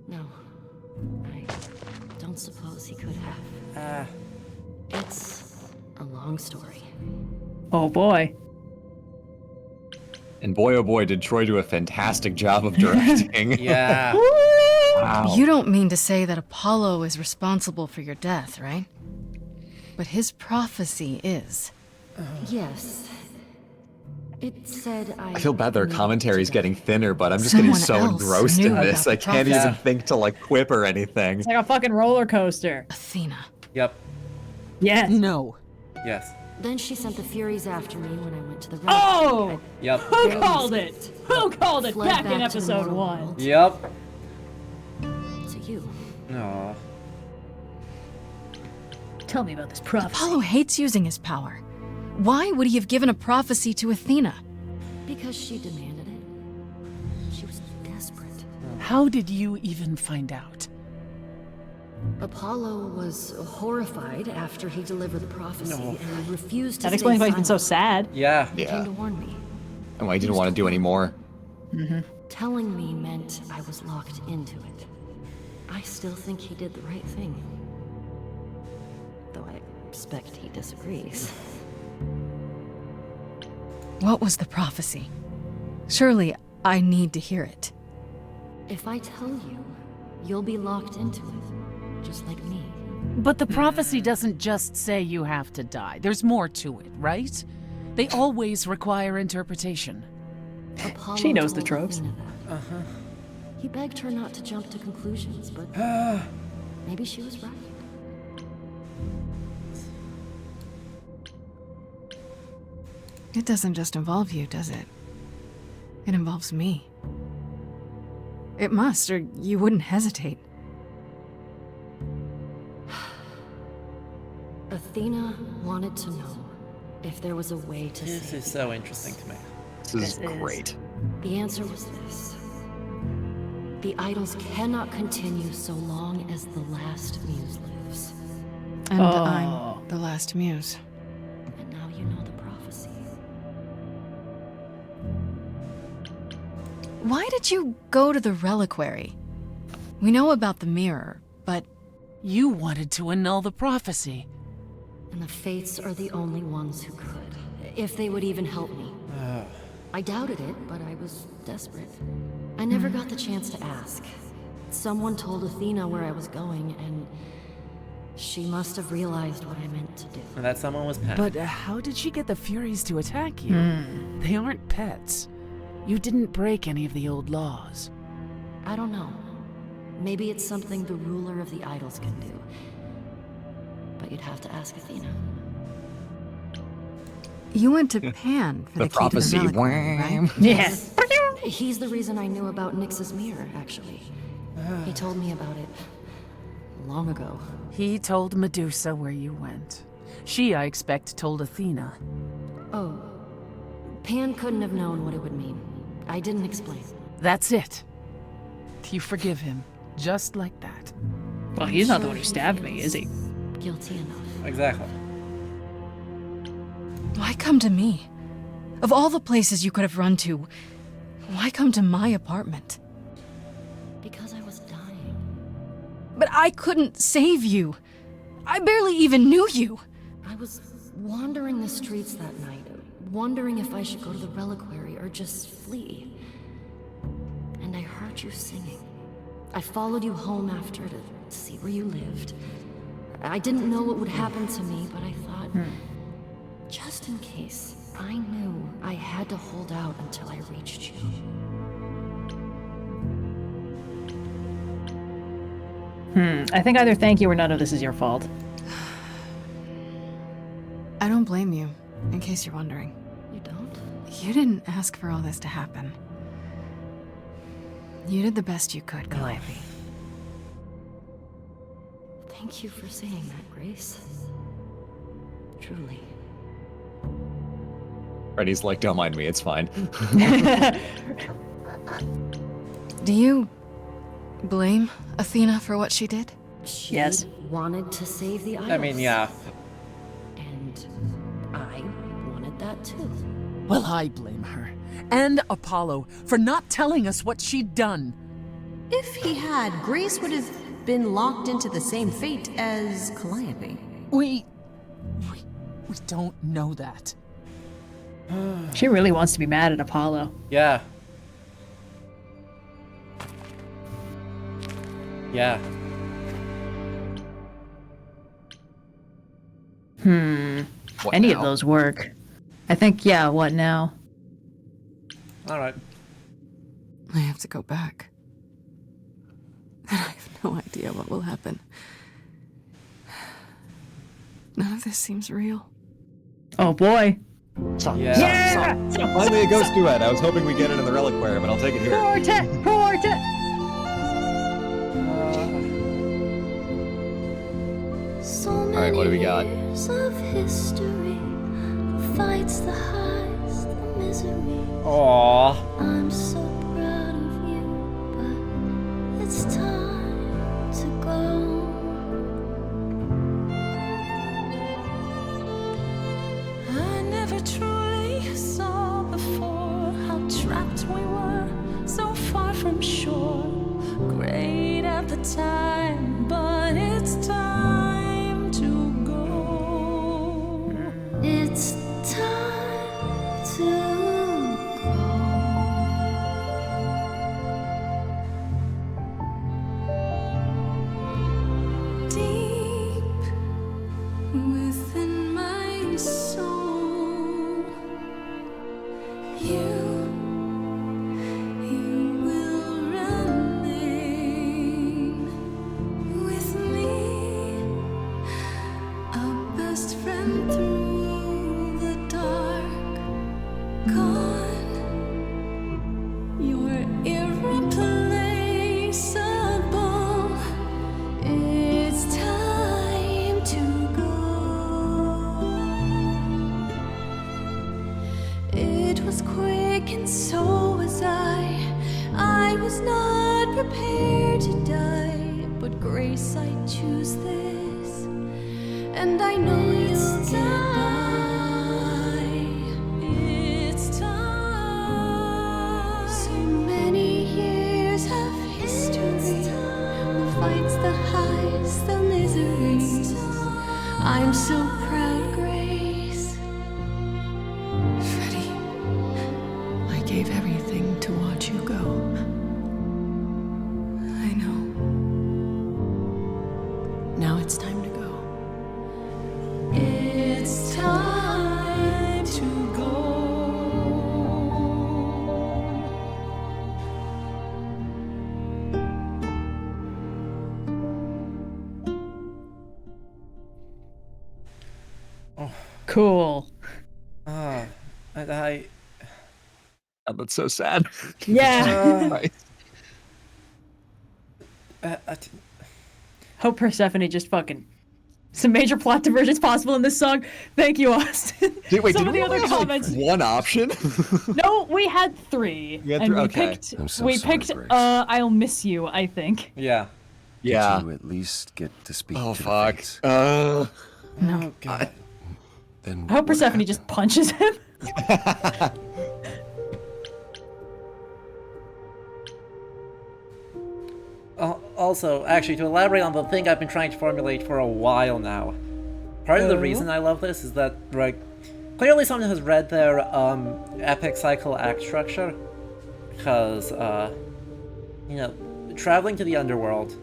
No. I don't suppose he could have. It's a long story. Oh boy. And boy, oh boy, did Troy do a fantastic job of directing. Yeah. Wow. You don't mean to say that Apollo is responsible for your death, right? But his prophecy is. Yes. It said I feel bad their need commentary's to getting thinner, but I'm just getting so Someone else engrossed knew in about this. the I can't prophecy. even think to like quip or anything. It's like a fucking roller coaster. Athena. Yep. Yes. No. Yes. Then she sent the Furies after me when I went to the relic. Oh! Yep. Who called it? Who called it Fled back in back to the episode mortal 1? world. Yep. To you. Aw. Tell me about this prophecy. Apollo hates using his power. Why would he have given a prophecy to Athena? Because she demanded it. She was desperate. How did you even find out? Apollo was horrified after he delivered the prophecy and refused to That stay explains why he's been so silent. sad. Yeah. He came to warn me. And I didn't want to do any more. Telling me meant I was locked into it. I still think he did the right thing. Though I expect he disagrees. What was the prophecy? Surely I need to hear it. If I tell you, you'll be locked into it, just like me. But the prophecy doesn't just say you have to die. There's more to it, right? They always require interpretation. Apollo She knows the told tropes. Athena that. He begged her not to jump to conclusions, but maybe she was right. It doesn't just involve you, does it? It involves me. It must, or you wouldn't hesitate. Athena wanted to know if there was a way to This save is so interesting to me. This is great. The answer was this. The idols cannot continue so long as the last muse lives. And Oh. I'm the last muse. And now you know the prophecy. Why did you go to the reliquary? We know about the mirror, but You wanted to annul the prophecy. And the Fates are the only ones who could. If they would even help me. I doubted it, but I was desperate. I never got the chance to ask. Someone told Athena where I was going, and she must have realized what I meant to do. And that someone was Pat. But how did she get the Furies to attack you? They aren't pets. You didn't break any of the old laws. I don't know. Maybe it's something the ruler of the idols can do. But you'd have to ask Athena. you went to Pan for The the key prophecy. to the reliquary, right? Yes. He's the reason I knew about Nyx's mirror, actually. He told me about it long ago. He told Medusa where you went. She, I expect, told Athena. Oh. Pan couldn't have known what it would mean. I didn't explain. That's it. You forgive him, just like that. Well, he's not the one who stabbed me, is he? Guilty enough. Exactly. Why come to me? Of all the places you could have run to, why come to my apartment? Because I was dying. But I couldn't save you. I barely even knew you. I was wandering the streets that night, wondering if I should go to the reliquary or just flee. And I heard you singing. I followed you home after to see where you lived. I didn't know what would happen to me, but I thought, just in case, I knew I had to hold out until I reached you. I think either thank you or none of this is your fault. I don't blame you, in case you're wondering. You don't? You didn't ask for all this to happen. You did the best you could, Calliope. Thank you for saying that, Grace. Truly. Freddy's like, don't mind me, it's fine. Do you blame Athena for what she did? She Yes. wanted to save the idols. I mean, yeah. And I wanted that too. Well, I blame her. And Apollo for not telling us what she'd done. If he had, Grace would have been locked into the same fate as Calliope. We don't know that. She really wants to be mad at Apollo. Yeah. Yeah. What Any now? of those work. I think, yeah, what now? Alright. I have to go back. And I have no idea what will happen. None of this seems real. Oh boy. Yeah. Finally a ghost duet. I was hoping we'd get it in the reliquary, but I'll take it here. Quartet! Quartet! Alright, what do we got? Years of history, fights the highs, the misery. Aww. I'm so proud of you, but it's time to go. I never truly saw before how trapped we were, so far from shore. Great at the time, but it's time to go. It's time to go. Deep within my soul, you will remain with me, a best friend through the dark. Gone, you're irreplaceable. It's time to go. It was quick and so was I was not prepared to die, but Grace, I choose this, and I know you'll die. It's time. So many years of history, the fights, the highs, the miseries. I'm so proud, Grace. Freddie, I gave everything to watch you go. I know. Now it's time to go. It's time to go. Cool. And I... Oh, that's so sad. Yeah. Right. Hope Persephone just fucking... Some major plot divergence possible in this song. Thank you, Austin. Wait, Some did of we the only other have, comments. like, one option? No, we had three. You had and three? we Okay. picked. I'm so we sorry, picked. Grace. I'll miss you. I think. Yeah. Yeah. Did you at least get to speak Oh, to fuck. the fates? No. Oh, God. Then I hope what Persephone happened? just punches him. Also, actually, to elaborate on the thing I've been trying to formulate for a while now, part of the reason I love this is that, like, clearly someone has read their epic cycle act structure, because, you know, traveling to the underworld,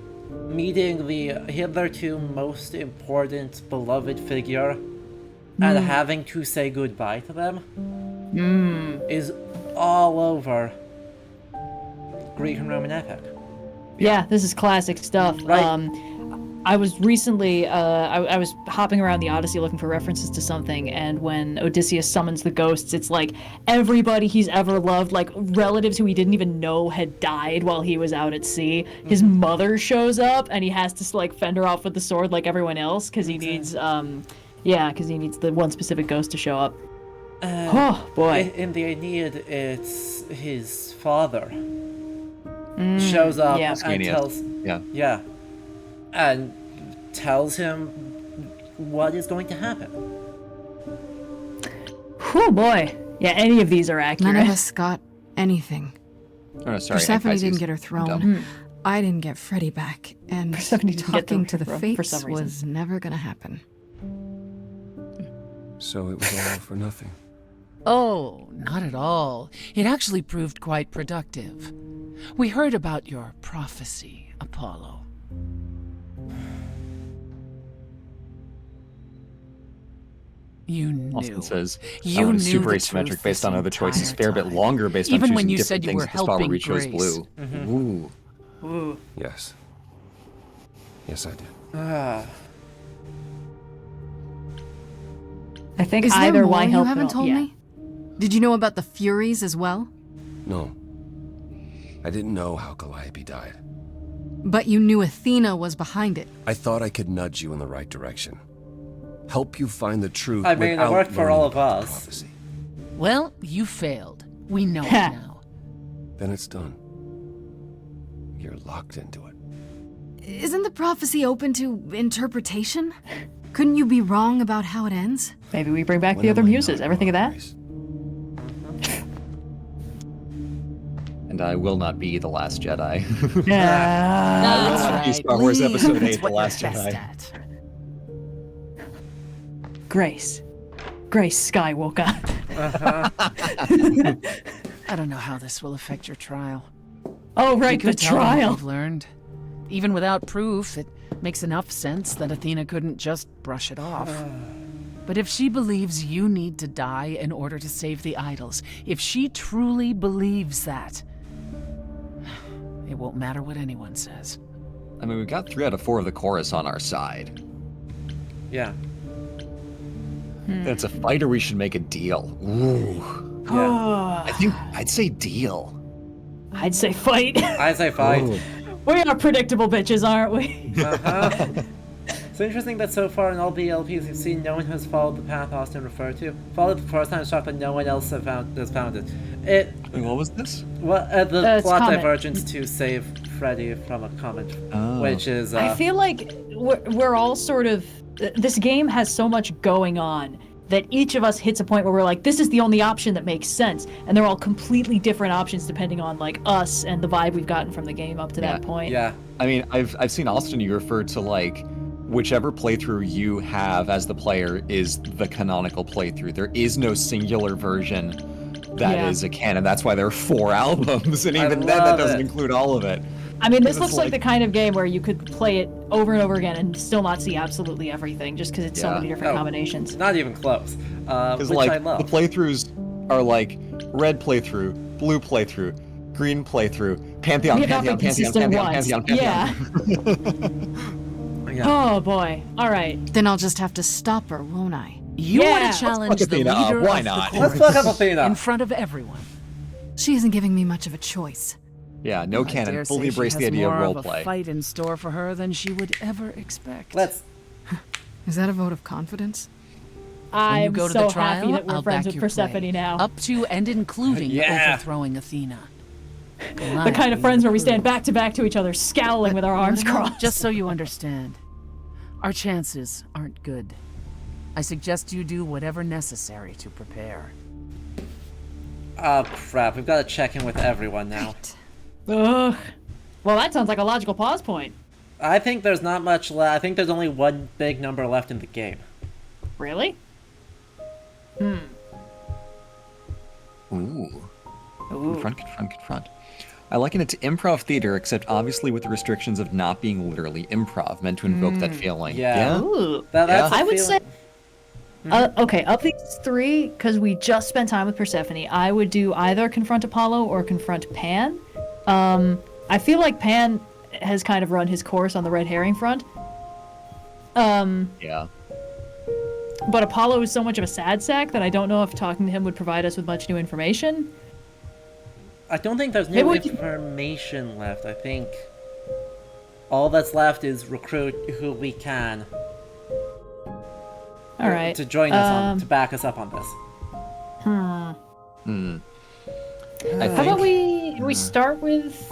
meeting the hitherto most important beloved figure, and having to say goodbye to them, is all over Greek and Roman epic. Yeah, this is classic stuff. Right. I was recently, I was hopping around the Odyssey looking for references to something, and when Odysseus summons the ghosts, it's like everybody he's ever loved, like relatives who he didn't even know had died while he was out at sea. His mother shows up, and he has to like fend her off with the sword like everyone else, because he needs, because he needs the one specific ghost to show up. Oh boy. In the Aeneid, it's his father. shows up yeah. and Skinniest. tells Yeah. and tells him what is going to happen. Oh boy. Yeah, any of these are accurate. None of us got anything. Oh, no, sorry. Persephone Anchises. didn't get her I'm throne. dumb. I didn't get Freddie back, and Persephone didn't get talking the to the throne for fates some reason. was never gonna happen. So it was all for nothing. Oh, not at all. It actually proved quite productive. We heard about your prophecy, Apollo. You knew. Austin says, You I want knew super the asymmetric truth based this on other choices, fair bit entire longer based on Even choosing when you different said you things were at the spot where helping we chose Grace. blue. Ooh. Ooh. Yes. Yes, I did. I think Is either there more why you help haven't told me? Did you know about the Furies as well? No. I didn't know how Calliope died. But you knew Athena was behind it. I thought I could nudge you in the right direction. Help you find the truth. I mean, it without worked for learning all of about the us. prophecy. Well, you failed. We know it now. Then it's done. You're locked into it. Isn't the prophecy open to interpretation? Couldn't you be wrong about how it ends? Maybe we bring back When the am other I muses. not Ever think of that? Grace? And I will not be the Last Jedi. Yeah. I will That's not be right. Star Wars Leave. Episode 8, That's The what Last you're best Jedi. at. Grace. Grace Skywalker. I don't know how this will affect your trial. Oh, You right, the could tell them what trial. you've learned. Even without proof, it makes enough sense that Athena couldn't just brush it off. But if she believes you need to die in order to save the idols, if she truly believes that, it won't matter what anyone says. I mean, we've got 3 out of 4 of the chorus on our side. Yeah. It's a fight or we should make a deal. Ooh. Yeah. I think I'd say deal. I'd say fight. I say fight. Ooh. We are predictable bitches, aren't we? It's interesting that so far in all the LPs you've seen, no one has followed the path Austin referred to. Followed it the first time, shocked, but no one else has found it. Wait, what was this? Well, the It's plot Comet. divergence to save Freddy from a comet, Oh. which is. I feel like we're all sort of. This game has so much going on that each of us hits a point where we're like, this is the only option that makes sense. And they're all completely different options depending on, like, us and the vibe we've gotten from the game up to that point. Yeah. I mean, I've seen Austin, you refer to, like, whichever playthrough you have as the player is the canonical playthrough. There is no singular version that is a canon. That's why there are 4 albums, and even then that love doesn't it. include all of it. I mean, this It's looks like like- the kind of game where you could play it over and over again and still not see absolutely everything, just because it's so Yeah. many different No. combinations. Not even close. Because, Which like, I love. the playthroughs are like red playthrough, blue playthrough, green playthrough, Pantheon, We have not Pantheon, been Pantheon, consistent Pantheon, once. Pantheon. Yeah. Oh boy. All right. Then I'll just have to stop her, won't I? You Yeah. want to challenge Let's fuck the Athena up. leader Why of not? the Let's chorus fuck up Athena. in front of everyone. She isn't giving me much of a choice. Yeah, no I canon. dare Fully say embrace she the has idea of more roleplay. a fight in store for her than she would ever expect. Let's. Is that a vote of confidence? When you I'm go to so the trial, happy that we're I'll friends back with your Persephone play. now. Up to and including Yeah. overthrowing Athena. The kind of friends where we stand back to back to each other, scowling with our arms crossed. Just so you understand, our chances aren't good. I suggest you do whatever necessary to prepare. Oh crap! We've got to check in with everyone now. Ugh. Well, that sounds like a logical pause point. I think there's not much left. I think there's only one big number left in the game. Really? Ooh. Confront. I liken it to improv theater, except obviously with the restrictions of not being literally improv, meant to invoke that feeling. Yeah. Ooh. That's I a would say. feeling. Okay, of these 3, because we just spent time with Persephone, I would do either confront Apollo or confront Pan. I feel like Pan has kind of run his course on the red herring front. Yeah. But Apollo is so much of a sad sack that I don't know if talking to him would provide us with much new information. I don't think there's Maybe new we can- information left. I think all that's left is recruit who we can. All right. To join us to back us up on this. I How about we start with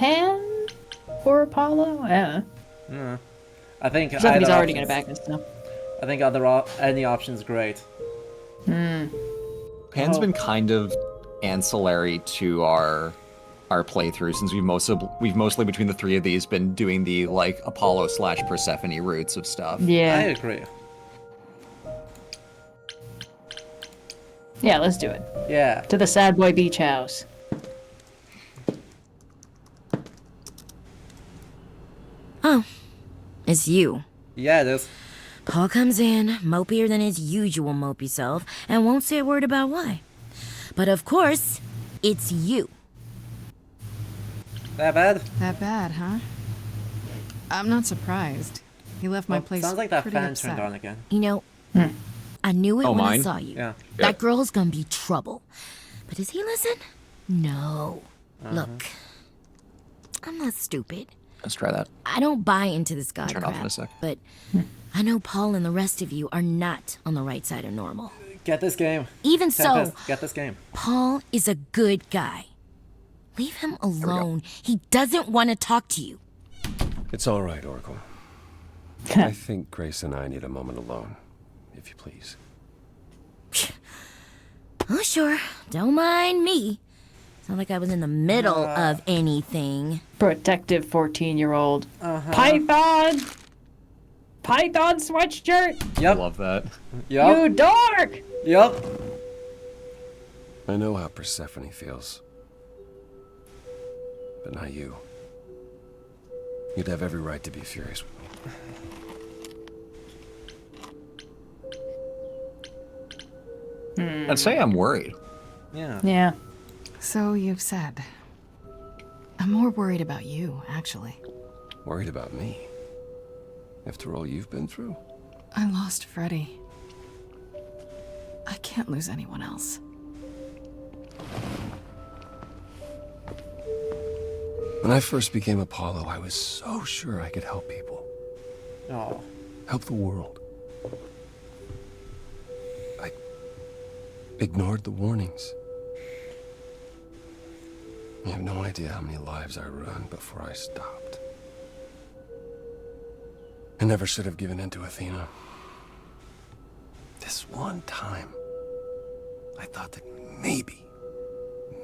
Pan or Apollo? Yeah. I think Except he's either already gonna option's- back us now. I think any option's great. Pan's been kind of ancillary to our playthrough since we've mostly between the three of these been doing the like Apollo / Persephone routes of stuff. Yeah. I agree. Yeah, let's do it. Yeah. To the Sad Boy Beach House. Oh, it's you. Yeah, it is. Paul comes in, mopier than his usual mopey self, and won't say a word about why. But of course, it's you. That bad? That bad, huh? I'm not surprised. He left my place Sounds like that pretty fan upset. turned on again. You know, I knew it Oh, when I mine? saw you. Yeah. That girl's gonna be trouble. But does he listen? No. Look, I'm not stupid. Let's try that. I don't buy into this god Turn off in crap, a sec. but I know Paul and the rest of you are not on the right side of normal. Get this game. Even so, Tempest, get this game. Paul is a good guy. Leave him alone. He doesn't want to talk to you. It's all right, Oracle. I think Grace and I need a moment alone, if you please. Oh, sure. Don't mind me. It's not like I was in the middle of anything. Protective 14-year-old. Python! Python sweatshirt! Yep. Love that. Yep. You dork! Yep. I know how Persephone feels. But not you. You'd have every right to be furious with me. I'd say I'm worried. Yeah. Yeah. So you've said. I'm more worried about you, actually. Worried about me? After all you've been through? I lost Freddie. I can't lose anyone else. When I first became Apollo, I was so sure I could help people. Oh. Help the world. I ignored the warnings. You have no idea how many lives I ruined before I stopped. I never should have given in to Athena. This one time, I thought that maybe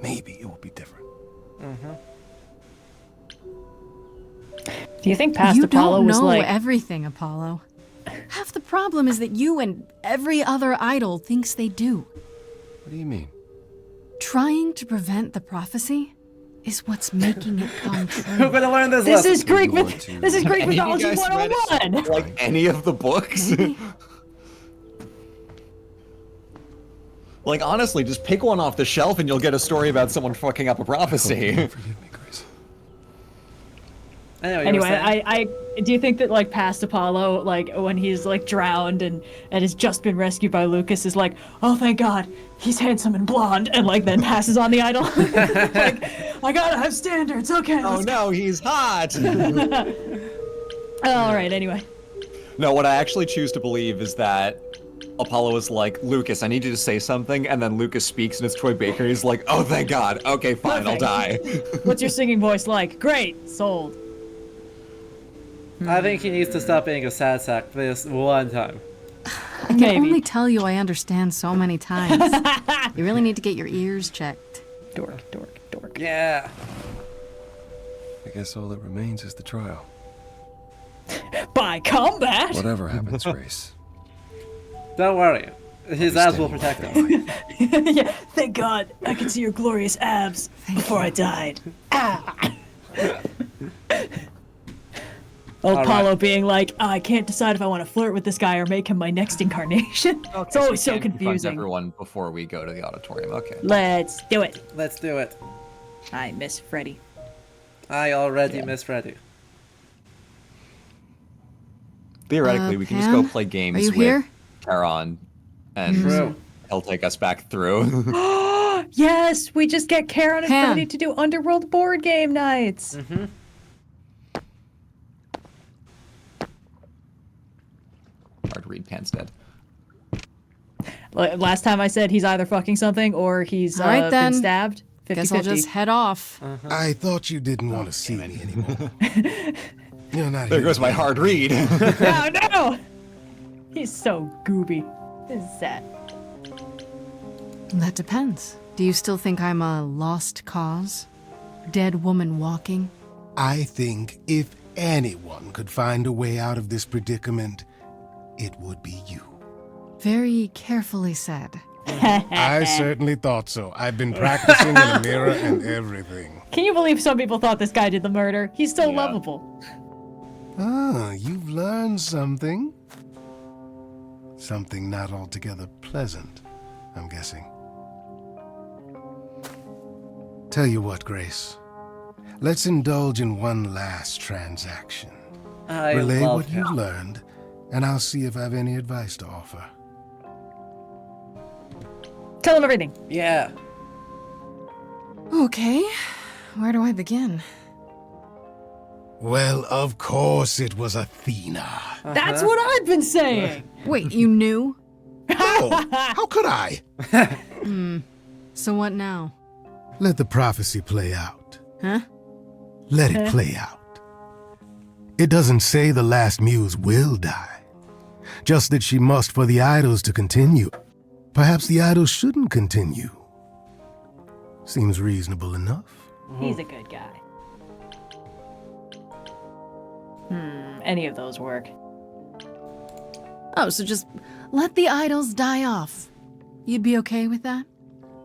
it will be different. Do you think past You Apollo don't was know like... everything, Apollo. Half the problem is that you and every other idol thinks they do. What do you mean? Trying to prevent the prophecy is what's making it come true. Who better learn this This lesson? is Greek want myth- to- This is Greek Any of you mythology guys read 101! like any of the books? Like honestly, just pick one off the shelf and you'll get a story about someone fucking up a prophecy. Forgive me, Grace. Anyway, I do you think that like past Apollo, like when he's like drowned and has just been rescued by Lucas, is like, oh thank God, he's handsome and blonde, and like then passes on the idol? Like, I gotta have standards. Okay. Oh no, he's hot. All right. Anyway. No, what I actually choose to believe is that Apollo is like, Lucas, I need you to say something, and then Lucas speaks and it's Troy Baker, and he's like, oh thank God, okay fine, I'll die. What's your singing voice like? Great, sold. I think he needs to stop being a sad sack for this one time. I can only tell you I understand so many times. You really need to get your ears checked. Dork. Yeah. I guess all that remains is the trial. By combat. Whatever happens, Grace. Don't worry. His abs will protect us. Yeah. Thank God I could see your glorious abs before I died. Ah. Apollo being like, I can't decide if I want to flirt with this guy or make him my next incarnation. It's always so confusing. Everyone before we go to the auditorium. Okay. Let's do it. Let's do it. I miss Freddy. I already miss Freddy. Theoretically, we can just Pam? go play games Are you with here? Charon, and True. he'll take us back through. Yes, we just get Karen and Pam. Freddy to do Underworld board game nights. Hard to read, Pan's dead. Last time I said he's either fucking something or he's All right, been then. stabbed. Guess I'll just head off. I thought you didn't want to see me anymore. You're not There here goes my to- hard read. No, no! He's so gooby. This is sad. That depends. Do you still think I'm a lost cause? Dead woman walking? I think if anyone could find a way out of this predicament, it would be you. Very carefully said. I certainly thought so. I've been practicing in a mirror and everything. Can you believe some people thought this guy did the murder? He's so lovable. Ah, you've learned something. Something not altogether pleasant, I'm guessing. Tell you what, Grace. Let's indulge in one last transaction. Relay love what you've learned, and I'll see if I have any advice to offer. Tell him everything. Yeah. Okay, where do I begin? Well, of course it was Athena. That's what I've been saying. Wait, you knew? Oh, how could I? So what now? Let the prophecy play out. Huh? Let it play out. It doesn't say the last muse will die, just that she must for the idols to continue. Perhaps the idols shouldn't continue. Seems reasonable enough. He's a good guy. Any of those work. Oh, so just let the idols die off. You'd be okay with that?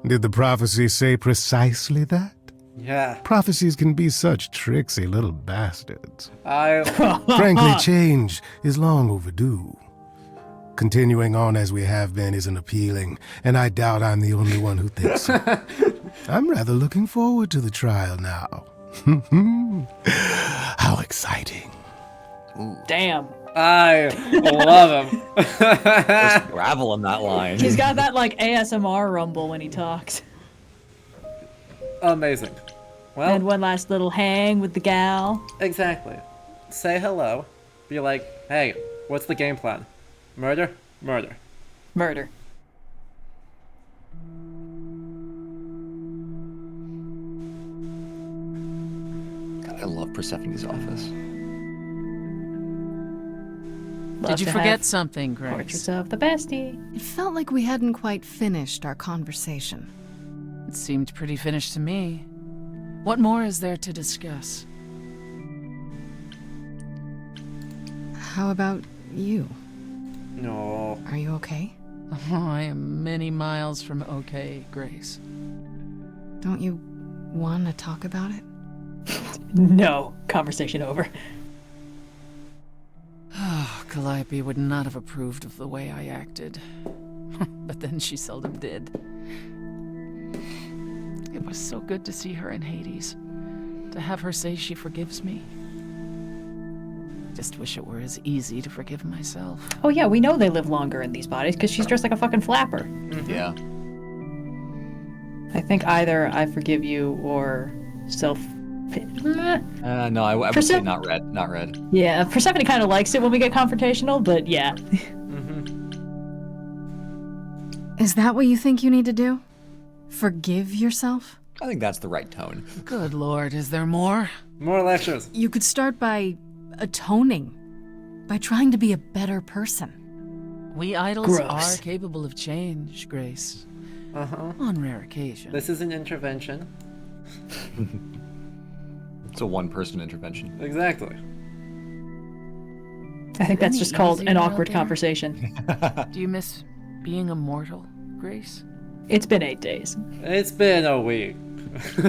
Did the prophecy say precisely that? Yeah. Prophecies can be such tricksy little bastards. I Frankly, change is long overdue. Continuing on as we have been isn't appealing, and I doubt I'm the only one who thinks so. I'm rather looking forward to the trial now. How exciting. Damn. I love him. There's gravel in that line. He's got that like ASMR rumble when he talks. Amazing. Well, And one last little hang with the gal. exactly. Say hello. Be like, hey, what's the game plan? Murder? Murder. Murder. God, I love Persephone's office. Did you forget something, Grace? Portraits of the bestie. It felt like we hadn't quite finished our conversation. It seemed pretty finished to me. What more is there to discuss? How about you? No. Are you okay? Oh, I am many miles from okay, Grace. Don't you want to talk about it? No. Conversation over. Calliope would not have approved of the way I acted. But then she seldom did. It was so good to see her in Hades. To have her say she forgives me. Just wish it were as easy to forgive myself. Oh yeah, we know they live longer in these bodies because she's dressed like a fucking flapper. Yeah. I think either I forgive you or self. No, I would say not red. Not red. Yeah, Persephone kind of likes it when we get confrontational, but yeah. Is that what you think you need to do? Forgive yourself? I think that's the right tone. Good lord, is there more? More lectures. You could start by atoning. By trying to be a better person. We idols Gross. are capable of change, Grace. On rare occasion. This is an intervention. It's a one-person intervention. Exactly. I think that's Any just called an easier out awkward there? conversation. Do you miss being immortal, Grace? It's been 8 days. It's been a week. It's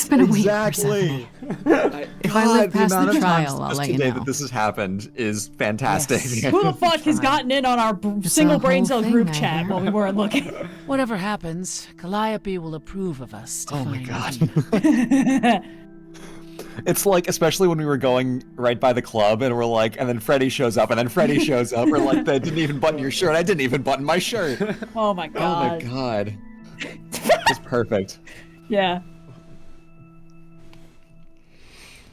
been a week. Exactly. If I live past the trial, I'll let you today know. that this has happened is fantastic. Who the fuck has gotten in on our single the brain whole cell thing, group I chat hear. while we weren't looking? Whatever happens, Calliope will approve of us to Oh my find God. you. It's like, especially when we were going right by the club and we're like, and then Freddy shows up, and then Freddy shows up. We're like, they didn't even button your shirt. I didn't even button my shirt. Oh my god. Oh my God. It's perfect. Yeah.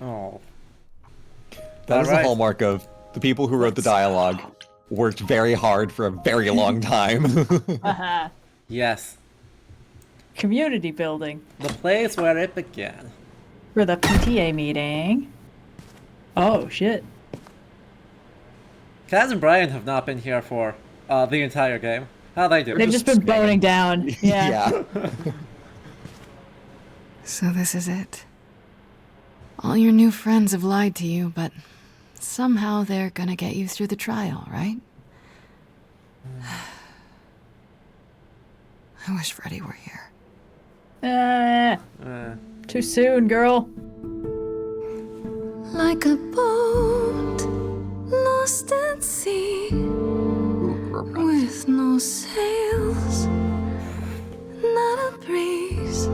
Oh. That is Alright. the hallmark of the people who wrote the dialogue worked very hard for a very long time. Yes. Community building. The place where it began. For the PTA meeting. Oh, shit. Kaz and Brian have not been here for the entire game. How'd they do? They've just been boning down. Yeah. So this is it. All your new friends have lied to you, but somehow they're gonna get you through the trial, right? I wish Freddy were here. Too soon, girl. Like a boat lost at sea, with no sails, not a breeze.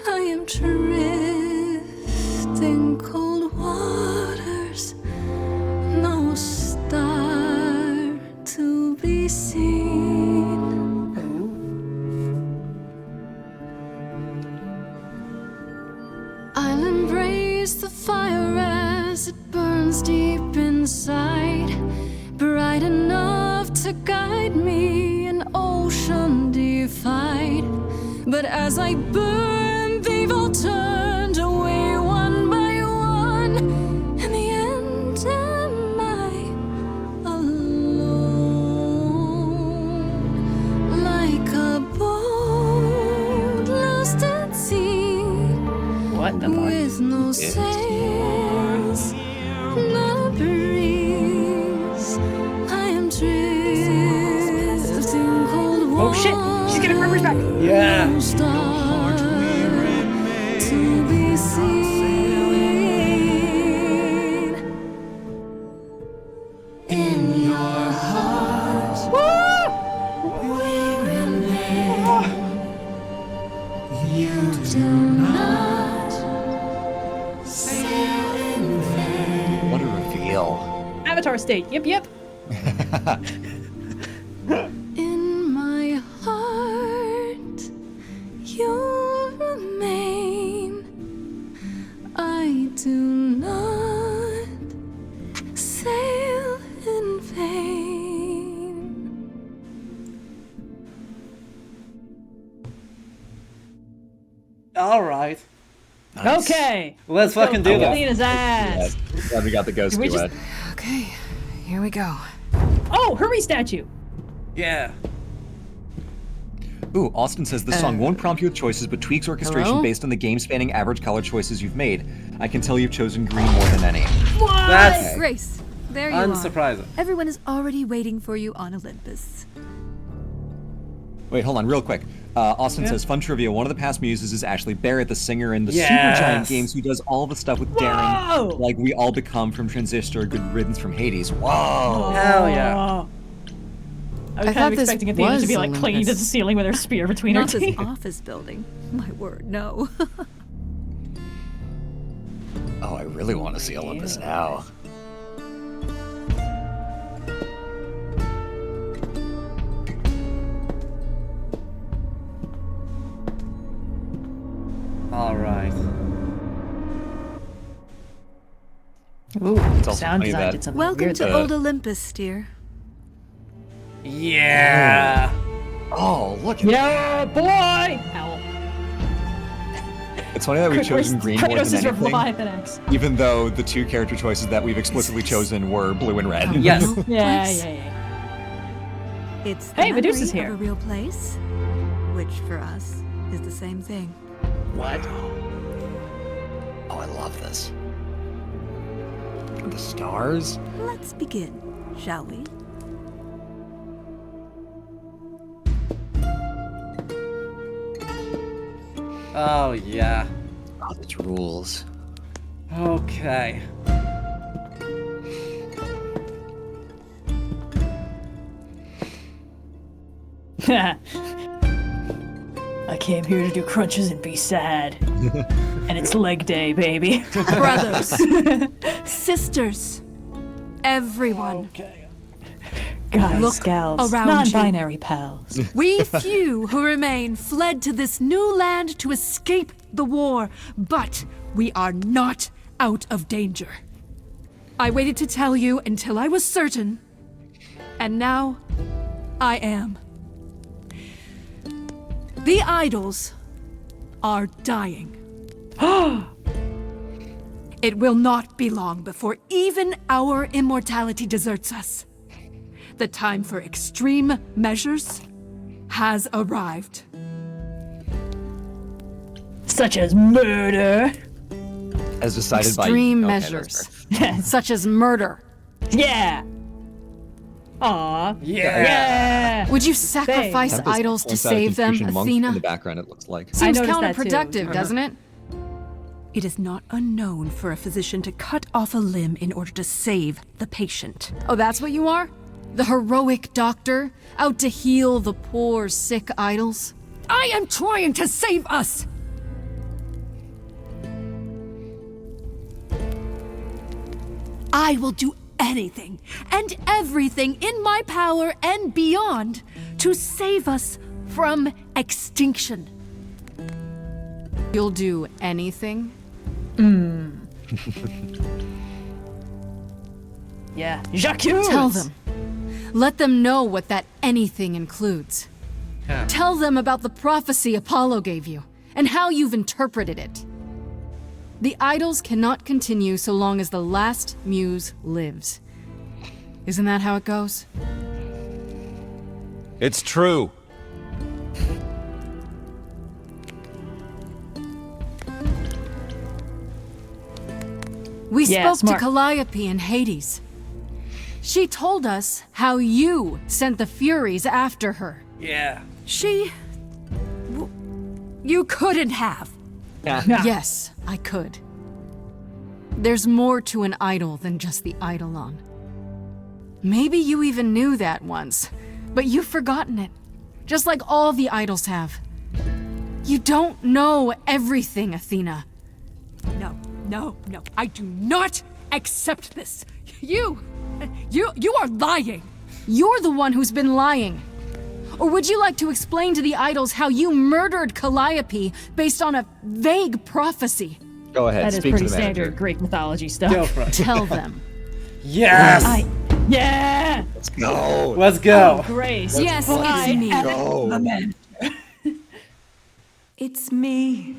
I am drifting cold waters, no star to be seen. I'll embrace the fire as it burns deep inside, bright enough to guide me, an ocean defied. But as I burn, they've all turned away one by one. In the end, am I alone? Like a boat lost at sea. What the fuck? With no sails, not a breeze. I am drifting cold water. Oh shit! She's getting Rivers back! Yeah! No star to be seen. In your heart, we remain. You do not sail in vain. What a reveal. Avatar state. Yep. In my heart, you'll remain. I do not sail in vain. Alright. Nice. Okay. Let's fucking do this. Clean his ass. Glad we got the ghost Can we duet. Okay, here we go. Oh, Hermes statue. Yeah. Ooh, Austin says the song won't prompt you with choices, but tweaks orchestration hello? based on the game-spanning average color choices you've made. I can tell you've chosen green more than any. That's Grace, there you unsurprising. are. Everyone is already waiting for you on Olympus. Wait, hold on, real quick. Austin says, fun trivia, one of the past muses is Ashley Barrett, the singer in the Yes. Supergiant games who does all the stuff with daring, like we all become from Transistor, Good Riddance from Hades. Whoa! Hell yeah. I was kind of expecting Athena to be like clinging to the ceiling with her spear between her Not teeth. this office building. My word, no. Oh, I really want to see Olympus now. Alright. Ooh, also sound funny design that- did something Welcome weird. to Old Olympus, dear. Yeah. Oh, look at Yeah, boy! Ow. It's funny that we've chosen green more Kratos than is anything, Leviathan X. even though the two character choices that we've explicitly chosen were blue and red. Yes. Yeah. It's the Hey, memory Medusa's here. of a real place, which for us is the same thing. What? Oh, I love this. The stars? Let's begin, shall we? Oh, yeah. Oh, this rules. Okay. I came here to do crunches and be sad. And it's leg day, baby. Brothers, sisters, everyone. Guys, Look gals, around non-binary pals. We few who remain fled to this new land to escape the war, but we are not out of danger. I waited to tell you until I was certain, and now I am. The idols are dying. It will not be long before even our immortality deserts us. The time for extreme measures has arrived. Such as murder. As decided by Extreme Okay, measures, such as murder. Yeah. Aw. Yeah. Would you sacrifice Tempest idols to points out a save them, Confucian monk Athena? In the background, it looks like. Seems noticed that too. counterproductive, doesn't it? It is not unknown for a physician to cut off a limb in order to save the patient. Oh, that's what you are? The heroic doctor, out to heal the poor, sick idols? I am trying to save us! I will do anything and everything in my power and beyond to save us from extinction. You'll do anything? Yeah. J'accuse! Tell them. Let them know what that anything includes. Tell them about the prophecy Apollo gave you, and how you've interpreted it. The idols cannot continue so long as the last muse lives. Isn't that how it goes? It's true. We Yeah, spoke smart. to Calliope in Hades. She told us how you sent the Furies after her. Yeah. You couldn't have. Yes, I could. There's more to an idol than just the eidolon. Maybe you even knew that once, but you've forgotten it. Just like all the idols have. You don't know everything, Athena. No. I do not accept this. You are lying. You're the one who's been lying. Or would you like to explain to the idols how you murdered Calliope based on a vague prophecy? Go ahead, That is speak pretty to the manager. standard Greek mythology stuff. Go for it. Tell them. Yes. Yeah. Let's go. Let's go. Grace. Yes, it's me. Go. It's me.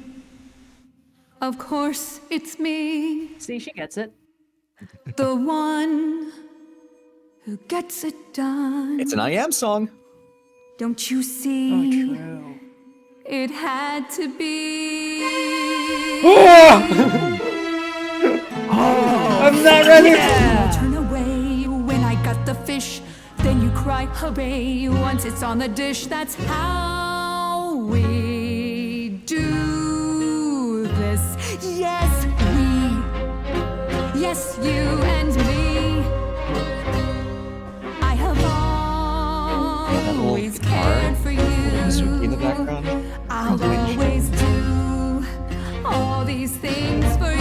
Of course, it's me. See, she gets it. The one who gets it done. It's an I Am song. Don't you see? Oh, true. It had to be. I'm not ready. You turn away when I got the fish. Then you cry, hooray, once it's on the dish. That's how we do this. Yes, we. Yes, you and me. I have always cared for you. In the background. I'll always do all these things for you.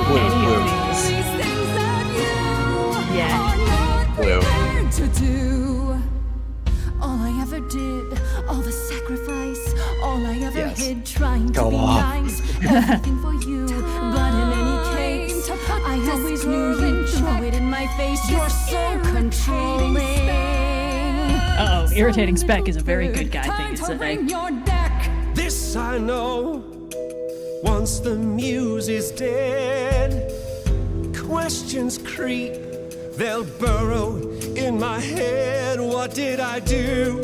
Blue. These things that you Yeah. are not Blue. prepared to do. All I ever did, all the sacrifice, all I ever Yes. hid trying to Go be on. nice, everything for you. But in any case, I always knew you'd throw it in my face. You're so controlling. Uh-oh, irritating spec is a very good guy thing to say. Bring your deck. This I know, once the muse is dead, questions creep, they'll burrow in my head. What did I do?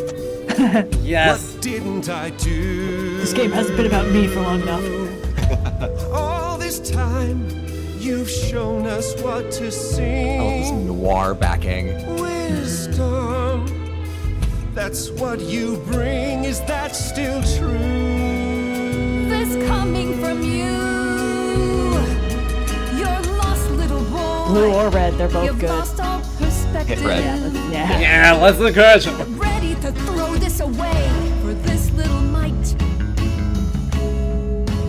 Yes. What didn't I do? This game hasn't been about me for long enough. All this time, you've shown us what to Oh, sing. this noir backing. Wisdom, that's what you bring. Is that still true? This coming from you. Your lost little boy. Blue or red, they're both You've good. lost all perspective. Hit red. Yeah. Yeah, let's encourage him. Ready to throw this away for this little mite.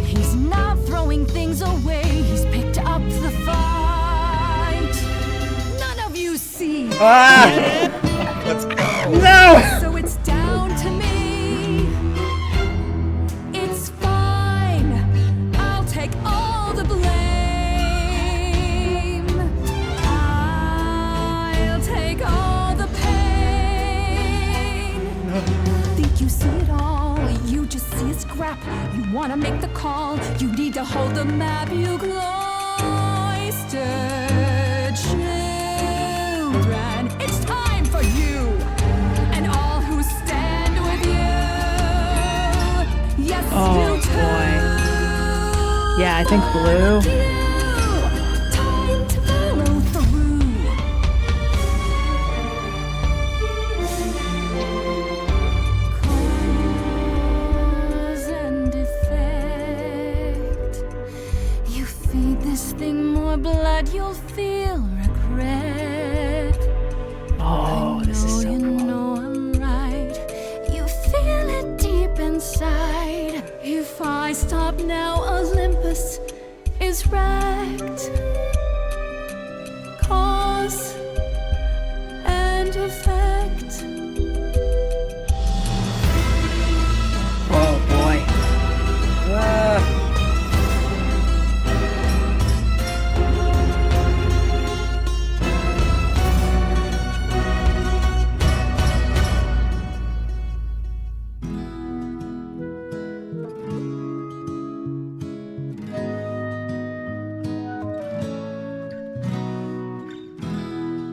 He's not throwing things away. He's picked up the fight. None of you see. Let's go. No. So it's down to me. It's fine. I'll take all the blame. I'll take all the pain. wanna make the call. You need to hold the map, you cloistered children. It's time for you and all who stand with you. Yes, Oh you too. boy. Yeah, I think blue. Time to follow through. Cause and effect. You feed this thing more blood, you'll feel regret. Oh, this is so you know I'm right. You feel it deep inside. If I stop now, Olympus is wrecked. Cause and effect. Oh boy.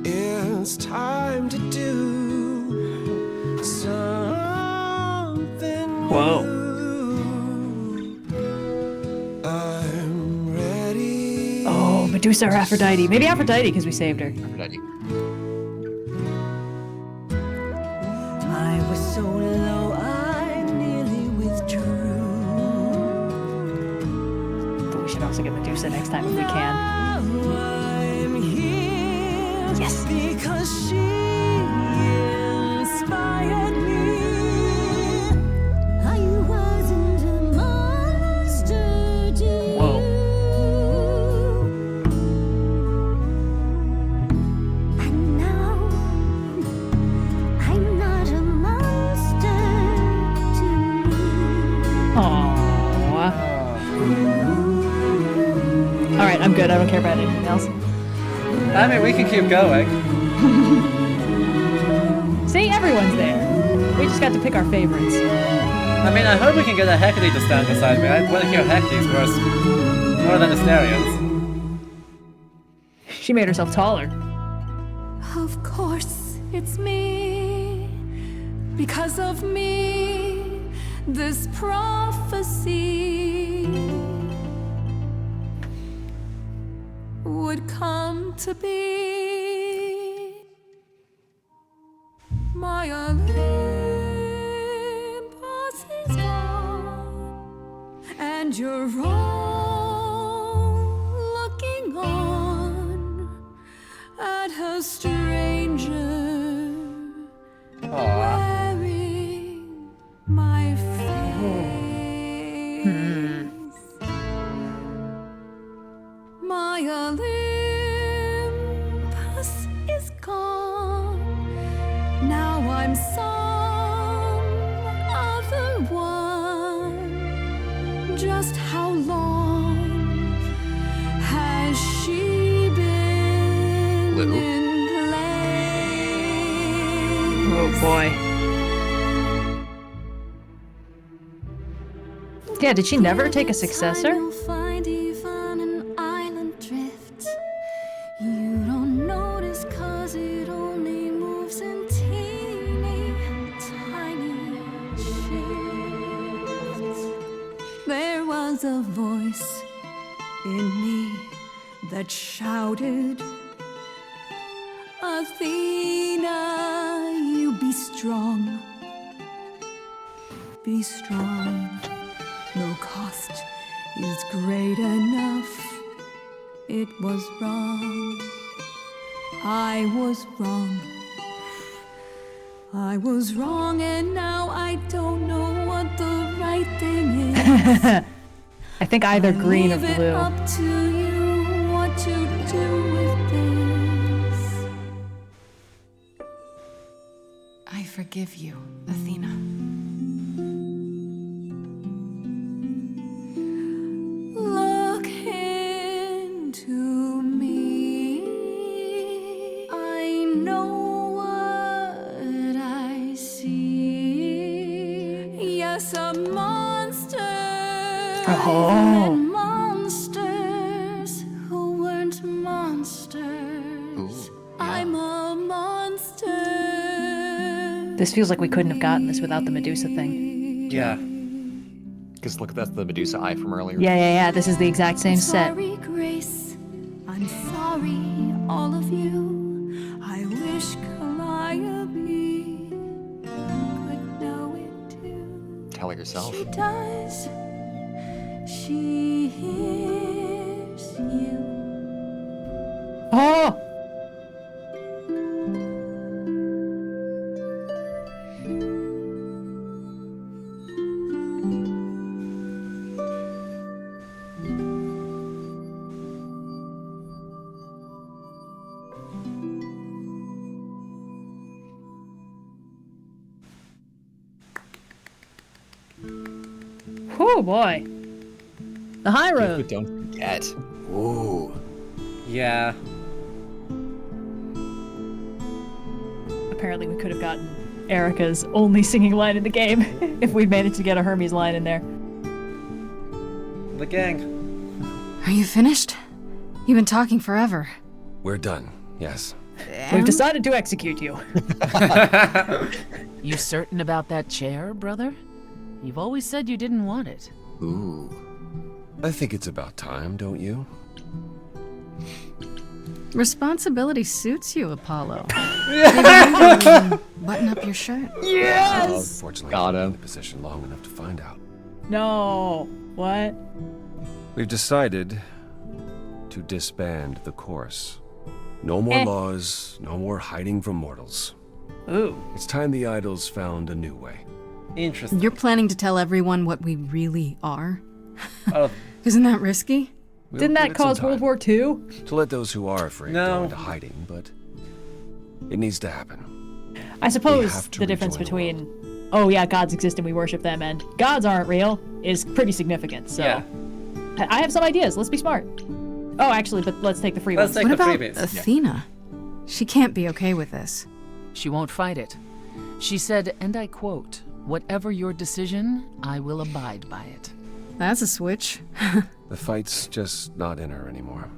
It's time to do something Whoa. new. I'm ready. Oh, Medusa or Aphrodite. Maybe Aphrodite because we saved her. Aphrodite. I was so low, I nearly withdrew. But we should also get Medusa next time if we can. I'm here Yes. because she inspired me. I wasn't a monster to Whoa. And now I'm not a monster to me. Aww. Alright, I'm good. I don't care about anything else. I mean, we can keep going. See, everyone's there. We just got to pick our favorites. I mean, I hope we can get a Hecate to stand beside me. I want to hear Hecate's verse more than Asterios. She made herself taller. Of course, it's me. Because of me, this prophecy would come to be. My Olympus is gone, and you're all looking on at a stranger wearing my face. My Olympus is gone. Now I'm some other one. Just how long has she been Little. in place? Oh boy. Yeah, did she never take a successor? You'll find even an island drift. You don't notice 'cause it only moves in teeny tiny shifts. There was a voice in me that shouted, Athena, you be strong. Be strong. No cost is great enough. It was wrong. I was wrong. I was wrong, and now I don't know what the right thing is. I think either green or Leave it blue. up to you what to do with this. I forgive you, Athena. Look into me. I know what I see. Yes, a monster Oh. Monsters who weren't monsters. I'm a monster. This feels like we couldn't have gotten this without the Medusa thing. Yeah. Because look, that's the Medusa eye from earlier. Yeah. This is the exact same set. Sorry, Grace. I'm sorry, all of you. I wish Calliope could know it too. Tell her yourself. She does. She hears you. Oh! Oh boy. The high road. But don't forget. Ooh. Yeah. Apparently we could have gotten Erica's only singing line in the game if we'd managed to get a Hermes line in there. The gang. Are you finished? You've been talking forever. We're done, yes. We've decided to execute you. You certain about that chair, brother? You've always said you didn't want it. Ooh. I think it's about time, don't you? Responsibility suits you, Apollo. Button up your shirt. Yes! Unfortunately, Got I'm him. in the position long enough to find out. No. What? We've decided to disband the course. No more laws, no more hiding from mortals. Ooh. It's time the idols found a new way. Interesting. You're planning to tell everyone what we really are? Oh. Isn't that risky? We'll Didn't give that it some cause World time War II? to let those who are afraid No. go into hiding, but it needs to happen. I suppose have to the difference rejoin the between, oh yeah, gods exist and we worship them, and gods aren't real is pretty significant, so. Yeah. I have some ideas, let's be smart. Oh, actually, but let's take the free Let's ones. take What the about freebies. Athena? She can't be okay with this. She won't fight it. She said, and I quote, "Whatever your decision, I will abide by it." That's a switch. The fight's just not in her anymore.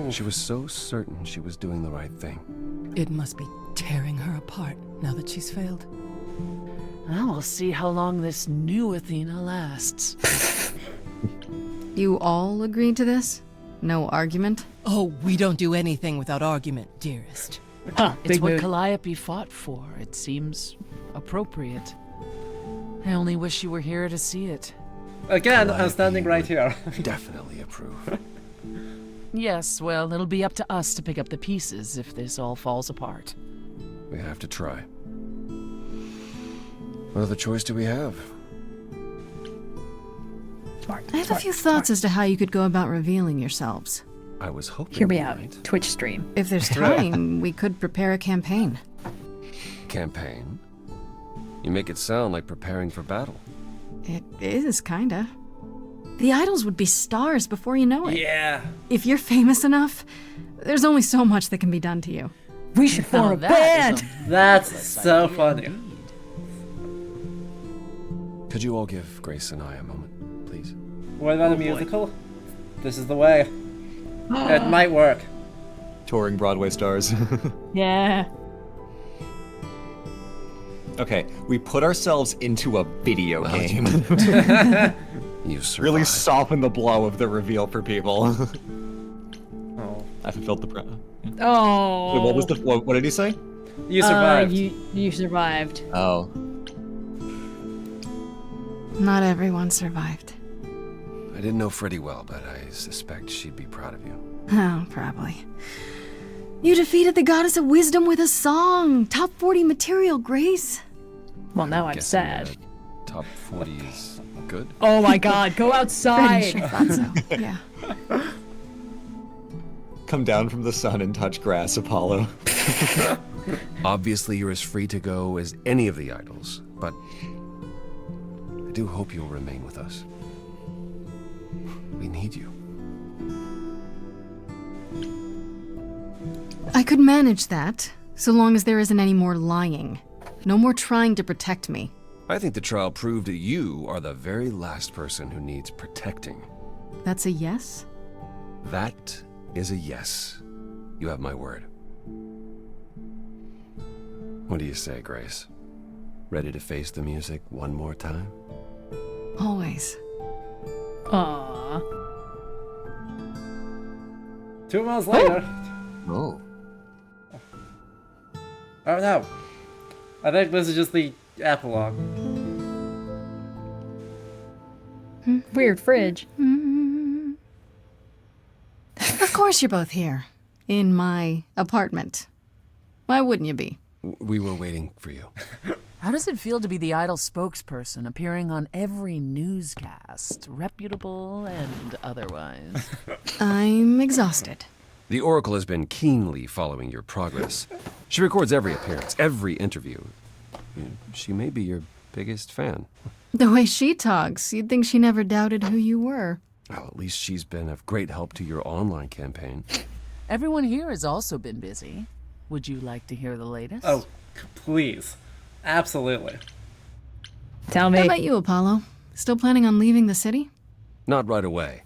She was so certain she was doing the right thing. It must be tearing her apart now that she's failed. Well, we'll see how long this new Athena lasts. You all agreed to this? No argument? Oh, we don't do anything without argument, dearest. Huh, It's big what mood. Calliope fought for. It seems appropriate. I only wish you were here to see it. Again, I'm standing right here. Definitely approve. Yes, well, it'll be up to us to pick up the pieces if this all falls apart. We have to try. What other choice do we have? I have a few thoughts as to how you could go about revealing yourselves. I was hoping. Hear me you're out. right. Twitch stream. If there's time, we could prepare a campaign. Campaign? You make it sound like preparing for battle. It is, kinda. The idols would be stars before you know it. Yeah. If you're famous enough, there's only so much that can be done to you. We should form a that band! is a That's so funny. Could you all give Grace and I a moment, please? What about a musical? This is the way. It might work. Touring Broadway stars. Yeah. Okay, we put ourselves into a video game. You survived. Really soften the blow of the reveal for people. Oh. I fulfilled the pro. Oh. Wait, what was the? What did he say? You survived. You survived. Oh. Not everyone survived. I didn't know Freddie well, but I suspect she'd be proud of you. Oh, probably. You defeated the goddess of wisdom with a song. Top 40 material, Grace. Well, now I'm Guessing sad. Top 40 is good. Oh my god, go Freddie outside! sure thought so. Yeah. Come down from the sun and touch grass, Apollo. Obviously, you're as free to go as any of the idols, but I do hope you'll remain with us. We need you. I could manage that, so long as there isn't any more lying. No more trying to protect me. I think the trial proved that you are the very last person who needs protecting. That's a yes? That is a yes. You have my word. What do you say, Grace? Ready to face the music one more time? Always. Aww. 2 months later. Oh. Oh no. I think this is just the epilogue. Weird fridge. Of course you're both here. In my apartment. Why wouldn't you be? We were waiting for you. How does it feel to be the idol spokesperson, appearing on every newscast, reputable and otherwise? I'm exhausted. The Oracle has been keenly following your progress. She records every appearance, every interview. She may be your biggest fan. The way she talks, you'd think she never doubted who you were. Well, at least she's been of great help to your online campaign. Everyone here has also been busy. Would you like to hear the latest? Oh, please. Absolutely. Tell me. How about you, Apollo? Still planning on leaving the city? Not right away.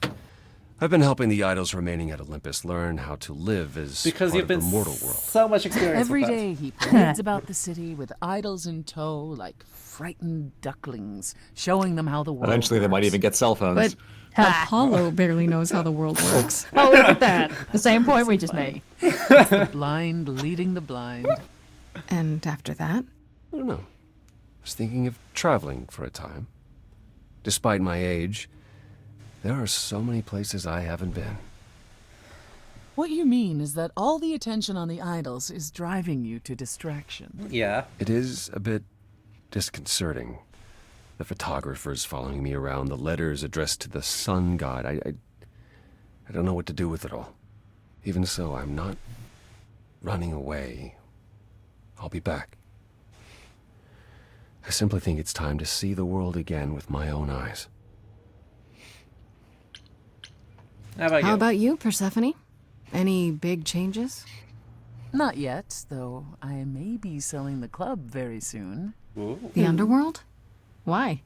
I've been helping the idols remaining at Olympus learn how to live as Because part you've of been the mortal world. so much experience Every with that. day he parades about the city with idols in tow like frightened ducklings, showing them how the world Eventually, they might even get cell phones. But Apollo barely knows how the world works. Oh, look at that. The same point we just made. It's the blind leading the blind. And after that? I don't know. I was thinking of traveling for a time. Despite my age, there are so many places I haven't been. What you mean is that all the attention on the idols is driving you to distraction. Yeah. It is a bit disconcerting. The photographers following me around, the letters addressed to the sun god. I don't know what to do with it all. Even so, I'm not running away. I'll be back. I simply think it's time to see the world again with my own eyes. How about you, Persephone? Any big changes? Not yet, though I may be selling the club very soon. The underworld? Why?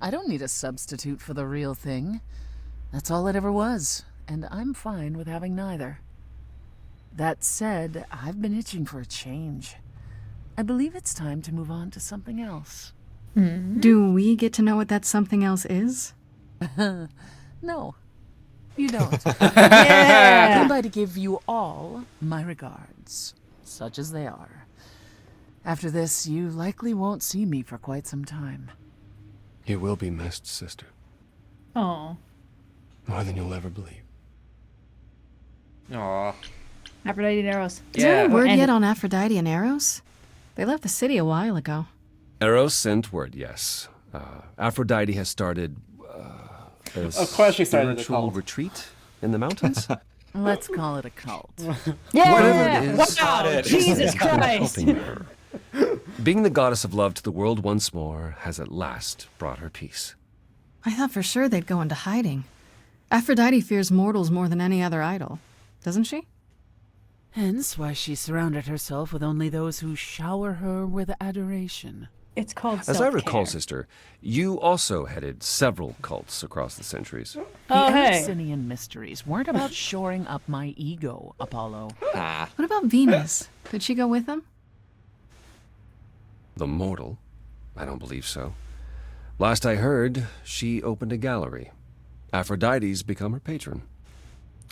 I don't need a substitute for the real thing. That's all it ever was, and I'm fine with having neither. That said, I've been itching for a change. I believe it's time to move on to something else. Do we get to know what that something else is? No, you don't. Yeah. I'd like to give you all my regards, such as they are. After this, you likely won't see me for quite some time. You will be missed, sister. Oh. More than you'll ever believe. Aww. Aphrodite and Eros. Is there any word yet on Aphrodite and Eros? They left the city a while ago. Eros sent word, yes. Aphrodite has started a Of course she started a spiritual cult. retreat in the mountains. Let's call it a cult. Whatever it is, Wow, Jesus Christ. helping her. Being the goddess of love to the world once more has at last brought her peace. I thought for sure they'd go into hiding. Aphrodite fears mortals more than any other idol, doesn't she? Hence why she surrounded herself with only those who shower her with adoration. It's called As I recall, sister, you also headed several cults across the centuries. The Oh, hey. Eleusinian mysteries weren't about shoring up my ego, Apollo. What about Venus? Did she go with them? The mortal? I don't believe so. Last I heard, she opened a gallery. Aphrodite's become her patron.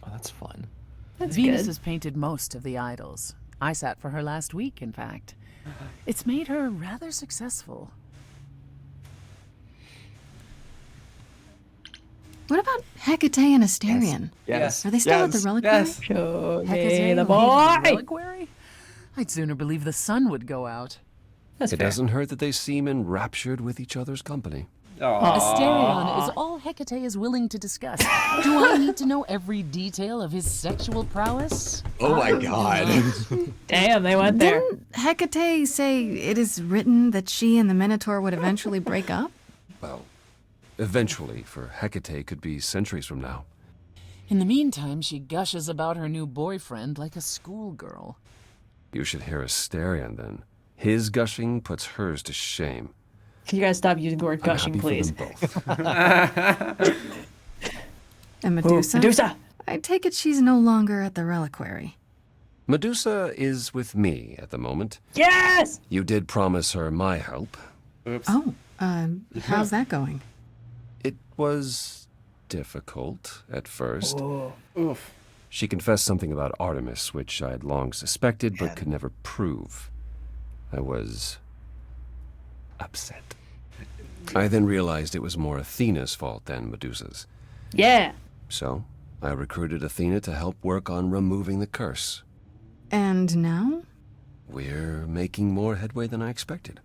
Oh, that's fun. That's Venus good. has painted most of the idols. I sat for her last week, in fact. It's made her rather successful. What about Hecate and Asterion? Yes. Are they still at the reliquary? Yes. Show Hecate me the leaves boy. reliquary? I'd sooner believe the sun would go out. That's It fair. doesn't hurt that they seem enraptured with each other's company. Asterion is all Hecate is willing to discuss. Do I need to know every detail of his sexual prowess? Oh my god. Damn, they went there. Didn't Hecate say it is written that she and the Minotaur would eventually break up? Well, eventually, for Hecate could be centuries from now. In the meantime, she gushes about her new boyfriend like a schoolgirl. You should hear Asterion then. His gushing puts hers to shame. Can you guys stop using the word gushing, happy please? for them both. And Medusa? Medusa! I take it she's no longer at the reliquary. Medusa is with me at the moment. Yes! You did promise her my help. Oops. Oh, how's that going? It was difficult at first. Oh. Oof. She confessed something about Artemis, which I had long suspected but could never prove. I was upset. I then realized it was more Athena's fault than Medusa's. Yeah. So, I recruited Athena to help work on removing the curse. And now? We're making more headway than I expected.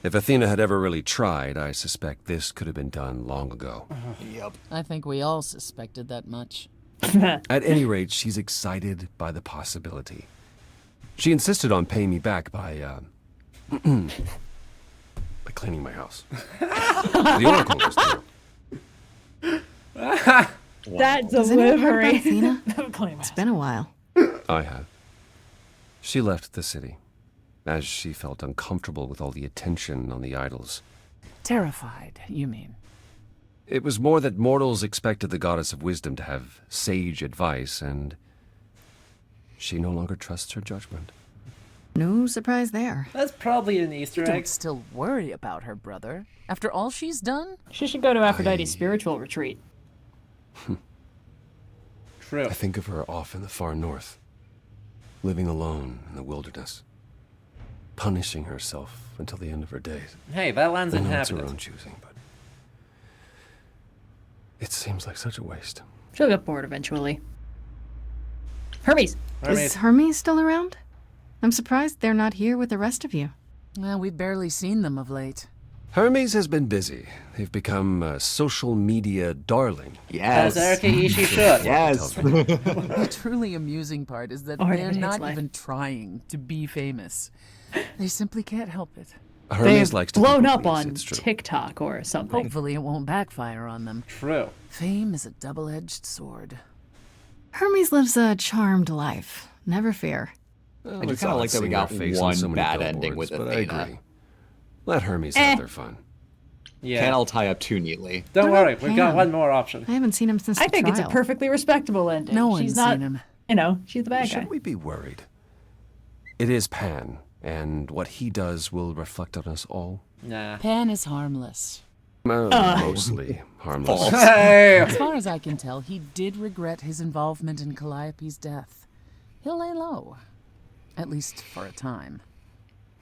If Athena had ever really tried, I suspect this could have been done long ago. Yep. I think we all suspected that much. At any rate, she's excited by the possibility. She insisted on paying me back by by cleaning my house. The oracle was through. That Has anyone heard about delivery. Athena? It's been a while. I have. She left the city, as she felt uncomfortable with all the attention on the idols. Terrified, you mean? It was more that mortals expected the goddess of wisdom to have sage advice, and she no longer trusts her judgment. No surprise there. That's probably an Easter You egg. don't still worry about her, brother. After all she's done? She should go to Aphrodite's spiritual retreat. True. I think of her off in the far north, living alone in the wilderness, punishing herself until the end of her days. Hey, that land's I know it's her inhabited. own choosing, but it seems like such a waste. She'll get bored eventually. Hermes! Is Hermes still around? I'm surprised they're not here with the rest of you. Well, we've barely seen them of late. Hermes has been busy. They've become a social media darling. As Erica Ishii should. The truly amusing part is that Art they're imitates not life. even trying to be famous. They simply can't help it. Hermes They've likes to blown keep up it on it's true. TikTok or something. Hopefully it won't backfire on them. True. Fame is a double-edged sword. Hermes lives a charmed life. Never fear. Well, I do it's kinda odd like that we seeing her got face on one so many bad ending with billboards, but I Athena. agree. Let Hermes Eh. have their fun. Yeah. Can't all tie up too neatly. Don't What worry, about we've got Pam? one more option. I haven't seen him since I the think it's a trial. perfectly respectable ending. No She's one's not, seen him. you know, she's the bad guy. Shouldn't we be worried? It is Pan, and what he does will reflect on us all. Nah. Pan is harmless. Mostly harmless. Hey! As far as I can tell, he did regret his involvement in Calliope's death. He'll lay low. At least for a time.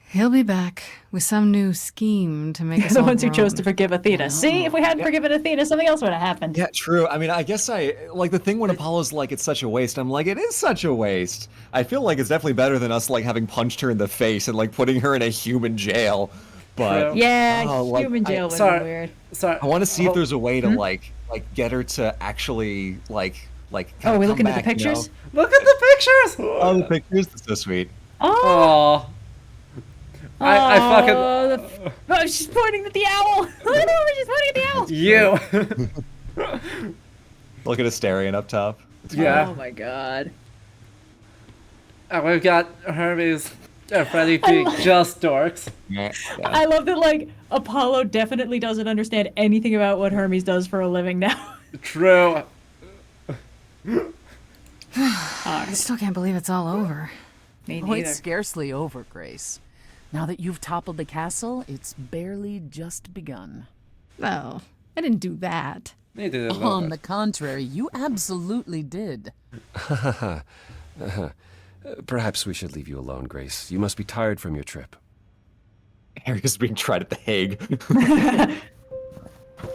He'll be back with some new scheme to make us the all ones who chose grown. to forgive Athena. See, if we hadn't forgiven Athena, something else would have happened. Yeah, true. I mean, I guess like the thing when Apollo's like, it's such a waste. I'm like, it is such a waste. I feel like it's definitely better than us like having punched her in the face and like putting her in a human jail. But True. Yeah, like, human jail would sorry. be weird. Sorry. I want to see if there's a way to like get her to actually like. Oh, kinda we come looking at the back, you know? pictures? Look at the pictures! Oh, the pictures. That's so sweet. Oh! I fucking... Oh, she's pointing at the owl! Oh, she's pointing at the owl! You! Look at Asterion up top. Yeah. Oh my god. And we've got Hermes and Freddy being just dorks. Yeah. I love that, like, Apollo definitely doesn't understand anything about what Hermes does for a living now. True. I still can't believe it's all over. Me Oh, neither. it's scarcely over, Grace. Now that you've toppled the castle, it's barely just begun. Oh, I didn't do that. They did a little On bit. the contrary, you absolutely did. Perhaps we should leave you alone, Grace. You must be tired from your trip. Harry's being tried at the Hague.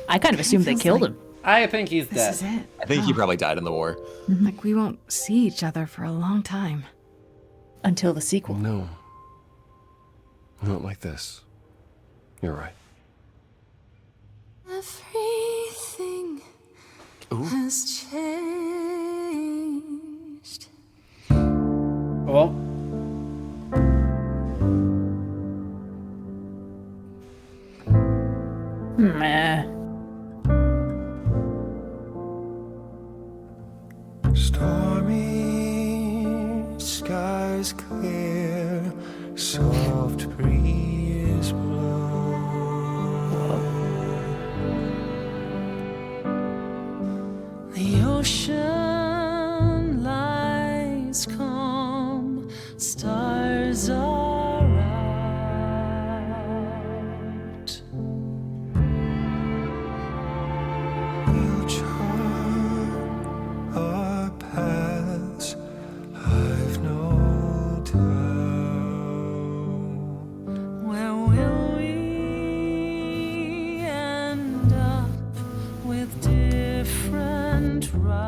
I kind of assumed they Feels killed like- him. I think he's This dead. is it. I think he probably died in the war. Like we won't see each other for a long time. Until the sequel. No. Not like this. You're right. Everything has changed. Well, Meh. Stormy skies clear, soft breeze blow. The ocean lies calm, stars are out. We'll chart our paths, I've no doubt. Where will we end up with different routes?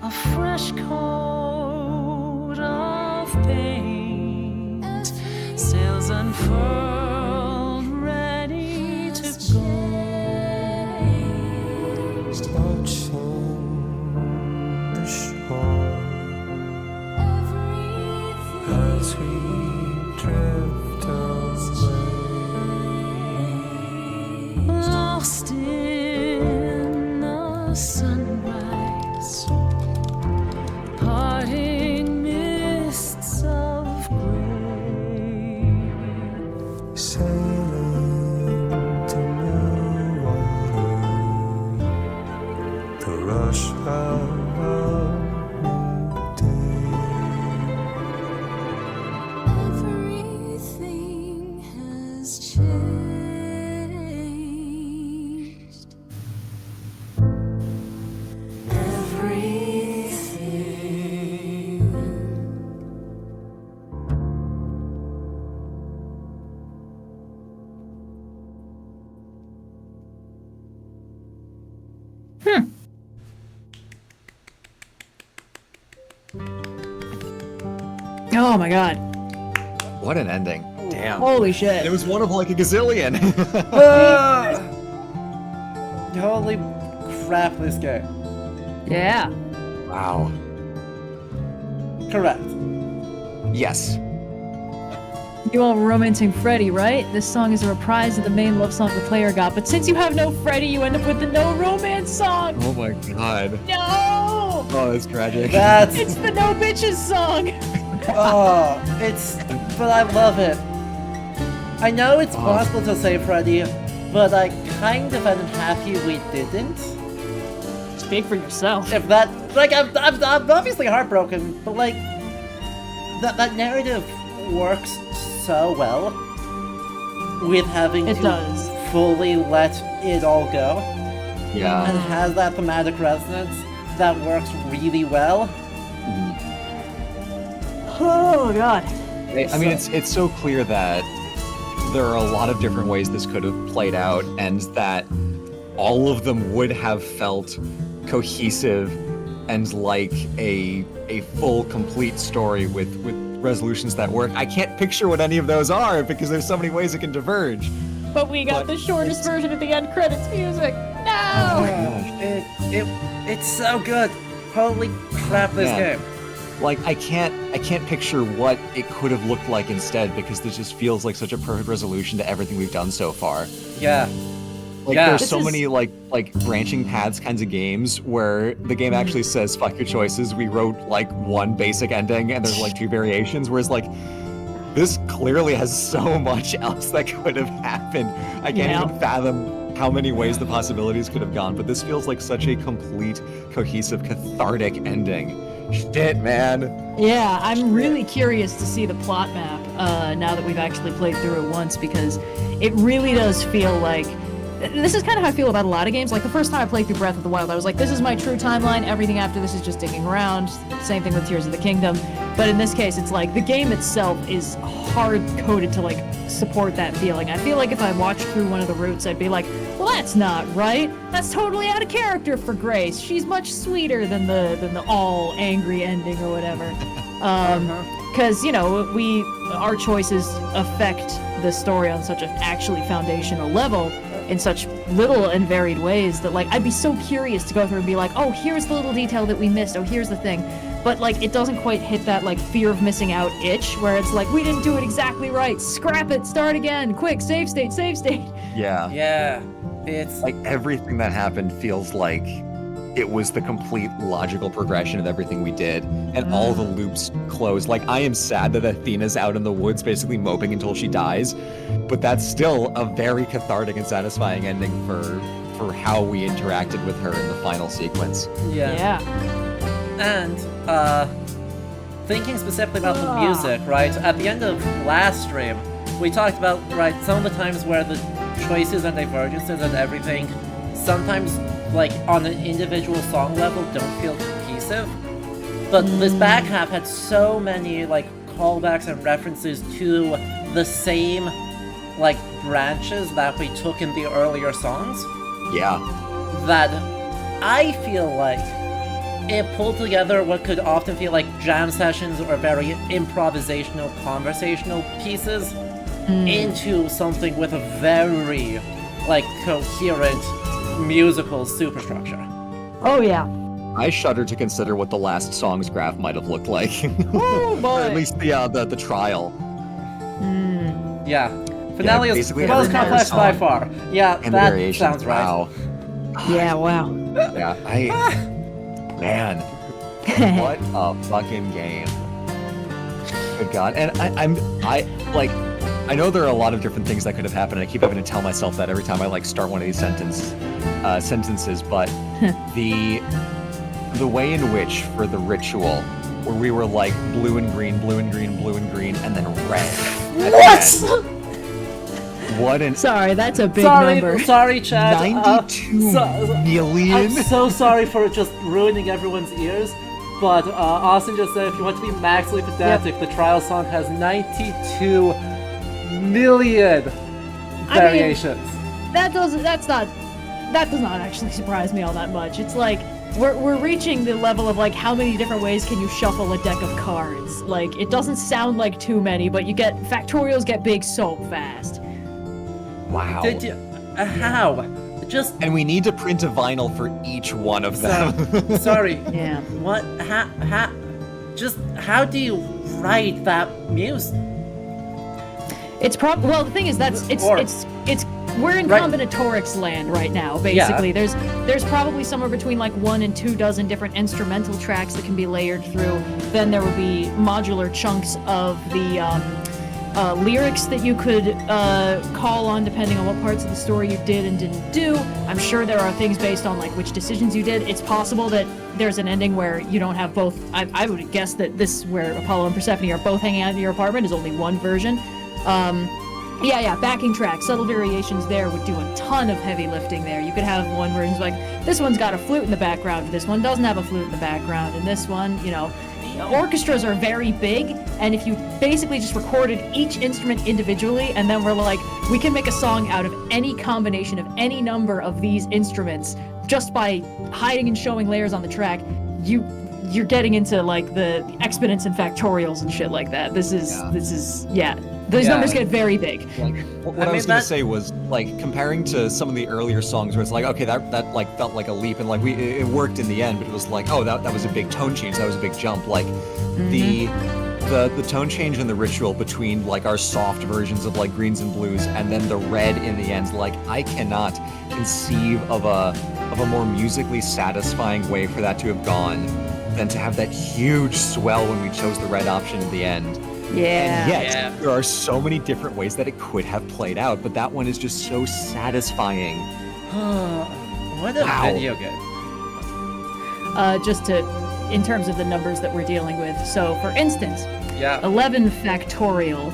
A fresh coat of paint, sails unfurled, ready to go. Watching the shore as we drift away. Lost in the sunrise, parting mists of gray. Sailing to new water, the rush of a new day. Everything has changed. Everything. Oh my god. What an ending. Damn. Holy shit. It was one of like a gazillion. Holy crap, this game. Yeah. Wow. Correct. Yes. You all were romancing Freddy, right? This song is a reprise of the main love song the player got, but since you have no Freddy, you end up with the no romance song! Oh my god. No! Oh, that's tragic. It's the no bitches song! Oh, but I love it. I know it's possible to say Freddy, but I kind of am happy we didn't. Speak for yourself. If that, like, I'm obviously heartbroken, but like, that narrative works so well with having to fully let it all go. Yeah. And has that thematic resonance that works really well. Oh god. I mean, it's so clear that there are a lot of different ways this could have played out, and that all of them would have felt cohesive and like a full, complete story with resolutions that work. I can't picture what any of those are because there's so many ways it can diverge. But we got the shortest version of the end credits music. No! Oh my gosh, it's so good. Holy crap, this game. Like I can't picture what it could have looked like instead, because this just feels like such a perfect resolution to everything we've done so far. Yeah. Like there's so many like branching paths kinds of games where the game actually says fuck your choices. We wrote like one basic ending and there's like two variations, whereas like this clearly has so much else that could have happened. I can't even fathom how many ways the possibilities could have gone, but this feels like such a complete, cohesive, cathartic ending. Shit, man. Yeah, I'm really curious to see the plot map now that we've actually played through it once, because it really does feel like... This is kind of how I feel about a lot of games. Like, the first time I played through Breath of the Wild, I was like, this is my true timeline. Everything after this is just digging around. Same thing with Tears of the Kingdom. But in this case, it's like, the game itself is hard-coded to, like, support that feeling. I feel like if I watched through one of the routes, I'd be like, well, that's not right. That's totally out of character for Grace. She's much sweeter than the all-angry ending or whatever. Because, you know, our choices affect the story on such an actually foundational level in such little and varied ways that, like, I'd be so curious to go through and be like, oh, here's the little detail that we missed, oh, here's the thing. But, like, it doesn't quite hit that, like, fear of missing out itch, where it's like, we didn't do it exactly right, scrap it, start again, quick, save state, save state. Yeah. Yeah. It's... like, everything that happened feels like it was the complete logical progression of everything we did, and all the loops closed. Like, I am sad that Athena's out in the woods basically moping until she dies, but that's still a very cathartic and satisfying ending for for how we interacted with her in the final sequence. Yeah. And thinking specifically about the music, right? At the end of last stream, we talked about, right, some of the times where the choices and divergences and everything sometimes, like, on an individual song level don't feel cohesive. But this back half had so many, like, callbacks and references to the same, like, branches that we took in the earlier songs. Yeah. That I feel like it pulled together what could often feel like jam sessions or very improvisational, conversational pieces into something with a very, like, coherent musical superstructure. Oh, yeah. I shudder to consider what the last song's graph might have looked like. Oh, boy. Or at least the trial. Yeah. Finale is the most complex by far. Yeah, and that variations. sounds right. Wow. Yeah, wow. Yeah, man. What a fucking game. Good God. And I know there are a lot of different things that could have happened, and I keep having to tell myself that every time I, like, start one of these sentences, but the way in which, for the ritual, where we were like blue and green, blue and green, blue and green, and then red. What? What an... Sorry, that's a big number. Sorry, Chad. 92 million? I'm so sorry for just ruining everyone's ears, but Austin just said if you want to be maximally pedantic, the trial song has 92 million variations. That does not actually surprise me all that much. It's like we're reaching the level of, like, how many different ways can you shuffle a deck of cards? Like, it doesn't sound like too many, but factorials get big so fast. Wow. Did you? How? Just. And we need to print a vinyl for each one of them. Sorry. Yeah. What? How do you write that music? It's well, the thing is we're in combinatorics land right now, basically. Yeah. There's probably somewhere between, like, 1 and 2 dozen different instrumental tracks that can be layered through. Then there would be modular chunks of the lyrics that you could call on depending on what parts of the story you did and didn't do. I'm sure there are things based on, like, which decisions you did. It's possible that there's an ending where you don't have both. I would guess that this, where Apollo and Persephone are both hanging out in your apartment, is only one version. Backing track, subtle variations there would do a ton of heavy lifting there. You could have one version like, this one's got a flute in the background, this one doesn't have a flute in the background, and this one, orchestras are very big, and if you basically just recorded each instrument individually, and then we're like, we can make a song out of any combination of any number of these instruments just by hiding and showing layers on the track, you're getting into, like, the exponents and factorials and shit like that. This is those numbers get very big. Like, what I was gonna say was, like, comparing to some of the earlier songs where it's like, okay, that like felt like a leap, and, like, it worked in the end, but it was like, oh, that was a big tone change, that was a big jump. Like, the tone change in the ritual between, like, our soft versions of, like, greens and blues, and then the red in the end, like, I cannot conceive of a more musically satisfying way for that to have gone than to have that huge swell when we chose the red option in the end. Yeah. And yet, there are so many different ways that it could have played out, but that one is just so satisfying. What a video game. In terms of the numbers that we're dealing with. So, for instance, 11 factorial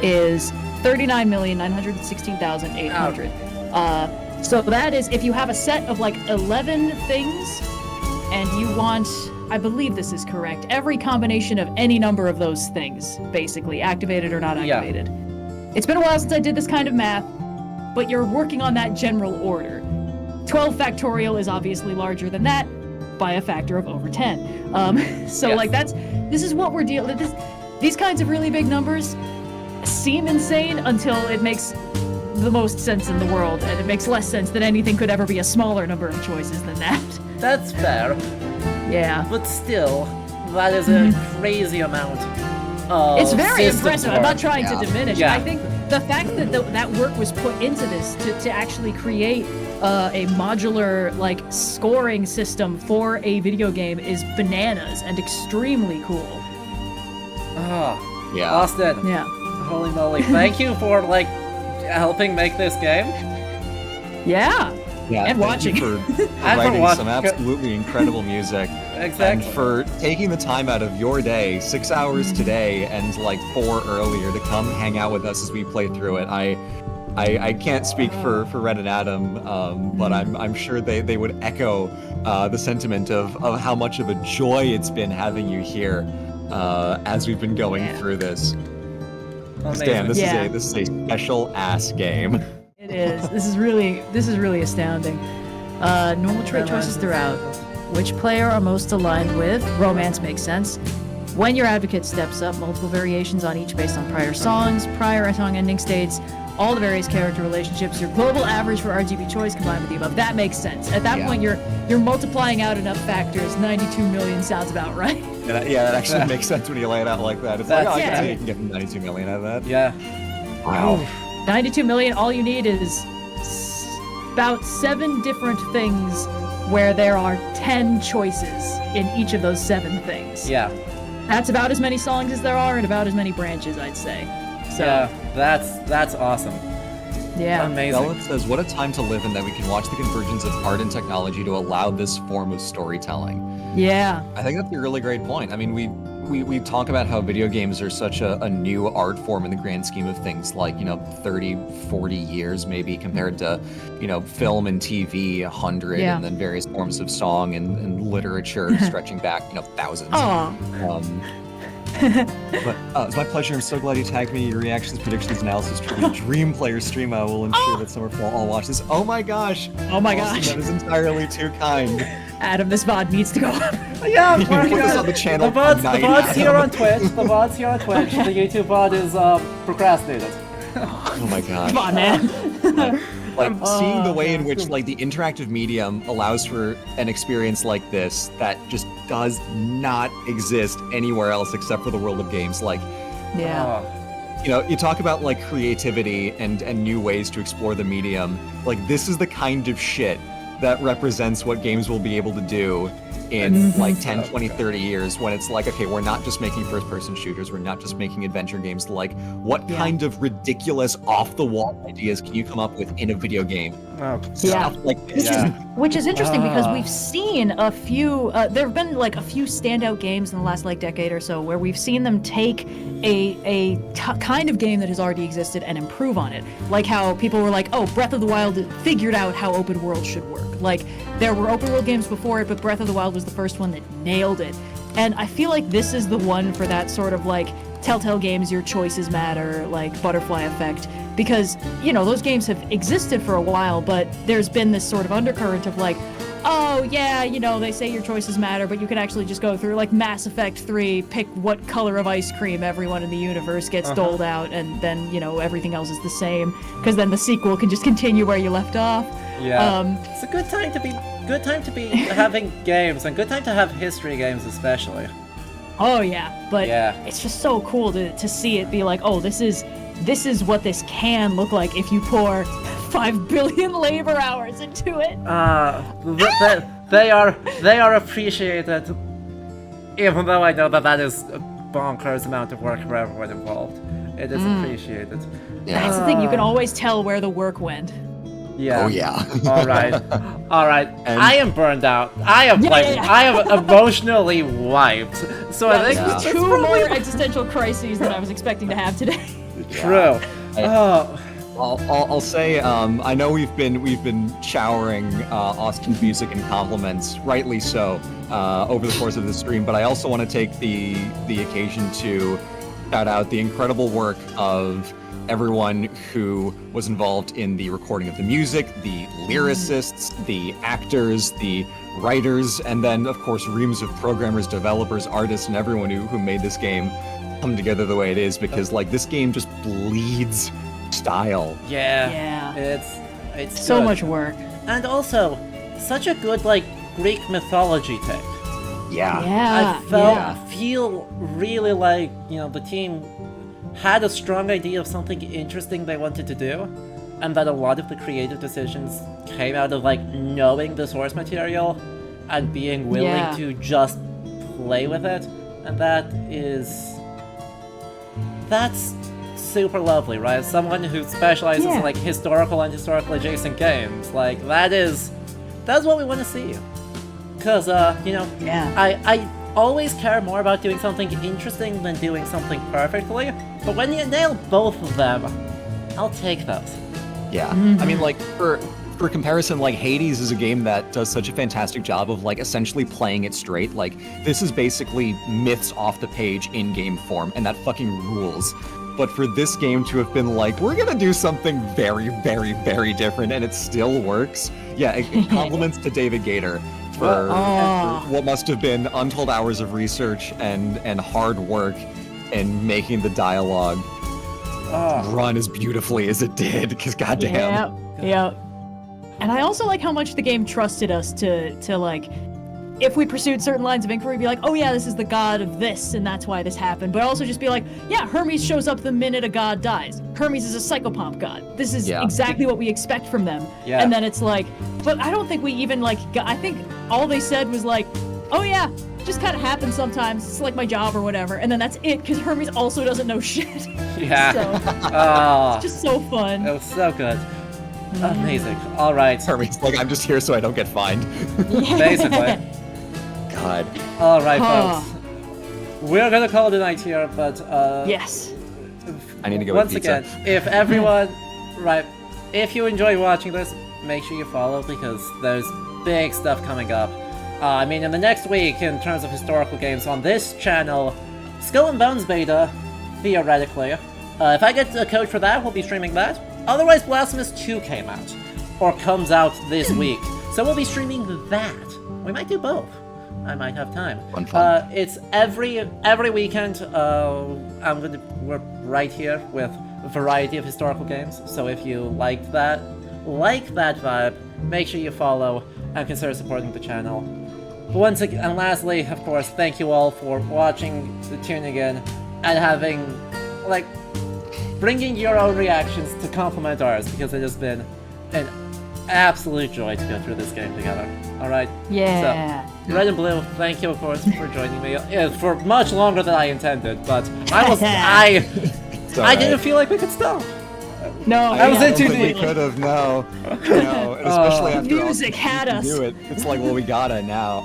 is 39,916,800. So that is, if you have a set of, like, 11 things, and you want, I believe this is correct, every combination of any number of those things, basically, activated or not activated. It's been a while since I did this kind of math, but you're working on that general order. 12 factorial is obviously larger than that by a factor of over 10. Like, this is what we're dealing with. These kinds of really big numbers seem insane until it makes the most sense in the world, and it makes less sense than anything could ever be a smaller number of choices than that. That's fair. Yeah. But still, that is a crazy amount of It's very systems impressive. work. I'm not trying to diminish. Yeah. I think the fact that that work was put into this to actually create a modular, like, scoring system for a video game is bananas and extremely cool. Austin. Yeah. Holy moly. Thank you for, like, helping make this game. Yeah. Yeah, and watching. Thank you for And for writing some watching. absolutely incredible music. Exactly. And for taking the time out of your day, 6 hours today and like 4 earlier, to come hang out with us as we play through it. I can't speak for Red and Adam, but I'm sure they would echo the sentiment of how much of a joy it's been having you here as we've been going through this. Damn, this is a special ass game. It is. This is really astounding. Normal trait choices throughout. Which player are most aligned with? Romance makes sense. When your advocate steps up, multiple variations on each based on prior songs, prior song ending states, all the various character relationships, your global average for RGB choice combined with the above. That makes sense. At that point, you're multiplying out enough factors. 92 million sounds about right. That actually makes sense when you lay it out like that. It's like, I can see you can get 92 million out of that. Yeah. Wow. 92 million, all you need is about 7 different things where there are 10 choices in each of those 7 things. Yeah. That's about as many songs as there are and about as many branches, I'd say. So, yeah, that's awesome. Yeah. Amazing. Bella says, what a time to live in that we can watch the convergence of art and technology to allow this form of storytelling. Yeah. I think that's a really great point. I mean, we talk about how video games are such a new art form in the grand scheme of things, like, 30, 40 years maybe, compared to, film and TV, 100, Yeah. and then various forms of song and literature stretching back, thousands. But it's my pleasure. I'm so glad you tagged me. Your reactions, predictions, analysis, trivia, Dream Player stream. I will ensure that summer fall all watch this. Oh my gosh. Oh my Austin, gosh. That is entirely too kind. Adam, this VOD needs to go up. Yeah, You can put this on the channel. The VOD's tonight, here Adam. on Twitch. The VOD's here on Twitch. The YouTube VOD is procrastinated. Oh my gosh. Come on, man. Seeing the way in which the interactive medium allows for an experience like this that just does not exist anywhere else except for the world of games. Yeah. You talk about creativity and new ways to explore the medium. This is the kind of shit that represents what games will be able to do in 10, 20, 30 years, when it's okay, we're not just making first-person shooters, we're not just making adventure games. What kind of ridiculous, off-the-wall ideas can you come up with in a video game? Stuff like this. Which is interesting because we've seen a few, there have been a few standout games in the last decade or so where we've seen them take a kind of game that has already existed and improve on it. Like how people were like, oh, Breath of the Wild figured out how open world should work. There were open world games before it, but Breath of the Wild was the first one that nailed it. And I feel like this is the one for that sort of Telltale games, your choices matter, butterfly effect. Because, those games have existed for a while, but there's been this sort of undercurrent of oh yeah, they say your choices matter, but you can actually just go through Mass Effect 3, pick what color of ice cream everyone in the universe gets doled out, and then, everything else is the same. Because then the sequel can just continue where you left off. Yeah. It's a good time to be having games, and good time to have history games especially. Oh yeah, but it's just so cool to see it be oh, this is what this can look like if you pour 5 billion labor hours into it. They are appreciated, even though I know that is a bonkers amount of work for everyone involved. It is appreciated. That's the thing, you can always tell where the work went. Yeah. Oh yeah. All right. I am burned out. I am I am emotionally wiped. So I think that's 2 more existential crises than I was expecting to have today. True. I'll say I know we've been showering Austin's music and compliments, rightly so, over the course of the stream. But I also want to take the occasion to shout out the incredible work of everyone who was involved in the recording of the music, the lyricists, the actors, the writers, and then of course reams of programmers, developers, artists, and everyone who made this game come together the way it is, because this game just bleeds style. Yeah. It's so good. much work. And also such a good Greek mythology take. Yeah. I feel really the team had a strong idea of something interesting they wanted to do, and that a lot of the creative decisions came out of knowing the source material and being willing to just play with it, and that's super lovely, right? As someone who specializes in like historical and historical adjacent games, like that's what we want to see. Cause you know, I always care more about doing something interesting than doing something perfectly. But when you nail both of them, I'll take those. Yeah, I mean, like for comparison, like Hades is a game that does such a fantastic job of like essentially playing it straight. Like this is basically myths off the page in game form, and that fucking rules. But for this game to have been like, we're gonna do something very, very, very different, and it still works. Yeah, compliments to David Gator for what must have been untold hours of research and hard work in making the dialogue run as beautifully as it did. Because goddamn. Yep. And I also like how much the game trusted us to like, if we pursued certain lines of inquiry, be like, oh yeah, this is the god of this, and that's why this happened. But also just be like, yeah, Hermes shows up the minute a god dies. Hermes is a psychopomp god. This is exactly what we expect from them. Yeah. And then it's like, but I don't think we even like, I think all they said was like, oh yeah, just kind of happens sometimes. It's like my job or whatever. And then that's it, because Hermes also doesn't know shit. Yeah. So, it's just so fun. It was so good. Amazing. All right. Hermes, like, I'm just here so I don't get fined. Basically. God. All right, folks. We're gonna call it a night here, but yes. I need to go. Once eat pizza. again, if everyone, if you enjoy watching this, make sure you follow because there's big stuff coming up. I mean, in the next week, in terms of historical games on this channel, Skull and Bones beta, theoretically. If I get a code for that, we'll be streaming that. Otherwise, Blasphemous 2 came out, or comes out this week, so we'll be streaming that. We might do both. I might have time. Fun. It's every weekend. We're right here with a variety of historical games. So if you like that vibe, make sure you follow and consider supporting the channel. Once again, and lastly, of course, thank you all for watching, tuning in, and having bringing your own reactions to complement ours, because it has been an absolute joy to go through this game together. Alright? Yeah. So, Red and Blue, thank you, of course, for joining me. For much longer than I intended, but I didn't feel like we could stop. No, I was in too deep. We could have, no, and especially after music had us. Do it. It's like, well, we gotta now.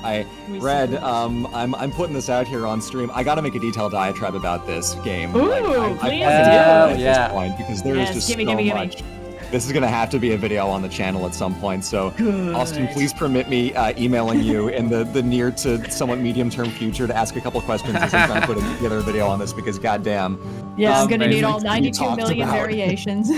Red, I'm putting this out here on stream. I gotta make a detailed diatribe about this game. Ooh, please do. At this point, because there is just gimme, so gimme, much. This is gonna have to be a video on the channel at some point. So, Austin, please permit me emailing you in the near to somewhat medium-term future to ask a couple questions as I'm trying to put together a video on this, because goddamn. Yeah, I'm gonna need all 92 million variations.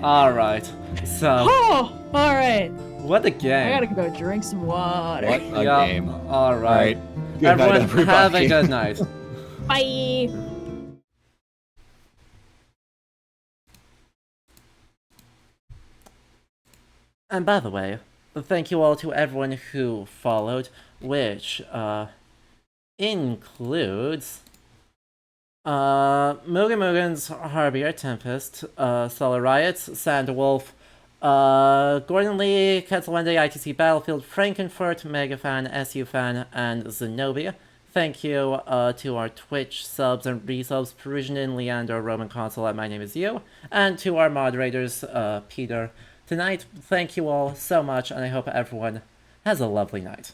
Alright. So. Oh, alright. What a game. I gotta go drink some water. What a game. Alright. Good night, everybody. Have a good night. Bye. And by the way, thank you all to everyone who followed, which includes Mugen Mugen's Harbier Tempest, Solar Riots, Sandwolf, Gordon Lee, Ketzelwende, ITC Battlefield, Frankenfurt, Megafan, SUFan, and Zenobia. Thank you to our Twitch subs and resubs, Parisian, Leander, Roman Consul, and My Name Is You, and to our moderators, Peter. Tonight, thank you all so much, and I hope everyone has a lovely night.